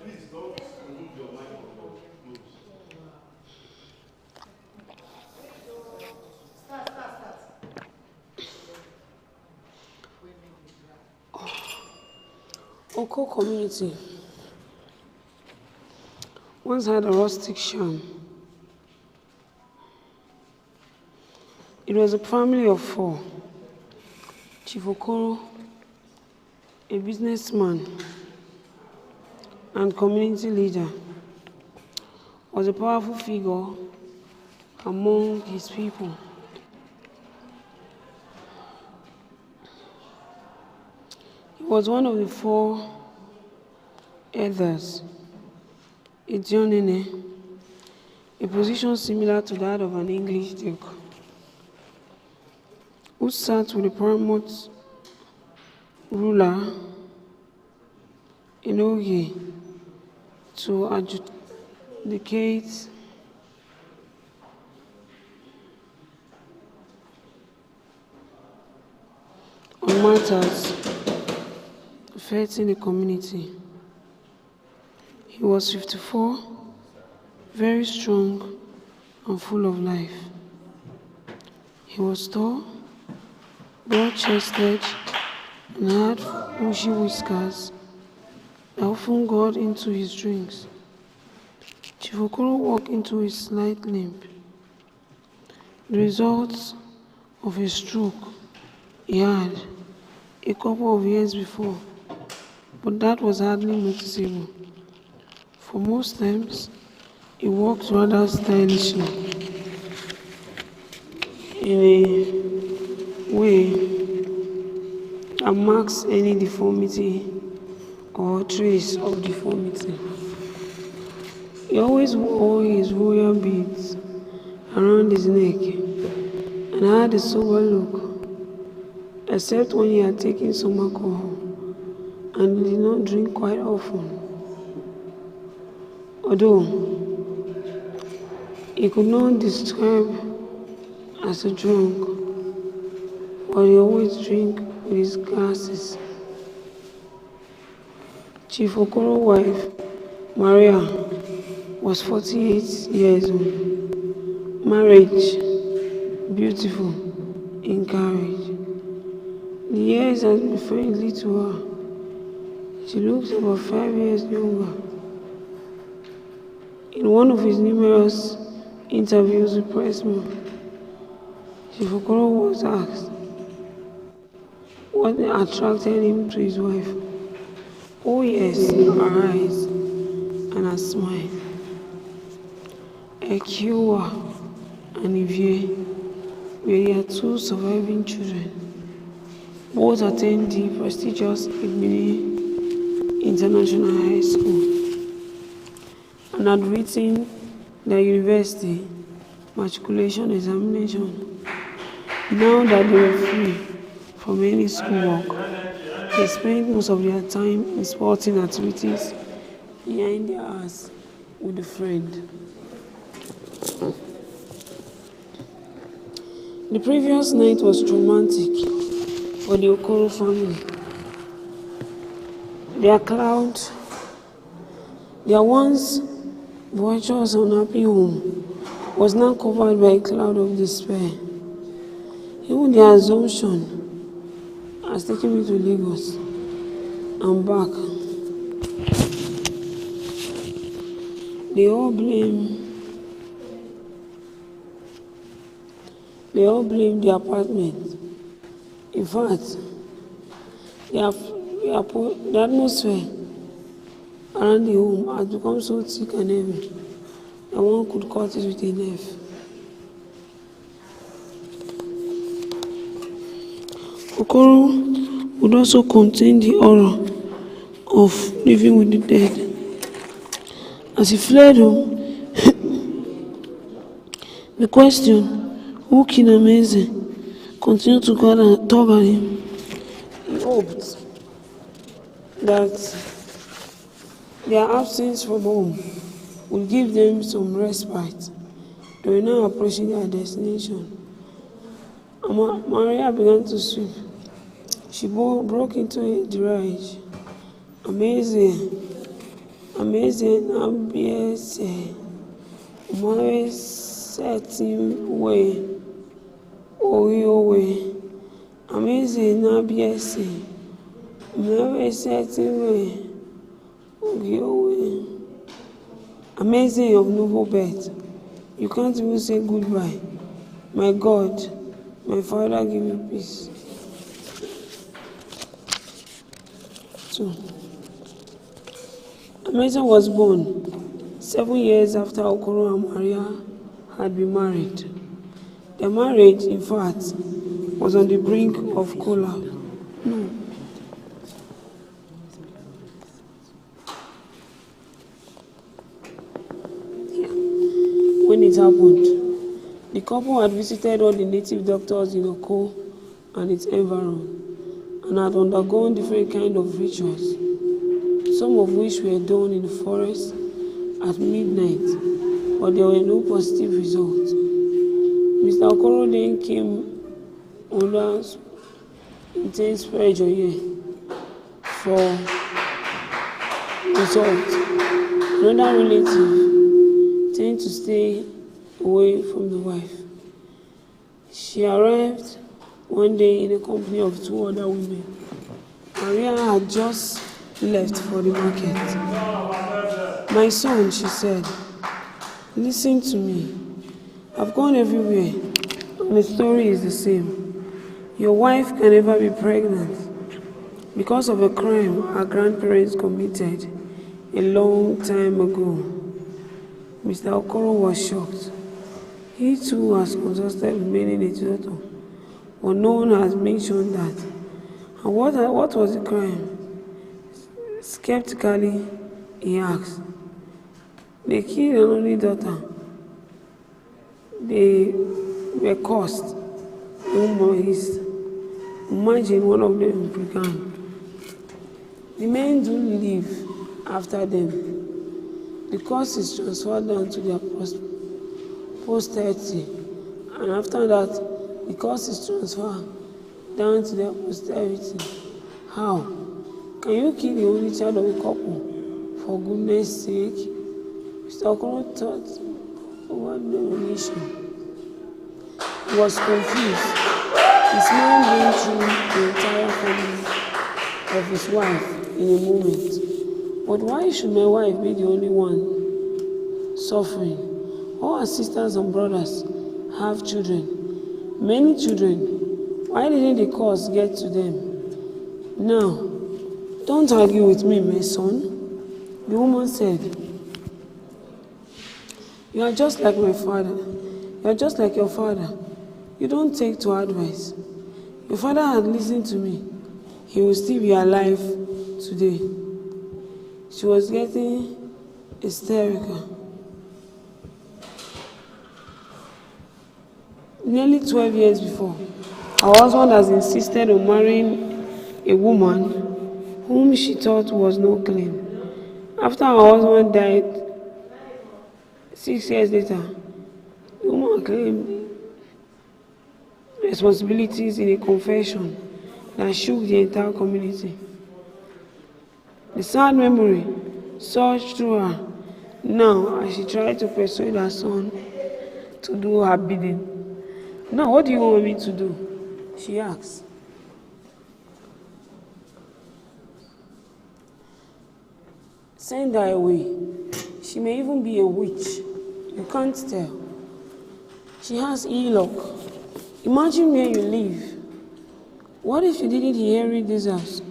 Please don't remove your mic from your nose. Oko community once had a rustic sham. It was a family of 4. Chief Okoro, a businessman and community leader, was a powerful figure among his people. He was one of the 4 elders, a Dionene, a position similar to that of an English duke, who sat with the paramount ruler in Ogi to adjudicate on matters affecting the community. He was 54, very strong and full of life. He was tall, broad-chested, and had bushy whiskers that often got into his drinks. Chief Okoro walked into a slight limp, the result of a stroke he had a couple of years before, but that was hardly noticeable. For most times, he walked rather stylishly, in a way that marks any deformity or trace of deformity. He always wore his royal beads around his neck and had a sober look, except when he had taken some alcohol and did not drink quite often. Although he could not describe as a drunk, but he always drank with his glasses. Chief Okoro's wife, Maria, was 48 years old. Marriage, beautiful, in carriage. The years had been friendly to her. She looked about 5 years younger. In one of his numerous interviews with Pressman, Chief Okoro was asked what attracted him to his wife. Oh yes, her eyes and her smile. Ekiwa and Ivie were their 2 surviving children. Both attend the prestigious Igbini International High School and had written their university matriculation examination. Now that they were free from any schoolwork, they spent most of their time in sporting activities behind their house with a friend. The previous night was traumatic for the Okoro family. Their once virtuous and happy home was now covered by a cloud of despair. Even the assumption has taken me to Lagos and back. They all blame the apartment. In fact, the atmosphere around the home had become so thick and heavy that one could cut it with a knife. Okoro would also contain the horror of living with the dead. As he fled home, the question, who killed Amaeze, continued to tug at him. He hoped that their absence from home would give them some respite. They were now approaching their destination. Maria began to sweep. She broke into a dirge. Amaeze n'abiese, umawe setting way, owe. Amaeze n'abiese, umawe setting way, owe. Amaeze of noble birth, you can't even say goodbye. My God, my Father, give you peace. 2. Amaeze was born 7 years after Okoro and Maria had been married. Their marriage, in fact, was on the brink of collapse. No. When it happened, the couple had visited all the native doctors in Oko and its environs and had undergone different kinds of rituals, some of which were done in the forest at midnight, but there were no positive results. Mr. Okoro then came under intense pressure here for results. Another relative tended to stay away from the wife. She arrived one day in the company of 2 other women. Maria had just left for the market. "My son," she said, "listen to me. I've gone everywhere, and the story is the same. Your wife can never be pregnant because of a crime her grandparents committed a long time ago." Mr. Okoro was shocked. He too has consulted with many native doctors, but no one has mentioned that. And what was the crime? Skeptically, he asked. "They killed an only daughter. They were cursed. Imagine one of them began. The men do live after them. The curse is transferred down to their posterity, and after that, the curse is transferred down to their posterity. How? Can you kill the only child of a couple? For goodness sake." Mr. Okoro thought over the issue. He was confused. His mind went through the entire family of his wife in a moment. But why should my wife be the only one suffering? All her sisters and brothers have children, many children. Why didn't the curse get to them? Now, don't argue with me, my son, the woman said. You are just like my father. You are just like your father. You don't take to advice. Your father had listened to me. He will still be alive today. She was getting hysterical. Nearly 12 years before, her husband has insisted on marrying a woman whom she thought was not clean. After her husband died, 6 years later, the woman claimed responsibilities in a confession that shook the entire community. The sad memory surged through her now as she tried to persuade her son to do her bidding. "Now, what do you want me to do?" she asked. "Send her away. She may even be a witch. You can't tell. She has ill luck. Imagine where you live. What if you didn't inherit this house?"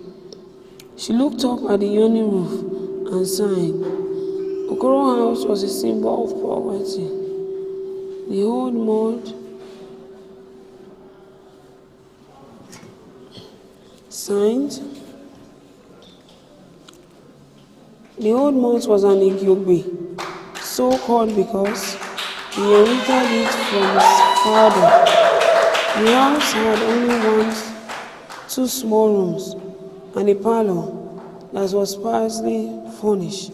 She looked up at the yawning roof and sighed. Okoro House was a symbol of poverty. The old mud signed. The old malt was an Igiogbe, so called because he inherited it from his father. The house had only 2 small rooms and a parlor that was sparsely furnished,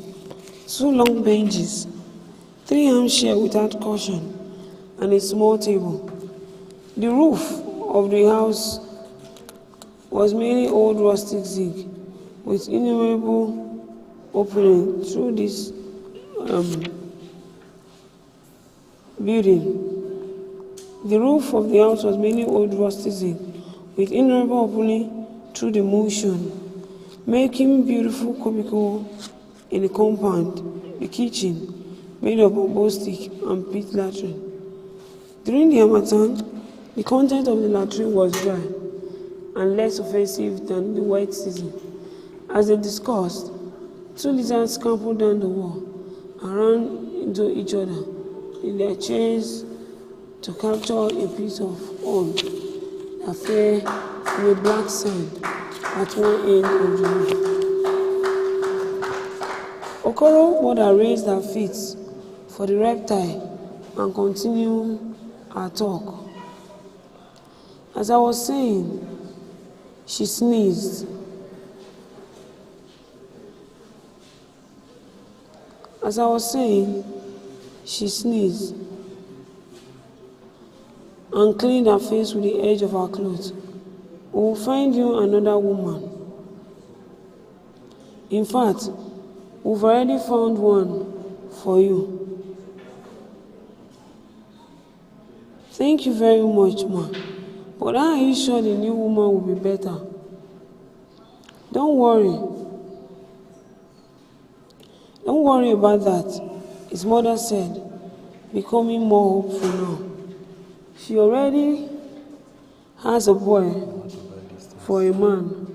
2 long benches, 3 armchairs without cushion, and a small table. The roof of the house was mainly old rustic zinc, with innumerable openings through this building. The roof of the house was mainly old rustic zinc, with innumerable openings through the motion, making beautiful cubicle in the compound, the kitchen, made of bamboo stick and pit latrine. During the Harmattan, the content of the latrine was dry and less offensive than the wet season. As they discussed, 2 lizards scampered down the wall and ran into each other in their chase to capture a piece of horn that fell from a black sand at one end of the roof. Okoro's mother raised her feet for the reptile and continued her talk. As I was saying, she sneezed. As I was saying, she sneezed and cleaned her face with the edge of her cloth. We will find you another woman. In fact, we've already found one for you. Thank you very much, ma. But are you sure the new woman will be better? Don't worry. Don't worry about that, his mother said, becoming more hopeful now. She already has a boy for a man.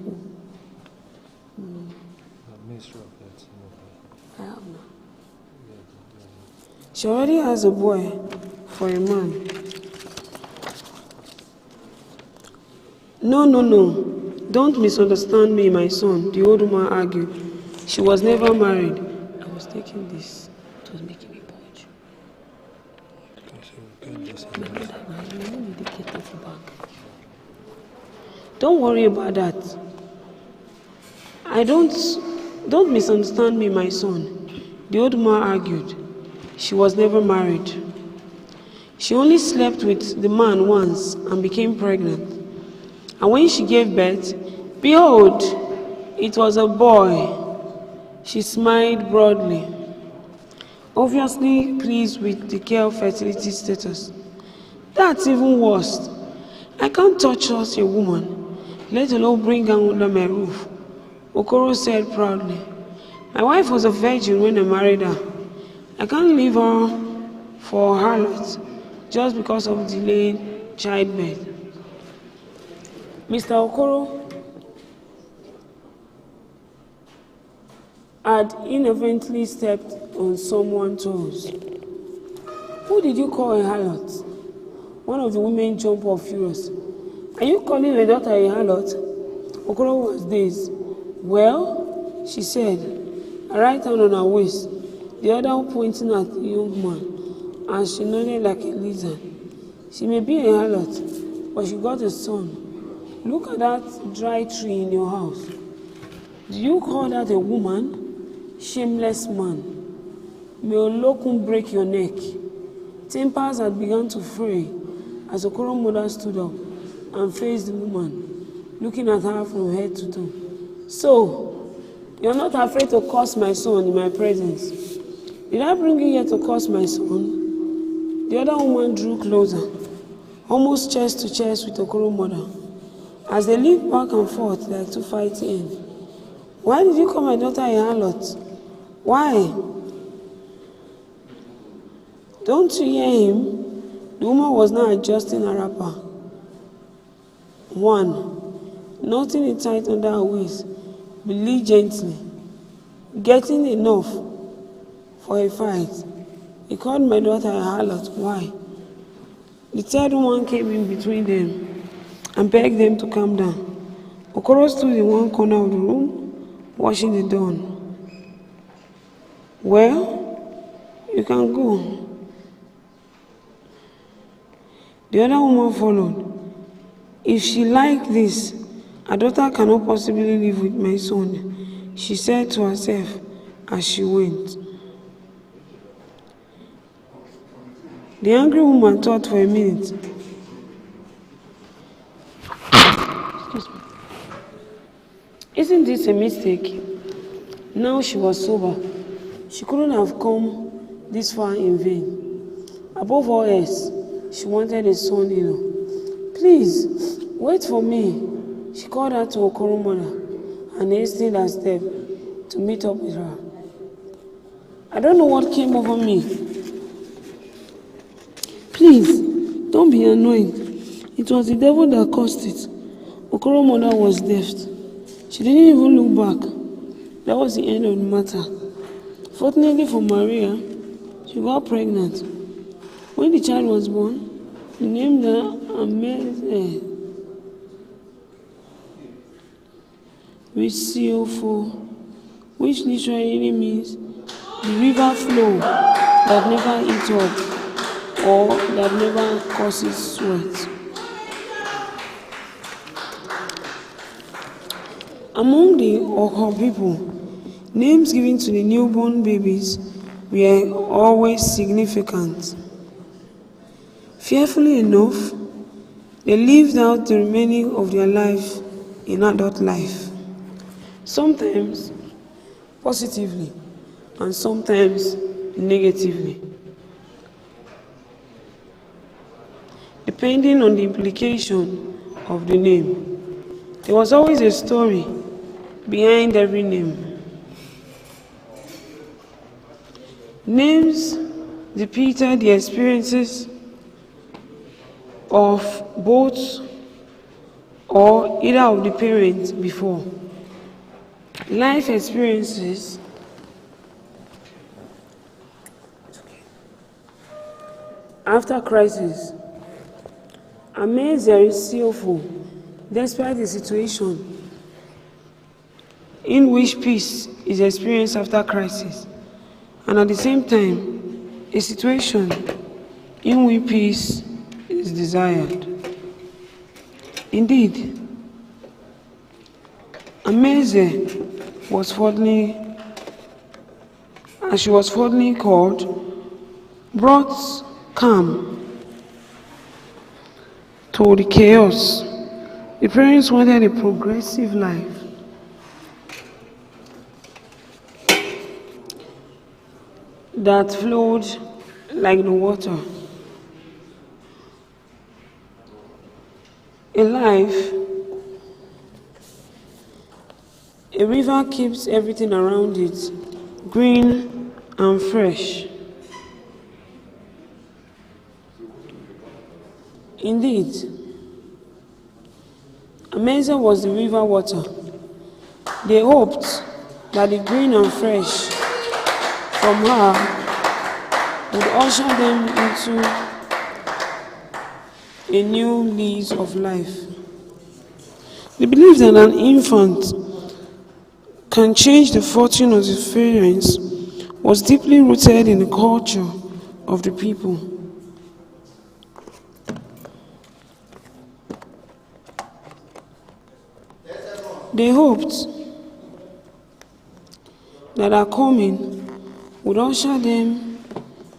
She already has a boy for a man. No. Don't misunderstand me, my son, the old woman argued. She was never married. I was taking this. It was making me purge. Don't worry about that. Don't misunderstand me, my son, the old woman argued. She was never married. She only slept with the man once and became pregnant. And when she gave birth, behold, it was a boy. She smiled broadly, obviously pleased with the girl's fertility status. That's even worse. I can't touch such a woman, let alone bring her under my roof, Okoro said proudly. My wife was a virgin when I married her. I can't leave her for a harlot just because of delayed childbirth. Mr. Okoro had inadvertently stepped on someone's toes. Who did you call a harlot? One of the women jumped up furious. Are you calling your daughter a harlot? Okoro was dazed. Well, she said, her right hand on her waist, the other pointing at the young man, and she nodded like a lizard. She may be a harlot, but she got a son. Look at that dry tree in your house. Do you call that a woman? Shameless man. May Olokun break your neck. Tempers had begun to fray as Okoro's mother stood up and faced the woman, looking at her from head to toe. So, you're not afraid to curse my son in my presence? Did I bring you here to curse my son? The other woman drew closer, almost chest to chest with Okoro's mother, as they lived back and forth like two fighting men. Why did you call my daughter a harlot? Why? Don't you hear him? The woman was now adjusting her wrapper. 1. Knotting it tight under her waist, belligerently. Getting enough for a fight. He called my daughter a harlot. Why? The third woman came in between them and begged them to calm down. Okoro stood in one corner of the room, watching the dawn. Well, you can go. The other woman followed. If she liked this, her daughter cannot possibly live with my son, she said to herself as she went. The angry woman thought for a minute. Excuse me. Isn't this a mistake? Now she was sober. She couldn't have come this far in vain. Above all else, she wanted a son-in-law. Please, wait for me. She called out to Okoro's mother and hastened her step to meet up with her. I don't know what came over me. Please, don't be annoyed. It was the devil that caused it. Okoro's mother was deft. She didn't even look back. That was the end of the matter. Fortunately for Maria, she got pregnant When the child was born, he named her Ameze, which literally means the river flow that never eats up or that never causes sweat. Among the Oko people, names given to the newborn babies were always significant. Fearfully enough, they lived out the remaining of their life in adult life, sometimes positively and sometimes negatively, depending on the implication of the name. There was always a story behind every name. Names depicted the experiences of both or either of the parents before. Life experiences after crisis. Amazing is skillful despite the situation in which peace is experienced after crisis, and at the same time, a situation in which peace is desired. Indeed, Ameze was fondly, as she was fondly called, brought calm to the chaos. The parents wanted a progressive life. That flowed like the water. In life, a river keeps everything around it green and fresh. Indeed, Ameza was the river water. They hoped that the green and fresh from her would usher them into a new lease of life. They believed that an infant can change the fortune of the parents was deeply rooted in the culture of the people. They hoped that our coming would usher them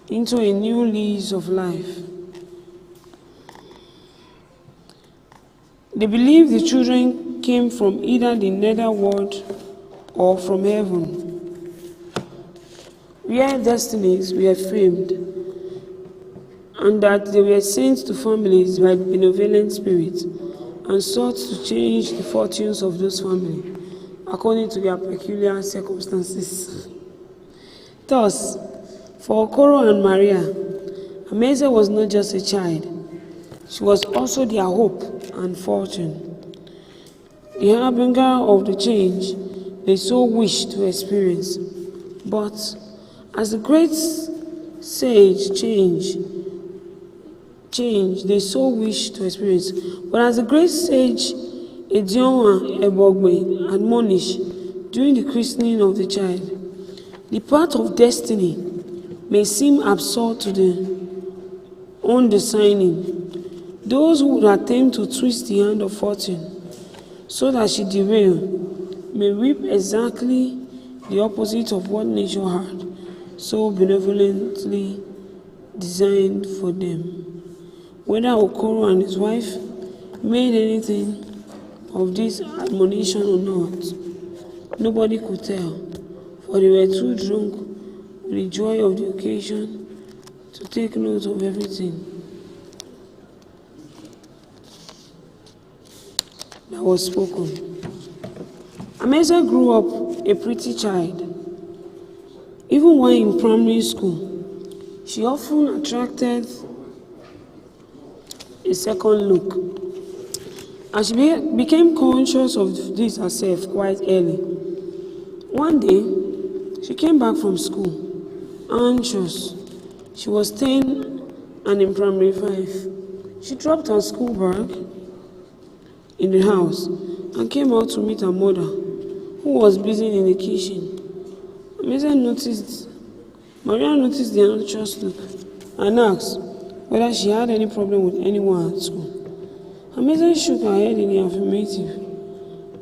into a new lease of life. They believed the children came from either the nether world or from heaven, where destinies were framed, and that they were sent to families by benevolent spirits and sought to change the fortunes of those families according to their peculiar circumstances. Thus, for Okoro and Maria, Ameze was not just a child, she was also their hope and fortune, the harbinger of the change they so wished to experience. But as the great sage change they so wish to experience. But as the great sage Edionwa Ebogbe admonished during the christening of the child, the path of destiny may seem absurd to the undiscerning. Those who would attempt to twist the hand of fortune so that she derail may reap exactly the opposite of what nature had so benevolently designed for them. Whether Okoro and his wife made anything of this admonition or not, nobody could tell, for they were too drunk with the joy of the occasion to take note of everything that was spoken. Ameza grew up a pretty child. Even while in primary school, she often attracted a second look, and she became conscious of this herself quite early. One day, she came back from school, anxious. She was staying and in primary 5. She dropped her school bag in the house and came out to meet her mother, who was busy in the kitchen. Maria noticed the anxious look and asked whether she had any problem with anyone at school. Amazing shook her head in the affirmative.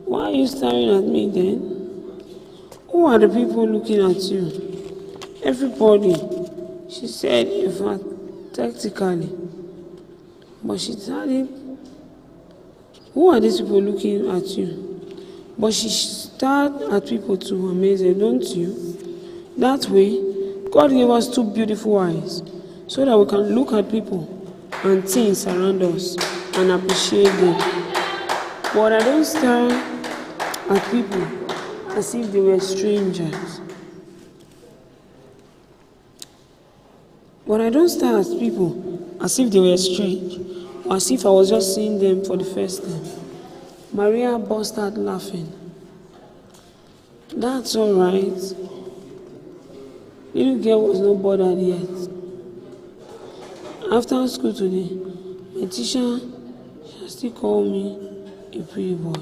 Why are you staring at me then? Who are the people looking at you? Everybody, she said emphatically. But she started. Who are these people looking at you? But she stared at people too, amazing, don't you? That way, God gave us two beautiful eyes so that we can look at people and things around us and appreciate them. But I don't stare at people as if they were strangers. But I don't stare at people as if they were strange, or as if I was just seeing them for the first time. Maria burst out laughing. That's all right. Little girl was not bothered yet. After school today, my teacher still called me a pretty boy.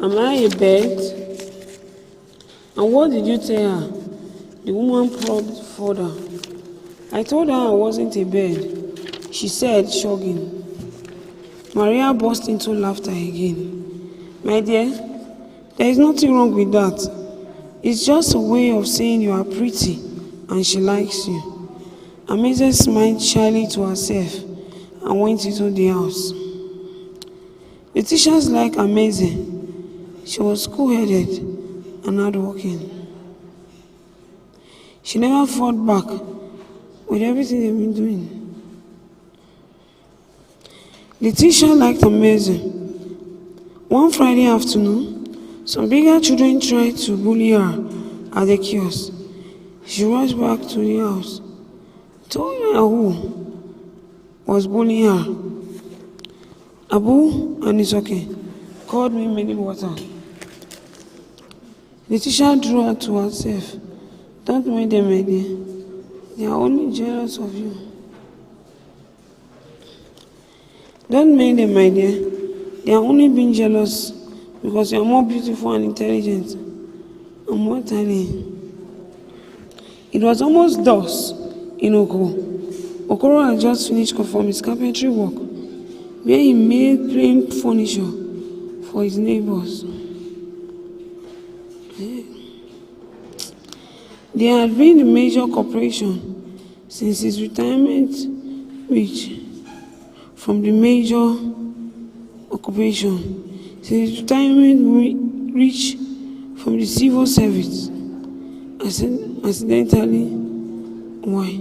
Am I a bird? And what did you tell her? The woman probed further. I told her I wasn't a bird, she said, shrugging. Maria burst into laughter again. My dear, there is nothing wrong with that. It's just a way of saying you are pretty and she likes you. Amazing smiled shyly to herself and went into the house. The teachers liked Amazing. She was cool-headed and hardworking. She never fought back with everything they've been doing. The teacher liked Amazing. One Friday afternoon, some bigger children tried to bully her at the kiosk. She rushed back to the house, told her who was bullying her. Abu, and it's okay, called me many water. The teacher drew her to herself. Don't mind them, my dear. They are only jealous of you. Don't mind them, my dear. They are only being jealous because you are more beautiful and intelligent and more tiny. It was almost dusk in Oko. Okoro had just finished from his carpentry work, where he made plain furniture for his neighbors. There had been a major corporation since his retirement, which from the major occupation. Since his retirement reached from the civil service, accidentally, why?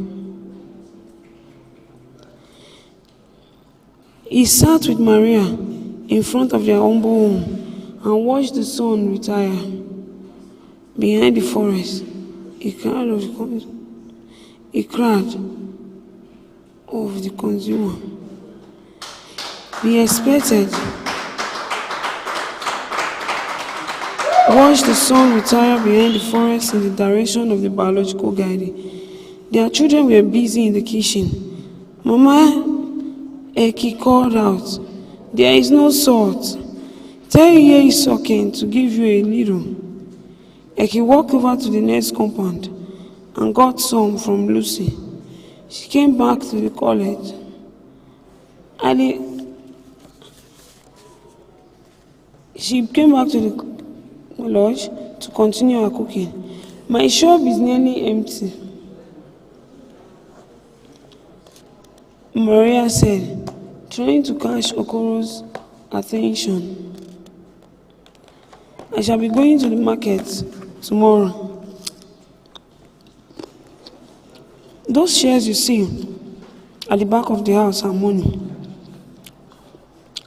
He sat with Maria in front of their humble home and watched the sun retire. Behind the forest, a crowd of the consumer. Be expected. Watch the sun retire behind the forest in the direction of the biological garden. Their children were busy in the kitchen. Mama, Eki called out, there is no salt. Tell your Isoken to give you a little. Eki walked over to the next compound and got some from Lucy. She came back to the college. She came back to the lodge to continue her cooking. My shop is nearly empty, Maria said, trying to catch Okoro's attention. I shall be going to the market tomorrow. Those shares you see at the back of the house are money.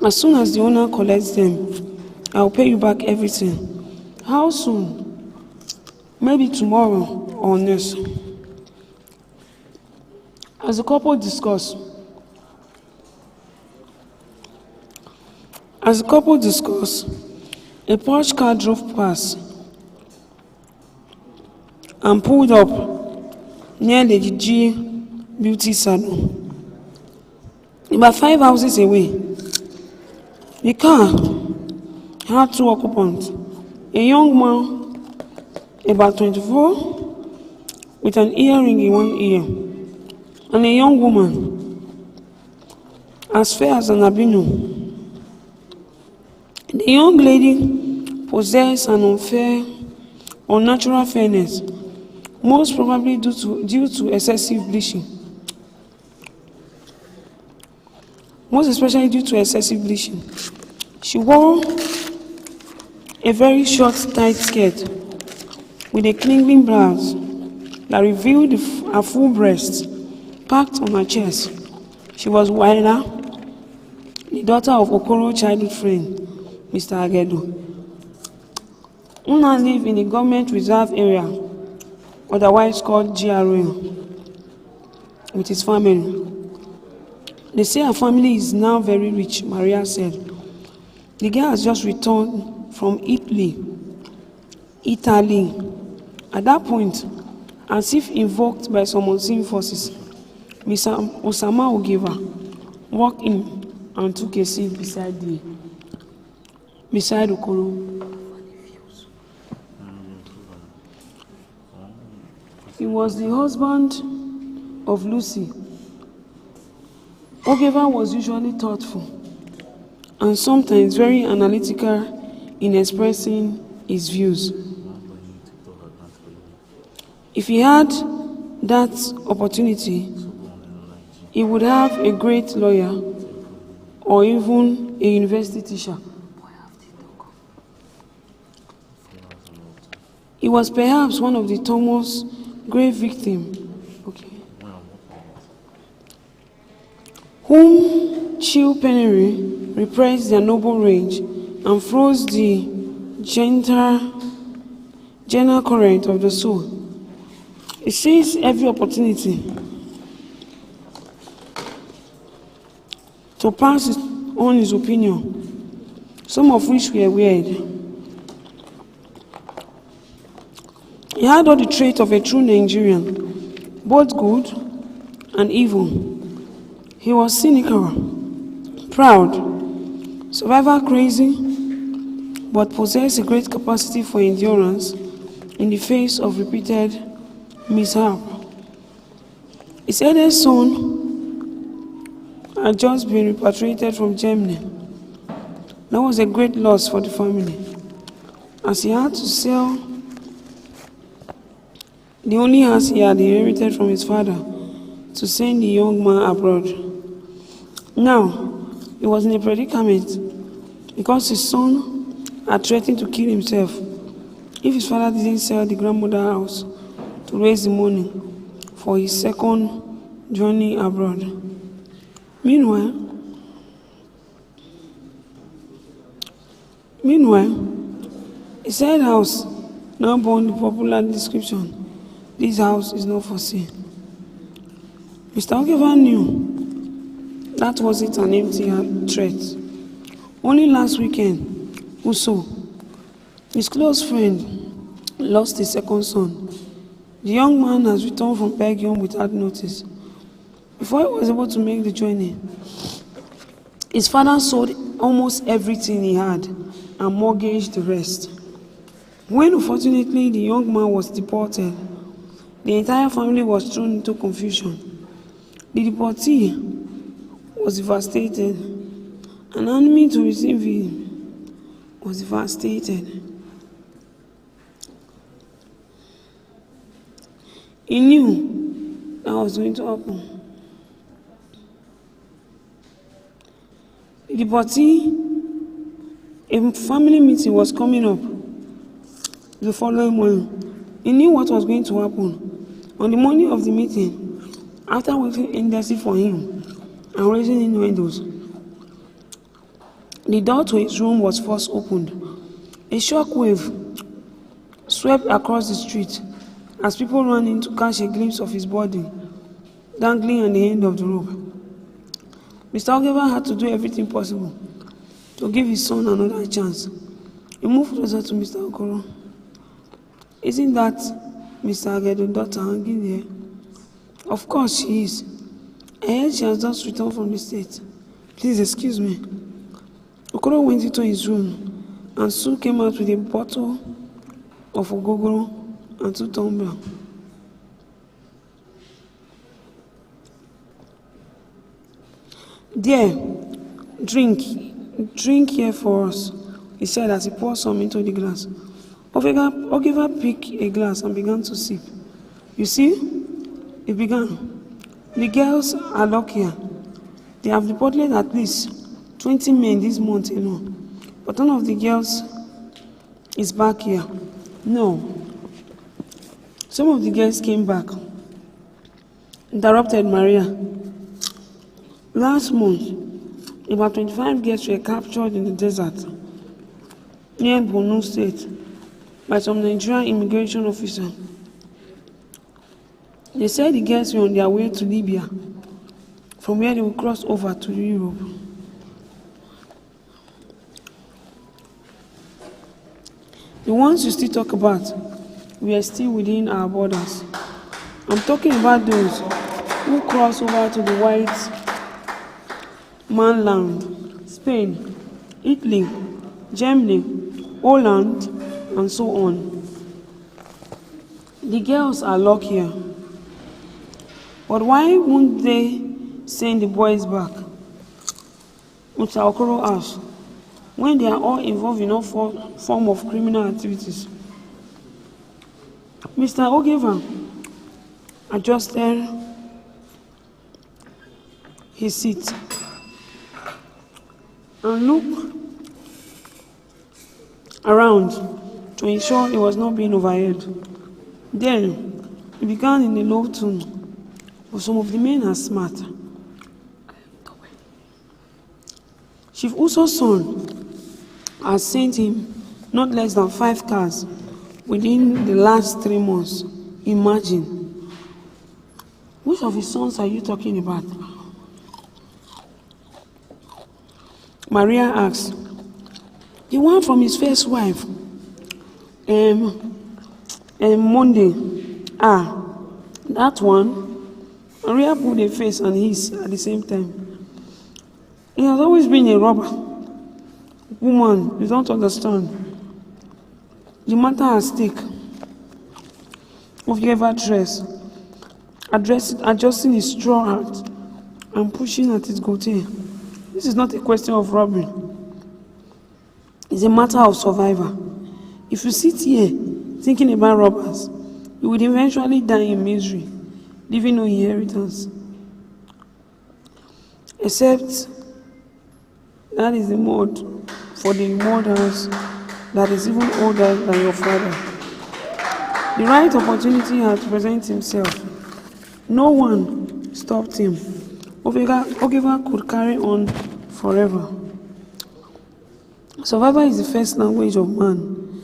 As soon as the owner collects them, I will pay you back everything. How soon? Maybe tomorrow or next. As the couple discussed, a Porsche car drove past and pulled up near the beauty salon. About 5 houses away, the car had 2 occupants, a young man about 24 with an earring in one ear, and a young woman as fair as an albino. The young lady possessed an unnatural fairness, most probably due to excessive bleaching. Most especially due to excessive bleaching. She wore a very short, tight skirt with a clinging blouse that revealed her full breast packed on her chest. She was Waila, the daughter of Okoro's childhood friend, Mr. Agedo, who now lived in the government reserve area, otherwise called GRA, with his family. They say her family is now very rich, Maria said. The girl has just returned from Italy. At that point, as if invoked by some unseen forces, Mr. Osama Ogeva walked in and took a seat beside Okoro. He was the husband of Lucy. Ogeva was usually thoughtful and sometimes very analytical in expressing his views. If he had that opportunity, he would have a great lawyer or even a university teacher. He was perhaps one of the Thomas grave victims, whom chill penury repressed their noble rage and froze the gentle current of the soul. He seized every opportunity to pass on his opinion, some of which were weird. He had all the traits of a true Nigerian, both good and evil. He was cynical, proud, survivor crazy, but possessed a great capacity for endurance in the face of repeated mishap. His eldest son had just been repatriated from Germany. That was a great loss for the family, as he had to sell the only house he had inherited from his father to send the young man abroad. Now, he was in a predicament because his son had threatened to kill himself if his father didn't sell the grandmother house to raise the money for his second journey abroad. Meanwhile, his said house now bore the popular description, "This house is not for sale." Mr. Ogeva knew that wasn't an empty threat. Only last weekend, Uso, his close friend, lost his second son. The young man has returned from Belgium without notice. Before he was able to make the journey, his father sold almost everything he had and mortgaged the rest. When unfortunately the young man was deported, the entire family was thrown into confusion. The deportee was devastated. An enemy to receive him was devastated. He knew that was going to happen. The deportee, a family meeting was coming up the following morning. He knew what was going to happen. On the morning of the meeting, after waiting endlessly for him and raising in windows, the door to his room was first opened. A shockwave swept across the street as people ran in to catch a glimpse of his body dangling on the end of the rope. Mr. Ogeva had to do everything possible to give his son another chance. He moved closer to Mr. Okoro. "Isn't that Mr. Agedo's daughter hanging there?" Of course she is. I heard she has just returned from the States. Please excuse me. Okoro went into his room and soon came out with a bottle of ogogoro and 2 tumblers. Dear, drink here for us, he said as he poured some into the glass. Ogiva picked a glass and began to sip. You see, he began. The girls are luckier. They have reported at least 20 men this month alone, but none of the girls is back here. No. Some of the girls came back, interrupted Maria. Last month, about 25 girls were captured in the desert near Borno State by some Nigerian immigration officer. They said the girls were on their way to Libya, from where they will cross over to Europe. The ones you still talk about were still within our borders. I'm talking about those who cross over to the white man land, Spain, Italy, Germany, Holland, and so on. The girls are luckier. But why won't they send the boys back? Mr. Okoro asked, when they are all involved in all form of criminal activities. Mr. Ogeva adjusted his seat and looked around to ensure he was not being overheard. Then he began in a low tone, but some of the men are smart. Chief Uso's son has sent him not less than 5 cars within the last 3 months. Imagine. Which of his sons are you talking about? Maria asked. The one from his first wife. Monday. That one. Maria put a face and his at the same time. He has always been a robber. Woman, you don't understand. The matter at stake of ever dress, adjusting his straw hat and pushing at his goatee. This is not a question of robbery. It's a matter of survival. If you sit here thinking about robbers, you will eventually die in misery, leaving no inheritance. Except that is the mode for the murders that is even older than your father. The right opportunity had to present himself. No one stopped him. Ogeva could carry on forever. Survival is the first language of man.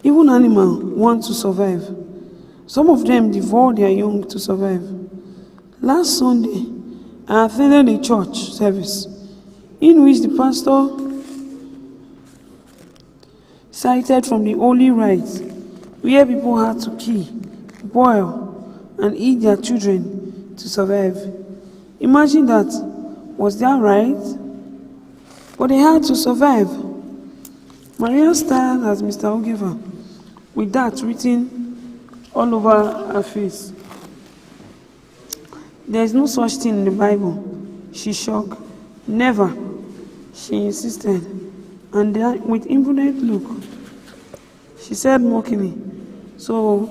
Even animals want to survive. Some of them devour their young to survive. Last Sunday, I attended a church service in which the pastor cited from the Holy Rites, where people had to kill, boil, and eat their children to survive. Imagine that. Was that right? But they had to survive. Maria stared at Mr. Ogeva, with that written all over her face. There is no such thing in the Bible. She shocked. Never, she insisted. And then, with impudent look, she said mockingly, so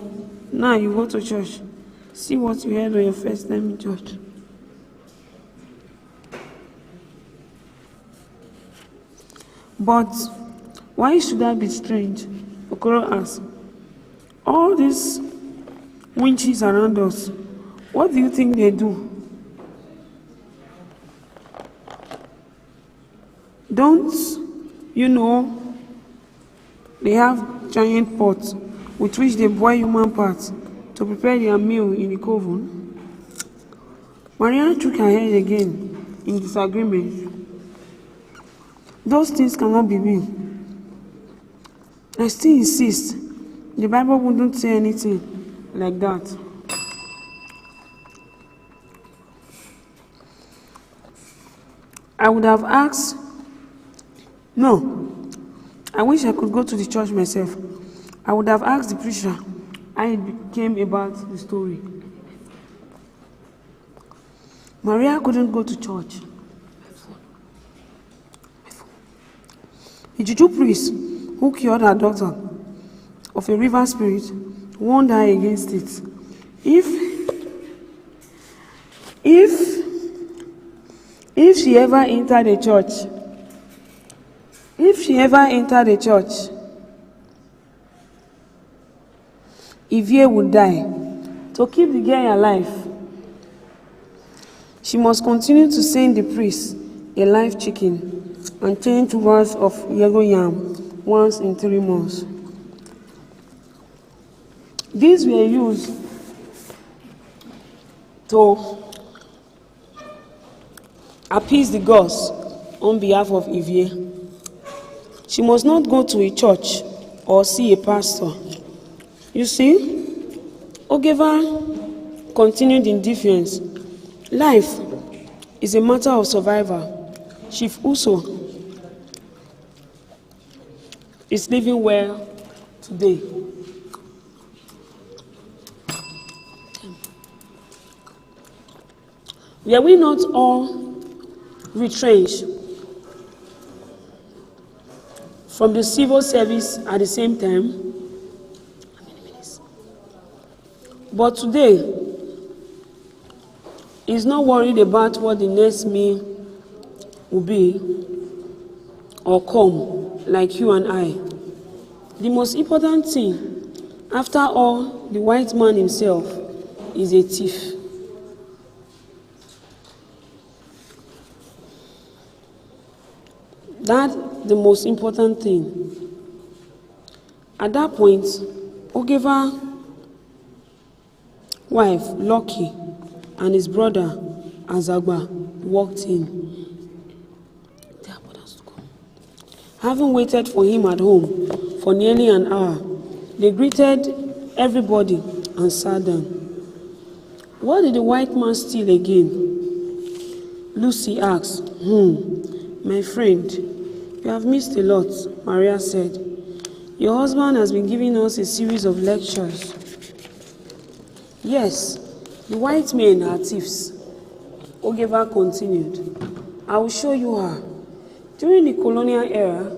now you go to church. See what you heard on your first time in church. But why should that be strange? Okoro asked. All these winches around us, what do you think they do? Don't you know they have giant pots with which they boil human parts to prepare their meal in the coven? Maria shook her head again in disagreement. Those things cannot be real. I still insist the Bible wouldn't say anything like that. I would have asked, no, I wish I could go to the church myself. I would have asked the preacher how it came about the story. Maria couldn't go to church. The juju priest who cured her daughter of a river spirit warned her against it. If she ever entered a church, Ivie would die. To keep the girl alive, she must continue to send the priest a live chicken and 10 tubers of yellow yam once in 3 months. These were used to appease the gods on behalf of Ivie. She must not go to a church or see a pastor. You see, Ogeva continued in defense. Life is a matter of survival. Chief Uso is living well today. Were we not all retrenched from the civil service at the same time? But today, he's not worried about what the next meal will be or come, like you and I. The most important thing, after all, the white man himself is a thief. That's the most important thing. At that point, Ogeva's wife, Lucky, and his brother, Azagba, walked in. Having waited for him at home for nearly an hour, they greeted everybody and sat down. What did the white man steal again? Lucy asked. My friend, you have missed a lot, Maria said. Your husband has been giving us a series of lectures. Yes, the white men are thieves, Ogeva continued. I will show you her. During the colonial era,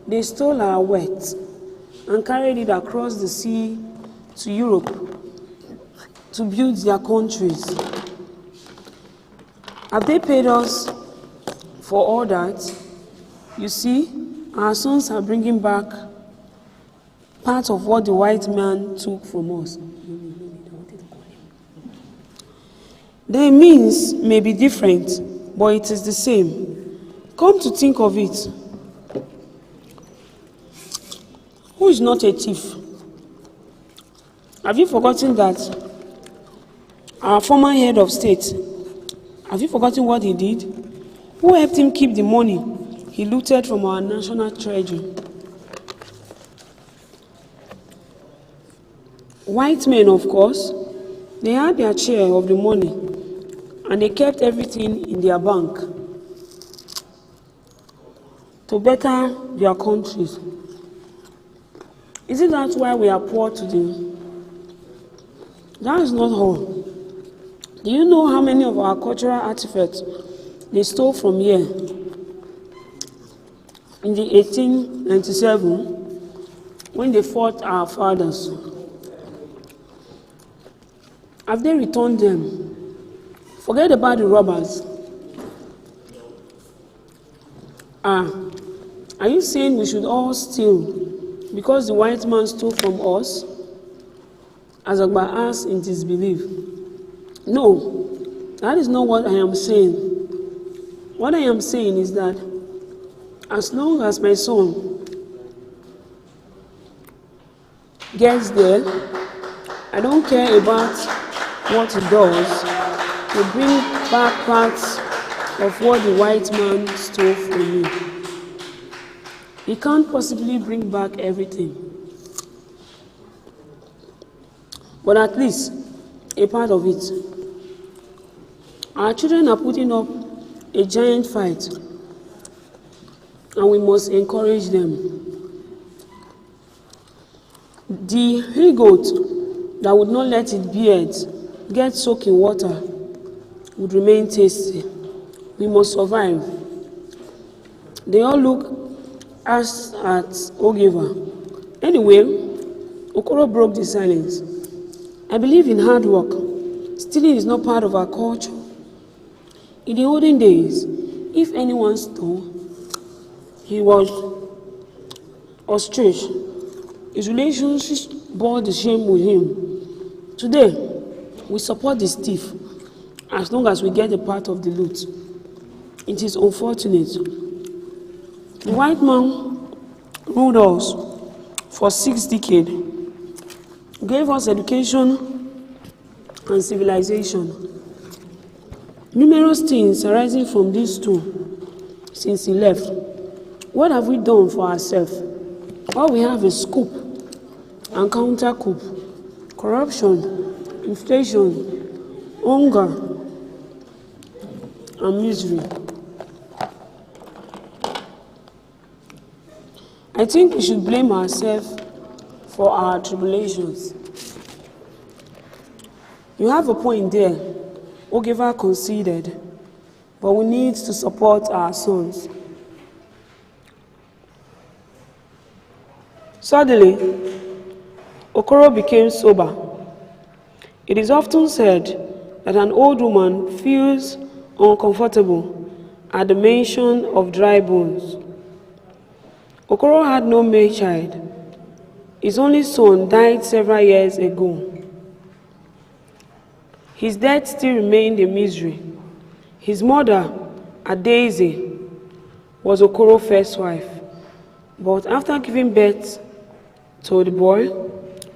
they stole our wheat and carried it across the sea to Europe to build their countries. Have they paid us for all that? You see, our sons are bringing back part of what the white man took from us. Their means may be different, but it is the same. Come to think of it, who is not a thief? Have you forgotten that our former head of state, have you forgotten what he did? Who helped him keep the money he looted from our national treasury? White men, of course, they had their share of the money and they kept everything in their bank to better their countries. Isn't that why we are poor today? That is not all. Do you know how many of our cultural artifacts they stole from here in the 1897 when they fought our fathers? Have they returned them? Forget about the robbers. Are you saying we should all steal because the white man stole from us? Azagba asked in disbelief. No, that is not what I am saying. What I am saying is that as long as my son gets there, I don't care about what he does to bring back parts of what the white man stole from me. He can't possibly bring back everything, but at least a part of it. Our children are putting up a giant fight, and we must encourage them. The he-goat that would not let its beard get soaked in water would remain tasty. We must survive. They all look asked at Ogiva. Anyway, Okoro broke the silence. I believe in hard work. Stealing is not part of our culture. In the olden days, if anyone stole, he was ostraced. His relations bore the shame with him. Today, we support the thief as long as we get a part of the loot. It is unfortunate. The white man ruled us for 6 decades, gave us education and civilization. Numerous things arising from these two since he left. What have we done for ourselves? All we have is coup and counter coup, corruption, inflation, hunger, and misery. I think we should blame ourselves for our tribulations. You have a point there. Ogiva conceded, but we need to support our sons. Suddenly, Okoro became sober. It is often said that an old woman feels uncomfortable at the mention of dry bones. Okoro had no male child. His only son died several years ago. His death still remained a mystery. His mother, Adaeze, was Okoro's first wife. But after giving birth to the boy,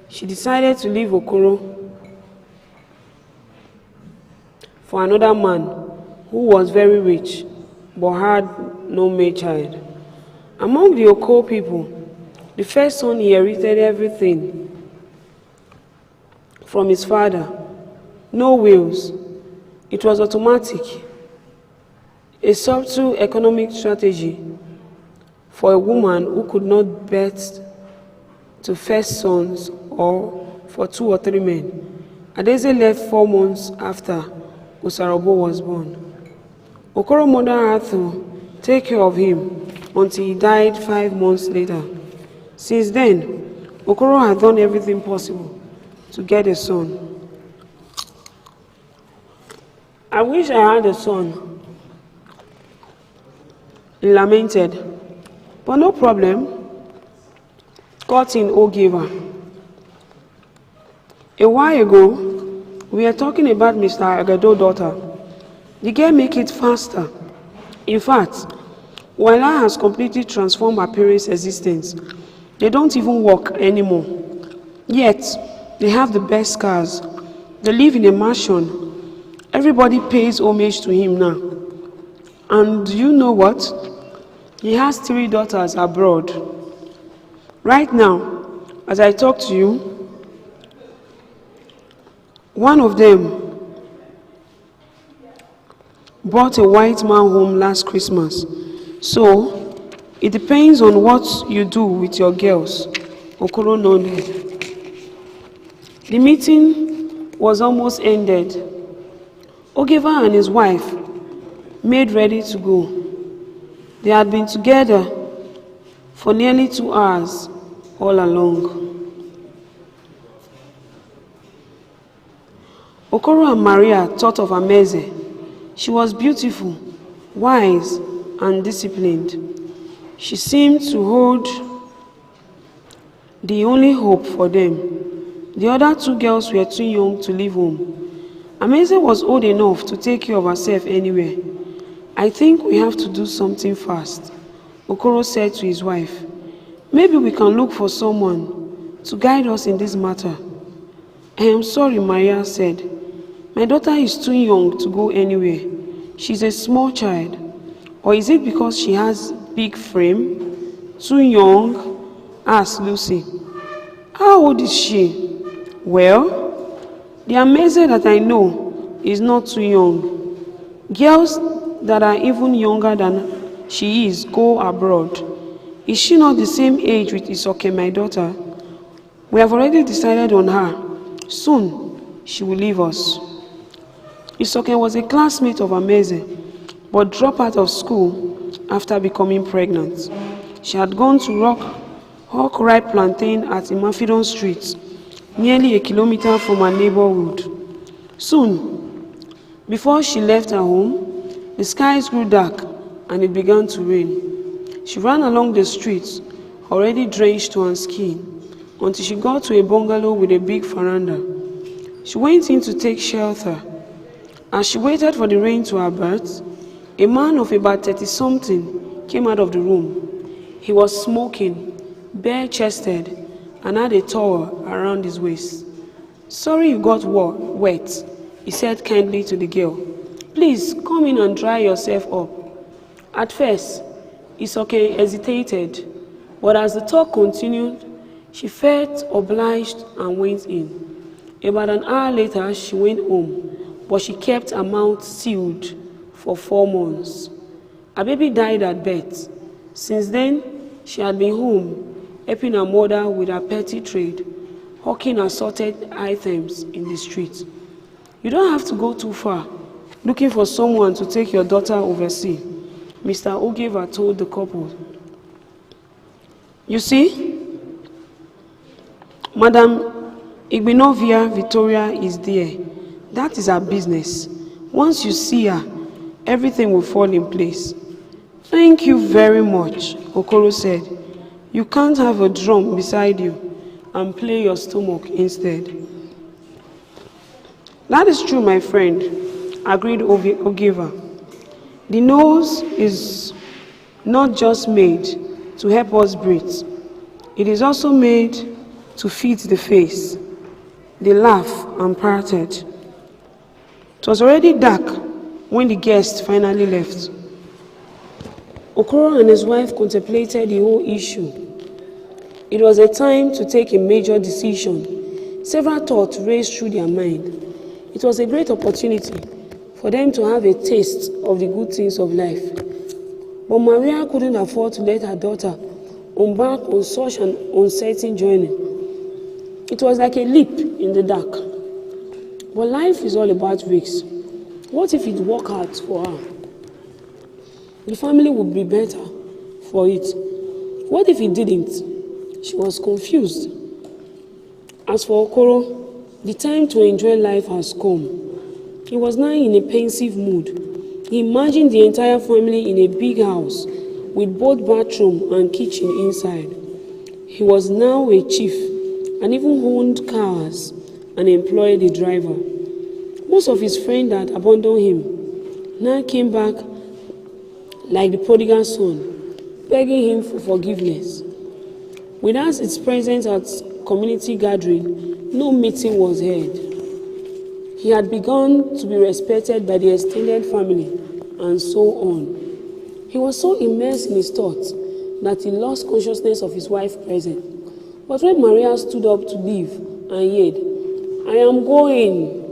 she decided to leave Okoro for another man who was very rich but had no male child. Among the Okoro people, the first son inherited everything from his father. No wills. It was automatic. A subtle economic strategy for a woman who could not birth to first sons or for 2 or 3 men. Adaeze left 4 months after Osarobo was born. Okoro's mother had to take care of him until he died 5 months later. Since then, Okoro had done everything possible to get a son. I wish I had a son, he lamented, but no problem, got in Ogiva. A while ago, we were talking about Mr. Agado's daughter. The girl make it faster. In fact, Wala has completely transformed her parents' existence. They don't even work anymore. Yet, they have the best cars. They live in a mansion. Everybody pays homage to him now. And you know what? He has 3 daughters abroad. Right now, as I talk to you, one of them brought a white man home last Christmas. So, it depends on what you do with your girls. Okoro nodded. The meeting was almost ended. Ogiva and his wife made ready to go. They had been together for nearly 2 hours all along. Okoro and Maria thought of Amaeze. She was beautiful, wise, and disciplined. She seemed to hold the only hope for them. The other 2 girls were too young to leave home. Amaeze was old enough to take care of herself anywhere. I think we have to do something fast, Okoro said to his wife. Maybe we can look for someone to guide us in this matter. I am sorry, Maria said. My daughter is too young to go anywhere. She's a small child. Or is it because she has big frame? Too young? Asked Lucy. How old is she? Well, the Amaeze that I know is not too young. Girls that are even younger than she is go abroad. Is she not the same age with Isoke, my daughter? We have already decided on her. Soon, she will leave us. Isoke was a classmate of Ameze, but dropped out of school after becoming pregnant. She had gone to hawk ripe plantain at Imafidon Street, nearly a kilometer from her neighborhood. Soon, before she left her home, the skies grew dark and it began to rain. She ran along the streets, already drenched to her skin, until she got to a bungalow with a big veranda. She went in to take shelter. As she waited for the rain to abate, a man of about 30-something came out of the room. He was smoking, bare-chested, and had a towel around his waist. "Sorry you got wet," he said kindly to the girl. "Please come in and dry yourself up." At first, Isoke hesitated, but as the talk continued, she felt obliged and went in. About an hour later, she went home, but she kept her mouth sealed for 4 months. Her baby died at birth. Since then, she had been home, helping her mother with her petty trade, hawking assorted items in the street. You don't have to go too far, looking for someone to take your daughter overseas, Mr. Ogeva told the couple. You see, Madam Igbinovia Victoria is there. That is her business. Once you see her, everything will fall in place. Thank you very much, Okoro said. You can't have a drum beside you and play your stomach instead. That is true, my friend, agreed Ogeva. The nose is not just made to help us breathe. It is also made to feed the face. They laughed and parted. It was already dark when the guests finally left. Okoro and his wife contemplated the whole issue. It was a time to take a major decision. Several thoughts raced through their mind. It was a great opportunity for them to have a taste of the good things of life. But Maria couldn't afford to let her daughter embark on such an uncertain journey. It was like a leap in the dark. But life is all about risks. What if it worked out for her? The family would be better for it. What if it didn't? She was confused. As for Okoro, the time to enjoy life has come. He was now in a pensive mood. He imagined the entire family in a big house with both bathroom and kitchen inside. He was now a chief and even owned cars and employed a driver. Most of his friends that abandoned him now came back like the prodigal son, begging him for forgiveness. Without his presence at community gathering, no meeting was held. He had begun to be respected by the extended family and so on. He was so immersed in his thoughts that he lost consciousness of his wife's presence. But when Maria stood up to leave and yelled, "I am going.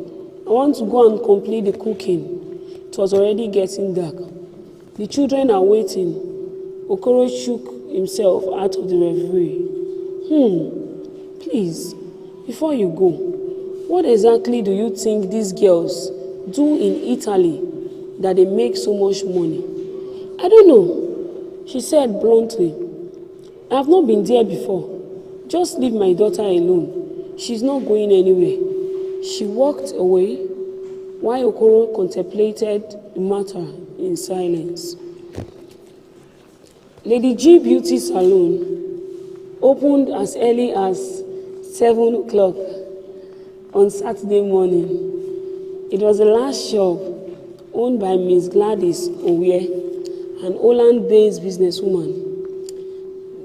I want to go and complete the cooking," it was already getting dark. The children are waiting. Okoro shook himself out of the reverie. Please, before you go, what exactly do you think these girls do in Italy that they make so much money? I don't know, she said bluntly. I have not been there before. Just leave my daughter alone. She's not going anywhere. She walked away while Okoro contemplated the matter in silence. Lady G Beauty Salon opened as early as 7 o'clock on Saturday morning. It was the last shop owned by Miss Gladys Owie, an Holland-based businesswoman.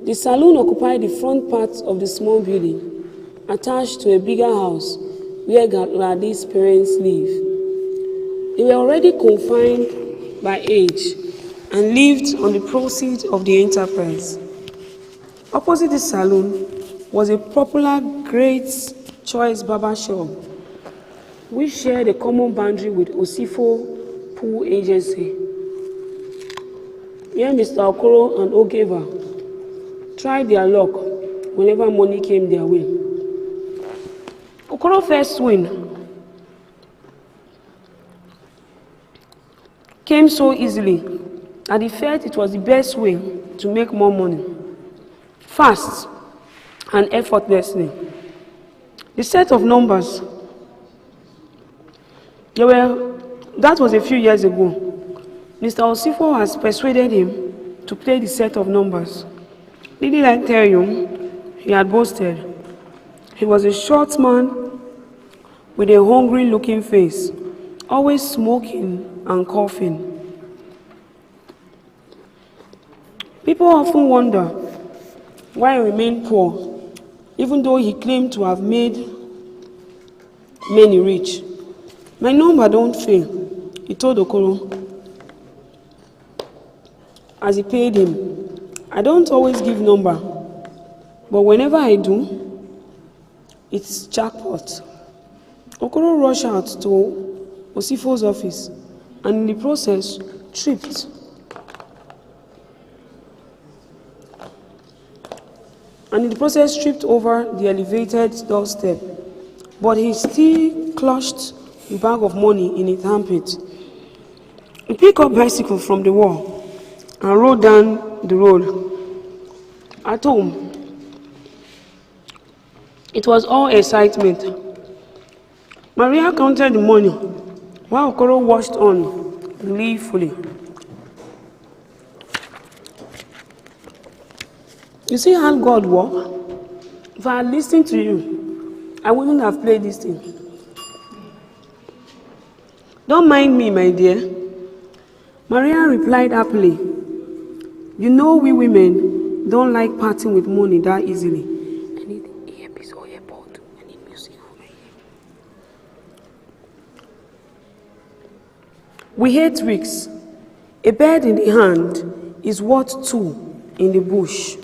The salon occupied the front part of the small building, attached to a bigger house where Gladys' parents live. They were already confined by age and lived on the proceeds of the enterprise. Opposite the salon was a popular Great Choice barber shop, which shared a common boundary with Osifo Pool Agency. Here Mr. Okoro and Ogeva tried their luck whenever money came their way. Okoro's first win came so easily that he felt it was the best way to make more money, fast and effortlessly. The set of numbers, that was a few years ago. Mr. Osifo has persuaded him to play the set of numbers. Didn't I tell you, he had boasted. He was a short man with a hungry-looking face, always smoking and coughing. People often wonder why he remained poor, even though he claimed to have made many rich. My number don't fail, he told Okoro as he paid him. I don't always give number, but whenever I do, it's jackpot. Okoro rushed out to Osifo's office and in the process tripped. Over the elevated doorstep, but he still clutched the bag of money in his armpit. He picked up bicycle from the wall and rode down the road. At home, it was all excitement. Maria counted the money while Okoro watched on gleefully. You see how God works? If I had listened to you, I wouldn't have played this thing. Don't mind me, my dear. Maria replied happily. You know we women don't like parting with money that easily. I need earpiece or earbud. I need music for my ear. We hate risks. A bird in the hand is worth two in the bush.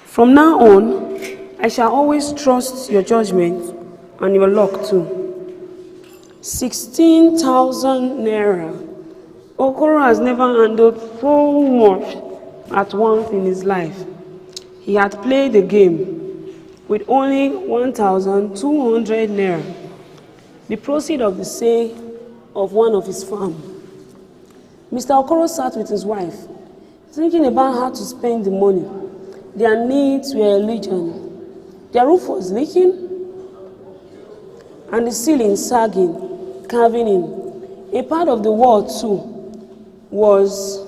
From now on, I shall always trust your judgment and your luck too. 16,000 naira. Okoro has never handled so much at once in his life. He had played the game with only 1,200 naira, the proceed of the sale of one of his farms. Mr. Okoro sat with his wife, thinking about how to spend the money. Their needs were legion. Their roof was leaking, and the ceiling sagging, caving in. A part of the wall too was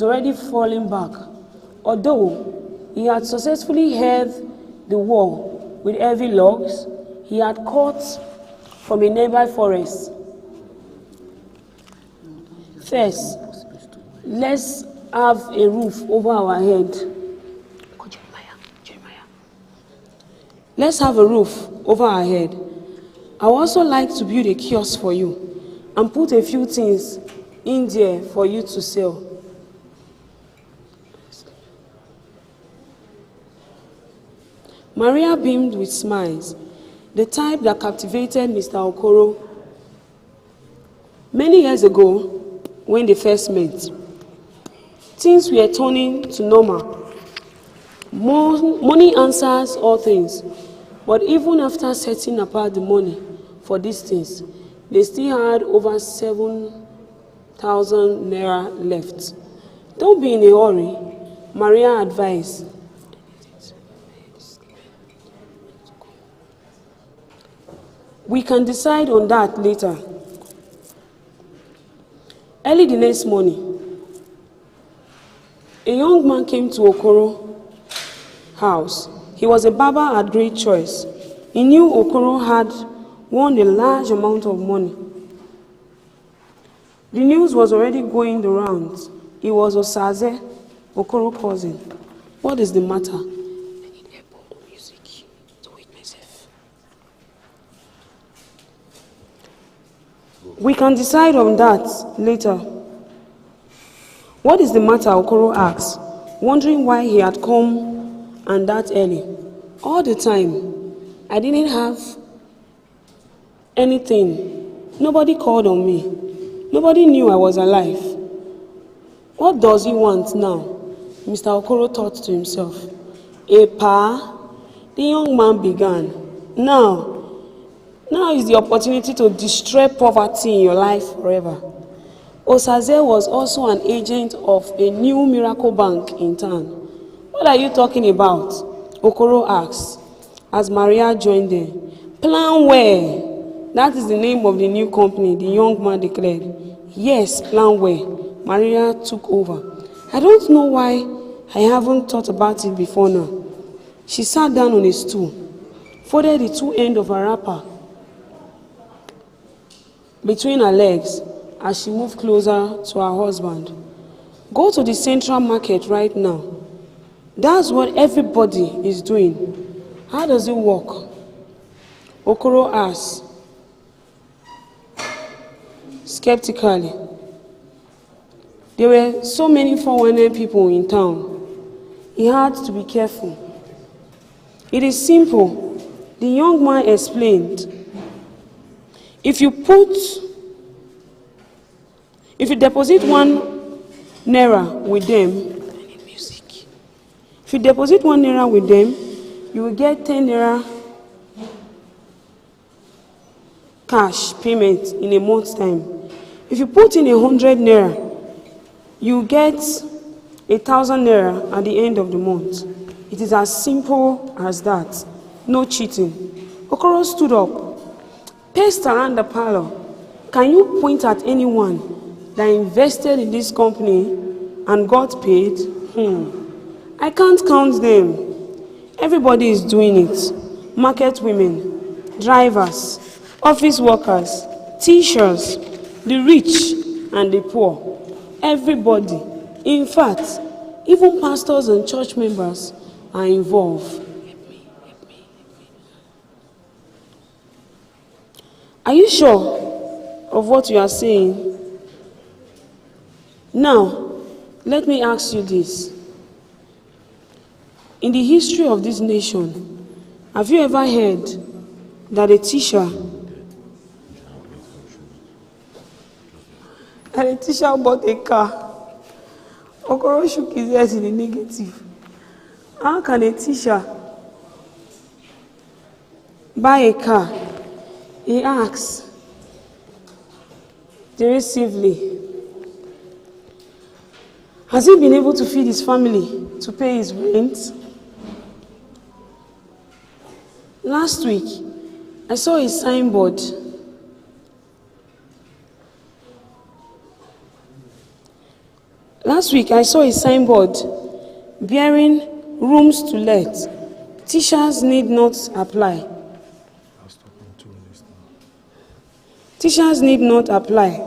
already falling back. Although he had successfully held the wall with heavy logs he had cut from a nearby forest. First, let's have a roof over our head. Let's have a roof over our head. I would also like to build a kiosk for you and put a few things in there for you to sell. Maria beamed with smiles, the type that captivated Mr. Okoro. Many years ago, when they first met, things were turning to normal. Money answers all things, but even after setting apart the money for these things, they still had over 7,000 naira left. Don't be in a hurry, Maria advised. We can decide on that later. Early the next morning, a young man came to Okoro's house. He was a barber at great choice. He knew Okoro had won a large amount of money. The news was already going the rounds. It was Osaze, Okoro's cousin. What is the matter? I need airport music to wake myself. We can decide on that later. What is the matter? Okoro asked, wondering why he had come and that early. All the time, I didn't have anything. Nobody called on me. Nobody knew I was alive. What does he want now? Mr. Okoro thought to himself. Pa, the young man began. Now is the opportunity to destroy poverty in your life forever. Osaze was also an agent of a new miracle bank in town. What are you talking about? Okoro asked, as Maria joined them. Plan where? That is the name of the new company, the young man declared. Yes, plan where. Maria took over. I don't know why I haven't thought about it before now. She sat down on a stool, folded the two ends of her wrapper between her legs as she moved closer to her husband. Go to the central market right now. That's what everybody is doing. How does it work? Okoro asked, skeptically. There were so many 419 people in town. He had to be careful. It is simple. The young man explained. If you deposit 1 naira with them, if you deposit 1 naira with them, you will get 10 naira cash payment in a month's time. If you put in 100 naira, you get 1,000 naira at the end of the month. It is as simple as that. No cheating. Okoro stood up, paced around the parlor. Can you point at anyone that invested in this company and got paid? I can't count them. Everybody is doing it. Market women, drivers, office workers, teachers, the rich and the poor. Everybody. In fact, even pastors and church members are involved. Are you sure of what you are saying? Now, let me ask you this. In the history of this nation, have you ever heard that a teacher bought a car? Okoro shook his head in the negative. How can a teacher buy a car? He asks derisively. Has he been able to feed his family, to pay his rent? Last week, I saw a signboard. Bearing rooms to let. Teachers need not apply. Teachers need not apply.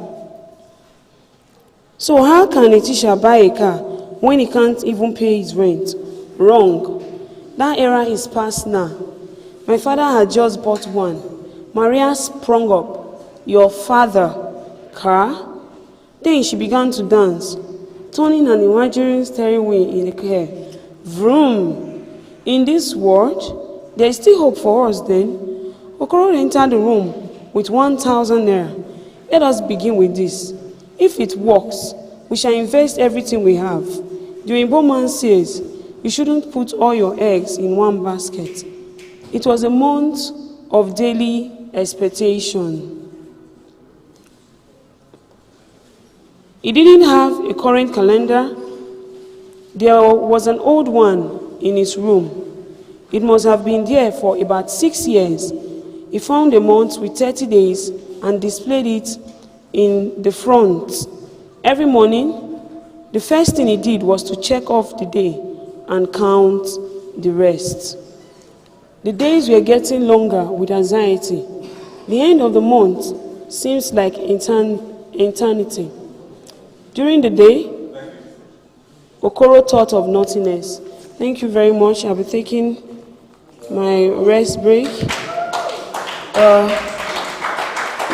So how can a teacher buy a car when he can't even pay his rent? Wrong. That era is past now. My father had just bought one. Maria sprung up. Your father? Car? Then she began to dance, turning an imaginary steering wheel in the air. Vroom! In this world, there is still hope for us then. Okoro entered the room with 1,000 naira. Let us begin with this. If it works, we shall invest everything we have. The Igbo man says, you shouldn't put all your eggs in one basket. It was a month of daily expectation. He didn't have a current calendar. There was an old one in his room. It must have been there for about 6 years. He found a month with 30 days and displayed it in the front. Every morning, the first thing he did was to check off the day and count the rest. The days were getting longer with anxiety. The end of the month seems like eternity. During the day, Okoro thought of nothingness. Thank you very much. I'll be taking my rest break.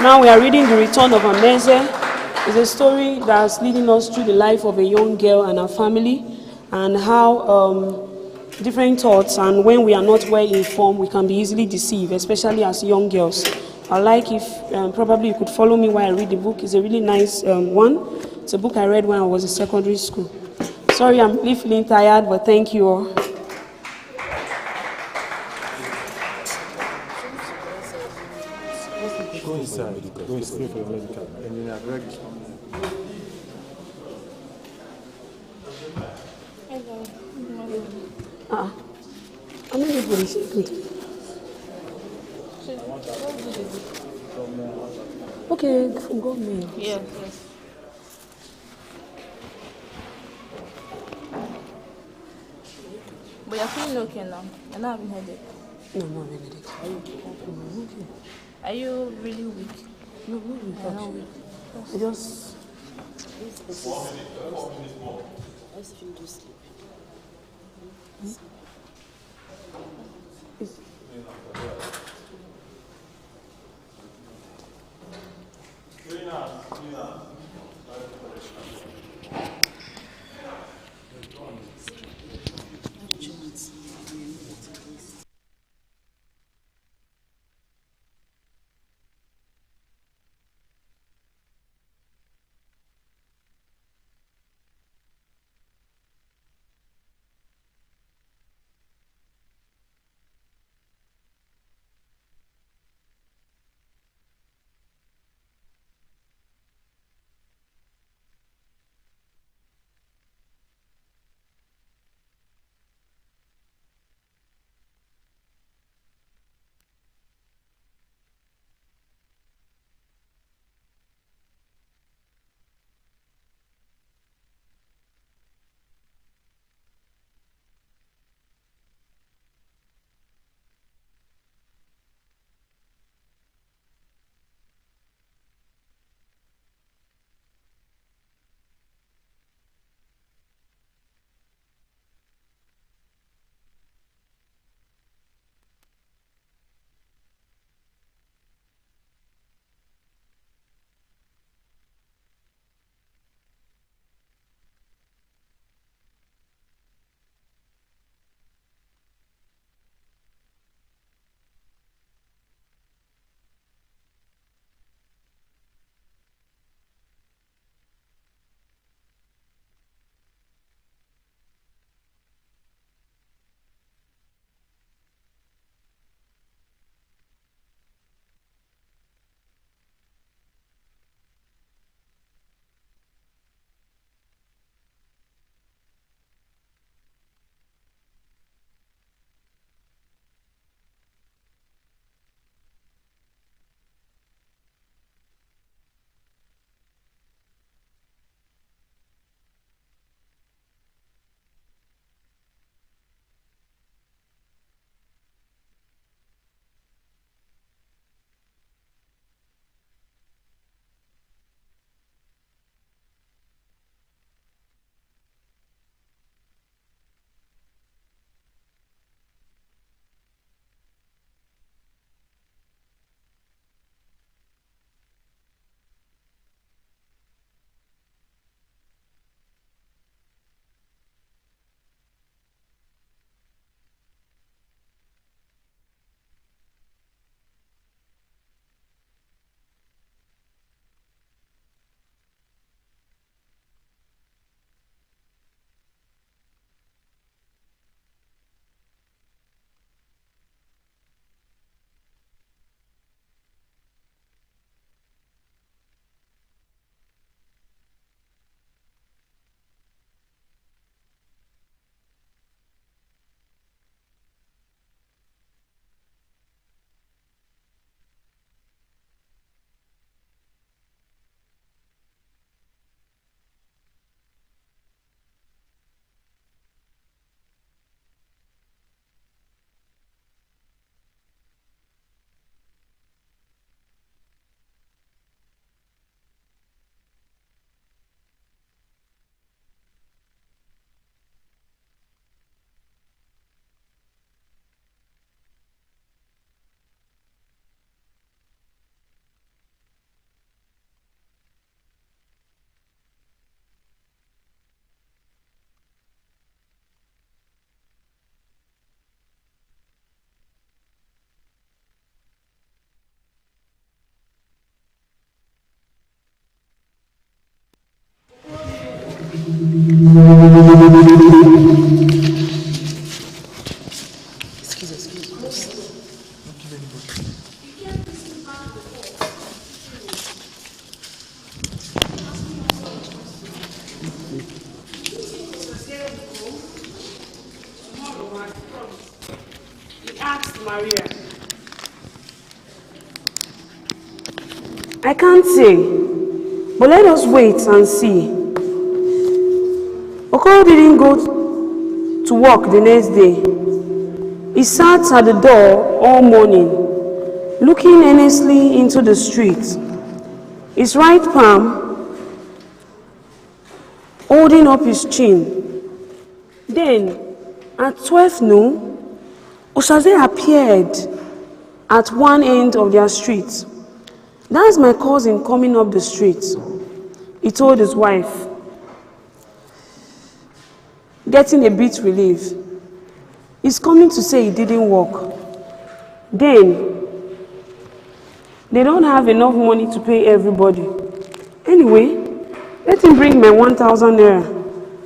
Now we are reading The Return of Amaeze. It's a story that's leading us through the life of a young girl and her family, and how different thoughts, and when we are not well informed, we can be easily deceived, especially as young girls. I'd like if probably you could follow me while I read the book. It's a really nice one. It's a book I read when I was in secondary school. Sorry, I'm really feeling tired, but thank you all. Go inside. Go and stay for your medical. And then I'll drag you. I'm not even going to Okay, from government. Yes, yes. But you're feeling okay now. You're not having headache. No, no, no, no. Okay. Are you really weak? No, no, no, You're not weak. I just. I can't say, but let us wait and see. Okoro didn't go to work the next day. He sat at the door all morning, looking earnestly into the street, his right palm holding up his chin. Then, at 12 noon, Osaze appeared at one end of their street. "That's my cousin coming up the street," he told his wife, getting a bit relieved. "He's coming to say he didn't work." Then, they don't have enough money to pay everybody. Anyway, let him bring my 1,000 naira.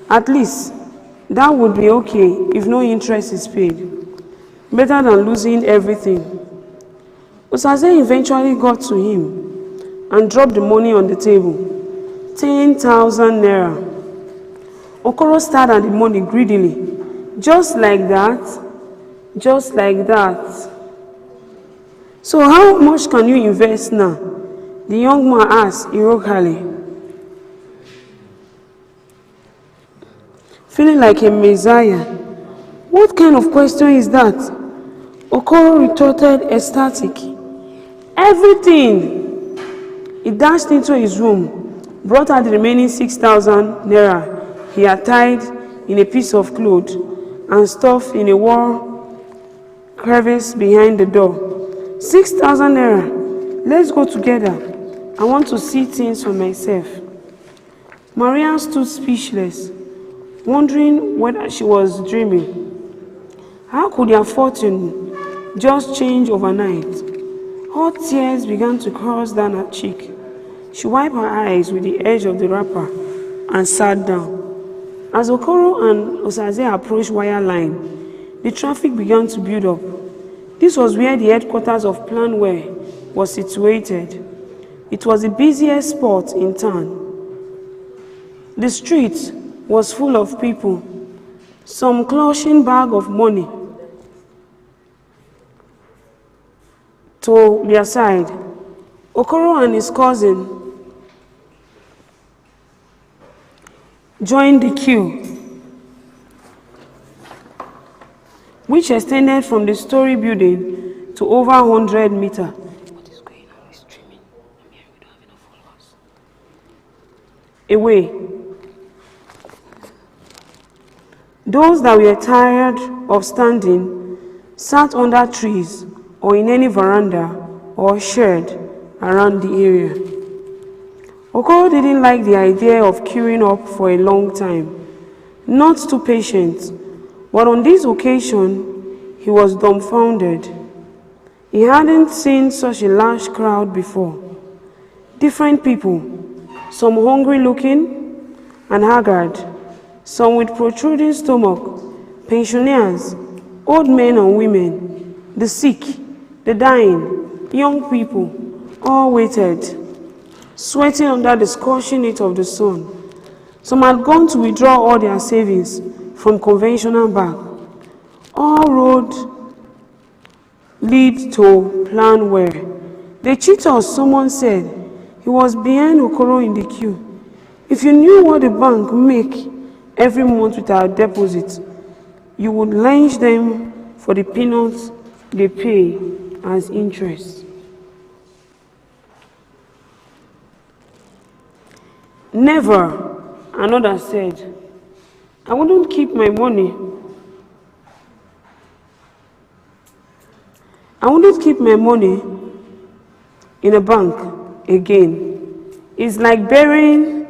At least, that would be okay if no interest is paid. Better than losing everything. Osaze eventually got to him and dropped the money on the table. 10,000 naira. Okoro stared at the money greedily. Just like that? Just like that. "So how much can you invest now?" the young man asked ironically, feeling like a messiah. "What kind of question is that?" Okoro retorted ecstatic. "Everything!" He dashed into his room, brought out the remaining 6,000 naira he had tied in a piece of cloth and stuffed in a wall crevice behind the door. 6,000 naira. Let's go together. I want to see things for myself." Maria stood speechless, wondering whether she was dreaming. How could their fortune just change overnight? Hot tears began to cross down her cheek. She wiped her eyes with the edge of the wrapper and sat down. As Okoro and Osaze approached wire line, the traffic began to build up. This was where the headquarters of Planware was situated. It was the busiest spot in town. The street was full of people, some clutching bag of money to their side. Okoro and his cousin joined the queue, which extended from the story building to over 100 meters. What is going on with streaming? I'm hearing we don't have enough followers. Away. Those that were tired of standing sat under trees or in any veranda or shed around the area. Okoro didn't like the idea of queuing up for a long time, not too patient, but on this occasion, he was dumbfounded. He hadn't seen such a large crowd before. Different people, some hungry looking and haggard, some with protruding stomach, pensioners, old men and women, the sick, the dying, young people, all waited, sweating under the scorching heat of the sun. Some had gone to withdraw all their savings from conventional bank. All roads lead to Planware. The cheater, someone said, he was behind Okoro in the queue. If you knew what the bank make every month with our deposits, you would lynch them for the peanuts they pay as interest. Never, another said. I wouldn't keep my money. I wouldn't keep my money in a bank again. It's like burying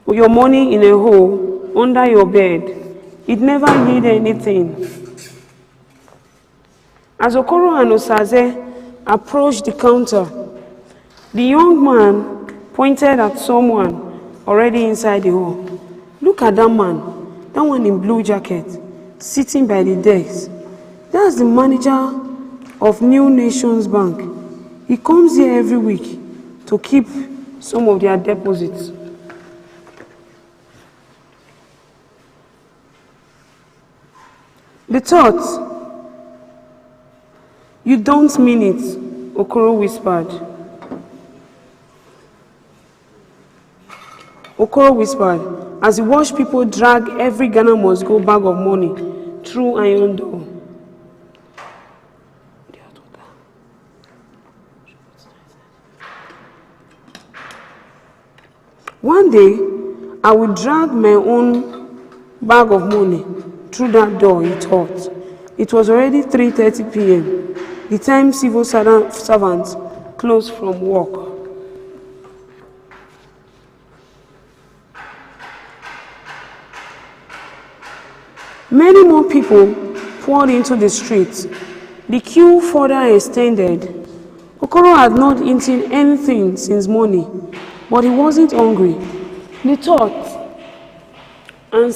your money in a hole under your bed. It never yield anything. As Okoro and Osaze approached the counter, the young man pointed at someone already inside the hall. Look at that man, that one in blue jacket, sitting by the desk. That's the manager of New Nations Bank. He comes here every week to keep some of their deposits. The thought You don't mean it, Okoro whispered. Okoro whispered as he watched people drag every Ghana must go bag of money through iron door. One day, I will drag my own bag of money through that door, he thought. It was already 3:30 p.m., the time civil servants closed from work. Many more people poured into the streets. The queue further extended. Okoro had not eaten anything since morning, but he wasn't hungry. The thought and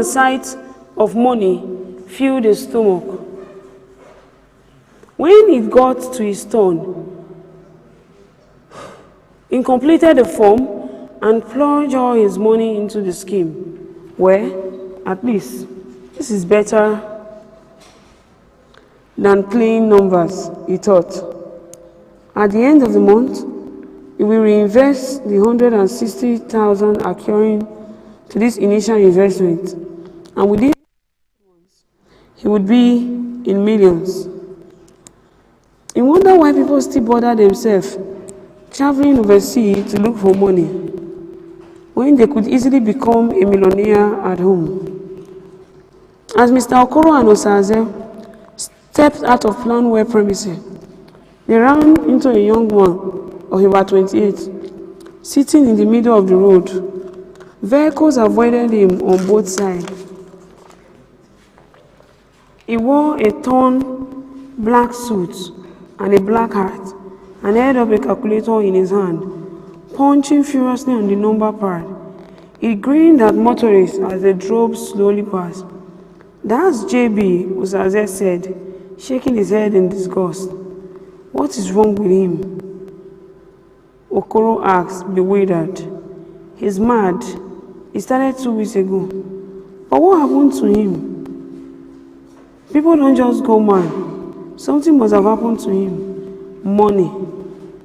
sight of money filled his stomach. When it got to his turn, he completed the form and plunged all his money into the scheme. Well, at least this is better than playing numbers, he thought. At the end of the month, he will reinvest the 160,000 accruing to this initial investment, and within months, he would be in millions. He wondered why people still bother themselves traveling overseas to look for money when they could easily become a millionaire at home. As Mr. Okoro and Osaze stepped out of Planware premises, they ran into a young man of about 28, sitting in the middle of the road. Vehicles avoided him on both sides. He wore a torn black suit and a black hat and held up a calculator in his hand, punching furiously on the number pad. He grinned at motorists as they drove slowly past. "That's JB," Osaze said, shaking his head in disgust. "What is wrong with him?" Okoro asked, bewildered. "He's mad. He started 2 weeks ago. But what happened to him? People don't just go mad. Something must have happened to him. Money.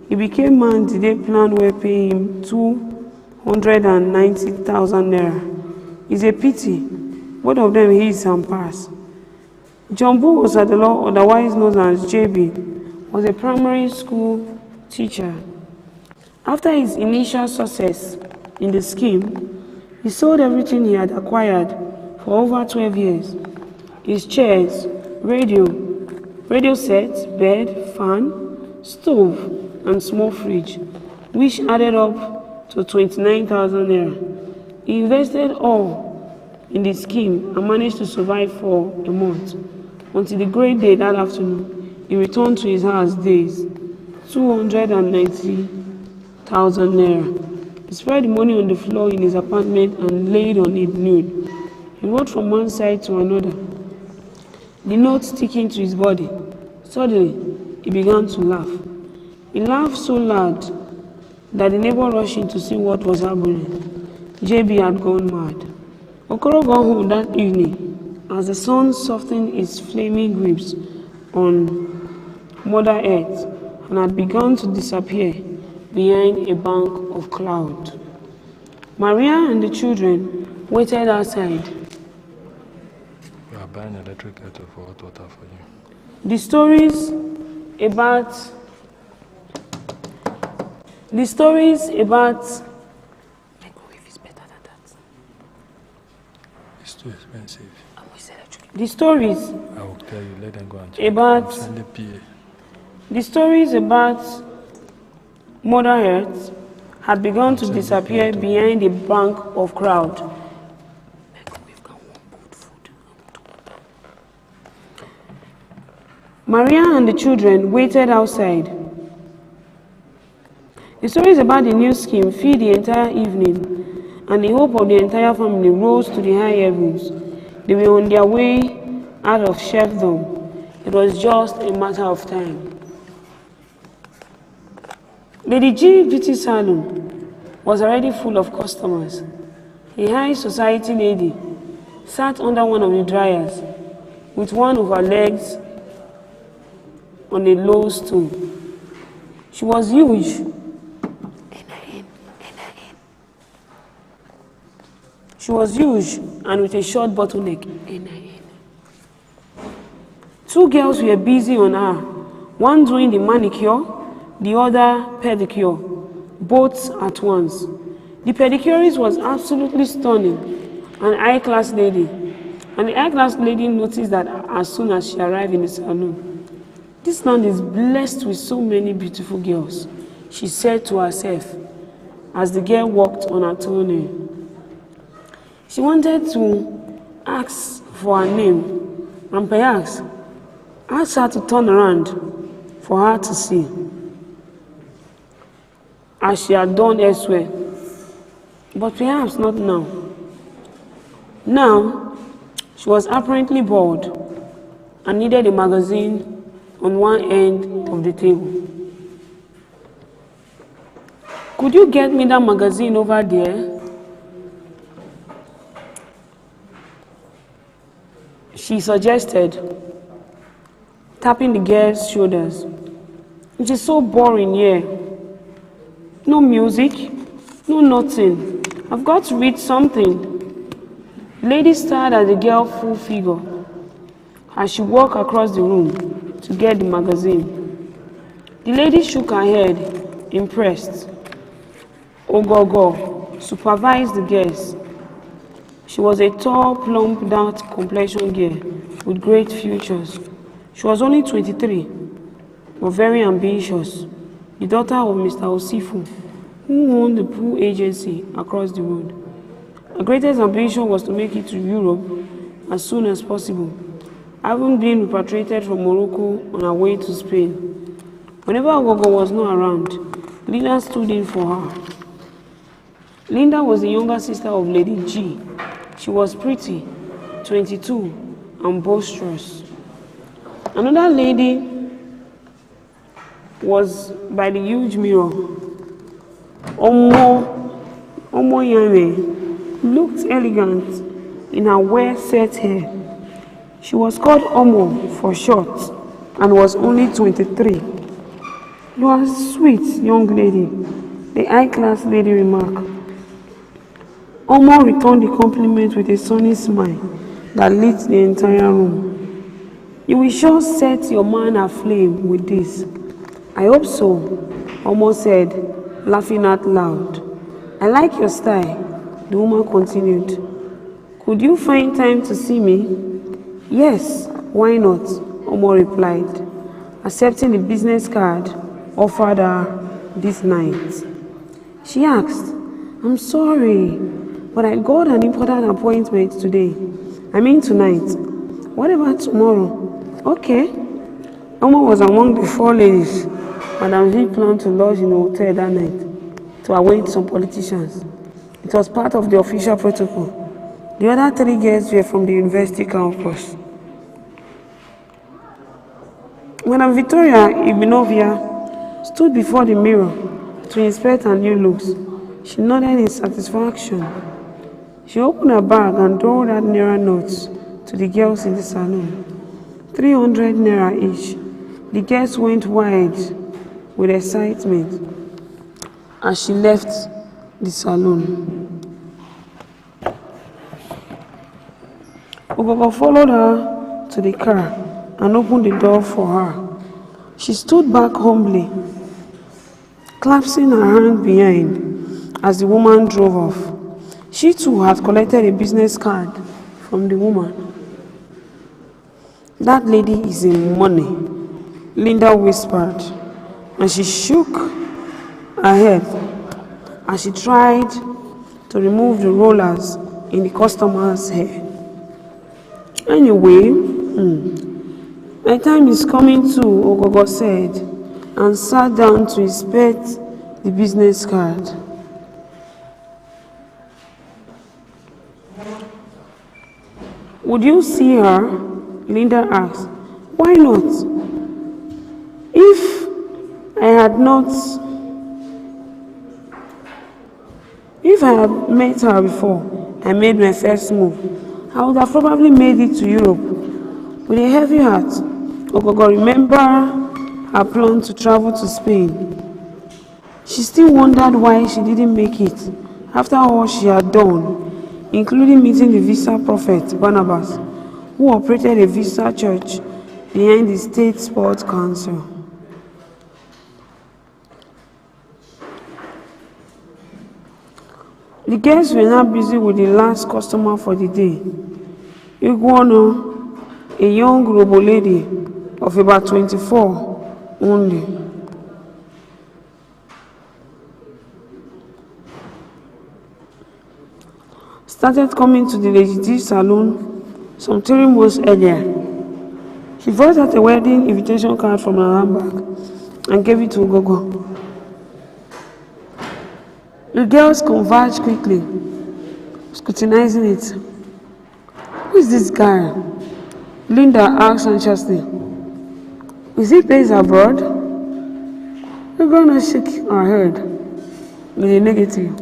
He became mad the day Planware paid him 290,000 naira. It's a pity. Both of them hits and pass." Jumbo Osadolo, otherwise known as JB, was a primary school teacher. After his initial success in the scheme, he sold everything he had acquired for over 12 years. His chairs, radio set, bed, fan, stove, and small fridge, which added up to 29,000 naira. He invested all in the scheme and managed to survive for a month, until the great day that afternoon, he returned to his house days, 290,000 naira. He spread the money on the floor in his apartment and laid on it nude. He wrote from one side to another, the note sticking to his body. Suddenly, he began to laugh. He laughed so loud that the neighbor rushed in to see what was happening. JB had gone mad. Okoro got home that evening as the sun softened its flaming grips on Mother Earth and had begun to disappear behind a bank of cloud. Maria and the children waited outside. We are buying electric kettle for hot water for you. The stories about microwave is better than that. It's too expensive. The stories I will tell you, let them go and check. Send the PA. The stories about Mother Earth had begun to disappear behind a bank of crowd. Maria and the children waited outside. The stories about the new scheme filled the entire evening, and the hope of the entire family rose to the high heavens. They were on their way out of chefdom. It was just a matter of time. Lady G Beauty Salon was already full of customers. A high society lady sat under one of the dryers with one of her legs on a low stool. She was huge. She was huge and with a short bottleneck. Two girls were busy on her, one doing the manicure, the other pedicure, both at once. The pedicurist was absolutely stunning, an high-class lady. And the high-class lady noticed that as soon as she arrived in the salon. This land is blessed with so many beautiful girls, she said to herself as the girl walked on her toenail. She wanted to ask for her name and perhaps ask her to turn around for her to see, as she had done elsewhere, but perhaps not now. Now, she was apparently bored and needed a magazine on one end of the table. Could you get me that magazine over there? She suggested, tapping the girl's shoulders. It is so boring here. No music, no nothing. I've got to read something. The lady stared at the girl's full figure as she walked across the room to get the magazine. The lady shook her head, impressed. Ogogo supervised the girls. She was a tall, plump, dark complexion girl with great futures. She was only 23, but very ambitious, the daughter of Mr. Osifu, who owned the pool agency across the road. Her greatest ambition was to make it to Europe as soon as possible, having been repatriated from Morocco on her way to Spain. Whenever Ogogo was not around, Linda stood in for her. Linda was the younger sister of Lady G. She was pretty, 22, and boisterous. Another lady was by the huge mirror. Omo Yame looked elegant in her well-set hair. She was called Omo for short and was only 23. You are a sweet young lady, the high-class lady remarked. Omo returned the compliment with a sunny smile that lit the entire room. You will sure set your man aflame with this. I hope so, Omo said, laughing out loud. I like your style, the woman continued. Could you find time to see me? Yes, why not? Omo replied, accepting the business card offered her this night. She asked, I'm sorry, but I got an important appointment today. I mean tonight. What about tomorrow? Okay. Omo was among the 4 ladies Madam V planned to lodge in a hotel that night to await some politicians. It was part of the official protocol. The other 3 girls were from the university campus. Madam Victoria Ibinovia stood before the mirror to inspect her new looks. She nodded in satisfaction. She opened her bag and doled out naira notes to the girls in the salon. 300 naira each. The girls went wide with excitement as she left the salon. Ogogo followed her to the car and opened the door for her. She stood back humbly, clasping her hand behind as the woman drove off. She too had collected a business card from the woman. That lady is in money, Linda whispered, and she shook her head as she tried to remove the rollers in the customer's hair. Anyway, my time is coming too, Ogogo said, and sat down to inspect the business card. Would you see her? Linda asked. Why not? If I had met her before I made my first move, I would have probably made it to Europe with a heavy heart. Ogogo remember her plan to travel to Spain. She still wondered why she didn't make it after all she had done, including meeting the visa prophet Barnabas, who operated a visa church behind the state sports council. The guests were now busy with the last customer for the day. Iguano, a young robo lady of about 24 only. Started coming to the Legiti salon some 3 months earlier. She brought out a wedding invitation card from her handbag and gave it to Ogogo. The girls converged quickly, scrutinizing it. Who is this guy? Linda asked anxiously. Is he based abroad? We're gonna shake our head with a negative.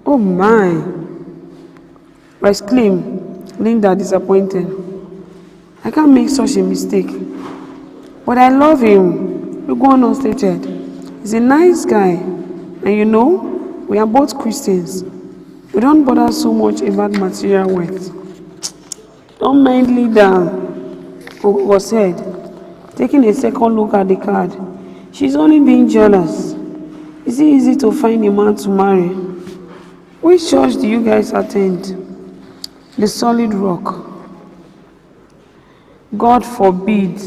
Oh my! Exclaimed Linda, disappointed. I can't make such a mistake. But I love him, Iguano stated. He's a nice guy, and you know, we are both Christians. We don't bother so much about material wealth. Don't mind Linda, Ogogo said, taking a second look at the card. She's only being jealous. Is it easy to find a man to marry? Which church do you guys attend? The Solid Rock. God forbid,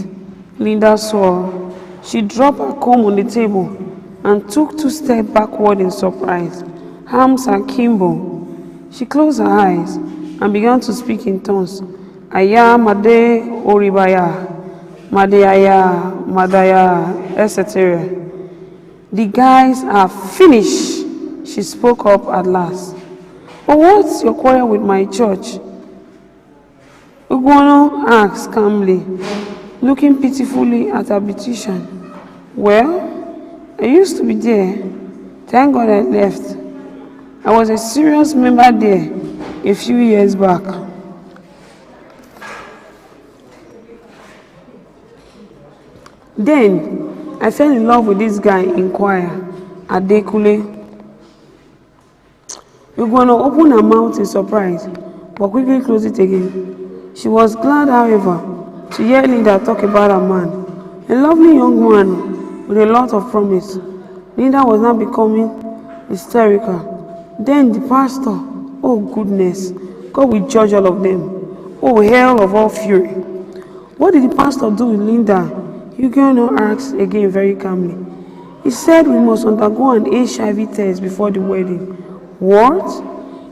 Linda swore. She dropped her comb on the table and took 2 steps backward in surprise, arms akimbo. She closed her eyes and began to speak in tongues. Aya Made Oribaya, Madaya, Madaya, etc. The guys are finished, she spoke up at last. But what's your quarrel with my church? Iguano asked calmly, looking pitifully at her beautician. Well, I used to be there. Thank God I left. I was a serious member there a few years back. Then, I fell in love with this guy in choir, Adekule. Iguano opened her mouth in surprise, but quickly closed it again. She was glad, however, to hear Linda talk about her man, a lovely young man with a lot of promise. Linda was now becoming hysterical. Then the pastor, oh goodness, God will judge all of them. Oh hell of all fury. What did the pastor do with Linda? Iguano asked again very calmly. He said we must undergo an HIV test before the wedding. What?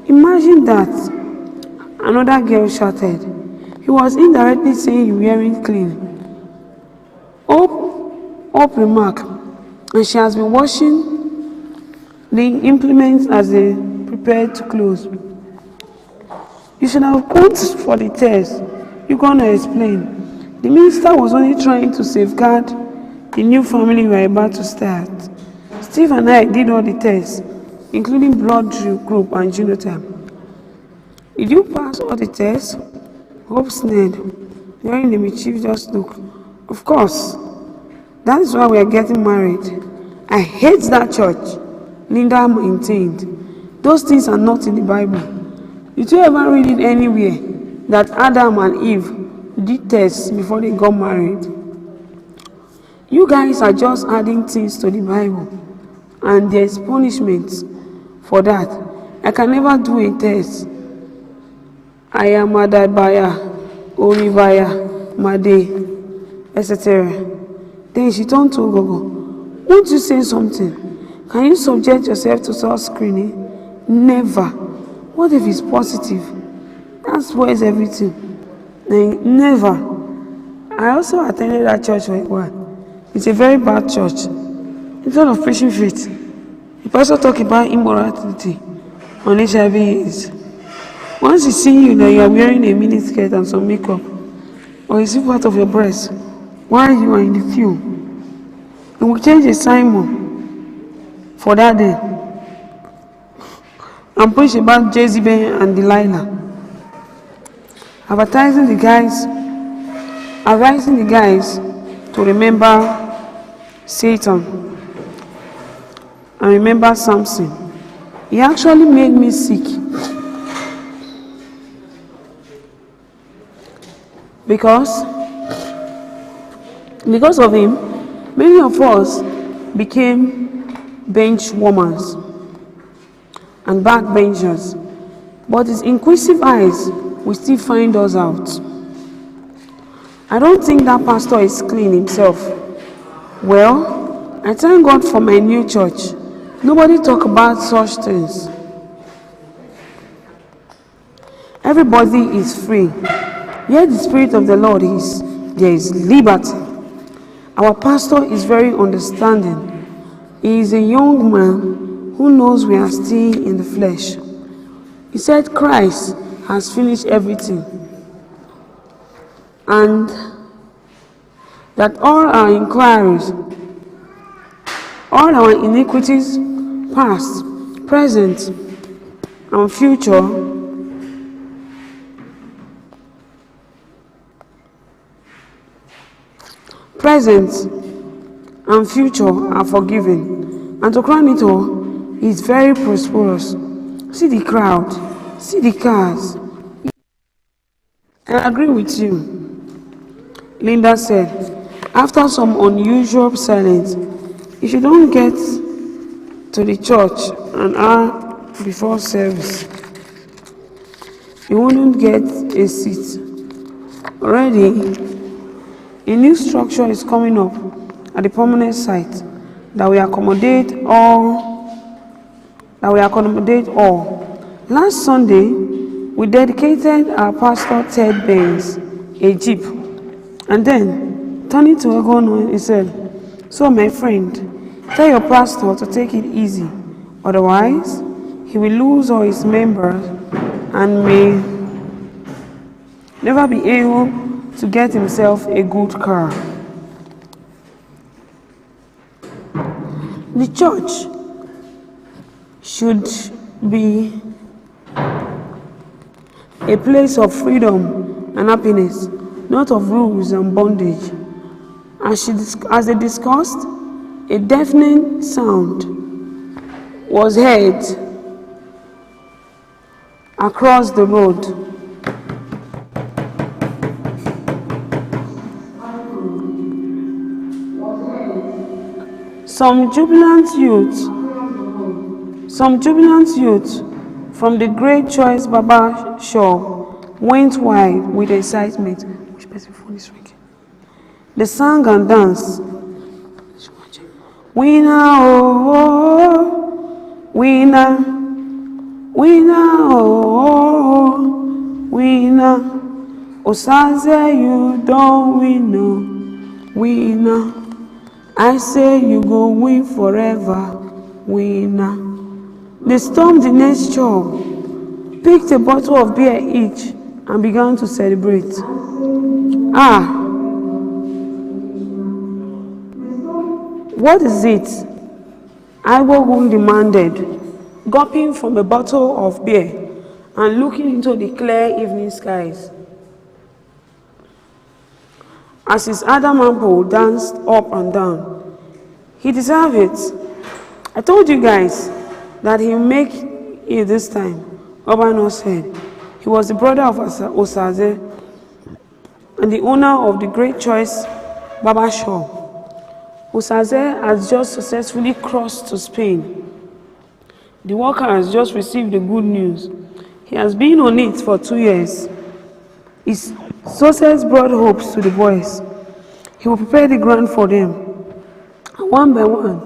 Imagine that. Another girl shouted. He was indirectly saying you weren't clean. Hope remarked, and she has been washing the implements as they prepared to close. You should have gone for the test. You're going to explain. The minister was only trying to safeguard the new family we are about to start. Steve and I did all the tests, including blood group and genotype. Did you pass all the tests? Hope sneered, hearing the mischievous look. Of course. That is why we are getting married. I hate that church, Linda maintained. Those things are not in the Bible. Did you ever read it anywhere that Adam and Eve did tests before they got married? You guys are just adding things to the Bible, and there's punishments for that. I can never do a test. I am Madabaya, Oribaya, Made, etc. Then she turned to Ogogo. Won't you say something? Can you subject yourself to such screening? Never. What if it's positive? That spoils everything. Never. I also attended that church for a while. It's a very bad church. Instead of preaching faith, the pastor talk about immorality on HIV AIDS. Once he see you that you are wearing a mini skirt and some makeup, or you see part of your breast while you are in the field, he will change a sermon for that day and preach about Jezebel and Delilah. advising the guys to remember Satan and remember Samson. He actually made me sick because of him, many of us became bench warmers and backbenchers, but his inquisitive eyes will still find us out. I don't think that pastor is clean himself. Well, I thank God for my new church. Nobody talk about such things. Everybody is free. Where the Spirit of the Lord is, there is liberty. Our pastor is very understanding. He is a young man who knows we are still in the flesh. He said Christ has finished everything, and that all our inquiries, all our iniquities, past, present, and future, are forgiven. And to crown it all, he is very prosperous. See the crowd, see the cars. I agree with you. Linda said, after some unusual silence, if you don't get to the church an hour before service, you wouldn't get a seat. Already, a new structure is coming up at the permanent site that will accommodate all. Last Sunday, we dedicated our pastor Ted Baines a jeep, and then turning to Egon, he said, "So my friend, tell your pastor to take it easy, otherwise he will lose all his members and may never be able to get himself a good car." The church should be a place of freedom and happiness, not of rules and bondage. As they discussed, a deafening sound was heard across the road. Some jubilant youth from the Great Choice Barber Shop went wild with excitement. Which person's phone is ringing? They sang and danced. Winner, oh, winner, winner, oh, winner. Osaze, you don't win, no, winner. I say you go win forever, winner. They stormed the next shop, picked a bottle of beer each, and began to celebrate. What is it? Iwogun demanded, gulping from a bottle of beer and looking into the clear evening skies. As his Adamampo danced up and down, he deserved it. I told you guys that he'll make it this time, Obano said. He was the brother of Osaze and the owner of the Great Choice Barber Shop. Osaze has just successfully crossed to Spain. The worker has just received the good news. He has been on it for 2 years. His success brought hopes to the boys. He will prepare the ground for them. And one by one,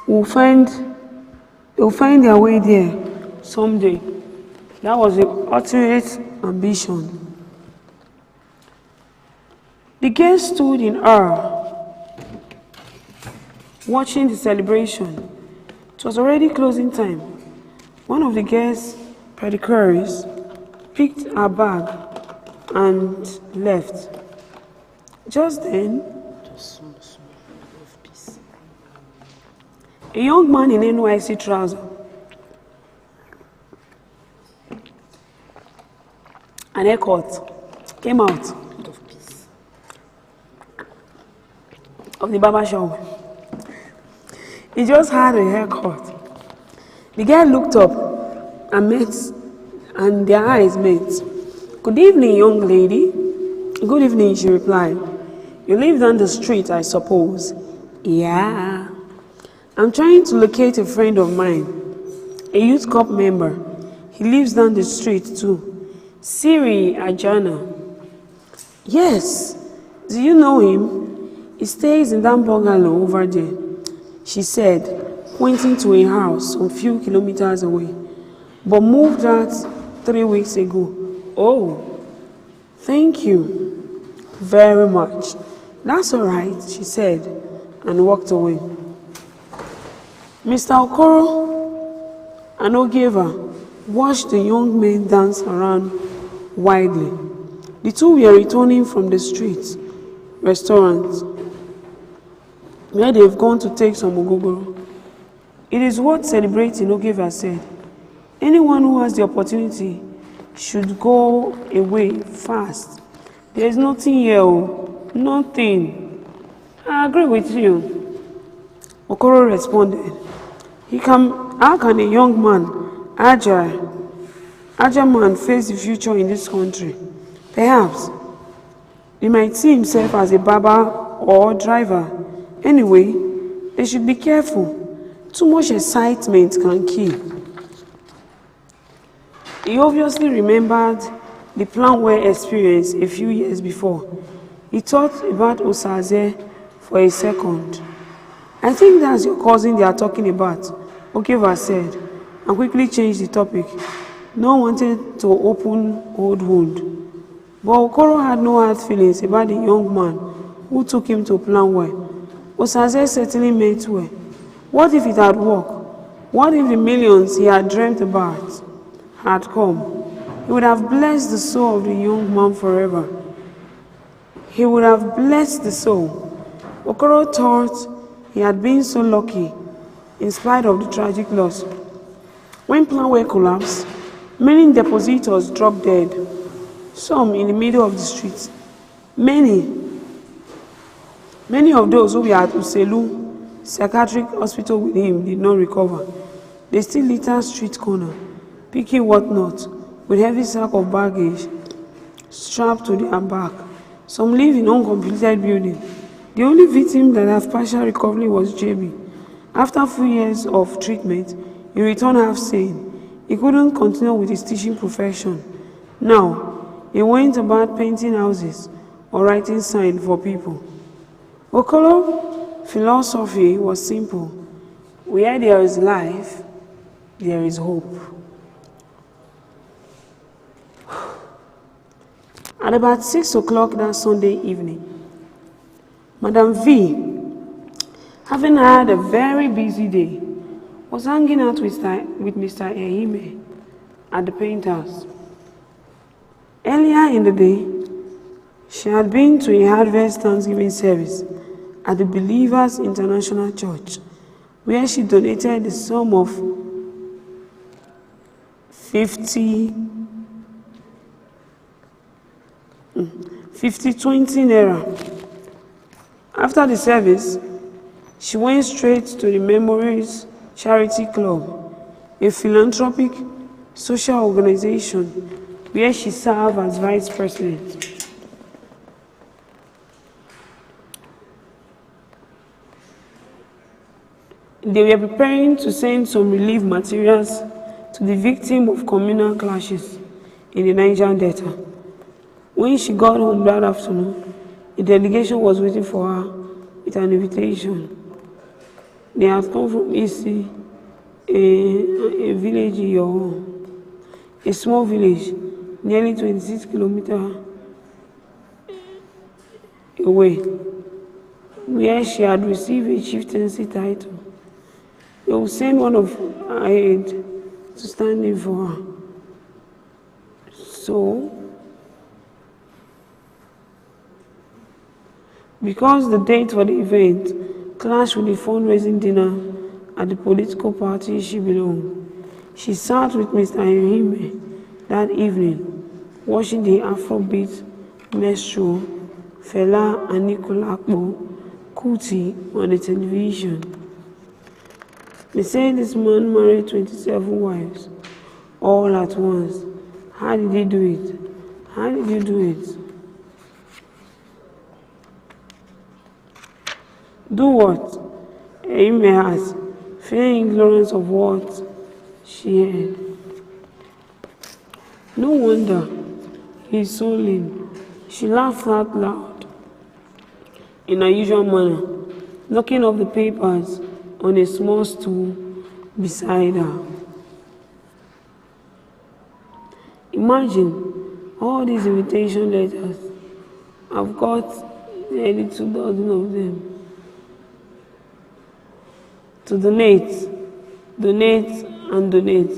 they'll find their way there someday. That was the ultimate ambition. The guests stood in awe, watching the celebration. It was already closing time. One of the guests, pedicures, picked her bag and left. Just then, a young man in NYC trousers. I An haircut came out of the barber shop. He just had a haircut. The guy looked up and their eyes met. "Good evening, young lady." "Good evening," she replied. "You live down the street, I suppose?" "Yeah." "I'm trying to locate a friend of mine, a youth corps member. He lives down the street too. Siri Ajana." "Yes. Do you know him? He stays in that bungalow over there," she said, pointing to a house some few kilometers away. "But moved out 3 weeks ago." "Oh, thank you very much. That's all right," she said, and walked away. Mr. Okoro and Ogeva watched the young men dance around widely. The two were returning from the street restaurant where they've gone to take some ogogoro. "It is worth celebrating," Ogeva said. "Anyone who has the opportunity should go away fast. There is nothing here, nothing." "I agree with you," Okoro responded. How can a young man, agile man, face the future in this country? Perhaps he might see himself as a barber or driver. Anyway, they should be careful. Too much excitement can kill. He obviously remembered the Planware experience a few years before. He thought about Osaze for a second. "I think that's your cousin they are talking about," Okeva said, and quickly changed the topic. No one wanted to open old wound. But Okoro had no hard feelings about the young man who took him to Planware. Osaze certainly meant well. What if it had worked? What if the millions he had dreamt about had come? He would have blessed the soul of the young man forever. He would have blessed the soul. Okoro thought he had been so lucky in spite of the tragic loss. When Planware collapsed, many depositors dropped dead, some in the middle of the street. Many of those who were at Uselu psychiatric hospital with him did not recover. They still litter street corner, picking whatnot, with heavy sack of baggage strapped to their back. Some live in uncompleted building. The only victim that had partial recovery was JB. After a few years of treatment, he returned half sane. He couldn't continue with his teaching profession. Now, he went about painting houses or writing signs for people. Okoro's philosophy was simple. Where there is life, there is hope. At about 6 o'clock that Sunday evening, Madam V, having had a very busy day, was hanging out with Mr. Ehime at the painthouse. Earlier in the day, she had been to a Harvest Thanksgiving service at the Believers International Church, where she donated the sum of 20 naira. After the service, she went straight to the Memories Charity Club, a philanthropic social organization where she served as vice president. They were preparing to send some relief materials to the victim of communal clashes in the Niger Delta. When she got home that afternoon, a delegation was waiting for her with an invitation. They had come from Isi, a village or a small village, nearly 26 kilometers away, where she had received a chieftaincy title. They will send one of her aides to stand in for her. So, because the date for the event clashed with the fundraising dinner at the political party she belonged, she sat with Mr. Riemen that evening watching the Afrobeat Maestro Fela Anikulapo Kuti on the television. They say this man married 27 wives all at once. How did he do it? How did you do it? Do what? Riemen has, feeling ignorance of what she heard. No wonder he's so lame. She laughed out loud in her usual manner, knocking off the papers on a small stool beside her. Imagine all these invitation letters. I've got nearly 2 dozen of them. To donate, donate, and donate.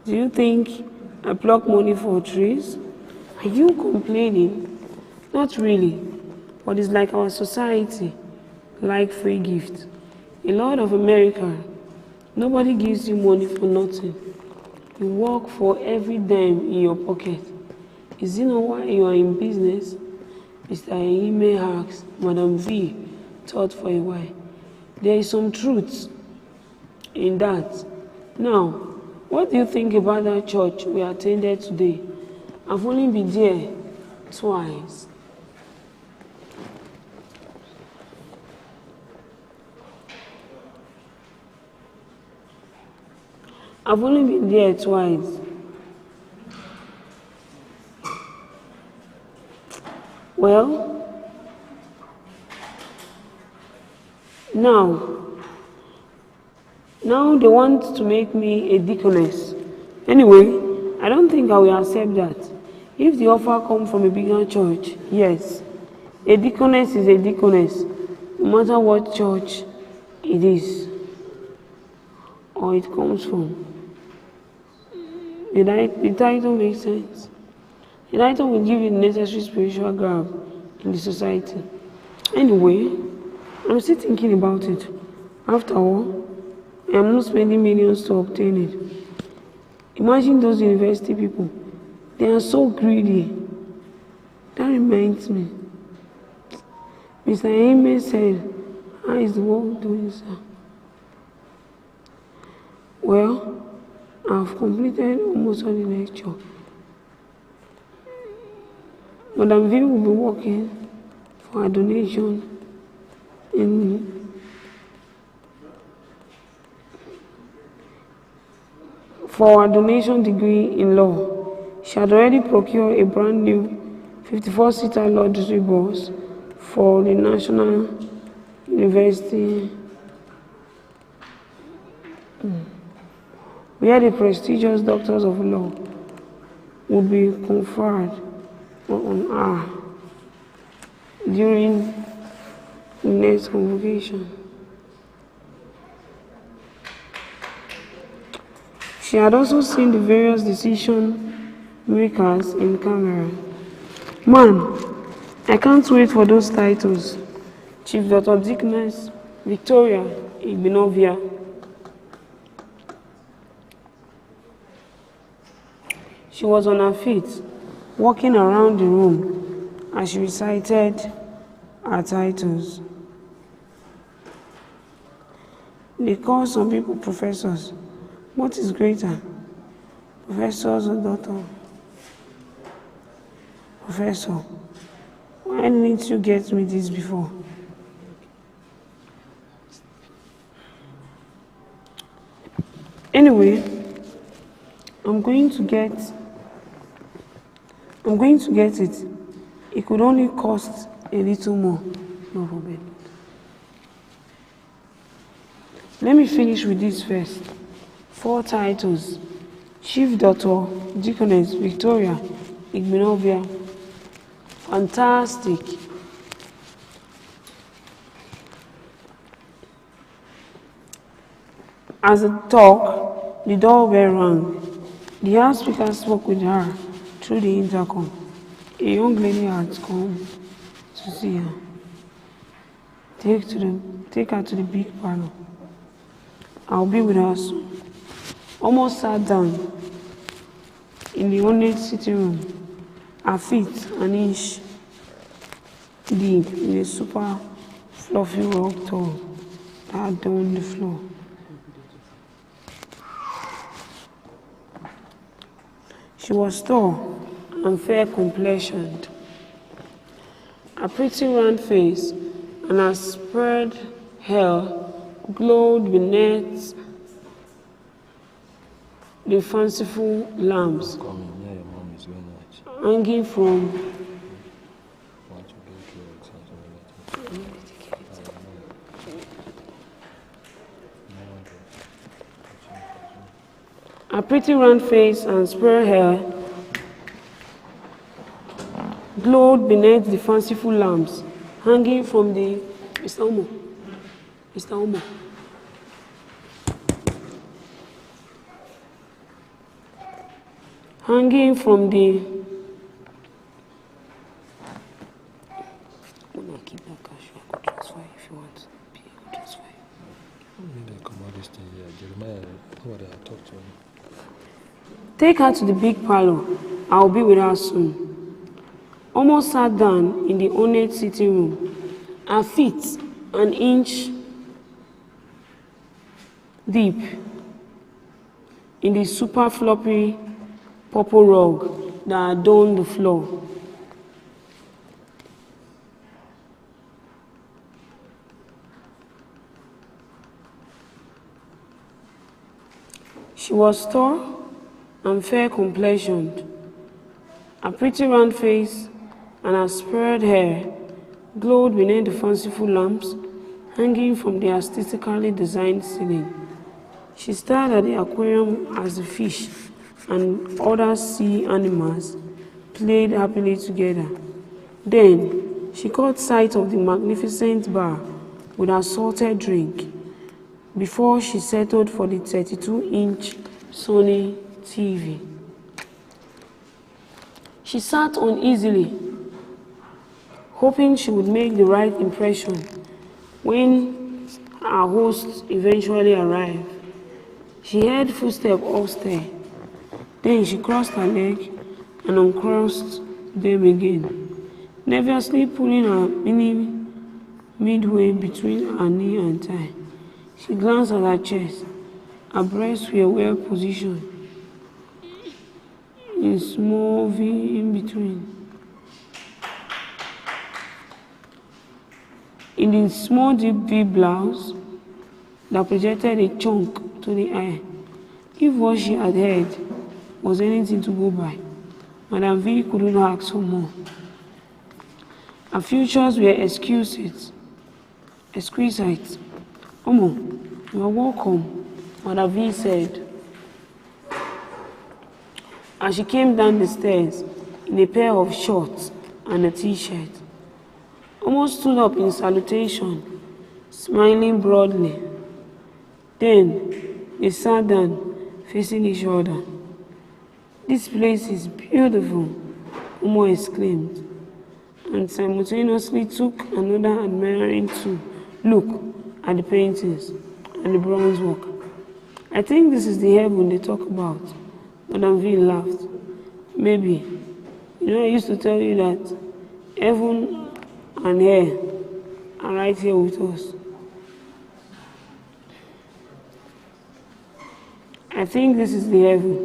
Do you think I pluck money for trees? Are you complaining? Not really, but it's like our society, like free gifts. In a lot of America, nobody gives you money for nothing. You work for every dime in your pocket. Is it not why you are in business? Mr. Riemen asked Madam V, thought for a while. There is some truth in that. Now, what do you think about that church we attended today? I've only been there twice. I've only been there twice. Well, now they want to make me a deaconess. Anyway, I don't think I will accept that. If the offer comes from a bigger church, yes. A deaconess is a deaconess, no matter what church it is or it comes from. The title makes sense. The title will give you the necessary spiritual grab in the society. Anyway, I'm still thinking about it. After all, I am not spending millions to obtain it. Imagine those university people. They are so greedy. That reminds me. Mr. Riemen said, how is the world doing, sir? Well, I've completed almost all the lecture. Madam V will be working for a donation for a donation degree in law. She had already procured a brand new 54-seater luxury bus for the National University, where the prestigious doctors of law would be conferred on her during the next convocation. She had also seen the various decision makers in camera. Man, I can't wait for those titles. Chief Dr. Dickness, Victoria Igbinovia. She was on her feet, walking around the room as she recited her titles. They call some people professors. What is greater? Professors or doctor? Professor, why didn't you get me this before? Anyway, I'm going to get it. It could only cost a little more. No problem. Let me finish with this first. 4 titles. Chief Doctor Deaconess Victoria Igbinovia. Fantastic. As a talk, the doorbell rang. The house speaker spoke with her through the intercom. A young lady had come to see her. Take her to the big parlor. I'll be with her soon. Almost sat down. in the ornate sitting room, her feet an inch deep in a super fluffy rug towel that adorned the floor. She was tall and fair complexioned. Her pretty round face and her spread hair glowed beneath the fanciful lamps Come in, yeah, your mom is going out. hanging from Want to go through something like that. her pretty round face and spread hair glowed beneath the fanciful lamps hanging from the Mr. Omo. Hanging from the keep that cash. I could transfer if you want. Transfer. I don't need to come out this thing here. Jeremiah, what I talk to him. Take her to the big parlor. I'll be with her soon. Almost sat down in the ornate sitting room, her feet an inch deep in the super floppy purple rug that adorned the floor. She was tall and fair complexioned. Her pretty round face and her spread hair glowed beneath the fanciful lamps hanging from the artistically designed ceiling. She stared at the aquarium as the fish and other sea animals played happily together. Then she caught sight of the magnificent bar with her salted drink before she settled for the 32-inch Sony TV. She sat uneasily, hoping she would make the right impression when our host eventually arrived. She heard footsteps upstairs. Then she crossed her leg and uncrossed them again, nervously pulling her mini midway between her knee and thigh. She glanced at her chest. Her breasts were well positioned in small V in between. In the small deep V blouse that projected a chunk to the eye. If what she had heard was anything to go by, Madam V couldn't ask for more. Her features were exquisite. Omo, you are welcome, Madam V said, as she came down the stairs in a pair of shorts and a t-shirt. Omo stood up in salutation, smiling broadly. Then they sat down, facing each other. "This place is beautiful," Omo exclaimed, and simultaneously took another admiring look at the paintings and the bronze work. "I think this is the heaven they talk about." Madam V laughed. "Maybe. You know, I used to tell you that heaven and hell are right here with us. I think this is the heaven.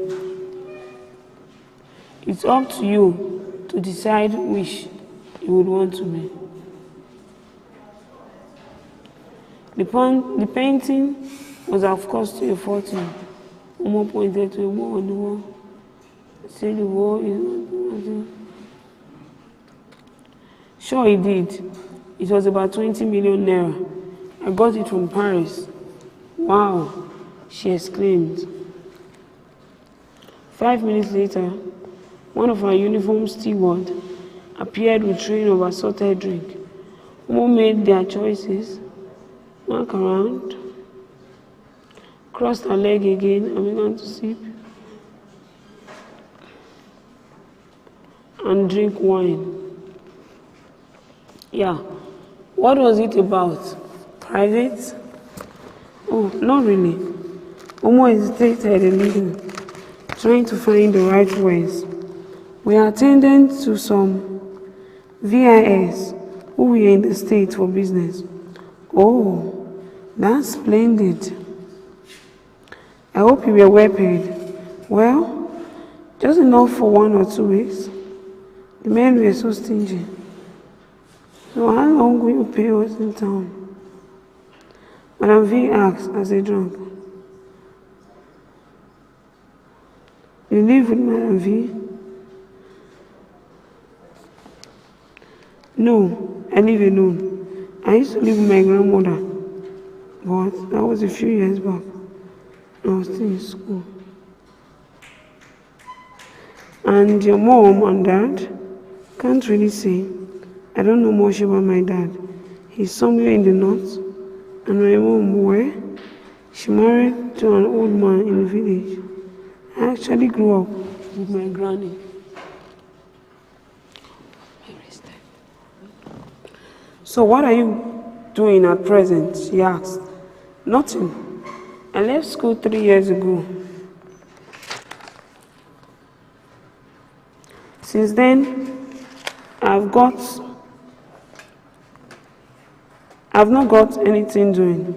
It's up to you to decide which you would want to be." The painting was of course to a fortune. Omo pointed to a wall on the wall. Said the wall is... Sure he did. It was about 20 million naira. I got it from Paris. Wow, she exclaimed. 5 minutes later, one of our uniformed stewards appeared with a train of assorted drink. Omo made their choices, walked around, crossed her leg again and began to sip and drink wine. Yeah, what was it about? Private? Oh, not really. Omo hesitated a little. trying to find the right words. We attended to some VIS who were in the state for business. Oh, that's splendid. I hope you were well paid. Well, just enough for 1 or 2 weeks. The men were so stingy. So how long will you pay us in town? Madam V asked as they drank. You live with Madam V? No, I live alone. I used to live with my grandmother, but that was a few years back. I was still in school. And your mom and dad? Can't really say. I don't know much about my dad. He's somewhere in the north. And my mom, where? She married to an old man in the village. I actually grew up with my granny. So what are you doing at present? She asked. Nothing. I left school 3 years ago. Since then, I've not got anything doing.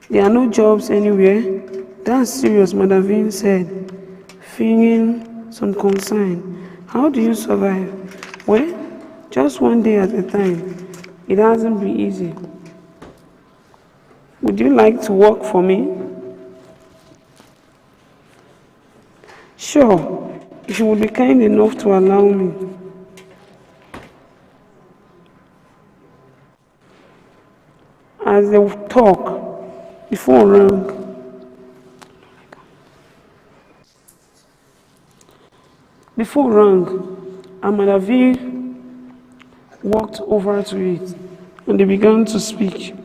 There are no jobs anywhere. That's serious, Madam Vin said, feeling some concern. How do you survive? Well, just one day at a time. It hasn't been easy. Would you like to work for me? Sure, if you would be kind enough to allow me. As they talk, the phone rang. The phone rang, and Madam V walked over to it, and they began to speak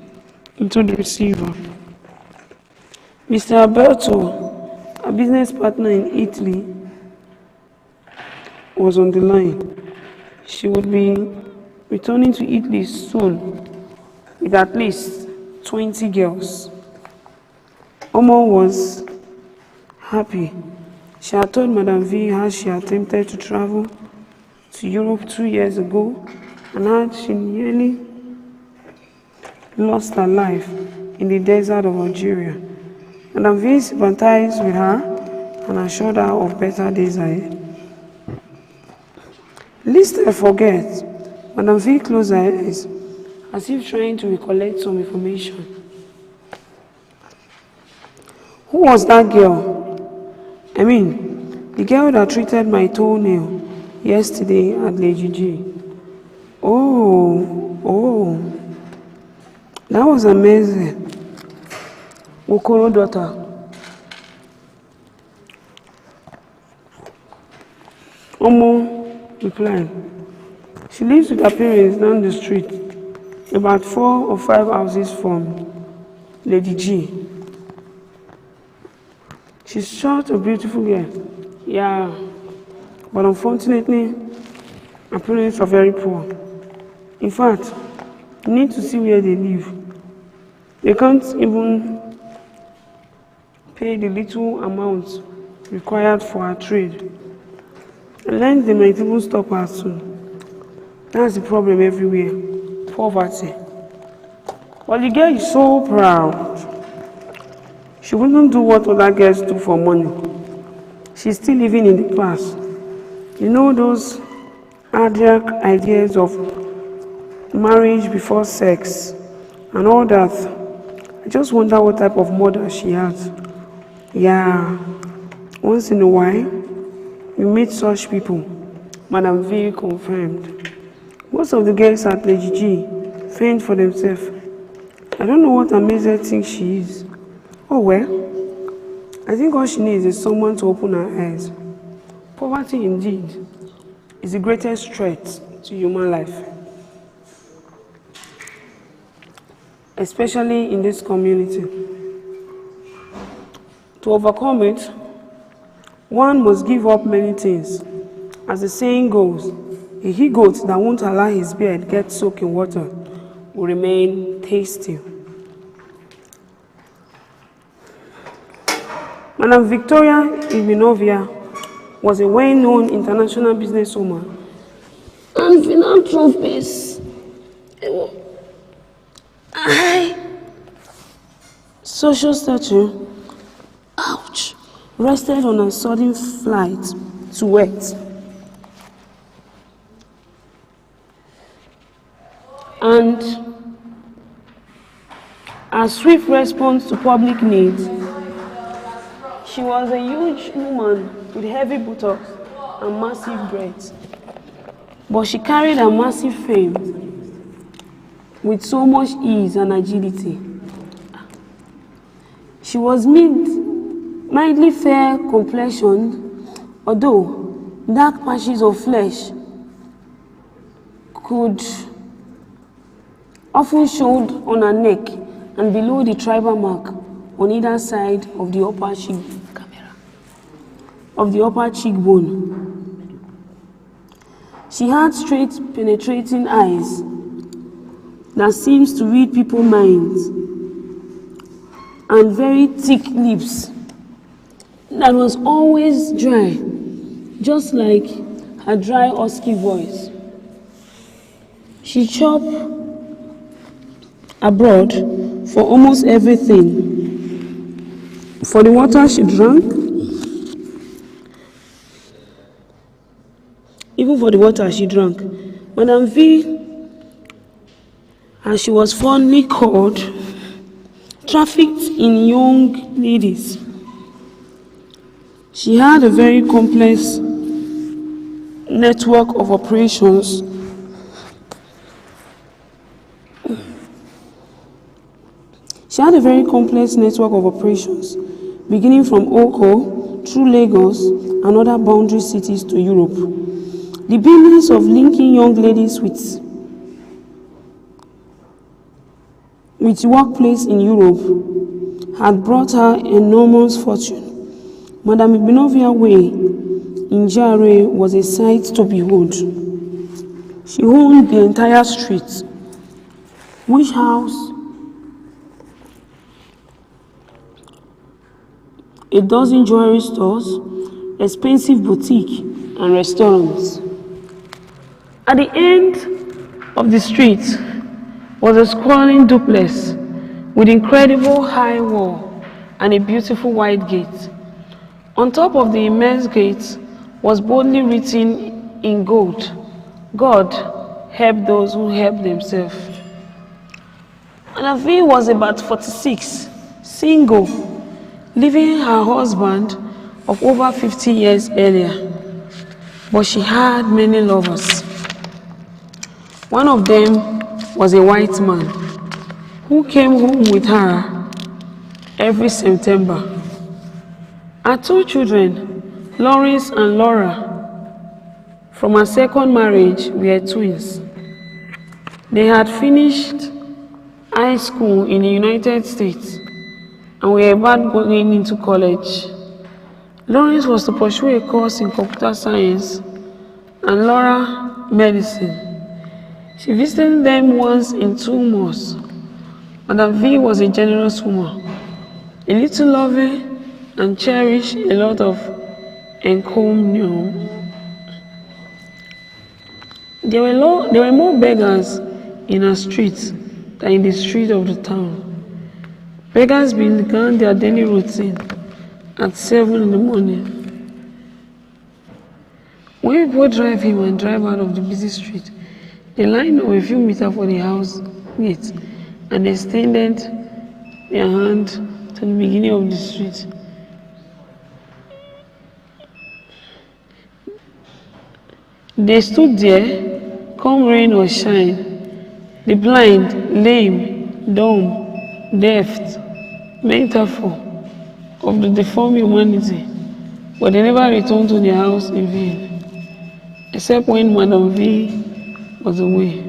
into the receiver. Mr. Alberto, a business partner in Italy, was on the line. She would be returning to Italy soon with at least 20 girls. Omo was happy. She had told Madam V how she attempted to travel to Europe 2 years ago and how she nearly lost her life in the desert of Algeria. Madam V sympathized with her and assured her of better days ahead. Lest I forget, Madam V closed her eyes as if trying to recollect some information. Who was that girl? I mean, the girl that treated my toenail yesterday at Lady G. Oh, that was amazing. Okoro daughter. Omo replied. She lives with her parents down the street, about 4 or 5 houses from Lady G. She's short, a beautiful girl. Yeah, but unfortunately, her parents are very poor. In fact, you need to see where they live. They can't even pay the little amount required for her trade. And then they might even stop her soon. That's the problem everywhere. Poverty. But the girl is so proud. She wouldn't do what other girls do for money. She's still living in the past. You know those archaic ideas of marriage before sex and all that. I just wonder what type of mother she has. Yeah, once in a while, you meet such people. Madam V confirmed. Most of the girls at Lady G fend for themselves. I don't know what amazing thing she is. Oh well, I think all she needs is someone to open her eyes. Poverty indeed is the greatest threat to human life, especially in this community. To overcome it, one must give up many things. As the saying goes, a he-goat that won't allow his beard get soaked in water will remain tasty. Madam Victoria Iminovia was a well-known international businesswoman and philanthropist. High social stature, ouch, rested on a sudden flight to earth. And a swift response to public needs. She was a huge woman with heavy buttocks and massive breasts, but she carried a massive fame with so much ease and agility. She was mildly fair complexioned, although dark patches of flesh could often showed on her neck and below the tribal mark on either side of the upper cheekbone. She had straight, penetrating eyes that seems to read people's minds, and very thick lips that was always dry, just like her dry husky voice. She chopped abroad for almost everything. For the water she drank, even for the water she drank, Madam V, as she was fondly called, trafficked in young ladies. She had a very complex network of operations beginning from Oko, through Lagos and other boundary cities to Europe. The business of linking young ladies with workplace in Europe had brought her enormous fortune. Madam Iminovia Way in GWR was a sight to behold. She owned the entire street, which housed a dozen jewelry stores, expensive boutique, and restaurants. At the end of the street was a sprawling duplex with incredible high wall and a beautiful white gate. On top of the immense gate was boldly written in gold, "God help those who help themselves." Anavi was about 46, single, leaving her husband of over 50 years earlier. But she had many lovers. One of them was a white man who came home with her every September. Her two children, Lawrence and Laura, from her second marriage, were twins. They had finished high school in the United States and were about going into college. Lawrence was to pursue a course in computer science and Laura medicine. She visited them once in 2 months. Madam V was a generous woman, a little loving, and cherished a lot of encomium. There were more beggars in her street than in the street of the town. Beggars began their daily routine at 7 in the morning. When people drive in and drive out of the busy street, they lined up a few meters for the house gate and extended their hand to the beginning of the street. They stood there, come rain or shine, the blind, lame, dumb, deaf, metaphor of the deformed humanity, but they never returned to their house in vain, except when Madam V was away.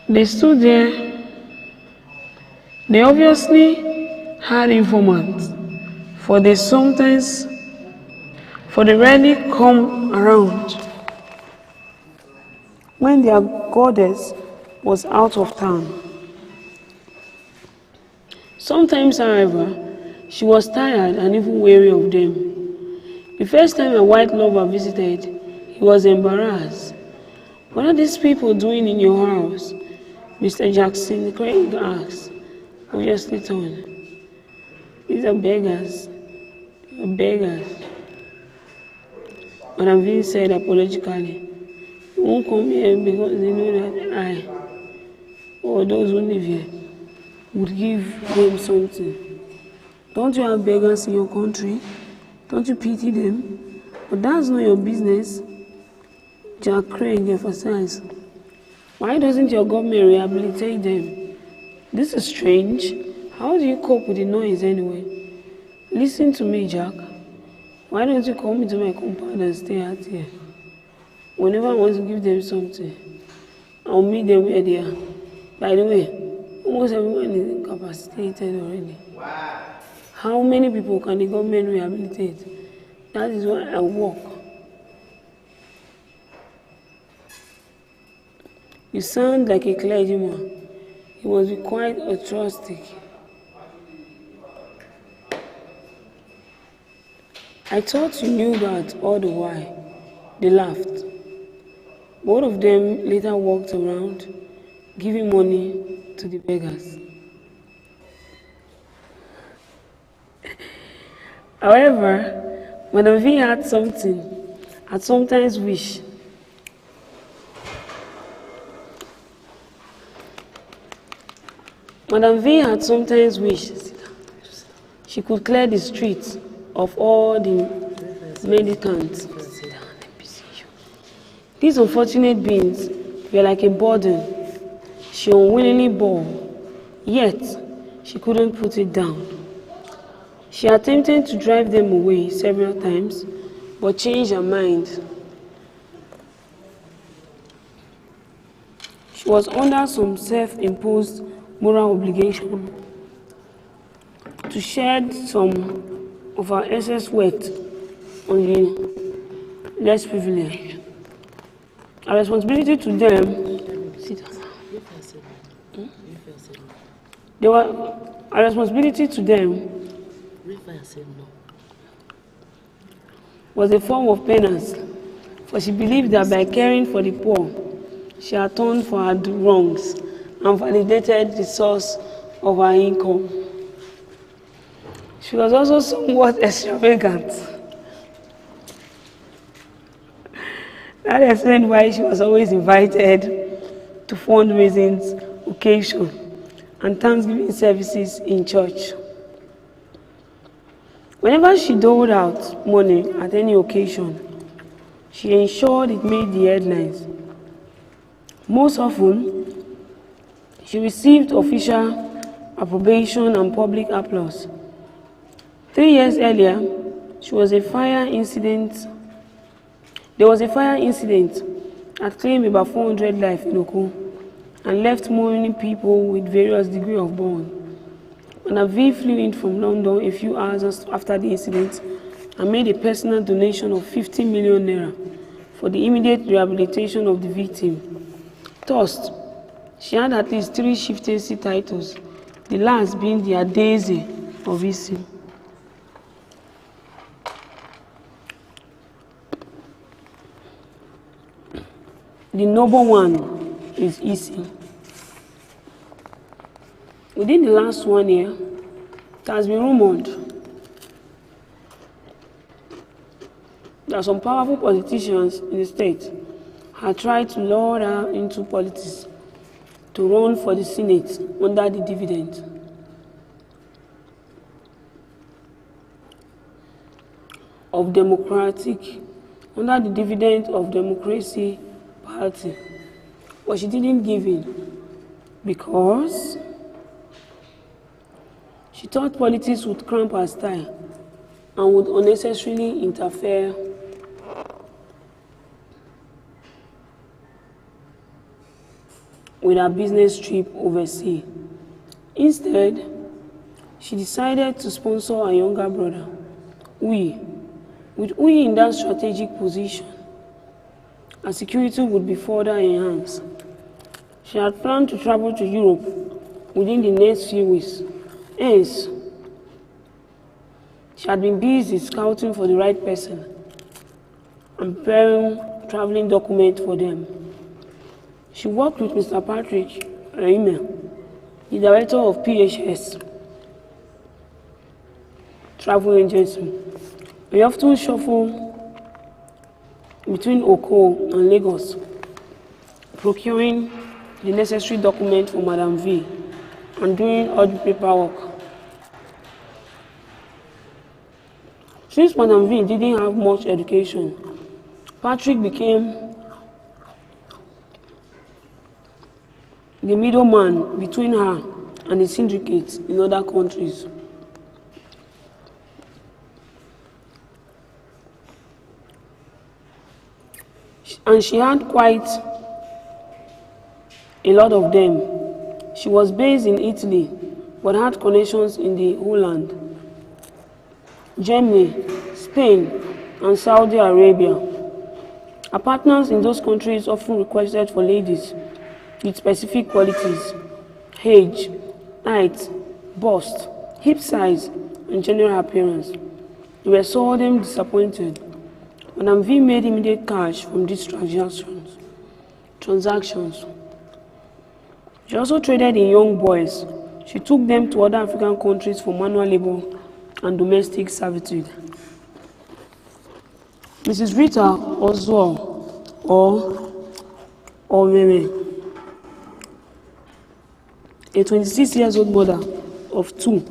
They stood there. They obviously had informants, for they rarely come around when their goddess was out of town. Sometimes, however, she was tired and even weary of them. The first time a white lover visited, he was embarrassed. "What are these people doing in your house?" Mr. Jackson Craig asked, obviously torn. "These are beggars. They are beggars." Madam V said apologetically, "They won't come here because they know that I, or those who live here, would give them something. Don't you have beggars in your country? Don't you pity them? But that's not your business." Jack Craig emphasized. "Why doesn't your government rehabilitate them? This is strange. How do you cope with the noise anyway? Listen to me, Jack. Why don't you come into my compound and stay out here? Whenever I want to give them something, I'll meet them where they are. By the way, almost everyone is incapacitated already. How many people can the government rehabilitate? That is why I work." "You sound like a clergyman. You must be quite altruistic." "I thought you knew that all the while." They laughed. Both of them later walked around, giving money to the beggars. However, Madam V had sometimes wished she could clear the streets of all the mendicants. These unfortunate beings were like a burden she unwillingly bore, yet she couldn't put it down. She attempted to drive them away several times, but changed her mind. She was under some self-imposed moral obligation to shed some of her excess weight on the less privileged. Her responsibility to them was a form of penance, for she believed that by caring for the poor, she atoned for her wrongs and validated the source of her income. She was also somewhat extravagant. That explained why she was always invited to fundraising occasions and Thanksgiving services in church. Whenever she doled out money at any occasion, she ensured it made the headlines. Most often, she received official approbation and public applause. 3 years earlier, there was a fire incident that claimed about 400 lives in Oku and left many people with various degrees of burn. Madam V flew in from London a few hours after the incident and made a personal donation of 50 million naira for the immediate rehabilitation of the victim. Thus, she had at least 3 chieftaincy titles, the last being the Adeze of Isi. The noble one is Isi. Within the last 1 year, it has been rumored that some powerful politicians in the state had tried to lure her into politics to run for the Senate under the dividend of Democracy Party, but she didn't give in because she thought politics would cramp her style and would unnecessarily interfere with her business trip overseas. Instead, she decided to sponsor her younger brother, Uyi. With Uyi in that strategic position, and security would be further enhanced. She had planned to travel to Europe within the next few weeks. Hence, she had been busy scouting for the right person and preparing traveling documents for them. She worked with Mr. Patrick Riemen, the director of PHS travel agency. We often shuffle between Oko and Lagos, procuring the necessary document for Madam V and doing all the paperwork. Since Madam V didn't have much education, Patrick became the middleman between her and the syndicates in other countries. And she had quite a lot of them. She was based in Italy, but had connections in the Holland, Germany, Spain, and Saudi Arabia. Her partners in those countries often requested for ladies with specific qualities: age, height, bust, hip size, and general appearance. They were seldom disappointed. Madam V made immediate cash from these transactions. She also traded in young boys. She took them to other African countries for manual labor and domestic servitude. Mrs. Rita Oswald, or Meme, a 26-year-old mother of two,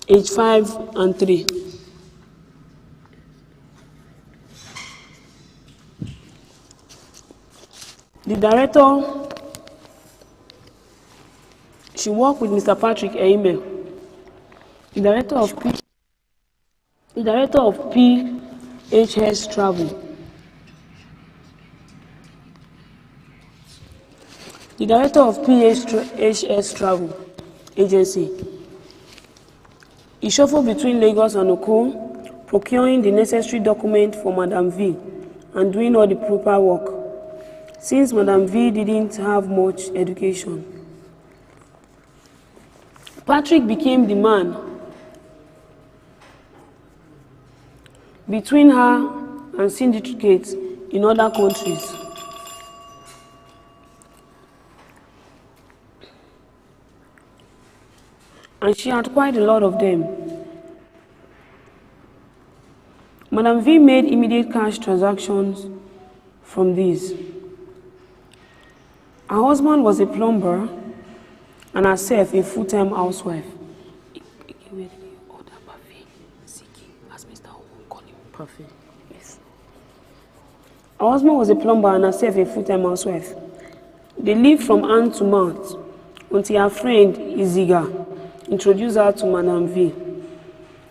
age 5 and 3. The director, she worked with Mr. Patrick Eime, the director of PHS Travel. The director of PHS Travel Agency. He shuffled between Lagos and Oko, procuring the necessary document for Madam V and doing all the proper work, since Madam V didn't have much education. Patrick became the man between her and syndicates in other countries. And she had quite a lot of them. Madam V made immediate cash transactions from these. Her husband was a plumber and herself a full-time housewife. Yes. Her husband was a plumber and herself a full-time housewife. They lived from hand to mouth until her friend Iziga introduced her to Madam V.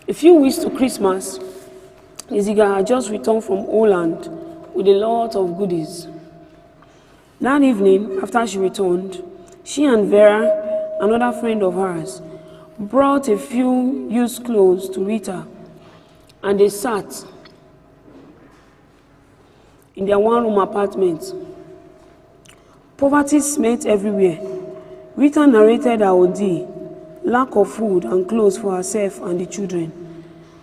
A few weeks to Christmas, Iziga had just returned from Holland with a lot of goodies. That evening, after she returned, she and Vera, another friend of hers, brought a few used clothes to Rita, and they sat in their one-room apartment. Poverty smacked everywhere. Rita narrated her ordeal, lack of food and clothes for herself and the children,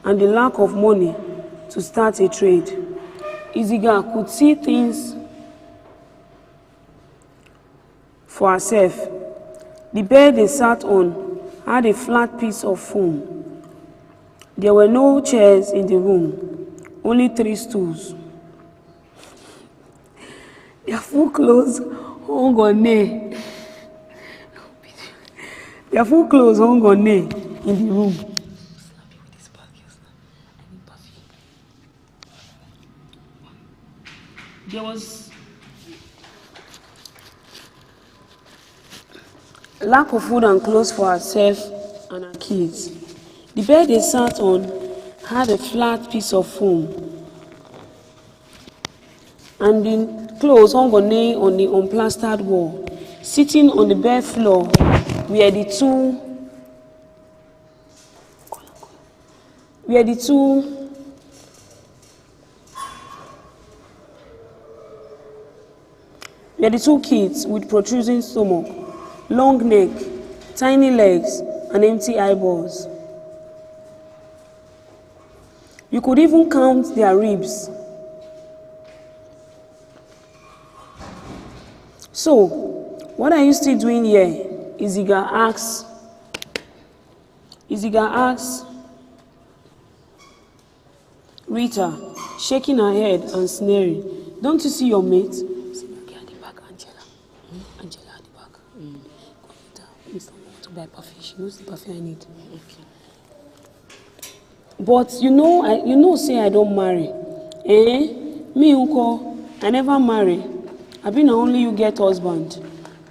and the lack of money to start a trade. Iziga could see things for herself. The bed they sat on had a flat piece of foam. There were no chairs in the room, only 3 stools. Their full clothes hung on nail. Their full clothes hung on nail in the room. There was lack of food and clothes for herself and her kids. The bed they sat on had a flat piece of foam, and the clothes hung on nail on the unplastered wall. Sitting on the bare floor were the two were the two kids with protruding stomach, long neck, tiny legs, and empty eyeballs. You could even count their ribs. So, what are you still doing here? Iziga asks. Rita, shaking her head and sneering. Don't you see your mate? Okay, at the back, Angela. Angela at the back. Come to buy perfume. She knows the perfume I need. Okay. But you know, say I don't marry. Me, uncle, I never marry. I been only you get husband.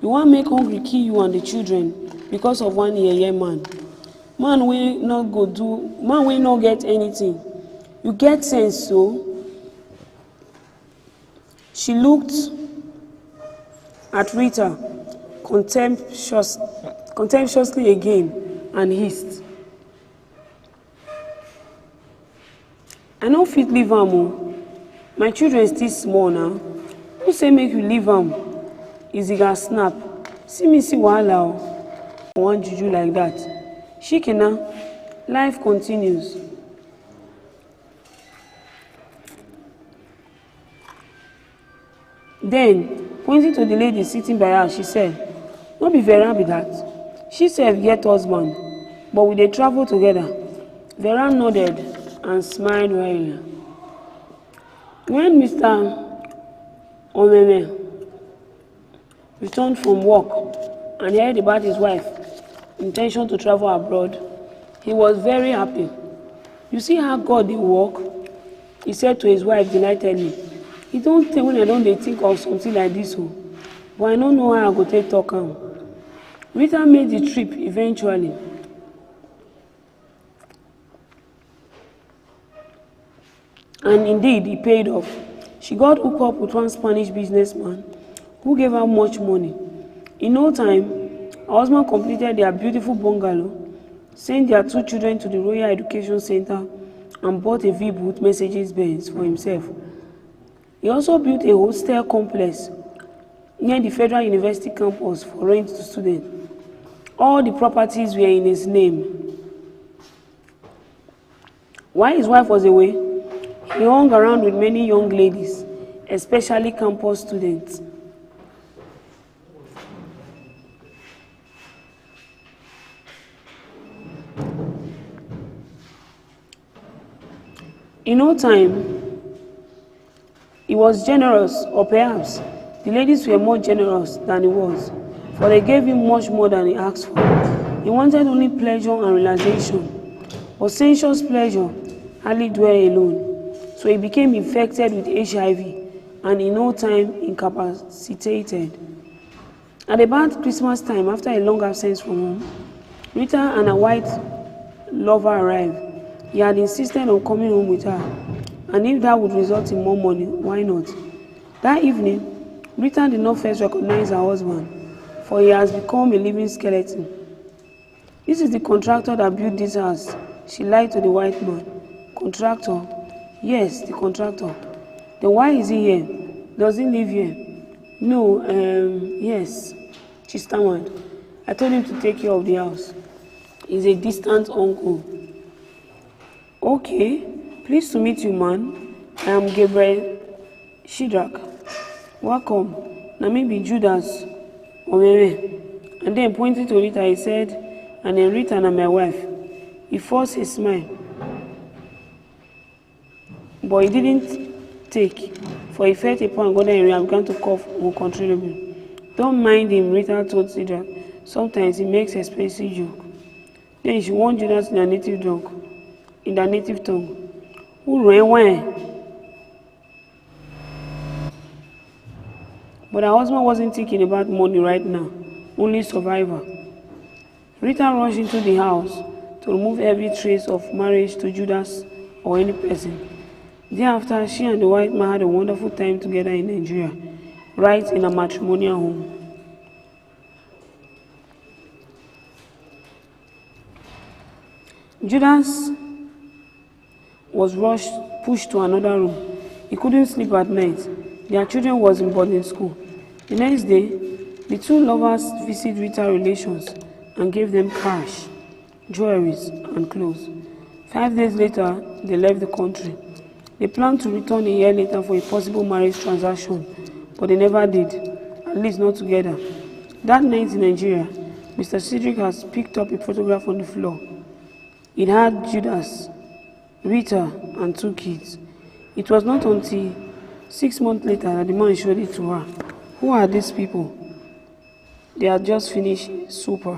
You want make hungry kill you and the children because of one year man. Man will not get anything. You get sense, so? She looked at Rita contemptuously again and hissed. I no fit leave am o. My children still small now. Who say make you leave am? Iziga snap. See me see wahala o. One juju like that. Shikina, life continues. Then, pointing to the lady sitting by her, she said, "No be Vera be that. She sef get husband, but we dey travel together." Vera nodded and smiled wryly. When Mr. Omeme returned from work and heard about his wife's intention to travel abroad, he was very happy. "You see how God dey work?" he said to his wife delightedly. "E don tey when I don dey think of something like this o, but I no know how I go take talk am." Rita made the trip eventually. And indeed, it paid off. She got hooked up with one Spanish businessman who gave her much money. In no time, her husband completed their beautiful bungalow, sent their 2 children to the Royal Education Center, and bought a V-boot Mercedes-Benz for himself. He also built a hostel complex near the Federal University campus for rent to students. All the properties were in his name. While his wife was away, he hung around with many young ladies, especially campus students. In no time, he was generous, or perhaps the ladies were more generous than he was, for they gave him much more than he asked for. He wanted only pleasure and relaxation, but sensuous pleasure hardly dwell alone, so he became infected with HIV and in no time incapacitated. At about Christmas time, after a long absence from home, Rita and her white lover arrived. He had insisted on coming home with her, and if that would result in more money, why not? That evening, Rita did not first recognize her husband, for he has become a living skeleton. "This is the contractor that built this house," she lied to the white man. "Contractor?" "Yes, the contractor." "Then why is he here? Does he live here?" "No, yes," she stammered. "I told him to take care of the house. He's a distant uncle." "Okay, pleased to meet you, man. I am GWR. Welcome. Na me be Judas Omeme." And then pointing to Rita, he said, "And then Rita and my wife." He forced a smile, but he didn't take, for he felt a pound golden area and began to cough uncontrollably. "Don't mind him," Rita told Sidra. "Sometimes he makes expensive joke." Then she warned Judas in their native tongue. "Who ran wine?" But her husband wasn't thinking about money right now, only survival. Rita rushed into the house to remove every trace of marriage to Judas or any person. Thereafter, she and the white man had a wonderful time together in Nigeria, right in a matrimonial home. Judas was pushed to another room. He couldn't sleep at night. Their children was in boarding school. The next day, the two lovers visited Rita relations and gave them cash, jewelries, and clothes. 5 days later, they left the country. They planned to return a year later for a possible marriage transaction, but they never did, at least not together. That night in Nigeria, Mr. Cedric has picked up a photograph on the floor. It had Judas, Rita, and 2 kids. It was not until 6 months later that the man showed it to her. Who are these people? They had just finished super.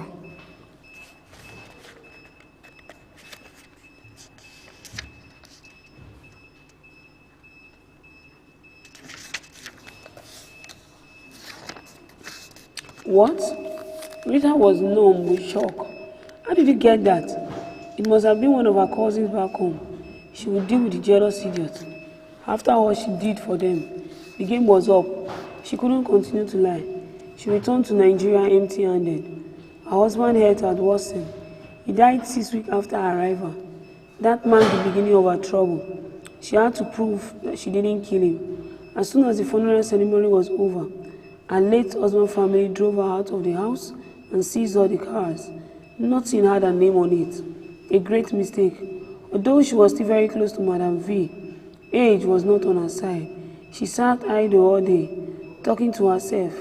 What? Rita was numb with shock. How did you get that? It must have been one of her cousins back home. She would deal with the jealous idiot. After what she did for them, the game was up. She couldn't continue to lie. She returned to Nigeria empty-handed. Her husband health had worsened. He died 6 weeks after her arrival. That marked the beginning of her trouble. She had to prove that she didn't kill him. As soon as the funeral ceremony was over, her late husband's family drove her out of the house and seized all the cars. Nothing had her name on it. A great mistake. Although she was still very close to Madam V, age was not on her side. She sat idle all day, talking to herself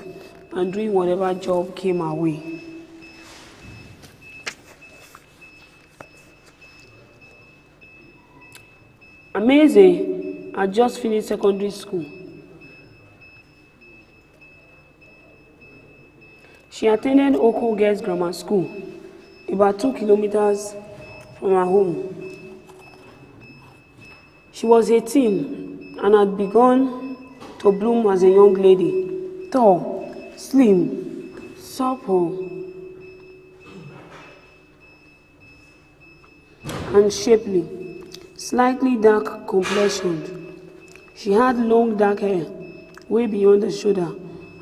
and doing whatever job came her way. Amazing had just finished secondary school. She attended Oko Girls Grammar School, about 2 kilometers from her home. She was 18 and had begun to bloom as a young lady, tall, slim, supple, and shapely, slightly dark complexioned. She had long dark hair, way beyond the shoulder,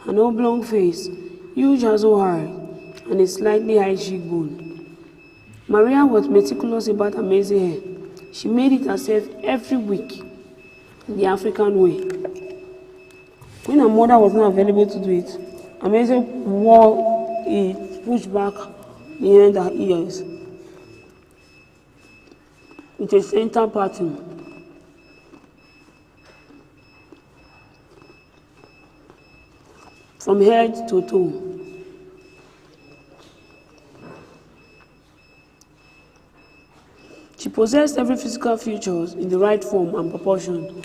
an oblong face, huge hazel hair, and a slightly high cheekbone. Maria was meticulous about her messy hair. She made it herself every week, the African way. When her mother was not available to do it, Amaze wore it pushed back behind her ears with a center pattern. From head to toe. She possessed every physical feature in the right form and proportion.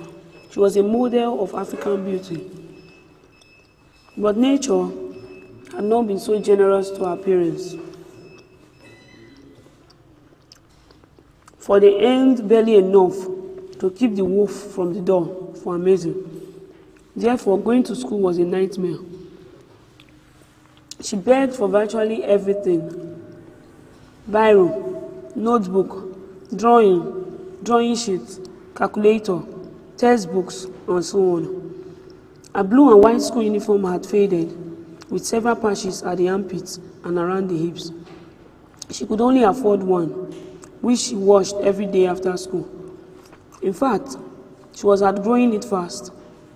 She was a model of African beauty. But nature had not been so generous to her appearance. For they earned barely enough to keep the wolf from the door for Amazing. Therefore, going to school was a nightmare. She begged for virtually everything: biro, notebook, drawing sheets, calculator, textbooks, and so on. Her blue and white school uniform had faded, with several patches at the armpits and around the hips. She could only afford one, which she washed every day after school. In fact, she was outgrowing it fast.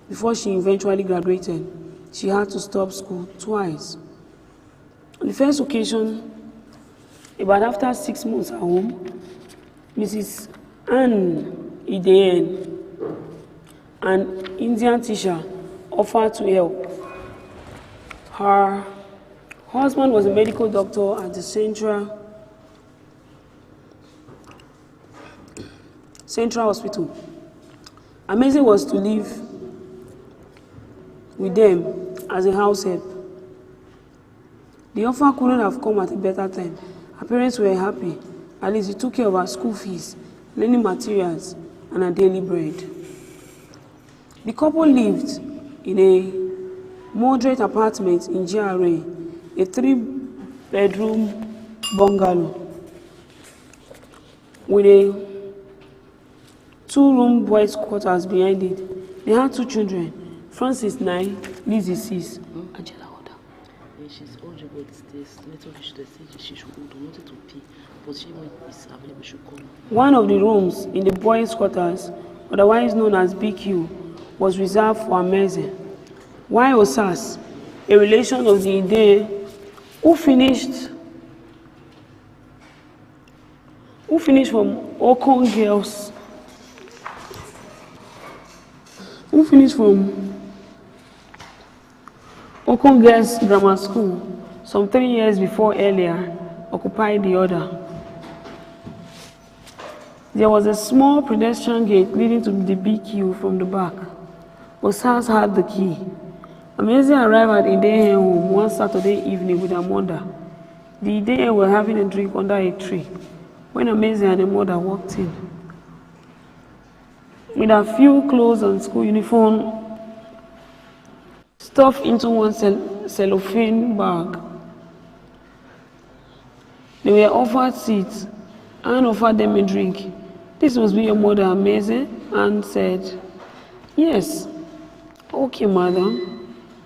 Before she eventually graduated, she had to stop school twice. On the first occasion, about after 6 months at home, Mrs. Ann Idean, an Indian teacher, offered to help. Her husband was a medical doctor at the Central Hospital. Amazing was to live with them as a house help. The offer couldn't have come at a better time. Her parents were happy. At least he took care of her school fees, learning materials, and her daily bread. The couple lived in a moderate apartment in GWR, a 3-bedroom bungalow with a 2-room boys' quarters behind it. They had 2 children, Francis 9, Lizzie 6. Angela order. She's older, but there's little fish that says she should hold on, wanted to pee, but she is available, she come. One of the rooms in the boys' quarters, otherwise known as BQ, was reserved for Amazing. While Osas, a relation of the Ide who finished from Okon Girls, Grammar School some 3 years before earlier occupied the other. There was a small pedestrian gate leading to the BQ from the back. Osas had the key. Amazing arrived at Ide home one Saturday evening with her mother. The Ide were having a drink under a tree when Amazing and her mother walked in. With a few clothes and school uniform stuffed into one cellophane bag, they were offered seats and offered them a drink. "This must be your mother, Amazing," and said, "Yes." "Okay, madam,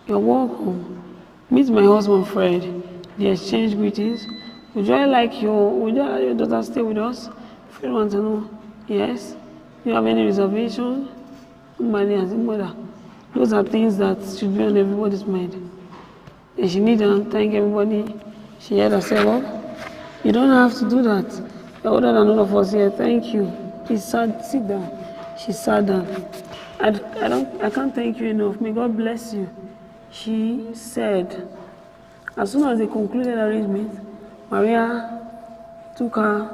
you're welcome. Meet my husband, Fred." They exchanged greetings. Would you like your daughter stay with us?" Fred wants to know. "Yes." "Do you have any reservation?" Somebody has mother. Those are things that should be on everybody's mind. And she need to thank everybody. She had herself up. "You don't have to do that. You're older than all of us here. Thank you. Please sit down." She sat down. I can't thank you enough. May God bless you," she said. As soon as they concluded arrangement, Maria took her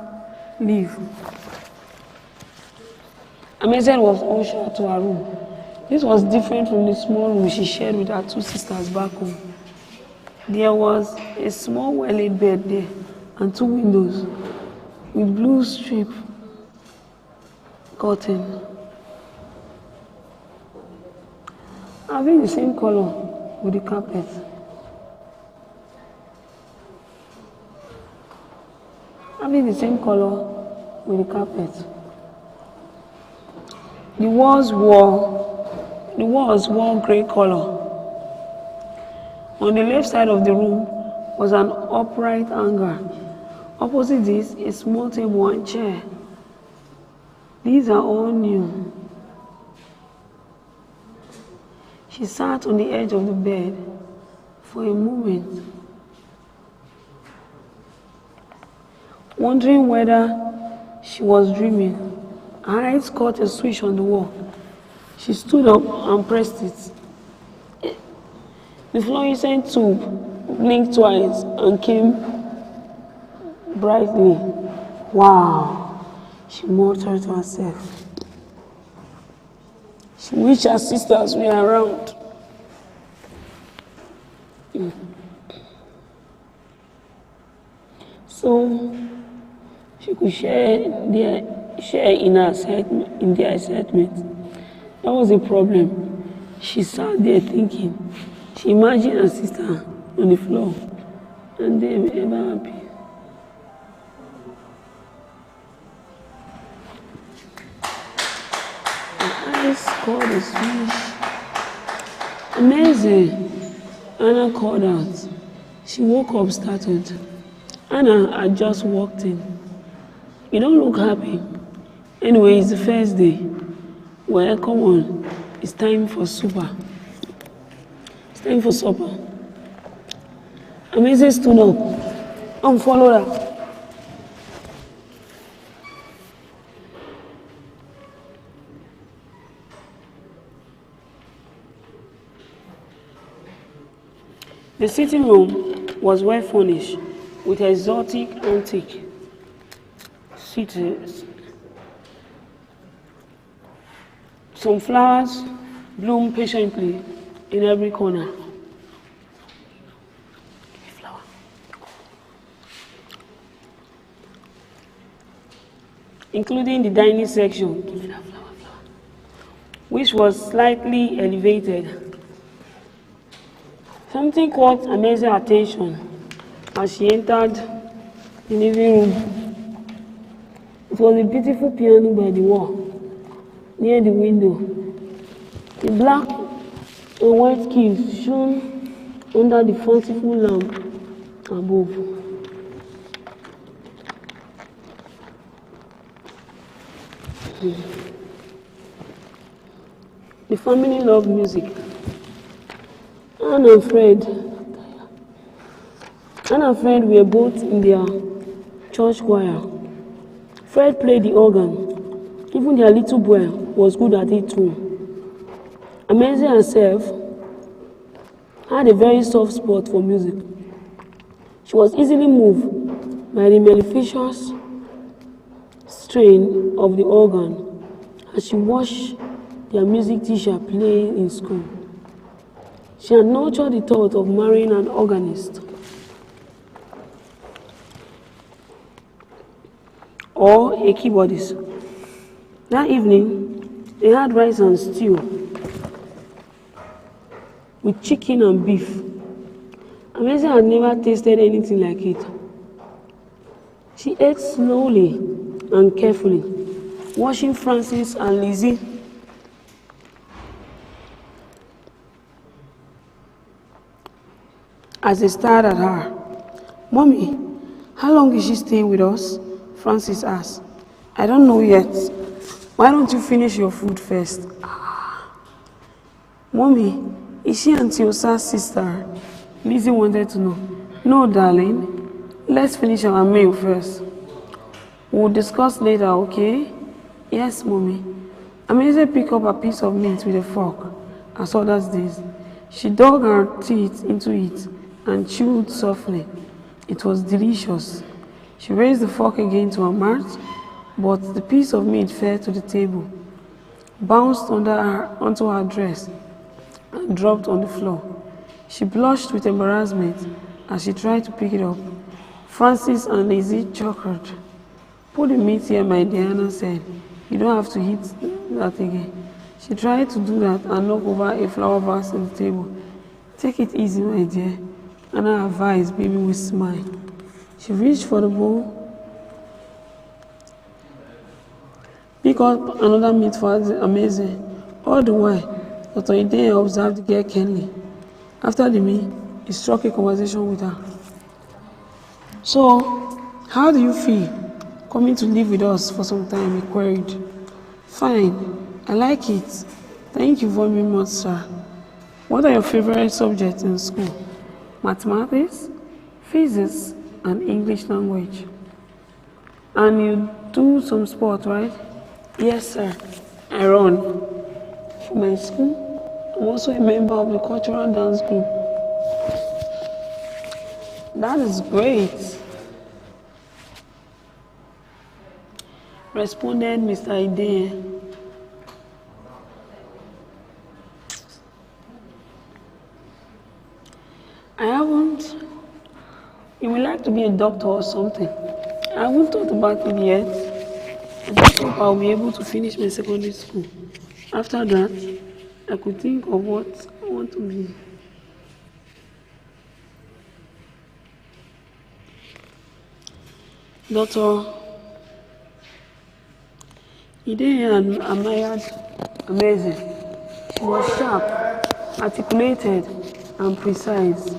leave. Amazing was ushered to her room. This was different from the small room she shared with her two sisters back home. There was a small well-laid bed there and 2 windows with blue strip curtain, having the same color with the carpet. The walls were grey color. On the left side of the room was an upright hanger. Opposite this, a small table and chair. These are all new. She sat on the edge of the bed for a moment, wondering whether she was dreaming. Her eyes caught a switch on the wall. She stood up and pressed it. The fluorescent tube blinked twice and came brightly. "Wow," she muttered to herself. She wished her sisters were around. So she could share in their excitement. That was the problem. She sat there thinking. She imagined her sister on the floor and they were ever happy. Her eyes caught a switch. "Amazing," Anna called out. She woke up startled. Anna had just walked in. "You don't look happy." "Anyway, it's the first day." "Well, come on. It's time for supper." Amazing stood up and followed her. The sitting room was well furnished with exotic antique settings. Some flowers bloomed patiently in every corner. Including the dining section, which was slightly elevated. Something caught Amazing's attention as she entered the living room. It was a beautiful piano by the wall, near the window. The black and white keys shone under the fanciful lamp above. The family loved music, Anne and Fred. Anne and Fred were both in their church choir. Fred played the organ. Even their little boy was good at it too. Amazing herself had a very soft spot for music. She was easily moved by the mellifluous strain of the organ as she watched their music teacher play in school. She had nurtured the thought of marrying an organist or a keyboardist. That evening, they had rice and stew with chicken and beef. Amazing had never tasted anything like it. She ate slowly and carefully, watching Francis and Lizzie as they stared at her. "Mommy, how long is she staying with us?" Francis asked. "I don't know yet. Why don't you finish your food first?" "Mommy, is she Auntie Osa's sister?" Lizzie wanted to know. "No, darling. Let's finish our meal first. We'll discuss later, okay?" "Yes, Mommy." Amazing picked up a piece of meat with a fork, as others did. She dug her teeth into it and chewed softly. It was delicious. She raised the fork again to her mouth, but the piece of meat fell to the table, bounced onto her dress, and dropped on the floor. She blushed with embarrassment as she tried to pick it up. Francis and Lizzie chuckled. "Put the meat here, my dear," Anna said. "You don't have to eat that again." She tried to do that and knock over a flower vase on the table. "Take it easy, my dear," Anna advised, beaming with a smile. She reached for the bowl, picked up another meat for Amazing. All the while, Dr. Ide observed the girl keenly. After the meal, he struck a conversation with her. "So, how do you feel coming to live with us for some time?" he queried. "Fine. I like it. Thank you very much, sir. What are your favorite subjects in school?" "Mathematics, physics, and English language." "And you do some sport, right?" "Yes, sir. I run. For my school, I'm also a member of the cultural dance group." "That is great," responded Mr. Ide. "I haven't. You would like to be a doctor or something?" "I haven't thought about it yet. I just hope I'll be able to finish my secondary school. After that, I could think of what I want to be." Dr. Ide admired Amazing. She was sharp, articulated, and precise.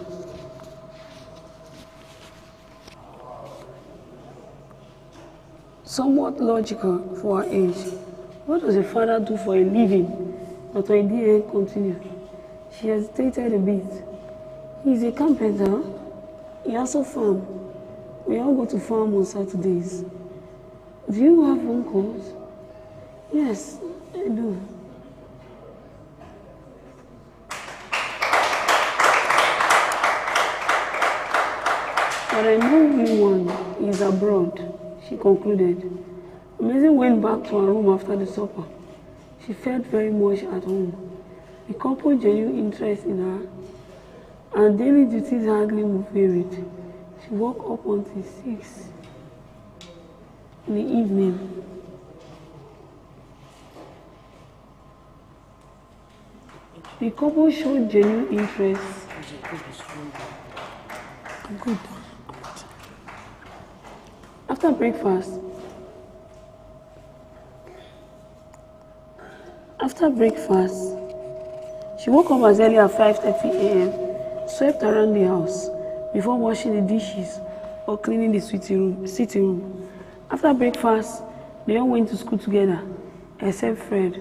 Somewhat logical for her age. "What does your father do for a living?" Dr. Ide continued. She hesitated a bit. "He's a carpenter. He also farms. We all go to farm on Saturdays." "Do you have uncles?" "Yes, I do." "But I know only one. He's abroad," she concluded. Amazing went back to her room after the supper. She felt very much at home. The couple's genuine interest in her and daily duties hardly varied. She woke up until 6 in the evening. The couple showed genuine interest. Good. After breakfast, she woke up as early as 5:30 a.m., swept around the house before washing the dishes or cleaning the sitting room. After breakfast, they all went to school together, except Fred,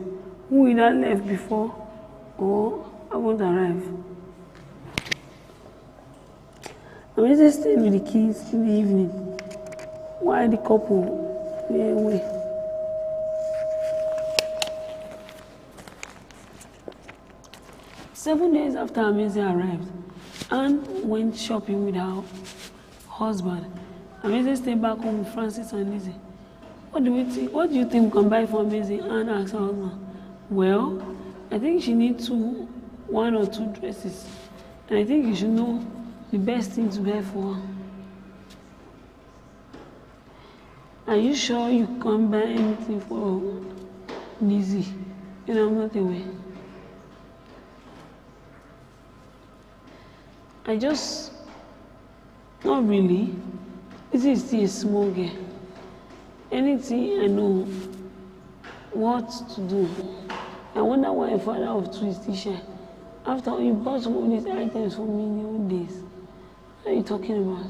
who either left before or haven't arrived. Amazing stayed with the kids in the evening while the couple were away. Seven days after Amazing arrived, Anne went shopping with her husband. Amazing stayed back home with Francis and Lizzie. What do you think we can buy for Amazing? Anne asked her husband. Well, I think she needs one or two dresses. And I think you should know the best thing to buy for her. Are you sure you can't buy anything for Lizzie? You know, I'm not away. Not really. Lizzie is still a small girl. Anything I know what to do. I wonder why a father of two is still shy. After all, you bought some of these items for me in the old days. What are you talking about?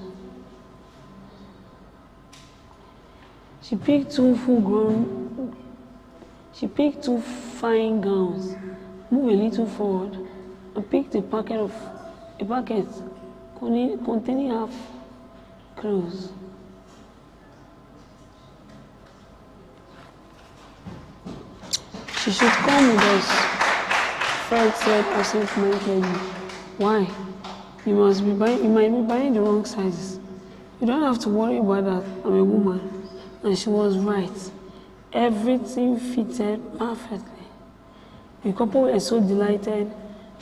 She picked two fine gowns, moved a little forward, and picked a packet containing half clothes. She should come with us, Fred said absent-mindedly. Why? You might be buying the wrong sizes. You don't have to worry about that. I'm a woman. And she was right. Everything fitted perfectly. The couple were so delighted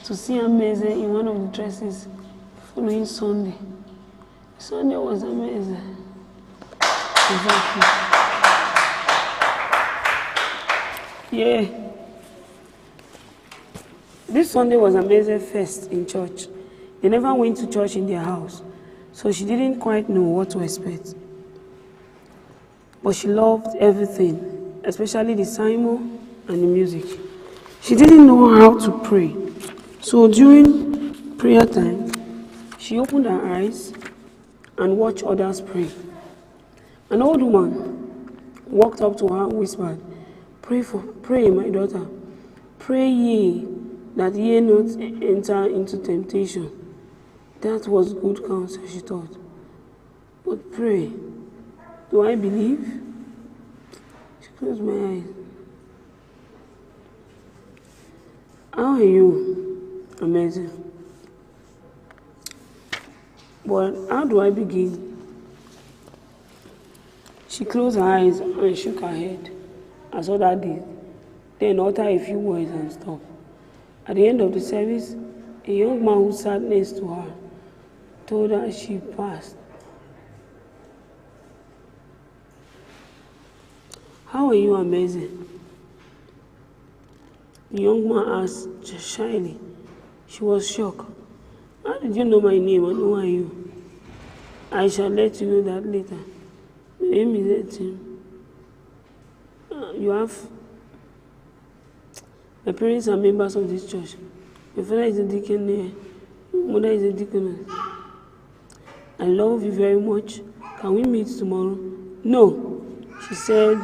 to see Amazing in one of the dresses the following Sunday. Sunday was amazing. Exactly. Yeah. This Sunday was Amazing first in church. They never went to church in their house, so she didn't quite know what to expect. But she loved everything, especially the sermon and the music. She didn't know how to pray, so during prayer time, she opened her eyes and watched others pray. An old woman walked up to her and whispered, Pray, my daughter. Pray ye that ye not enter into temptation. That was good counsel, she thought. But pray, do I believe? She closed my eyes. How are you? Amazing. But how do I begin? She closed her eyes and shook her head, as others did, then uttered a few words and stopped. At the end of the service, a young man who sat next to her told her she passed. How are you, Amazing? The young man asked shyly. She was shocked. How did you know my name and who are you? I shall let you know that later. My name is Etienne. You have... My parents are members of this church. My father is a deacon there. My mother is a deaconess. I love you very much. Can we meet tomorrow? No, she said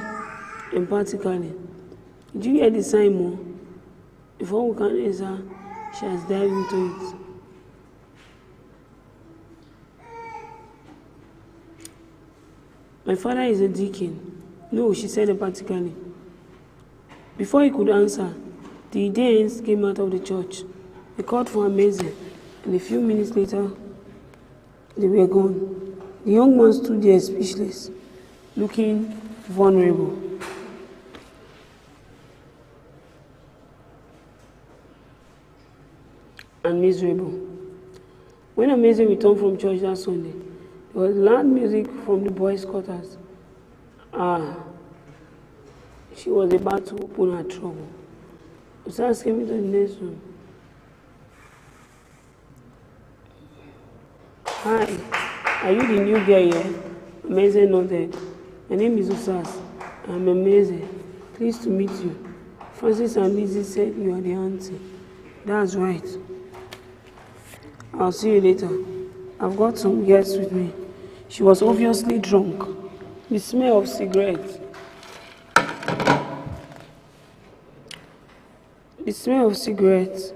emphatically. Did you hear the sermon? Before we can answer, she has dived into it. My father is a deacon. No, she said emphatically. Before he could answer, the Danes came out of the church. They called for Amazing, and a few minutes later, they were gone. The young man stood there speechless, looking vulnerable. And miserable. When Amazing returned from church that Sunday, there was loud music from the boys' quarters. She was about to open her trouble. Usas came into the next room. Hi, are you the new girl here? Amazing nodded. My name is Usas. I'm Amazing. Pleased to meet you. Francis and Lizzie said you are the auntie. That's right. I'll see you later. I've got some guests with me. She was obviously drunk. The smell of cigarettes. The smell of cigarettes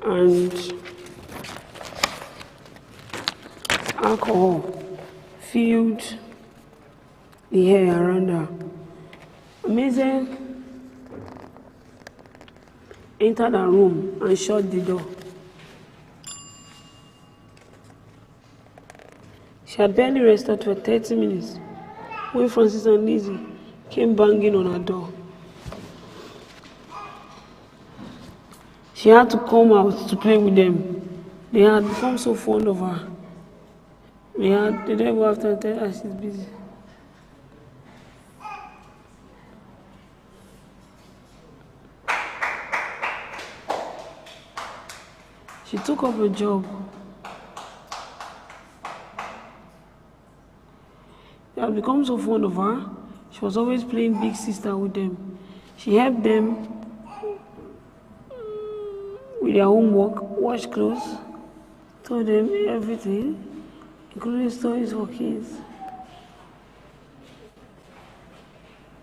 and alcohol filled the air around her. Amazing entered her room and shut the door. She had barely rested for 30 minutes when Francis and Lizzie came banging on her door. She had to come out to play with them. They had become so fond of her. They didn't go after and tell her she's busy. She took up a job. They had become so fond of her. She was always playing big sister with them. She helped them with their homework, wash clothes, told them everything, including stories for kids.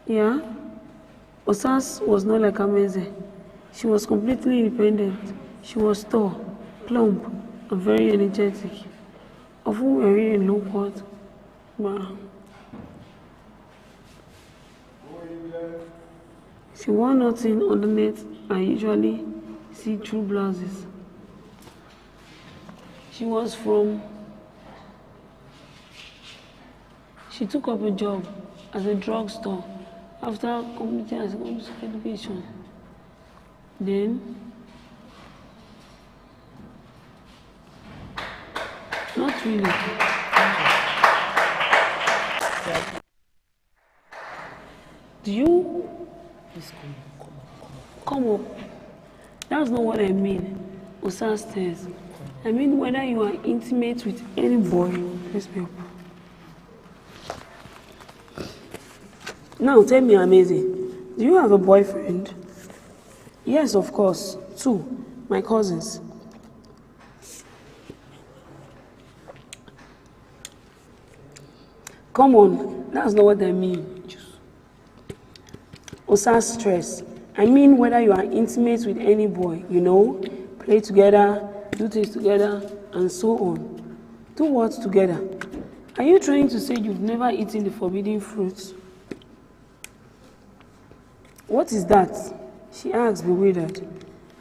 Yeah, Osas was not like Ameze. She was completely independent. She was tall, plump, and very energetic, often wearing a low cut. Wow. She wore nothing underneath and usually see-through blouses. She took up a job at a drugstore after completing her secondary school education. Then, not really. Do you come up? That's not what I mean. Osa says. I mean whether you are intimate with any boy. Please be up. Now tell me, Amazing. Do you have a boyfriend? Yes, of course. 2, my cousins. Come on, that's not what I mean. Osa stress. I mean whether you are intimate with any boy, you know, play together, do things together, and so on. Do what together? Are you trying to say you've never eaten the forbidden fruits? What is that? She asked, bewildered.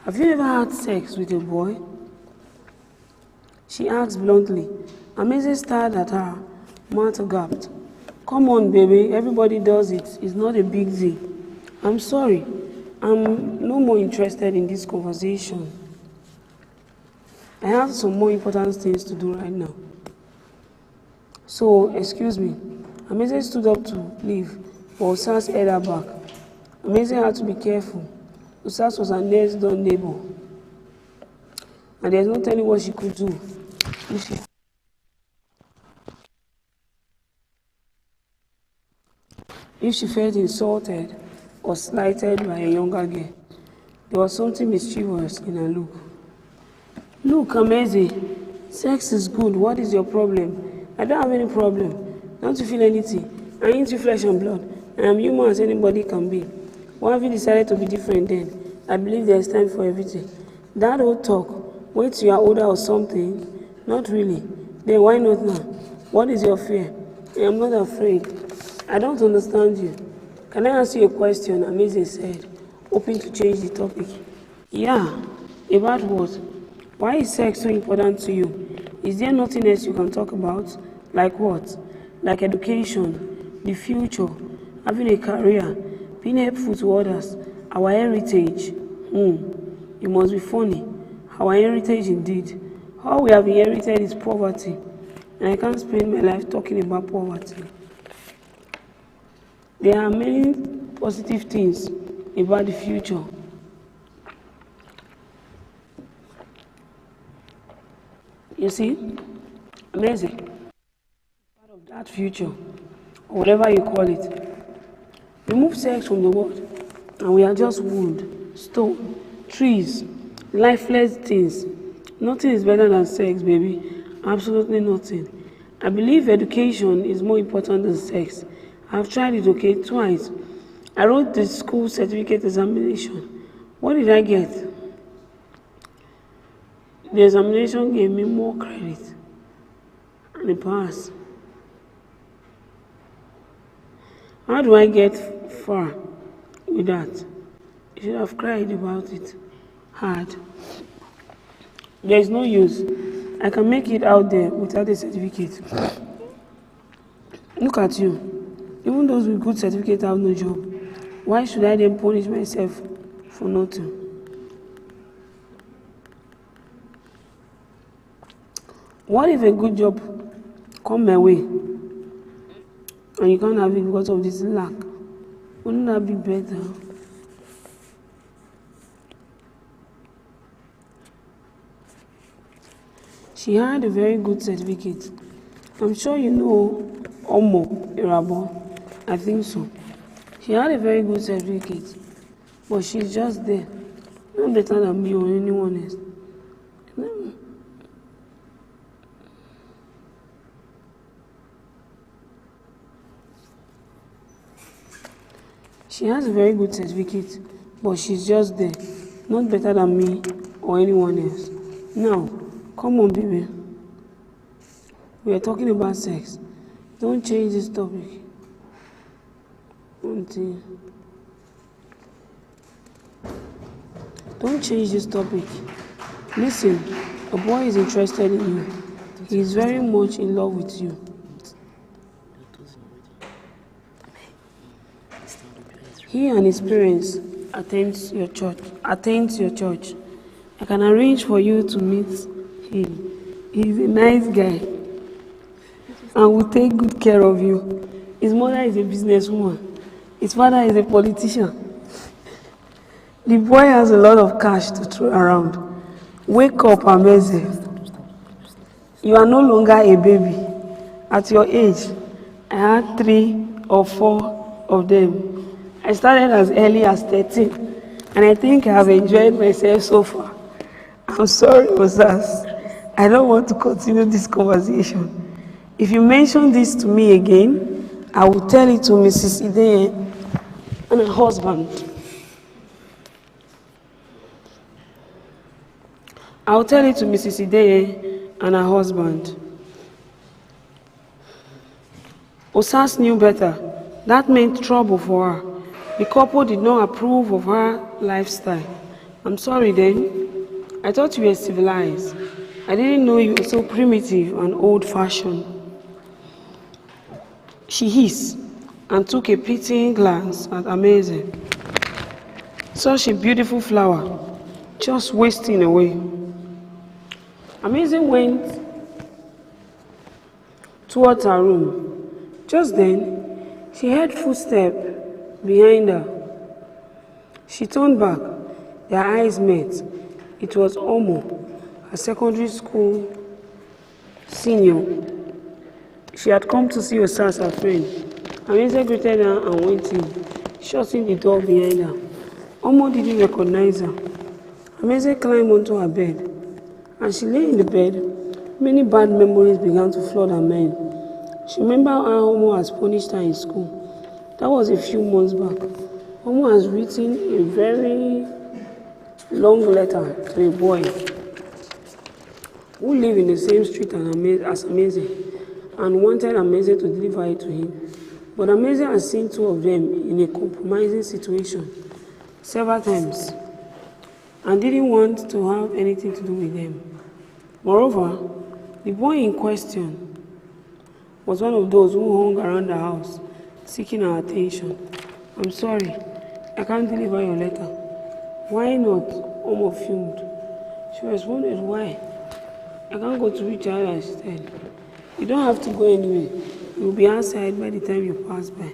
Have you ever had sex with a boy? She asked bluntly. Amazing stared at her, mouth gaped. Come on, baby, everybody does it. It's not a big deal. I'm sorry. I'm no more interested in this conversation. I have some more important things to do right now. So, excuse me. Amazing stood up to leave, but Osas held her back. Amazing had to be careful. Osas was her next door neighbor, and there's no telling what she could do if she felt insulted or slighted by a younger girl. There was something mischievous in her look. Look, Amazing, sex is good. What is your problem? I don't have any problem. Don't you feel anything? I ain't you flesh and blood. I am human as anybody can be. Why have you decided to be different then? I believe there is time for everything. That old talk, wait till you are older or something? Not really. Then why not now? What is your fear? I am not afraid. I don't understand you. Can I ask you a question? Amazing said, hoping to change the topic. Yeah, about what? Why is sex so important to you? Is there nothing else you can talk about? Like what? Like education, the future, having a career, being helpful to others, our heritage. You must be funny. Our heritage indeed. All we have inherited is poverty, and I can't spend my life talking about poverty. There are many positive things about the future. You see, Amazing. Part of that future, or whatever you call it. Remove sex from the world, and we are just wood, stone, trees, lifeless things. Nothing is better than sex, baby. Absolutely nothing. I believe education is more important than sex. I've tried it, okay, twice. I wrote the school certificate examination. What did I get? The examination gave me more credit. and it passed. How do I get far with that? You should have cried about it hard. There is no use. I can make it out there without a certificate. Look at you. Even those with good certificates have no job. Why should I then punish myself for nothing? What if a good job come my way and you can't have it because of this lack? Wouldn't that be better? She had a very good certificate. I'm sure you know Omo Irabo. I think so. She had a very good certificate, but she's just there. Not better than me or anyone else. She has a very good certificate, but she's just there. Not better than me or anyone else. Now, come on, baby. We are talking about sex. Don't change this topic. Don't change this topic. Listen, a boy is interested in you. He is very much in love with you. He and his parents attend your church. I can arrange for you to meet him. He's a nice guy and will take good care of you. His mother is a businesswoman. His father is a politician. The boy has a lot of cash to throw around. Wake up, amazing. You are no longer a baby. At your age, I had 3 or 4 of them. I started as early as 13, and I think I have enjoyed myself so far. I'm sorry, Osas. I don't want to continue this conversation. If you mention this to me again, I will tell it to Mrs. Ideye and her husband. I'll tell it to Mrs. Ideye and her husband. Osas knew better. That meant trouble for her. The couple did not approve of her lifestyle. I'm sorry then. I thought you were civilized. I didn't know you were so primitive and old-fashioned. She hissed and took a pitying glance at Amazing. Such a beautiful flower, just wasting away. Amazing went towards her room. Just then, she heard footsteps behind her. She turned back. Their eyes met. It was Omo, a secondary school senior. She had come to see Osas, her friend. Amazing greeted her and went in, shutting the door behind her. Omo didn't recognize her. Amazing climbed onto her bed. As she lay in the bed, many bad memories began to flood her mind. She remembered how Omo has punished her in school. That was a few months back. Omo has written a very long letter to a boy who lived in the same street as Amazing and wanted Amazing to deliver it to him. But Amazing has seen 2 of them in a compromising situation several times and didn't want to have anything to do with them. Moreover, the boy in question was one of those who hung around the house seeking her attention. I'm sorry, I can't deliver your letter. Why not? Omo fumed. She responded, why? I can't go to reach her, she said. You don't have to go anywhere. You'll be outside by the time you pass by.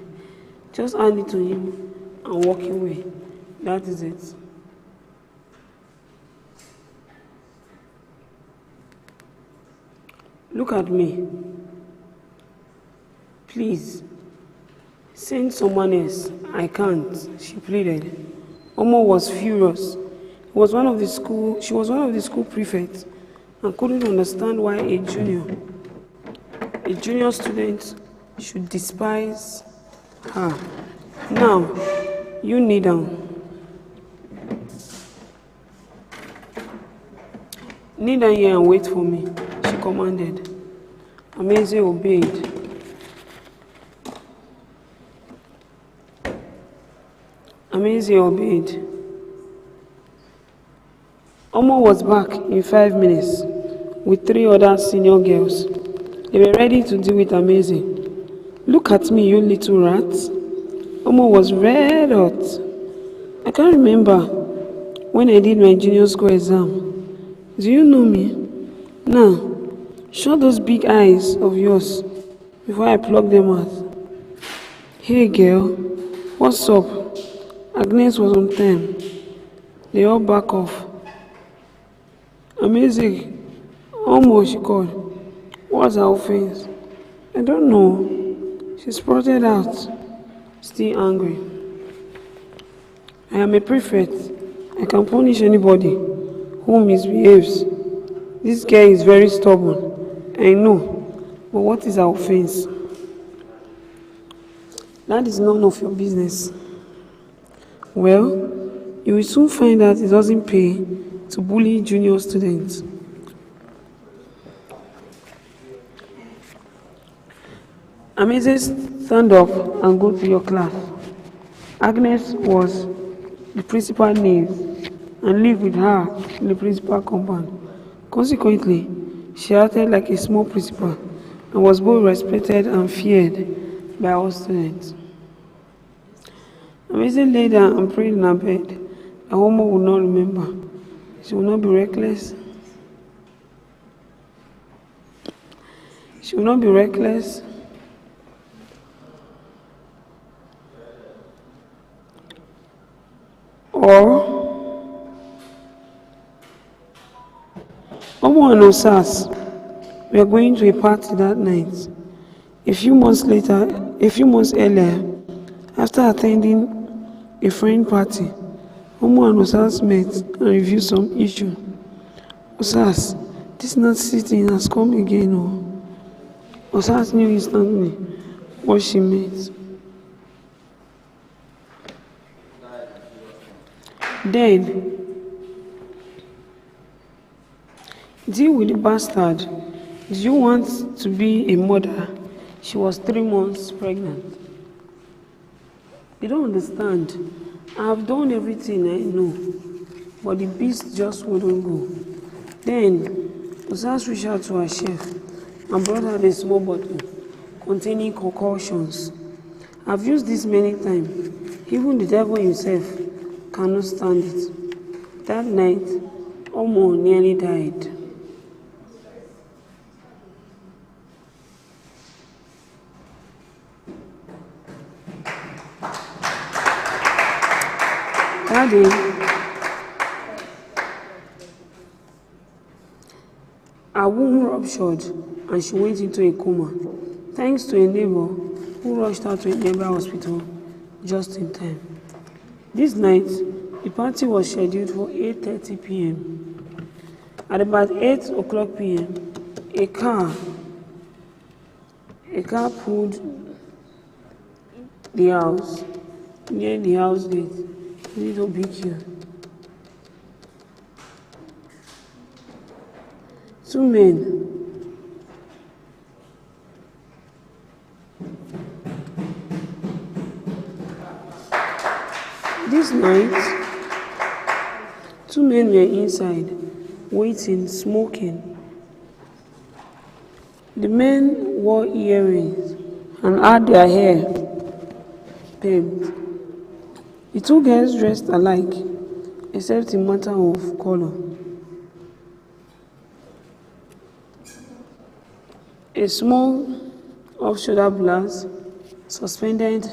Just hand it to him and walk away. That is it. Look at me. Please. Send someone else. I can't, she pleaded. Omo was furious. She was one of the school prefects and couldn't understand why a junior student should despise her. Now, you kneel down. Kneel down here and wait for me, she commanded. Amazing obeyed. Amazing obeyed. Omo was back in 5 minutes with 3 other senior girls. They were ready to deal with Amazing. Look at me, you little rat. Omo was red hot. I can't remember when I did my junior school exam. Do you know me? Now, shut those big eyes of yours before I plug them out. Hey girl, what's up? Agnes was on time. They all back off. Amazing. Almost, she called. What's her offense? I don't know. She sprouted out, still angry. I am a prefect. I can punish anybody who misbehaves. This girl is very stubborn. I know. But what is her offense? That is none of your business. Well, you will soon find out it doesn't pay to bully junior students. Amazing, stand up and go to your class. Agnes was the principal niece and lived with her in the principal compound. Consequently, she acted like a small principal and was both respected and feared by all students. Amazing lay down and prayed in her bed. A woman would not remember. She will not be reckless. She will not be reckless. Or Omo and Osas were going to a party that night. A few months earlier, after attending a friend party, Omo and Osas met and reviewed some issue. Osas, this not sitting has come again. Oh. Osas knew instantly what she meant. Then, deal with the bastard. Do you want to be a mother? She was 3 months pregnant. You don't understand. I have done everything I know, but the beast just wouldn't go. Then, Osas reached out to her chef and brought her a small bottle containing concoctions. I've used this many times. Even the devil himself cannot stand it. That night, Omo nearly died. That day, her womb ruptured and she went into a coma, thanks to a neighbor who rushed her to a nearby hospital just in time. This night, the party was scheduled for 8:30 p.m. At about 8 o'clock p.m., a car pulled the house near the house gate. Little BQ. 2 men. This night, 2 men were inside, waiting, smoking. The men wore earrings and had their hair permed. The 2 girls dressed alike, except in matter of color. A small off-shoulder blouse suspended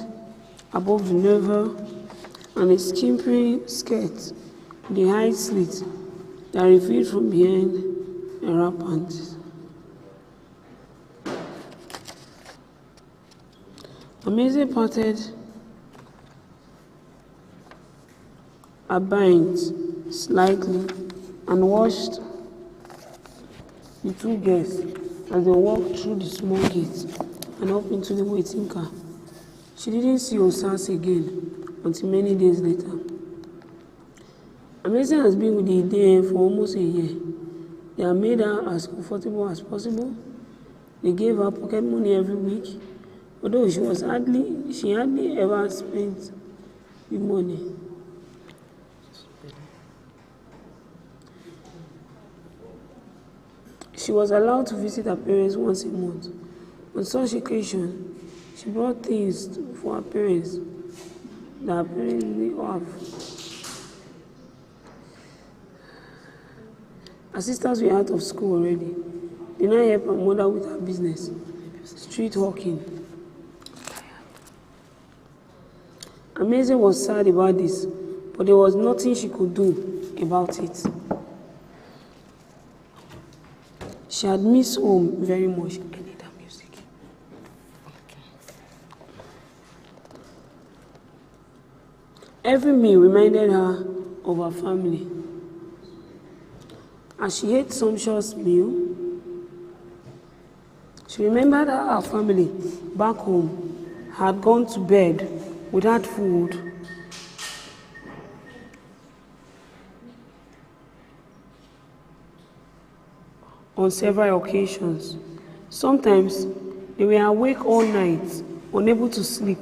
above the navel, and a skimpy skirt with a high slit that revealed from behind a wrap panties. Amazing parted her binds slightly and watched the 2 girls as they walked through the small gate and up into the waiting car. She didn't see Osas again until many days later. Amazing has been with the DM for almost a year. They have made her as comfortable as possible. They gave her pocket money every week, although she hardly ever spent the money. She was allowed to visit her parents once a month. On such occasion, she brought things for her parents that her parents didn't have. Her sisters were out of school already. They now help her mother with her business, street hawking. Amazing was sad about this, but there was nothing she could do about it. She had missed home very much. I need that music. Every meal reminded her of her family. As she ate sumptuous meal, she remembered how her family back home had gone to bed without food. On several occasions. Sometimes they were awake all night, unable to sleep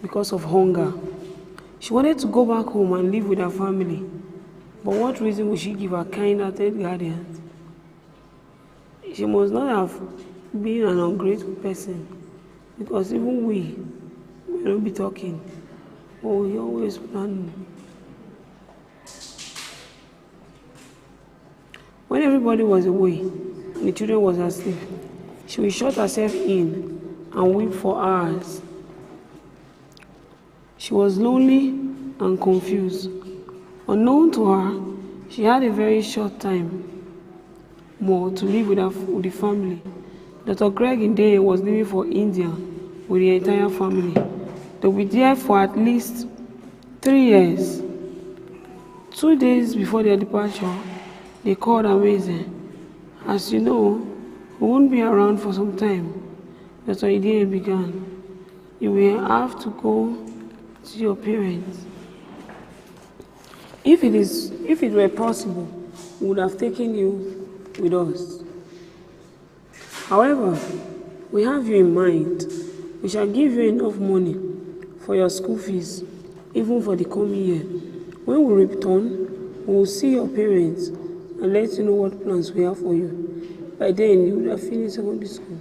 because of hunger. She wanted to go back home and live with her family, but what reason would she give her kind-hearted guardians? She must not have been an ungrateful person, because even we may not be talking, but we always plan. When everybody was away and the children was asleep, she would shut herself in and weep for hours. She was lonely and confused. Unknown to her, she had a very short time more to live with the family. Dr. Greg Indeye was leaving for India with the entire family. They will be there for at least 3 years. 2 days before their departure, they called Amazing. As you know, we won't be around for some time. Dr. Indeye began. You will have to go to your parents. If it were possible, we would have taken you with us. However, we have you in mind. We shall give you enough money for your school fees, even for the coming year. When we return, we will see your parents and let you know what plans we have for you. By then, you would have finished secondary school.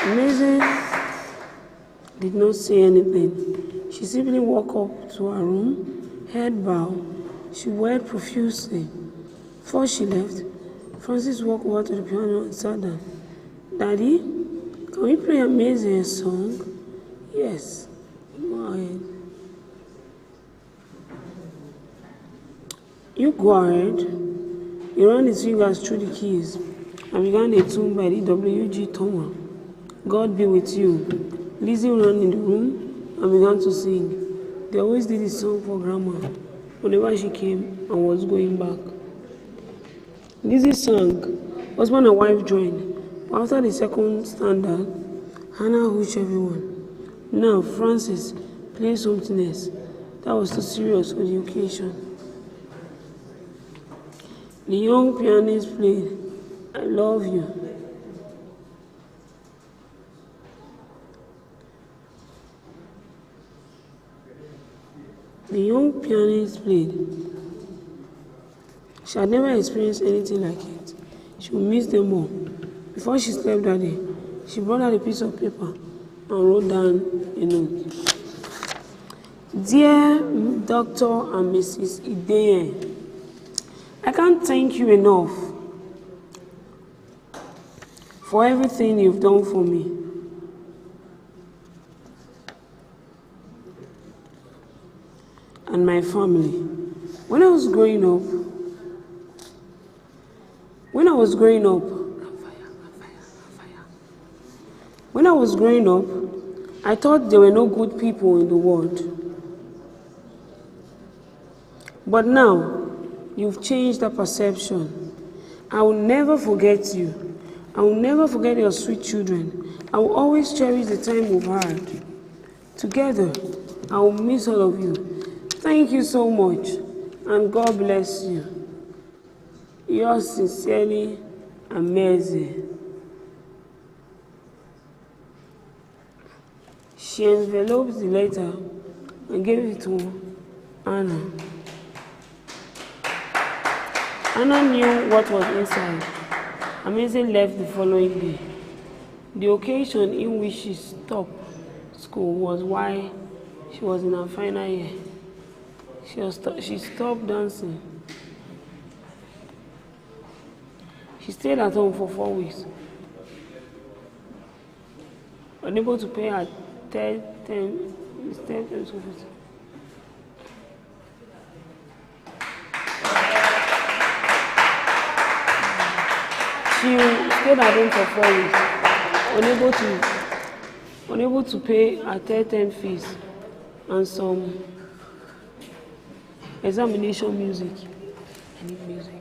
Amazing did not say anything. She simply walked up to her room, head bowed. She wept profusely. Before she left, Francis walked over to the piano and sat down. Daddy, can we play Amazing a song? Yes, go ahead. You go ahead. He ran his fingers through the keys and began a tune by the W.G. Thomas. God be with you. Lizzie ran in the room and began to sing. They always did this song for Grandma whenever she came and was going back. Lizzie sang. Husband and wife joined. But after the second standard, Hannah hushed everyone. Now, Francis, play something else. That was too serious for the occasion. The young pianist played, I Love You. The young pianist played. She had never experienced anything like it. She would miss them all. Before she slept that day, she brought out a piece of paper and wrote down a note. Dear Dr. and Mrs. Indeye, I can't thank you enough for everything you've done for me. And my family. When I was growing up, I thought there were no good people in the world. But now, you've changed that perception. I will never forget you. I will never forget your sweet children. I will always cherish the time we've had. Together, I will miss all of you. Thank you so much, and God bless you. Yours sincerely, Amazing. She enveloped the letter and gave it to Anna. Anna knew what was inside. Amazing left the following day. The occasion in which she stopped school was while she was in her final year. She stopped dancing. She stayed at home for 4 weeks, unable to pay her third term school fees. She stayed at home for 4 weeks, unable to pay her third term fees and some examination music. I need music.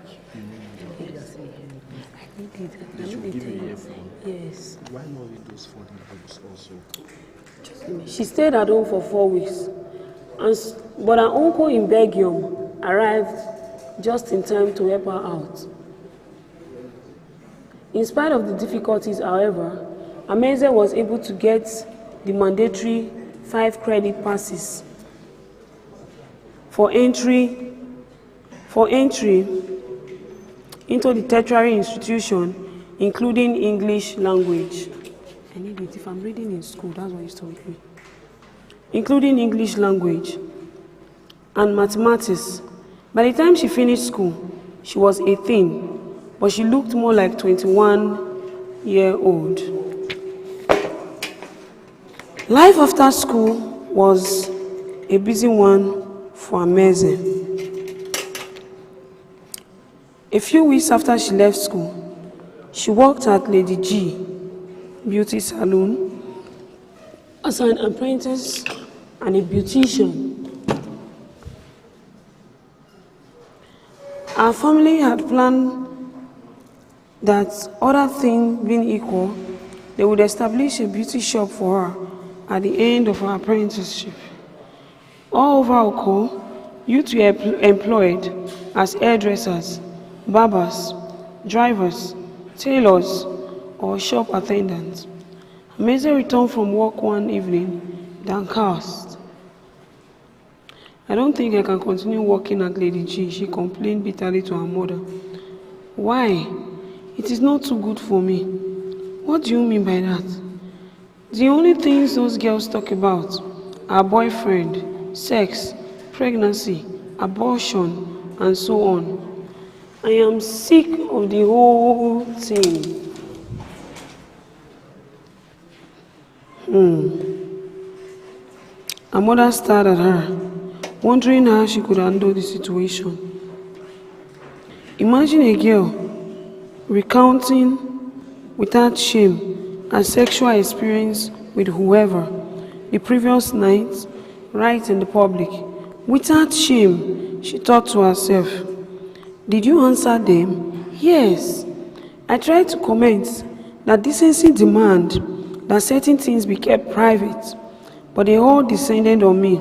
They should give you earphone. Yes. Why not read those folding books also? She stayed at home for 4 weeks, but her uncle in Belgium arrived just in time to help her out. In spite of the difficulties, however, Amaze was able to get the mandatory 5 credit passes for entry into the tertiary institution, including English language. I need it. If I'm reading in school, that's what used to with me. Including English language and mathematics. By the time she finished school, she was 18, but she looked more like 21-year-old. Life after school was a busy one for Amaze. A few weeks after she left school, she worked at Lady G beauty salon as an apprentice and a beautician. Our family had planned that, other things being equal, they would establish a beauty shop for her at the end of her apprenticeship. All over Oko, youth were employed as hairdressers, barbers, drivers, tailors, or shop attendants. Amaze returned from work one evening, downcast. I don't think I can continue working at Lady G, she complained bitterly to her mother. Why? It is not too good for me. What do you mean by that? The only things those girls talk about are boyfriend, sex, pregnancy, abortion, and so on. I am sick of the whole thing. Her mother stared at her, wondering how she could handle the situation. Imagine a girl recounting without shame her sexual experience with whoever the previous night, right in the public. Without shame, she thought to herself, did you answer them? Yes. I tried to comment that decency demand that certain things be kept private, but they all descended on me,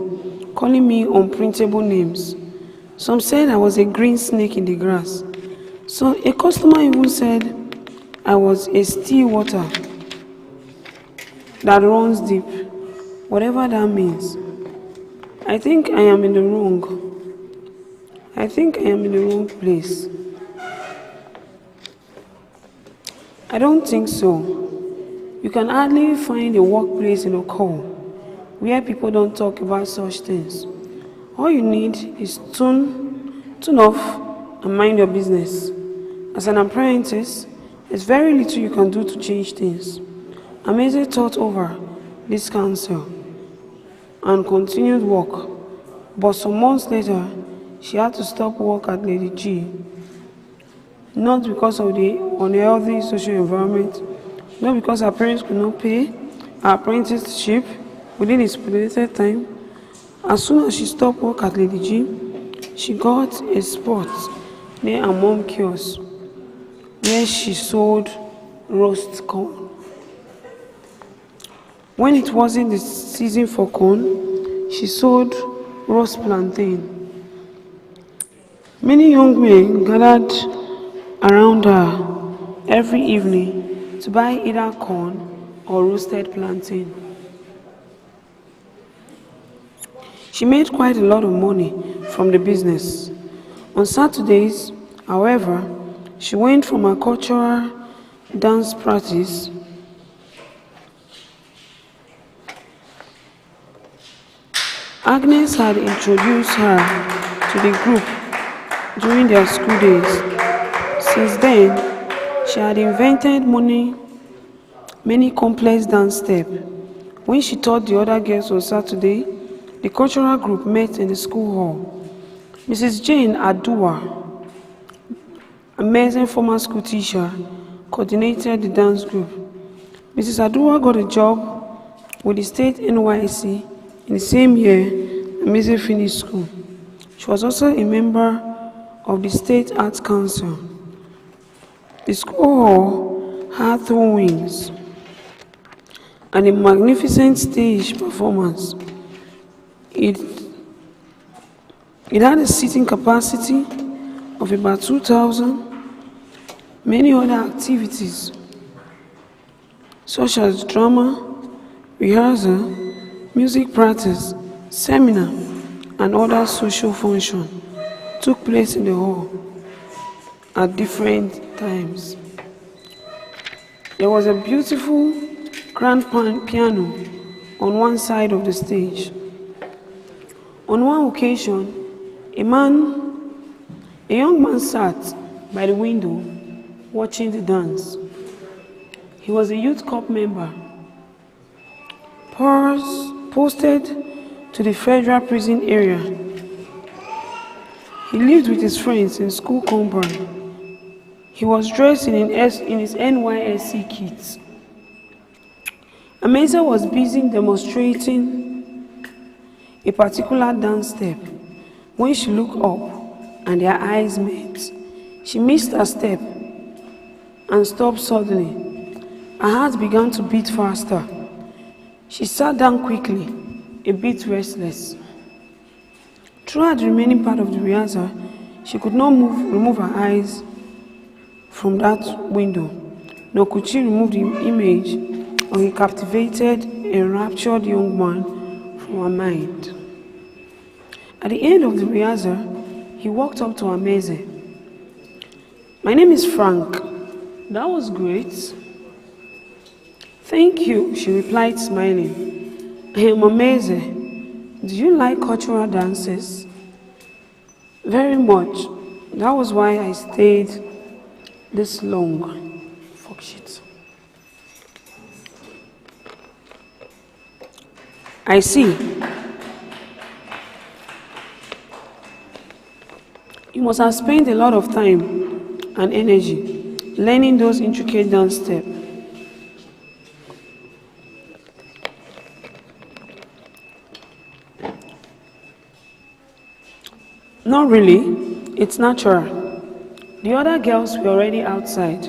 calling me unprintable names. Some said I was a green snake in the grass. So a customer even said I was a still water that runs deep, whatever that means. I think I am in the wrong. I think I am in the wrong place. I don't think so. You can hardly find a workplace in Oko where people don't talk about such things. All you need is tune off and mind your business. As an apprentice, there's very little you can do to change things. Amaze thought over this counsel and continued work, but some months later, she had to stop work at Lady G. Not because of the unhealthy social environment, not because her parents could not pay her apprenticeship within the stipulated time. As soon as she stopped work at Lady G, she got a spot near her mom's kiosk where she sold roast corn. When it wasn't the season for corn, she sold roast plantain. Many young men gathered around her every evening to buy either corn or roasted plantain. She made quite a lot of money from the business. On Saturdays, however, she went from her cultural dance practice Agnes had introduced her to the group during their school days. Since then, she had invented many complex dance steps. When she taught the other girls on Saturday, the cultural group met in the school hall. Mrs. Jane Adua, amazing former school teacher, coordinated the dance group. Mrs. Adua got a job with the state NYSC in the same year Amazing finished school. She was also a member of the State Arts Council. The school hall had 3 wings and a magnificent stage performance. It had a seating capacity of about 2,000. Many other activities, such as drama, rehearsal, music practice, seminar, and other social functions, took place in the hall at different times. There was a beautiful grand piano on one side of the stage. On one occasion, a young man sat by the window watching the dance. He was a youth corps member, posted to the federal prison area. He lived with his friends in school compound. He was dressed in his NYSC kit. Ameza was busy demonstrating a particular dance step when she looked up and their eyes met. She missed her step and stopped suddenly. Her heart began to beat faster. She sat down quickly, a bit restless. Throughout the remaining part of the rehearsal, she could not remove her eyes from that window, nor could she remove the image of a captivated, enraptured young man from her mind. At the end of the rehearsal, he walked up to Ameze. "My name is Frank." "That was great." "Thank you," she replied, smiling. "I am Ameze. Do you like cultural dances?" "Very much. That was why I stayed this long." Fuck shit. "I see. You must have spent a lot of time and energy learning those intricate dance steps." "Not really. It's natural." The other girls were already outside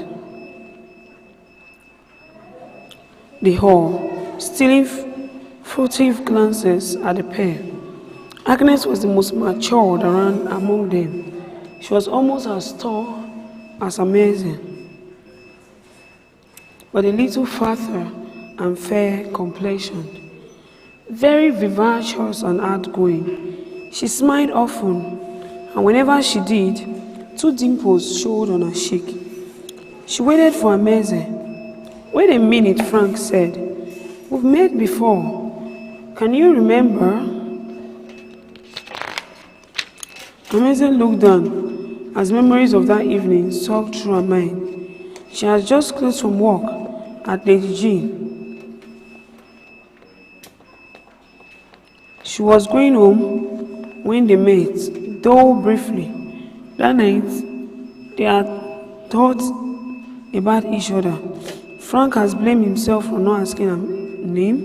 the hall, stealing furtive glances at the pair. Agnes was the most matured around among them. She was almost as tall as Amazing, but a little fatter and fair complexioned. Very vivacious and outgoing. She smiled often, and whenever she did, 2 dimples showed on her cheek. She waited for Ameze. "Wait a minute," Frank said. "We've met before. Can you remember?" Ameze looked down as memories of that evening surged through her mind. She had just closed from work at Lady Jean. She was going home when they met, though briefly. That night, they had thought about each other. Frank has blamed himself for not asking her name.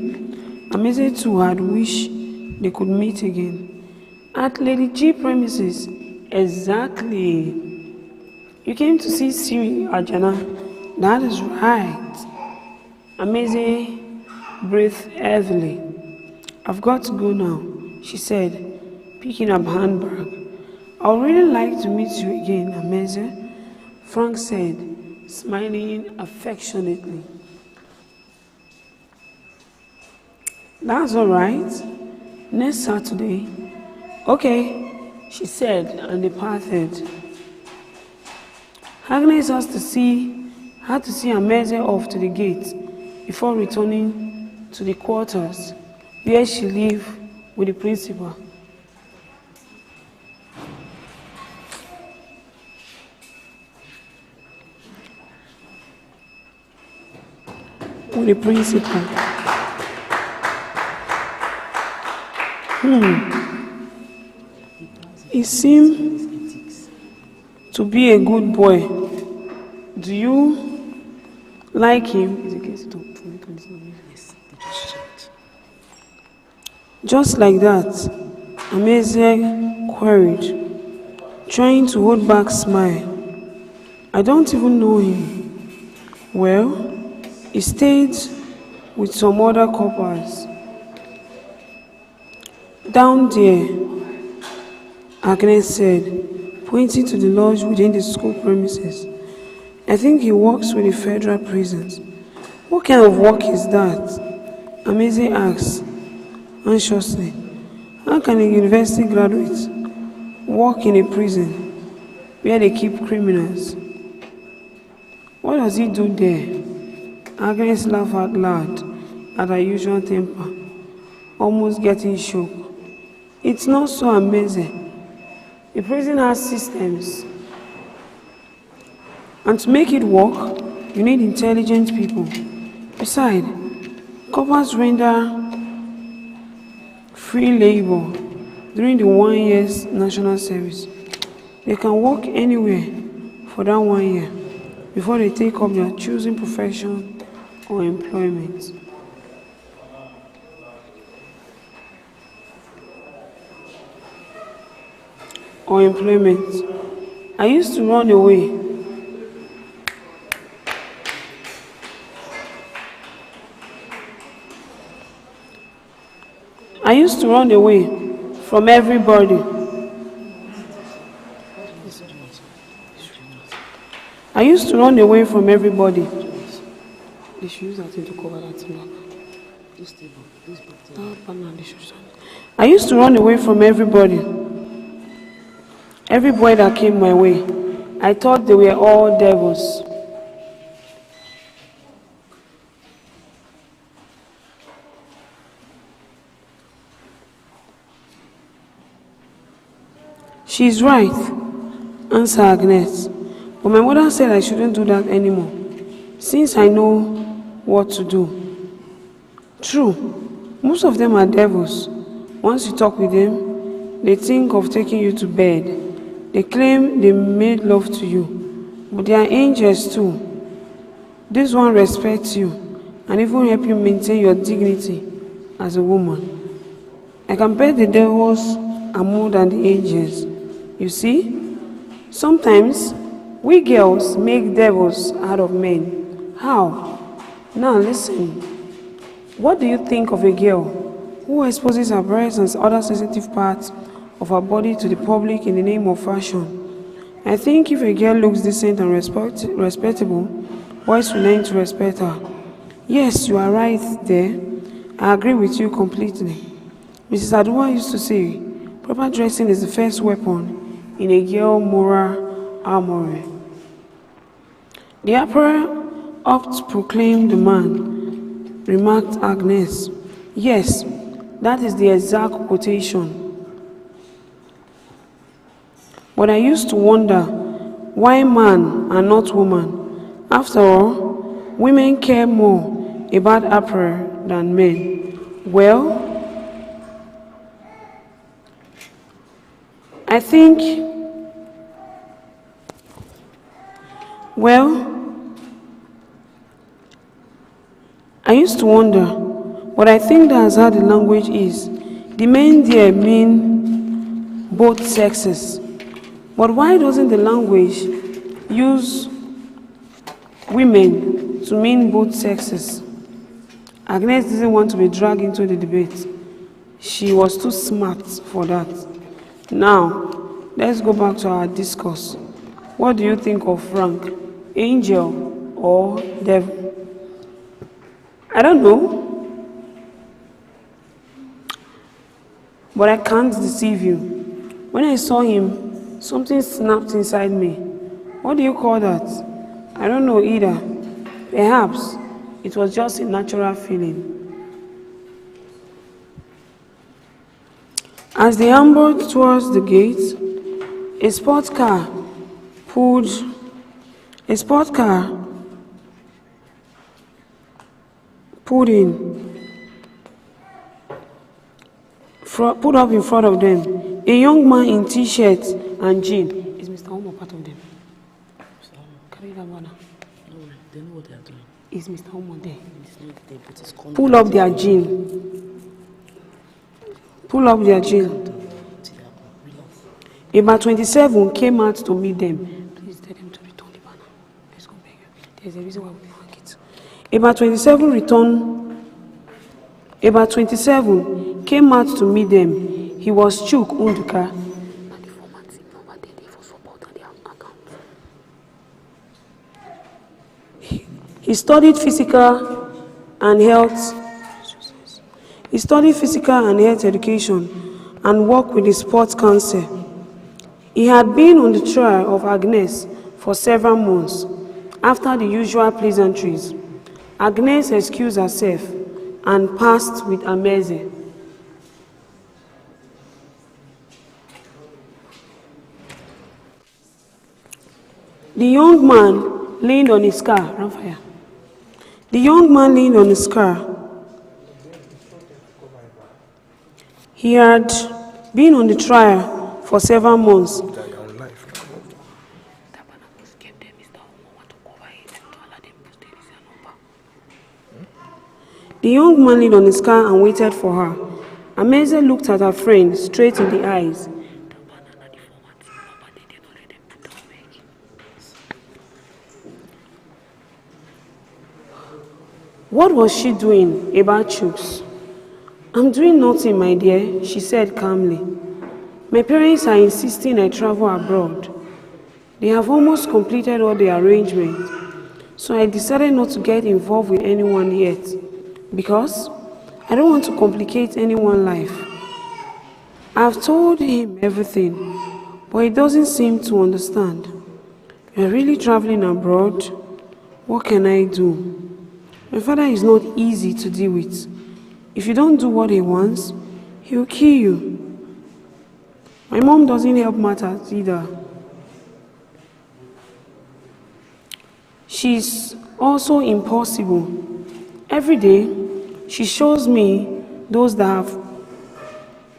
Ameze too had wished they could meet again. At Lady G premises. Exactly. You came to see Siri Ajana. That is right. Ameze breathed heavily. "I've got to go now," she said. picking up handbag. I would really like to meet you again, Ameze, Frank said, smiling affectionately. That's all right. Next Saturday. Okay, she said and departed. Agnes had to see Ameze off to the gate before returning to the quarters where she lived with the principal. He seemed to be a good boy. Do you like him? Yes, they just checked. Just like that, Ameze queried, trying to hold back smile. I don't even know him. Well, he stayed with some other couples. Down there, Agnes said, pointing to the lodge within the school premises. I think he works with the federal prisons. What kind of work is that? Ameze asked anxiously. How can a university graduate work in a prison where they keep criminals? What does he do there? Agnes laughed out loud at her usual temper, almost getting shook. It's not so amazing. The prison has systems. And to make it work, you need intelligent people. Besides, coppers render free labor during the 1 year's national service. They can work anywhere for that 1 year before they take up their choosing profession or employment. I used to run away. I used to run away from everybody. I used to run away from everybody. They should use that thing to cover that thing. I used to run away from everybody. Every boy that came my way, I thought they were all devils. She's right, answered Agnes. But my mother said I shouldn't do that anymore, since I know what to do. True, most of them are devils. Once you talk with them, they think of taking you to bed. They claim they made love to you, but they are angels too. This one respects you and even help you maintain your dignity as a woman. I can bet the devils are more than the angels. You see, sometimes we girls make devils out of men. How? Now listen. What do you think of a girl who exposes her breasts and other sensitive parts of her body to the public in the name of fashion? I think if a girl looks decent and respectable, boys will learn to respect her. Yes, you are right there. I agree with you completely. Mrs. Aduwa used to say, proper dressing is the first weapon in a girl's moral armory. The emperor oft proclaimed the man, remarked Agnes. Yes, that is the exact quotation. But I used to wonder why man and not woman. After all, women care more about apparel than men. Well, I used to wonder, but I think that's how the language is. The men there mean both sexes. But why doesn't the language use women to mean both sexes? Agnes didn't want to be dragged into the debate. She was too smart for that. Now, let's go back to our discourse. What do you think of Frank? Angel or devil? I don't know. But I can't deceive you. When I saw him, something snapped inside me. What do you call that? I don't know either. Perhaps it was just a natural feeling. As they ambled towards the gate, a sport car pulled up in front of them. A young man in t-shirt and jean. Is Mr. Omo part of them? Carry that banner. No, they know what they are doing. Is Mr. Omo there? It's not there, but it's coming. Pull up their jean. Pull up their jean. About 27 came out to meet them. Please tell them to return the banner. Let's go beg you. There's a reason why we hang it. About 27 came out to meet them. He was Chuk Unduka. He studied physical and health education and worked with the Sports Council. He had been on the trial of Agnes for several months. After the usual pleasantries, Agnes excused herself and passed with Ameze. The young man leaned on his car. Run fire. The young man leaned on his car. He had been on the trial for several months. The young man leaned on his car and waited for her. Ameze looked at her friend straight in the eyes. What was she doing about Chuks? I'm doing nothing, my dear, she said calmly. My parents are insisting I travel abroad. They have almost completed all the arrangements, so I decided not to get involved with anyone yet, because I don't want to complicate anyone's life. I've told him everything, but he doesn't seem to understand. You're really traveling abroad? What can I do? My father is not easy to deal with. If you don't do what he wants, he'll kill you. My mom doesn't help matters either. She's also impossible. Every day, she shows me those that have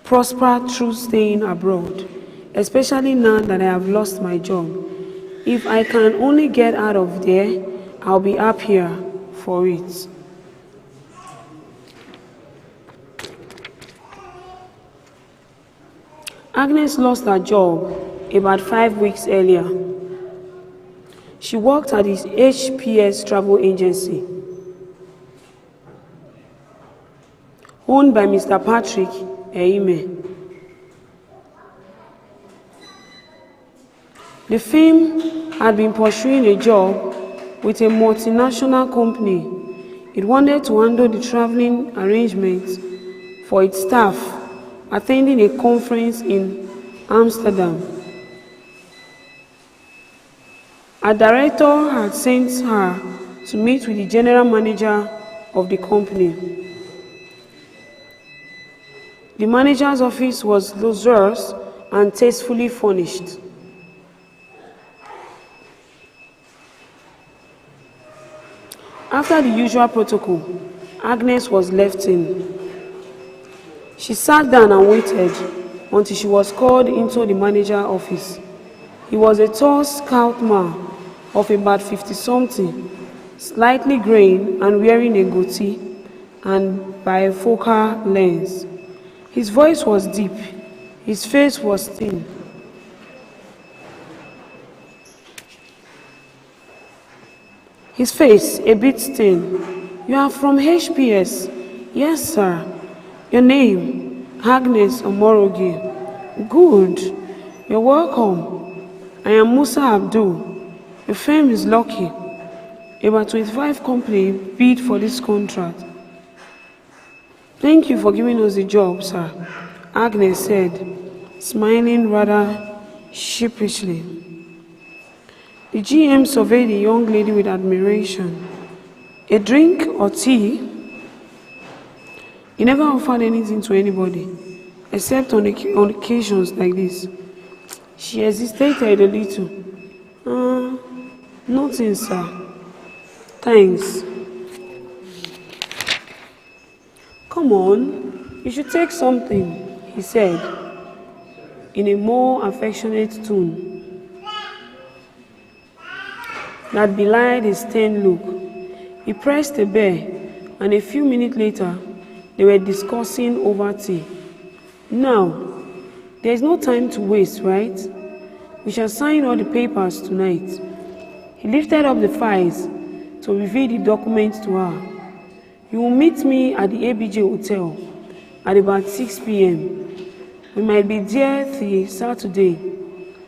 prospered through staying abroad, especially now that I have lost my job. If I can only get out of there, I'll be happier for it. Agnes lost her job about 5 weeks earlier. She worked at the HPS travel agency, owned by Mr. Patrick Riemen. The firm had been pursuing a job with a multinational company. It wanted to handle the traveling arrangements for its staff attending a conference in Amsterdam. A director had sent her to meet with the general manager of the company. The manager's office was luxurious and tastefully furnished. After the usual protocol, Agnes was left in. She sat down and waited until she was called into the manager's office. He was a tall, stout man of about 50-something, slightly graying and wearing a goatee and bifocal lens. His voice was deep. His face was thin. His face a bit thin. You are from HPS? Yes, sir. Your name? Agnes Omoroge. Good. You're welcome. I am Musa Abdul. Your firm is lucky. About 25 companies bid for this contract. Thank you for giving us the job, sir, Agnes said, smiling rather sheepishly. The GM surveyed the young lady with admiration. A drink or tea? He never offered anything to anybody, except on occasions like this. She hesitated a little. Nothing, sir. Thanks. Come on, you should take something, he said, in a more affectionate tone that belied his stern look. He pressed a bell, and a few minutes later, they were discussing over tea. Now, there is no time to waste, right? We shall sign all the papers tonight. He lifted up the files to reveal the documents to her. You will meet me at the ABJ Hotel at about 6 p.m. We might be there till Saturday,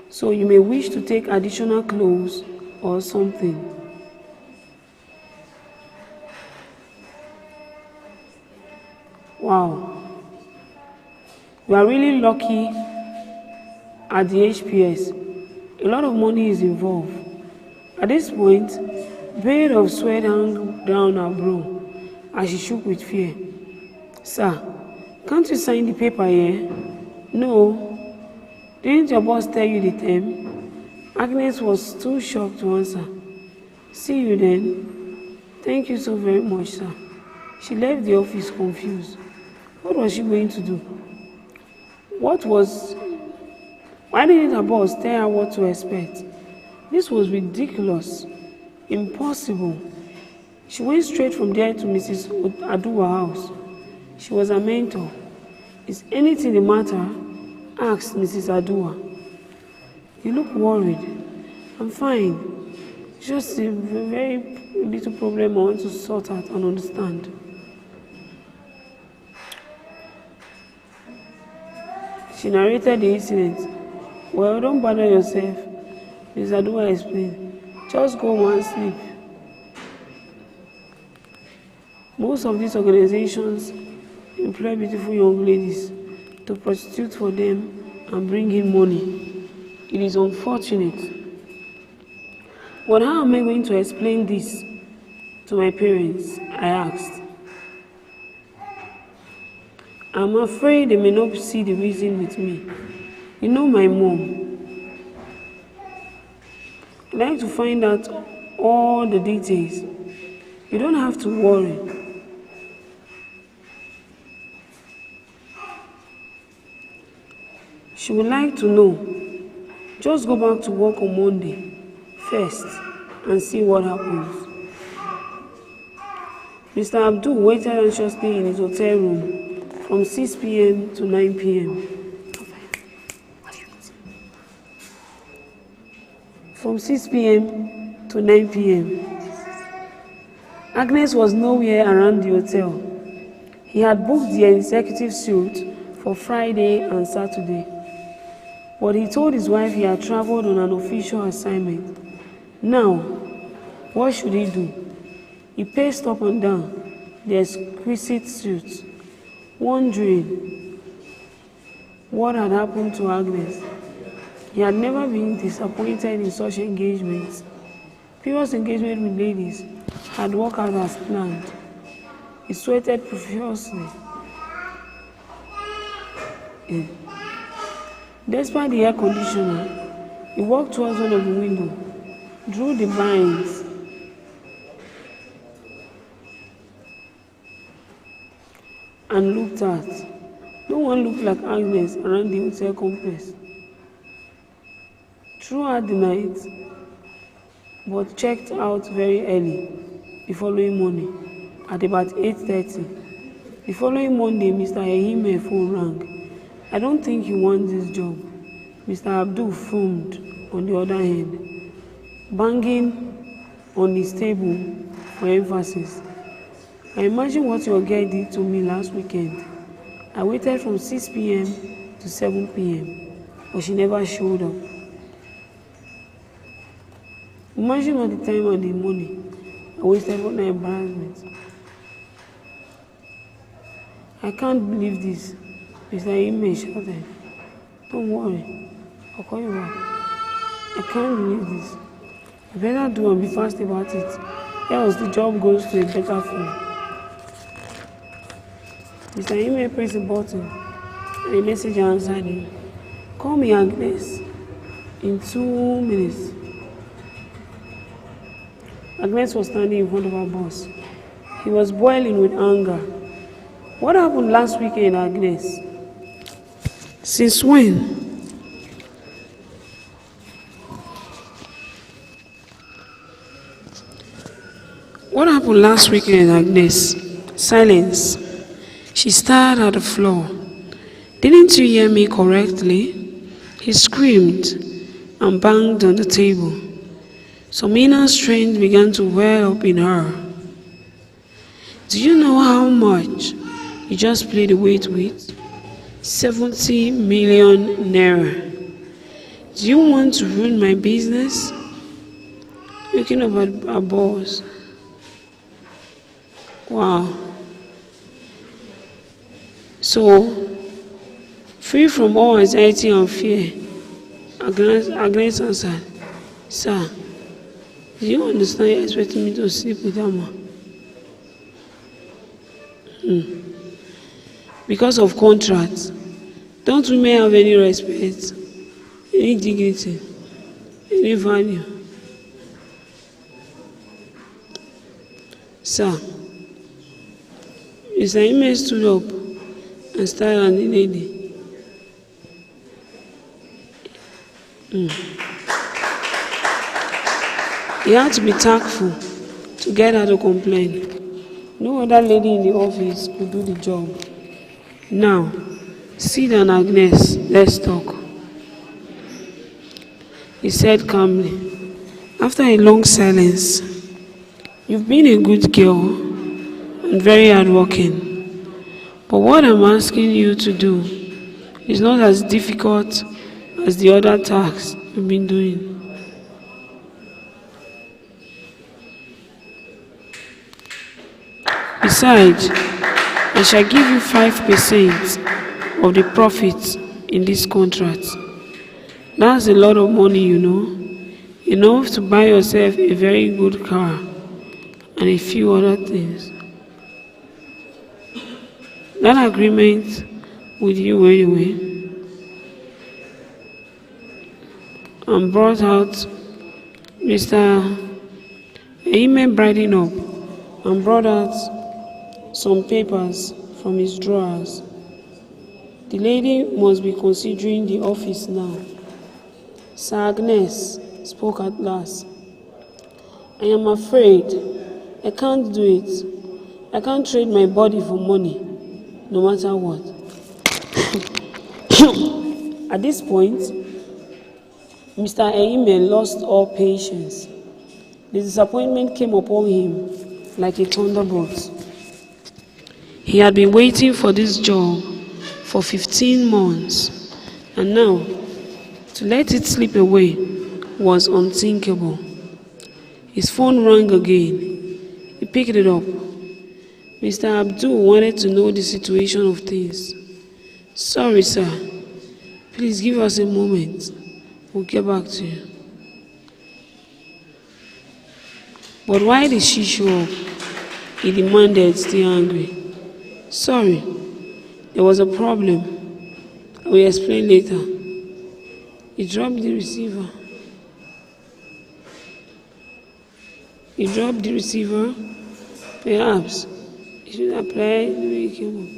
so you may wish to take additional clothes or something. Wow. We are really lucky at the HPS. A lot of money is involved. At this point, a bead of sweat hung down her brow as she shook with fear. Sir, can't you sign the paper here? No. Didn't your boss tell you the term? Agnes was too shocked to answer. See you then. Thank you so very much, sir. She left the office confused. What was she going to do? Why didn't her boss tell her what to expect? This was ridiculous. Impossible. She went straight from there to Mrs. Aduwa's house. She was her mentor. Is anything the matter? Asked Mrs. Aduwa. You look worried. I'm fine. It's just a very little problem I want to sort out and understand. She narrated the incident. Well, don't bother yourself, Mrs. Aduwa explained. Just go home and sleep. Most of these organizations employ beautiful young ladies to prostitute for them and bring in money. It is unfortunate. But how am I going to explain this to my parents? I asked. I'm afraid they may not see the reason with me. You know my mom. I'd like to find out all the details. You don't have to worry. She would like to know. Just go back to work on Monday first and see what happens. Mr. Abdul waited anxiously in his hotel room from 6 p.m. to 9 p.m. From 6 p.m. to 9 p.m. Agnes was nowhere around the hotel. He had booked the executive suite for Friday and Saturday. But he told his wife he had traveled on an official assignment. Now, what should he do? He paced up and down the exquisite suite, wondering what had happened to Agnes. He had never been disappointed in such engagements. Previous engagement with ladies had worked out as planned. He sweated profusely. Despite the air conditioner, he walked towards one of the windows, drew the blinds, and looked out. No one looked like Agnes around the hotel complex throughout the night, but checked out very early the following morning at about 8:30. The following Monday, Mr. Rehime's phone rang. I don't think you want this job, Mr. Abdul fumed on the other hand, banging on his table for emphasis. I imagine what your girl did to me last weekend. I waited from 6 p.m. to 7 p.m. but she never showed up. Imagine all the time and the money I wasted for the embarrassment. I can't believe this, Mr. Riemen shouted. Don't worry, I'll call you back. I can't believe this. You better do and be fast about it, else the job goes to a better firm. Mr. Riemen pressed the button and the messenger answered him. Call me Agnes in 2 minutes. Agnes was standing in front of her boss. He was boiling with anger. What happened last weekend, Agnes? Since when? What happened last weekend, Agnes? Silence. She stared at the floor. Didn't you hear me correctly? He screamed and banged on the table. Some inner strength began to well up in her. Do you know how much you just played away with? 70 million naira. Do you want to ruin my business? Looking up at our boss. Wow. So, free from all anxiety and fear, Agnes answered, Sir, do you understand you're expecting me to sleep with Amma? Because of contracts, don't women have any respect, any dignity, any value? Sir, Mr. Riemen stood up and stared at the lady. He had to be tactful to get her to complain. No other lady in the office could do the job. Now, sit down, Agnes, let's talk. He said calmly, after a long silence, you've been a good girl and very hardworking. But what I'm asking you to do is not as difficult as the other tasks you've been doing. Besides, I shall give you 5% of the profits in this contract. That's a lot of money, you know. Enough to buy yourself a very good car and a few other things. That agreement with you anyway. And brought out Mr. Riemen brightened up and brought out some papers from his drawers. The lady must be considering the office now. Sir Agnes spoke at last. I am afraid I can't do it. I can't trade my body for money, no matter what. At this point, Mr. Riemen lost all patience. The disappointment came upon him like a thunderbolt. He had been waiting for this job for 15 months, and now to let it slip away was unthinkable. His phone rang again. He picked it up. Mr. Abdul wanted to know the situation of things. Sorry, sir. Please give us a moment. We'll get back to you. But why did she show up? He demanded, still angry. Sorry, there was a problem. I will explain later. He dropped the receiver. Perhaps he should apply the way he came up.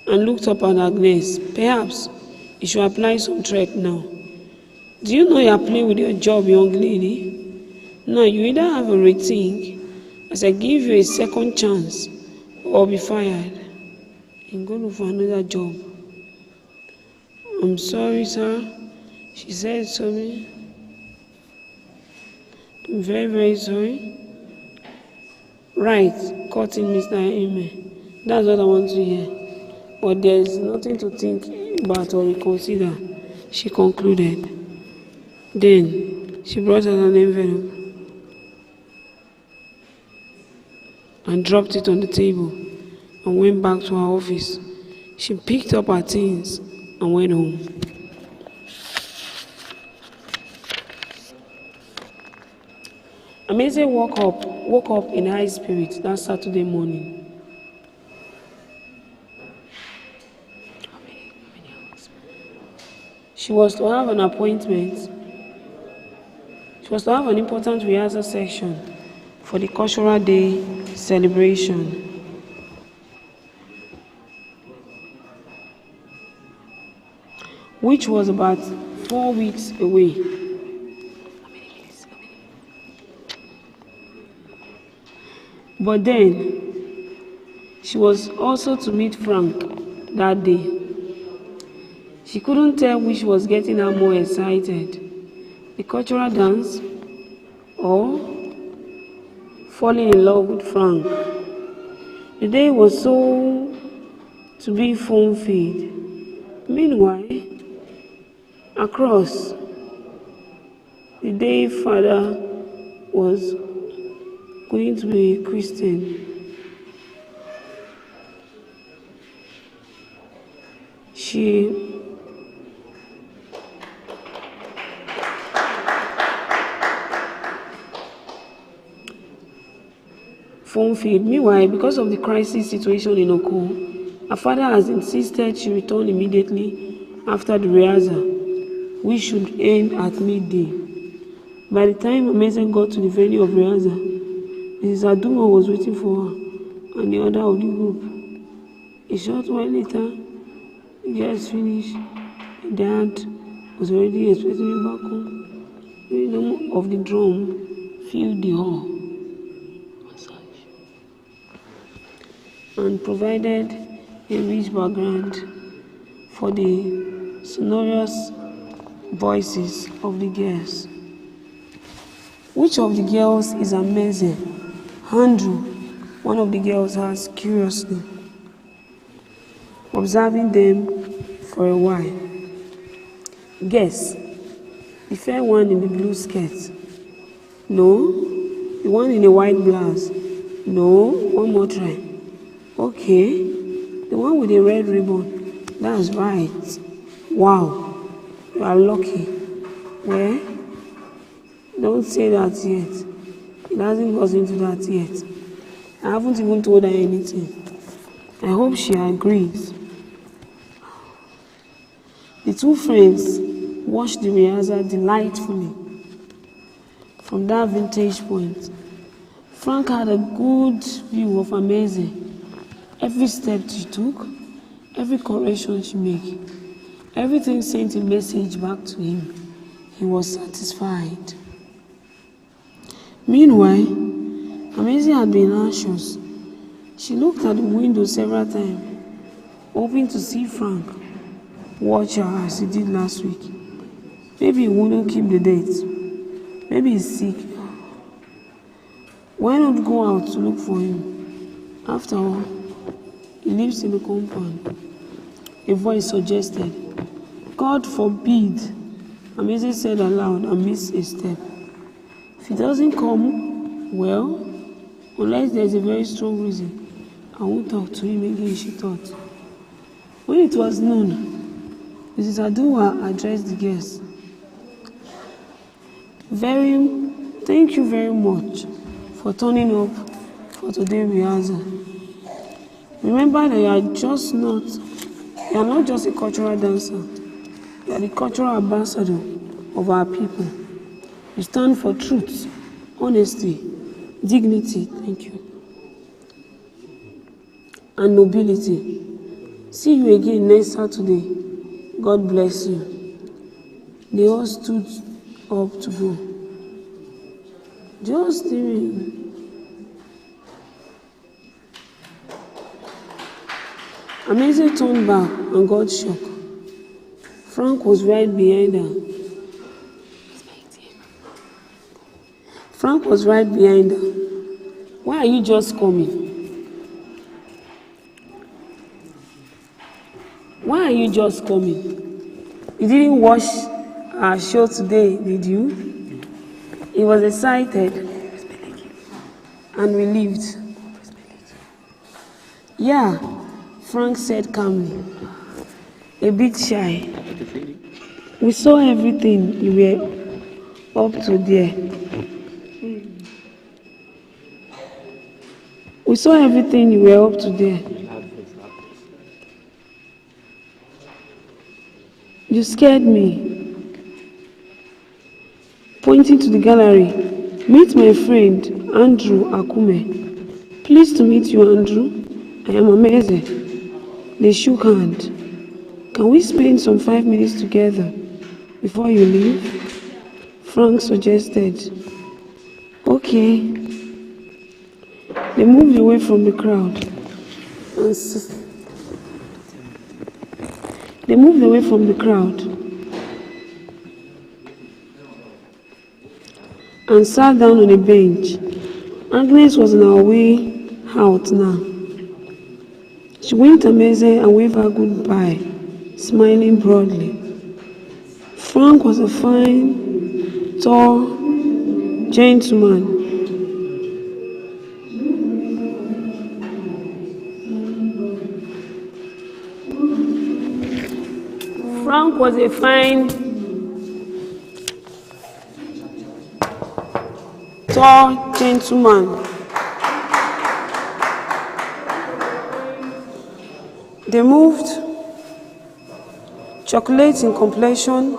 And looked up at Agnes. Perhaps you should apply some track now. Do you know you are playing with your job, young lady? Now you either have a rethink as I give you a second chance or be fired and go look for another job. I'm sorry, sir. She said sorry. I'm very, very sorry. Right, cut in, Mr. Riemen. That's what I want to hear. but there is nothing to think about or reconsider, she concluded. Then she brought out an envelope and dropped it on the table and went back to her office. She picked up her things and went home. Amazing woke up in high spirits that Saturday morning. She was to have an appointment. She was to have an important rehearsal session for the Cultural Day celebration. Which was about 4 weeks away. But then, she was also to meet Frank that day. She couldn't tell which was getting her more excited, the cultural dance or falling in love with Frank. The day was so to be phone-filled. Meanwhile, across, the day father was going to be a Christian. She phone feed. Meanwhile, because of the crisis situation in Oko, her father has insisted she return immediately after the rehearsal, which should end at midday. By the time Amazing got to the venue of rehearsal, Mrs. Aduma was waiting for her and the other of the group. A short while later, the girls finished. Dad was already expecting me back home. The rhythm of the drum filled the hall and provided a rich background for the sonorous voices of the girls. Which of the girls is Amazing? Andrew, one of the girls, asked curiously, observing them for a while. Guess, the fair one in the blue skirt. No, the one in a white blouse. No, one more try. Okay, the one with the red ribbon. That's right. Wow, you are lucky. Well, don't say that yet. It hasn't got into that yet. I haven't even told her anything. I hope she agrees. The two friends watched the rehearsal delightfully. From that vantage point, Frank had a good view of Amazing. Every step she took, every correction she made, everything sent a message back to him. He was satisfied. Meanwhile, Amazing had been anxious. She looked at the window several times, hoping to see Frank watch her as he did last week. Maybe he wouldn't keep the date. Maybe he's sick. Why not go out to look for him? After all, he lives in the compound. A voice suggested. God forbid, Amazing said aloud and missed a step. If he doesn't come, well, unless there's a very strong reason, I won't talk to him again, she thought. When it was noon, Mrs. Adua addressed the guests. Thank you very much for turning up for today's rehearsal. Remember that you are not just a cultural dancer, you are the cultural ambassador of our people. You stand for truth, honesty, dignity, thank you, and nobility. See you again next Saturday. God bless you. They all stood up to go. Just hearing. Amazing turned back and got shocked. Frank was right behind her. Frank was right behind her. Why are you just coming? Why are you just coming? You didn't watch our show today, did you? He was excited and relieved. Yeah, Frank said calmly, a bit shy. We saw everything you were up to there. We saw everything you were up to there. You scared me. Pointing to the gallery, meet my friend, Andrew Akume. Pleased to meet you, Andrew. I am amazing. They shook hands. Can we spend some 5 minutes together before you leave? Frank suggested. Okay. They moved away from the crowd. They moved away from the crowd and sat down on a bench. Agnes was on her way out now. She winked Amazing and waved her goodbye, smiling broadly. Frank was a fine, tall gentleman. Frank was a fine, tall gentleman. They moved, chocolate in complexion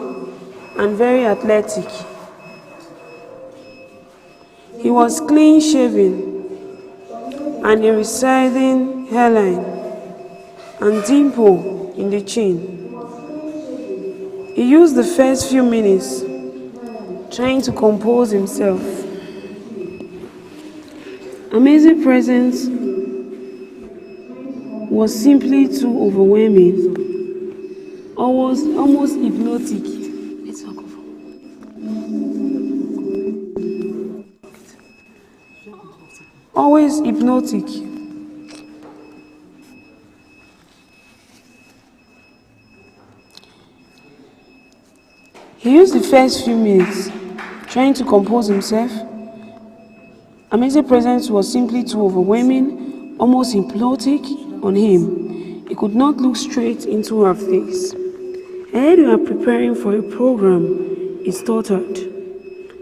and very athletic. He was clean shaven and a receding hairline and dimple in the chin. He used the first few minutes trying to compose himself. Amazing presence was simply too overwhelming, almost hypnotic. Always hypnotic. He used the first few minutes trying to compose himself. Amazing presence was simply too overwhelming, almost hypnotic on him. He could not look straight into her face. I heard you are preparing for a program, he stuttered,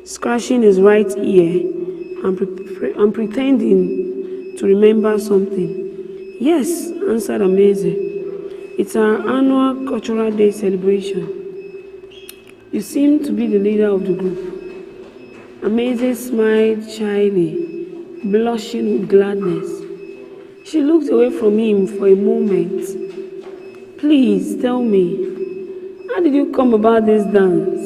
scratching his right ear and pretending to remember something. Yes, answered Amazing. It's our annual Cultural Day celebration. You seem to be the leader of the group. Amazing smiled shyly, blushing with gladness. She looked away from him for a moment. Please tell me, how did you come about this dance?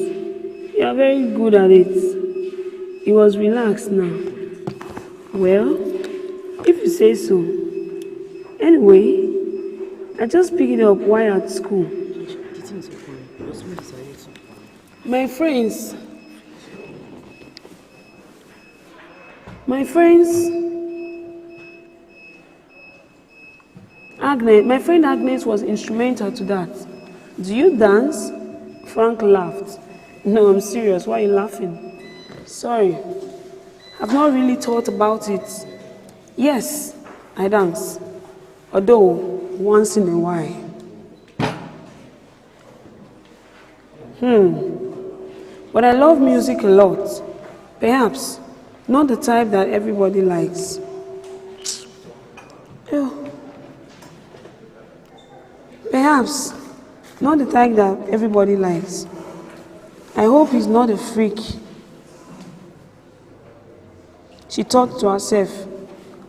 You are very good at it. He was relaxed now. Well, if you say so. Anyway, I just picked it up while at school. My friends, my friend Agnes was instrumental to that. Do you dance? Frank laughed. No, I'm serious. Why are you laughing? Sorry, I've not really thought about it. Yes, I dance, although once in a while. But I love music a lot. Perhaps not the type that everybody likes. Perhaps not the type that everybody likes. I hope he's not a freak. She thought to herself,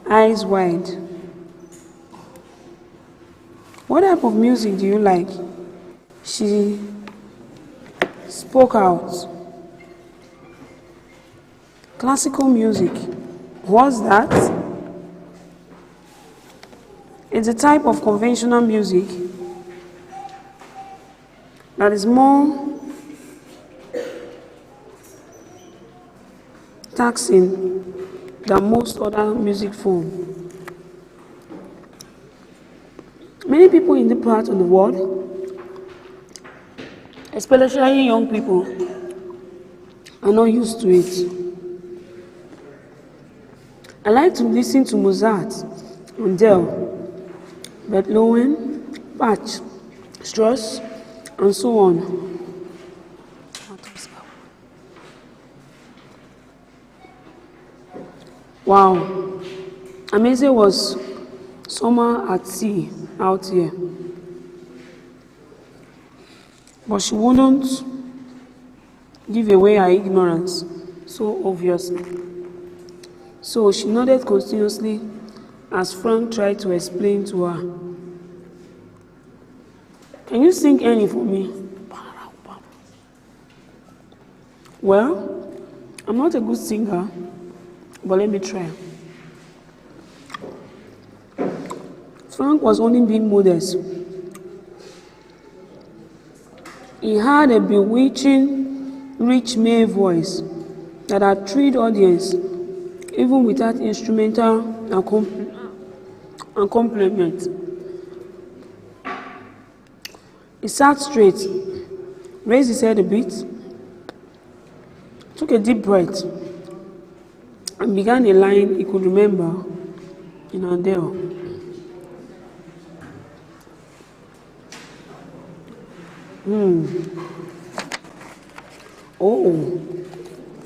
eyes wide. What type of music do you like? She spoke out. Classical music. What's that? It's a type of conventional music that is more taxing than most other music forms. Many many people in the part of the world, especially young people, are not used to it. I like to listen to Mozart, Handel, Beethoven, Bach, Strauss, and so on. Wow, amazing was summer at sea out here. But she wouldn't give away her ignorance so obviously. So she nodded continuously as Frank tried to explain to her. Can you sing any for me? Well, I'm not a good singer, but let me try. Frank was only being modest. He had a bewitching, rich male voice that had thrilled audience, even without instrumental accompaniment. He sat straight, raised his head a bit, took a deep breath, and began a line he could remember in Handel. Oh,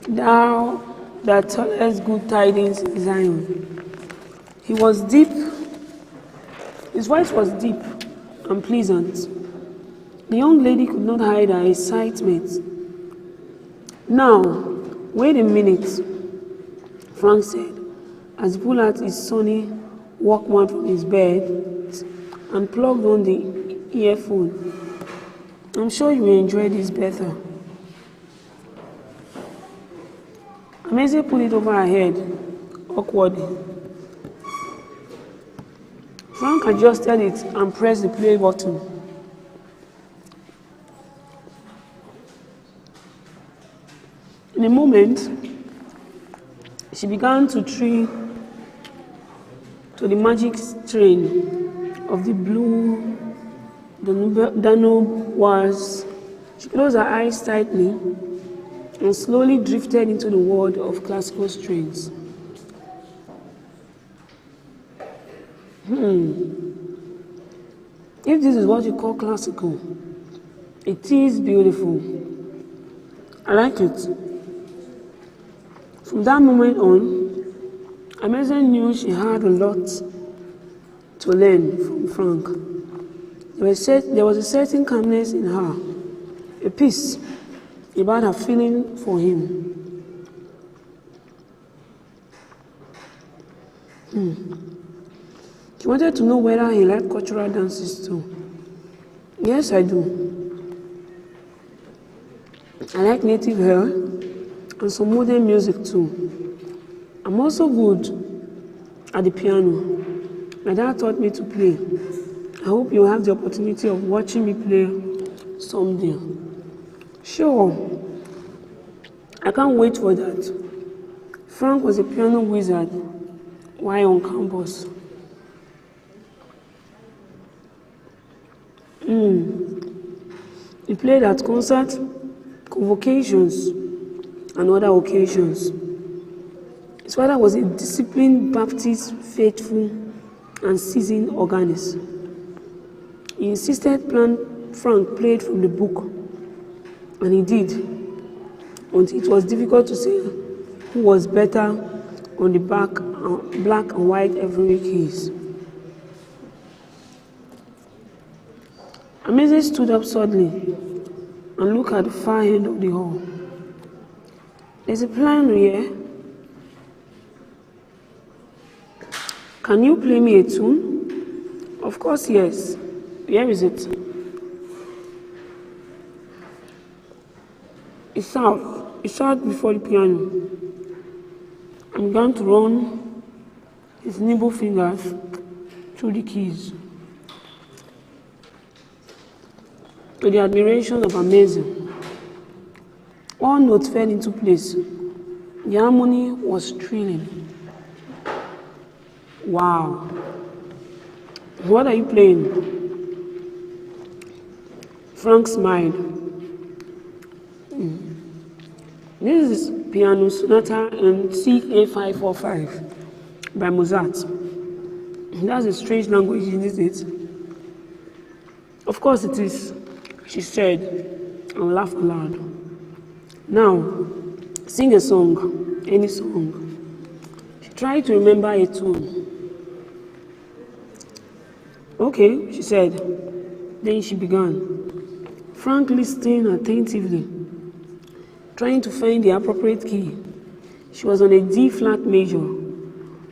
thou that tellest good tidings in Zion. He was deep, his voice was deep and pleasant. The young lady could not hide her excitement. Now, wait a minute, Frank said, as he pulled out his Sony Walkman from his bed and plugged on the earphone. I'm sure you will enjoy this better. Amazing put it over her head, awkwardly. Frank adjusted it and pressed the play button. In a moment, she began to tree to the magic strain of the blue Danube was. She closed her eyes tightly and slowly drifted into the world of classical strains. If this is what you call classical, it is beautiful. I like it. From that moment on, Amazon knew she had a lot to learn from Frank. There was a certain calmness in her, a peace about her feeling for him. She wanted to know whether he liked cultural dances too. Yes, I do. I like native hair and some modern music too. I'm also good at the piano. My dad taught me to play. I hope you'll have the opportunity of watching me play someday. Sure. I can't wait for that. Frank was a piano wizard while on campus. He played at concerts, convocations, and other occasions. His father was a disciplined Baptist, faithful, and seasoned organist. He insisted Frank played from the book, and he did, until it was difficult to say who was better on the black and white every keys. Amazing stood up suddenly and looked at the far end of the hall. There's a piano here. Can you play me a tune? Of course, yes. Where is it? It's out. It's out before the piano. I'm going to run his nimble fingers through the keys. To the admiration of Amazing, all notes fell into place. The harmony was thrilling. Wow. What are you playing? Frank smiled. This is Piano Sonata in CA545 by Mozart. That's a strange language, isn't it? Of course it is, she said, and laughed aloud. Now, sing a song, any song. She tried to remember a tune. Okay, she said. Then she began. Frank listened attentively, trying to find the appropriate key. She was on a D flat major.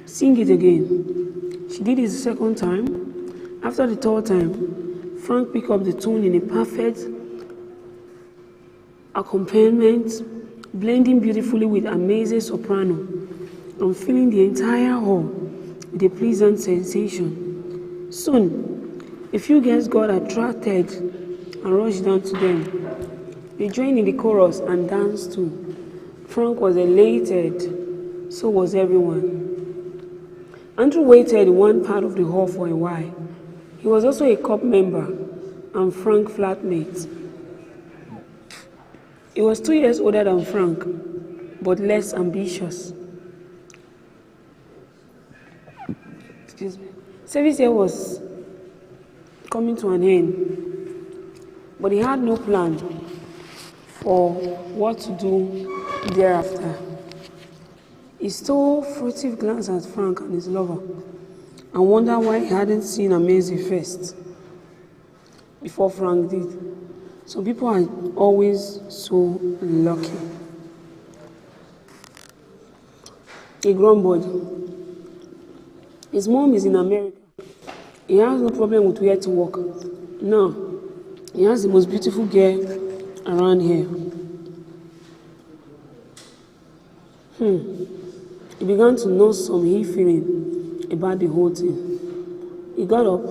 Sing it again. She did it the second time. After the third time, Frank picked up the tune in a perfect accompaniment, blending beautifully with amazing soprano and filling the entire hall with a pleasant sensation. Soon, a few girls got attracted and rushed down to them. They joined in the chorus and danced too. Frank was elated, so was everyone. Andrew waited in one part of the hall for a while. He was also a COP member and Frank's flatmate. He was 2 years older than Frank, but less ambitious. Excuse me. Service year was coming to an end, but he had no plan for what to do thereafter. He stole a furtive glance at Frank and his lover and wondered why he hadn't seen Amazing first before Frank did. Some people are always so lucky. He grumbled. His mom is in America. He has no problem with where to work. No, he has the most beautiful girl around here. He began to know some ill feeling about the whole thing. He got up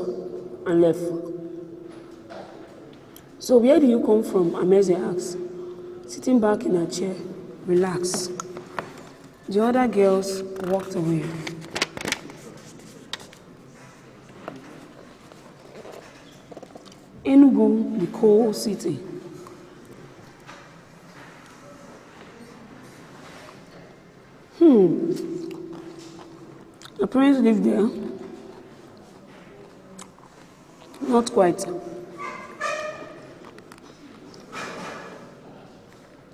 and left. So where do you come from? Ameze asked, sitting back in her chair, relaxed. The other girls walked away. Enugu, the coal city. My parents live there. Not quite.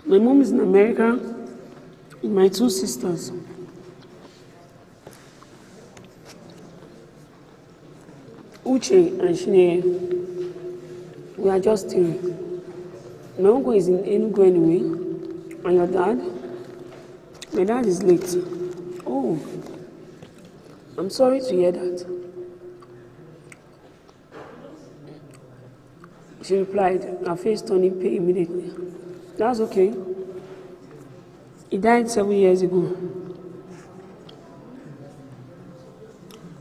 My mom is in America with my two sisters. Uche and Shineye. We are just three. My uncle is in Enugu anyway. And your dad? My dad is late. Oh, I'm sorry to hear that. She replied, her face turning pale immediately. That's okay. He died 7 years ago.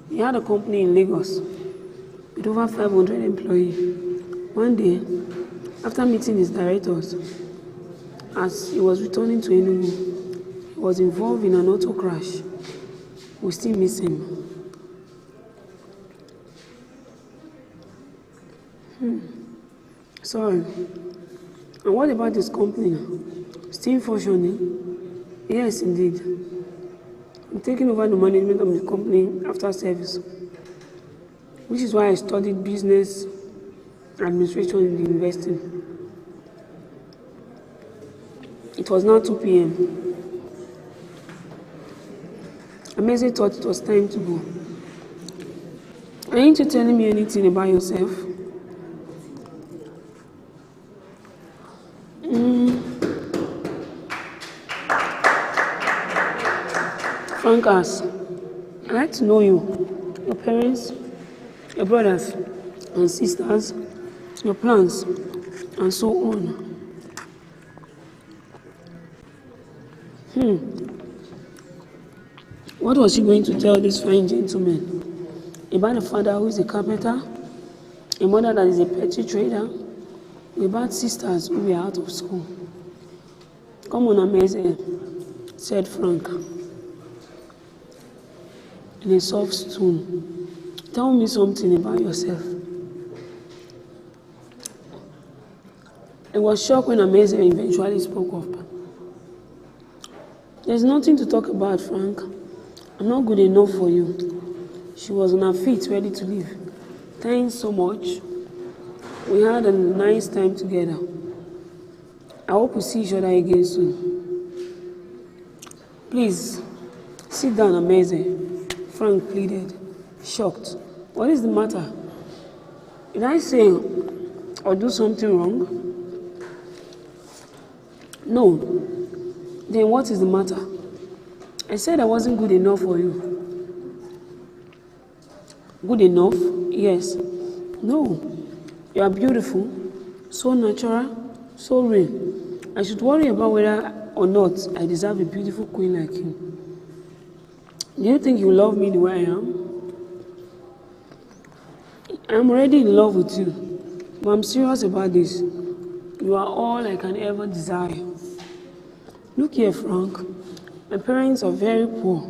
He had a company in Lagos with over 500 employees. One day, after meeting his directors, as he was returning to Enugu, he was involved in an auto crash. We still miss him. Sorry. And what about this company? Still functioning? Yes, indeed. I'm taking over the management of the company after service, which is why I studied business administration in the university. It was now 2 p.m. Amazing thought it was time to go. Aren't you telling me anything about yourself? Frank asked, I'd like to know you, your parents, your brothers and sisters, your plans, and so on. What was she going to tell this fine gentleman? About a father who is a carpenter, a mother that is a petty trader, about sisters who were out of school. Come on, Amazing, said Frank in a soft tone. Tell me something about yourself. It was shocked when Amazing eventually spoke up. There's nothing to talk about, Frank. I'm not good enough for you. She was on her feet, ready to leave. Thanks so much. We had a nice time together. I hope we see each other again soon. Please, sit down, Amazing. Frank pleaded, shocked. What is the matter? Did I say or do something wrong? No. Then what is the matter? I said I wasn't good enough for you. Good enough? Yes. No. You are beautiful, so natural, so real. I should worry about whether or not I deserve a beautiful queen like you. Do you think you love me the way I am? I'm already in love with you, but I'm serious about this. You are all I can ever desire. Look here, Frank. My parents are very poor.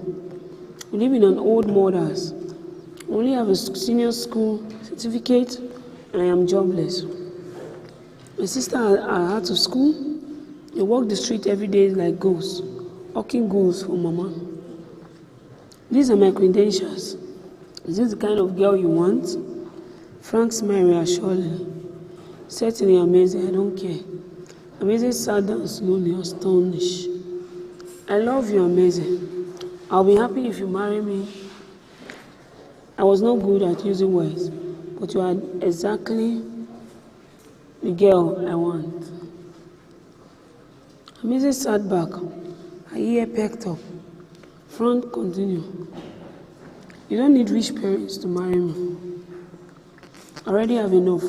We live in an old mother's. I only have a senior school certificate and I am jobless. My sister are out of school. They walk the street every day like ghosts, hawking goals for mama. These are my credentials. Is this the kind of girl you want? Frank smiled reassuringly. Certainly, Amazing, I don't care. Amazing sat down slowly, astonished. I love you, Amazing. I'll be happy if you marry me. I was not good at using words, but you are exactly the girl I want. Amazing sat back, her ear perked up. Frank continued. You don't need rich parents to marry me. I already have enough.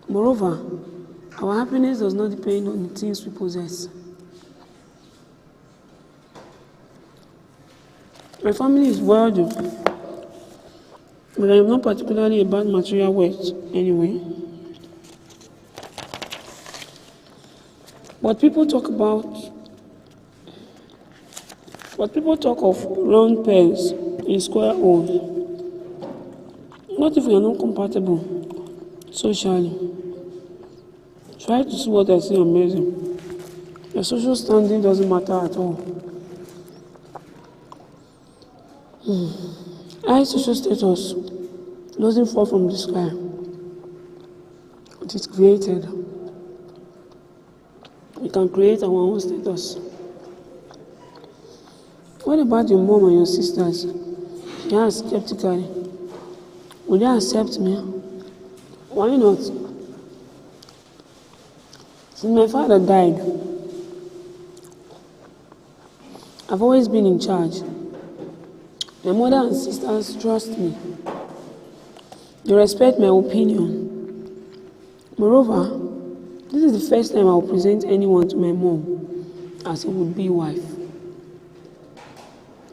Moreover, our happiness does not depend on the things we possess. My family is wealthy, but I am not particularly about material wealth anyway. But people talk of round pegs in square holes. What if we are not compatible socially? Try to see what I see, Amazing. Your social standing doesn't matter at all. High social status doesn't fall from the sky. It is created. We can create our own status. What about your mom and your sisters? She asked skeptically. Will they accept me? Why not? Since my father died, I've always been in charge. My mother and sisters trust me. They respect my opinion. Moreover, this is the first time I will present anyone to my mom as a would-be wife.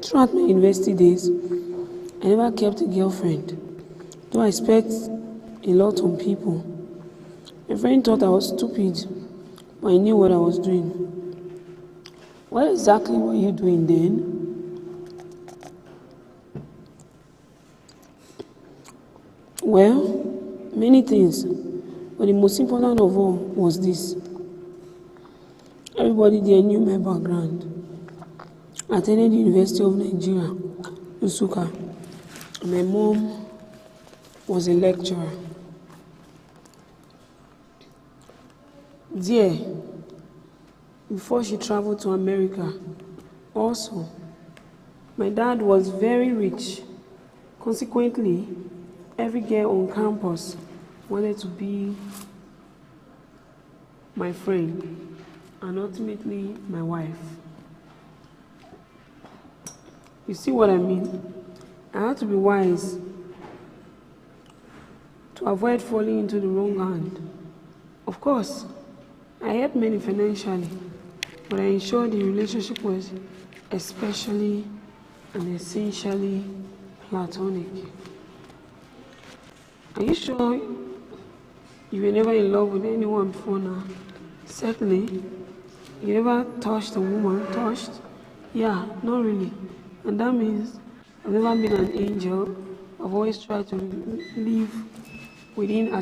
Throughout my university days, I never kept a girlfriend, though I expect a lot from people. My friend thought I was stupid, but I knew what I was doing. What exactly were you doing then? Well, many things, but the most important of all was this. Everybody there knew my background. I attended the University of Nigeria, Nsukka, and my mom was a lecturer. There, before she traveled to America, also, my dad was very rich. Consequently, every girl on campus wanted to be my friend and ultimately my wife. You see what I mean? I had to be wise to avoid falling into the wrong hand. Of course, I helped many financially, but I ensured the relationship was especially and essentially platonic. Are you sure you were never in love with anyone before now? Certainly. You never touched a woman? Touched? Yeah, not really. And that means I've never been an angel. I've always tried to live within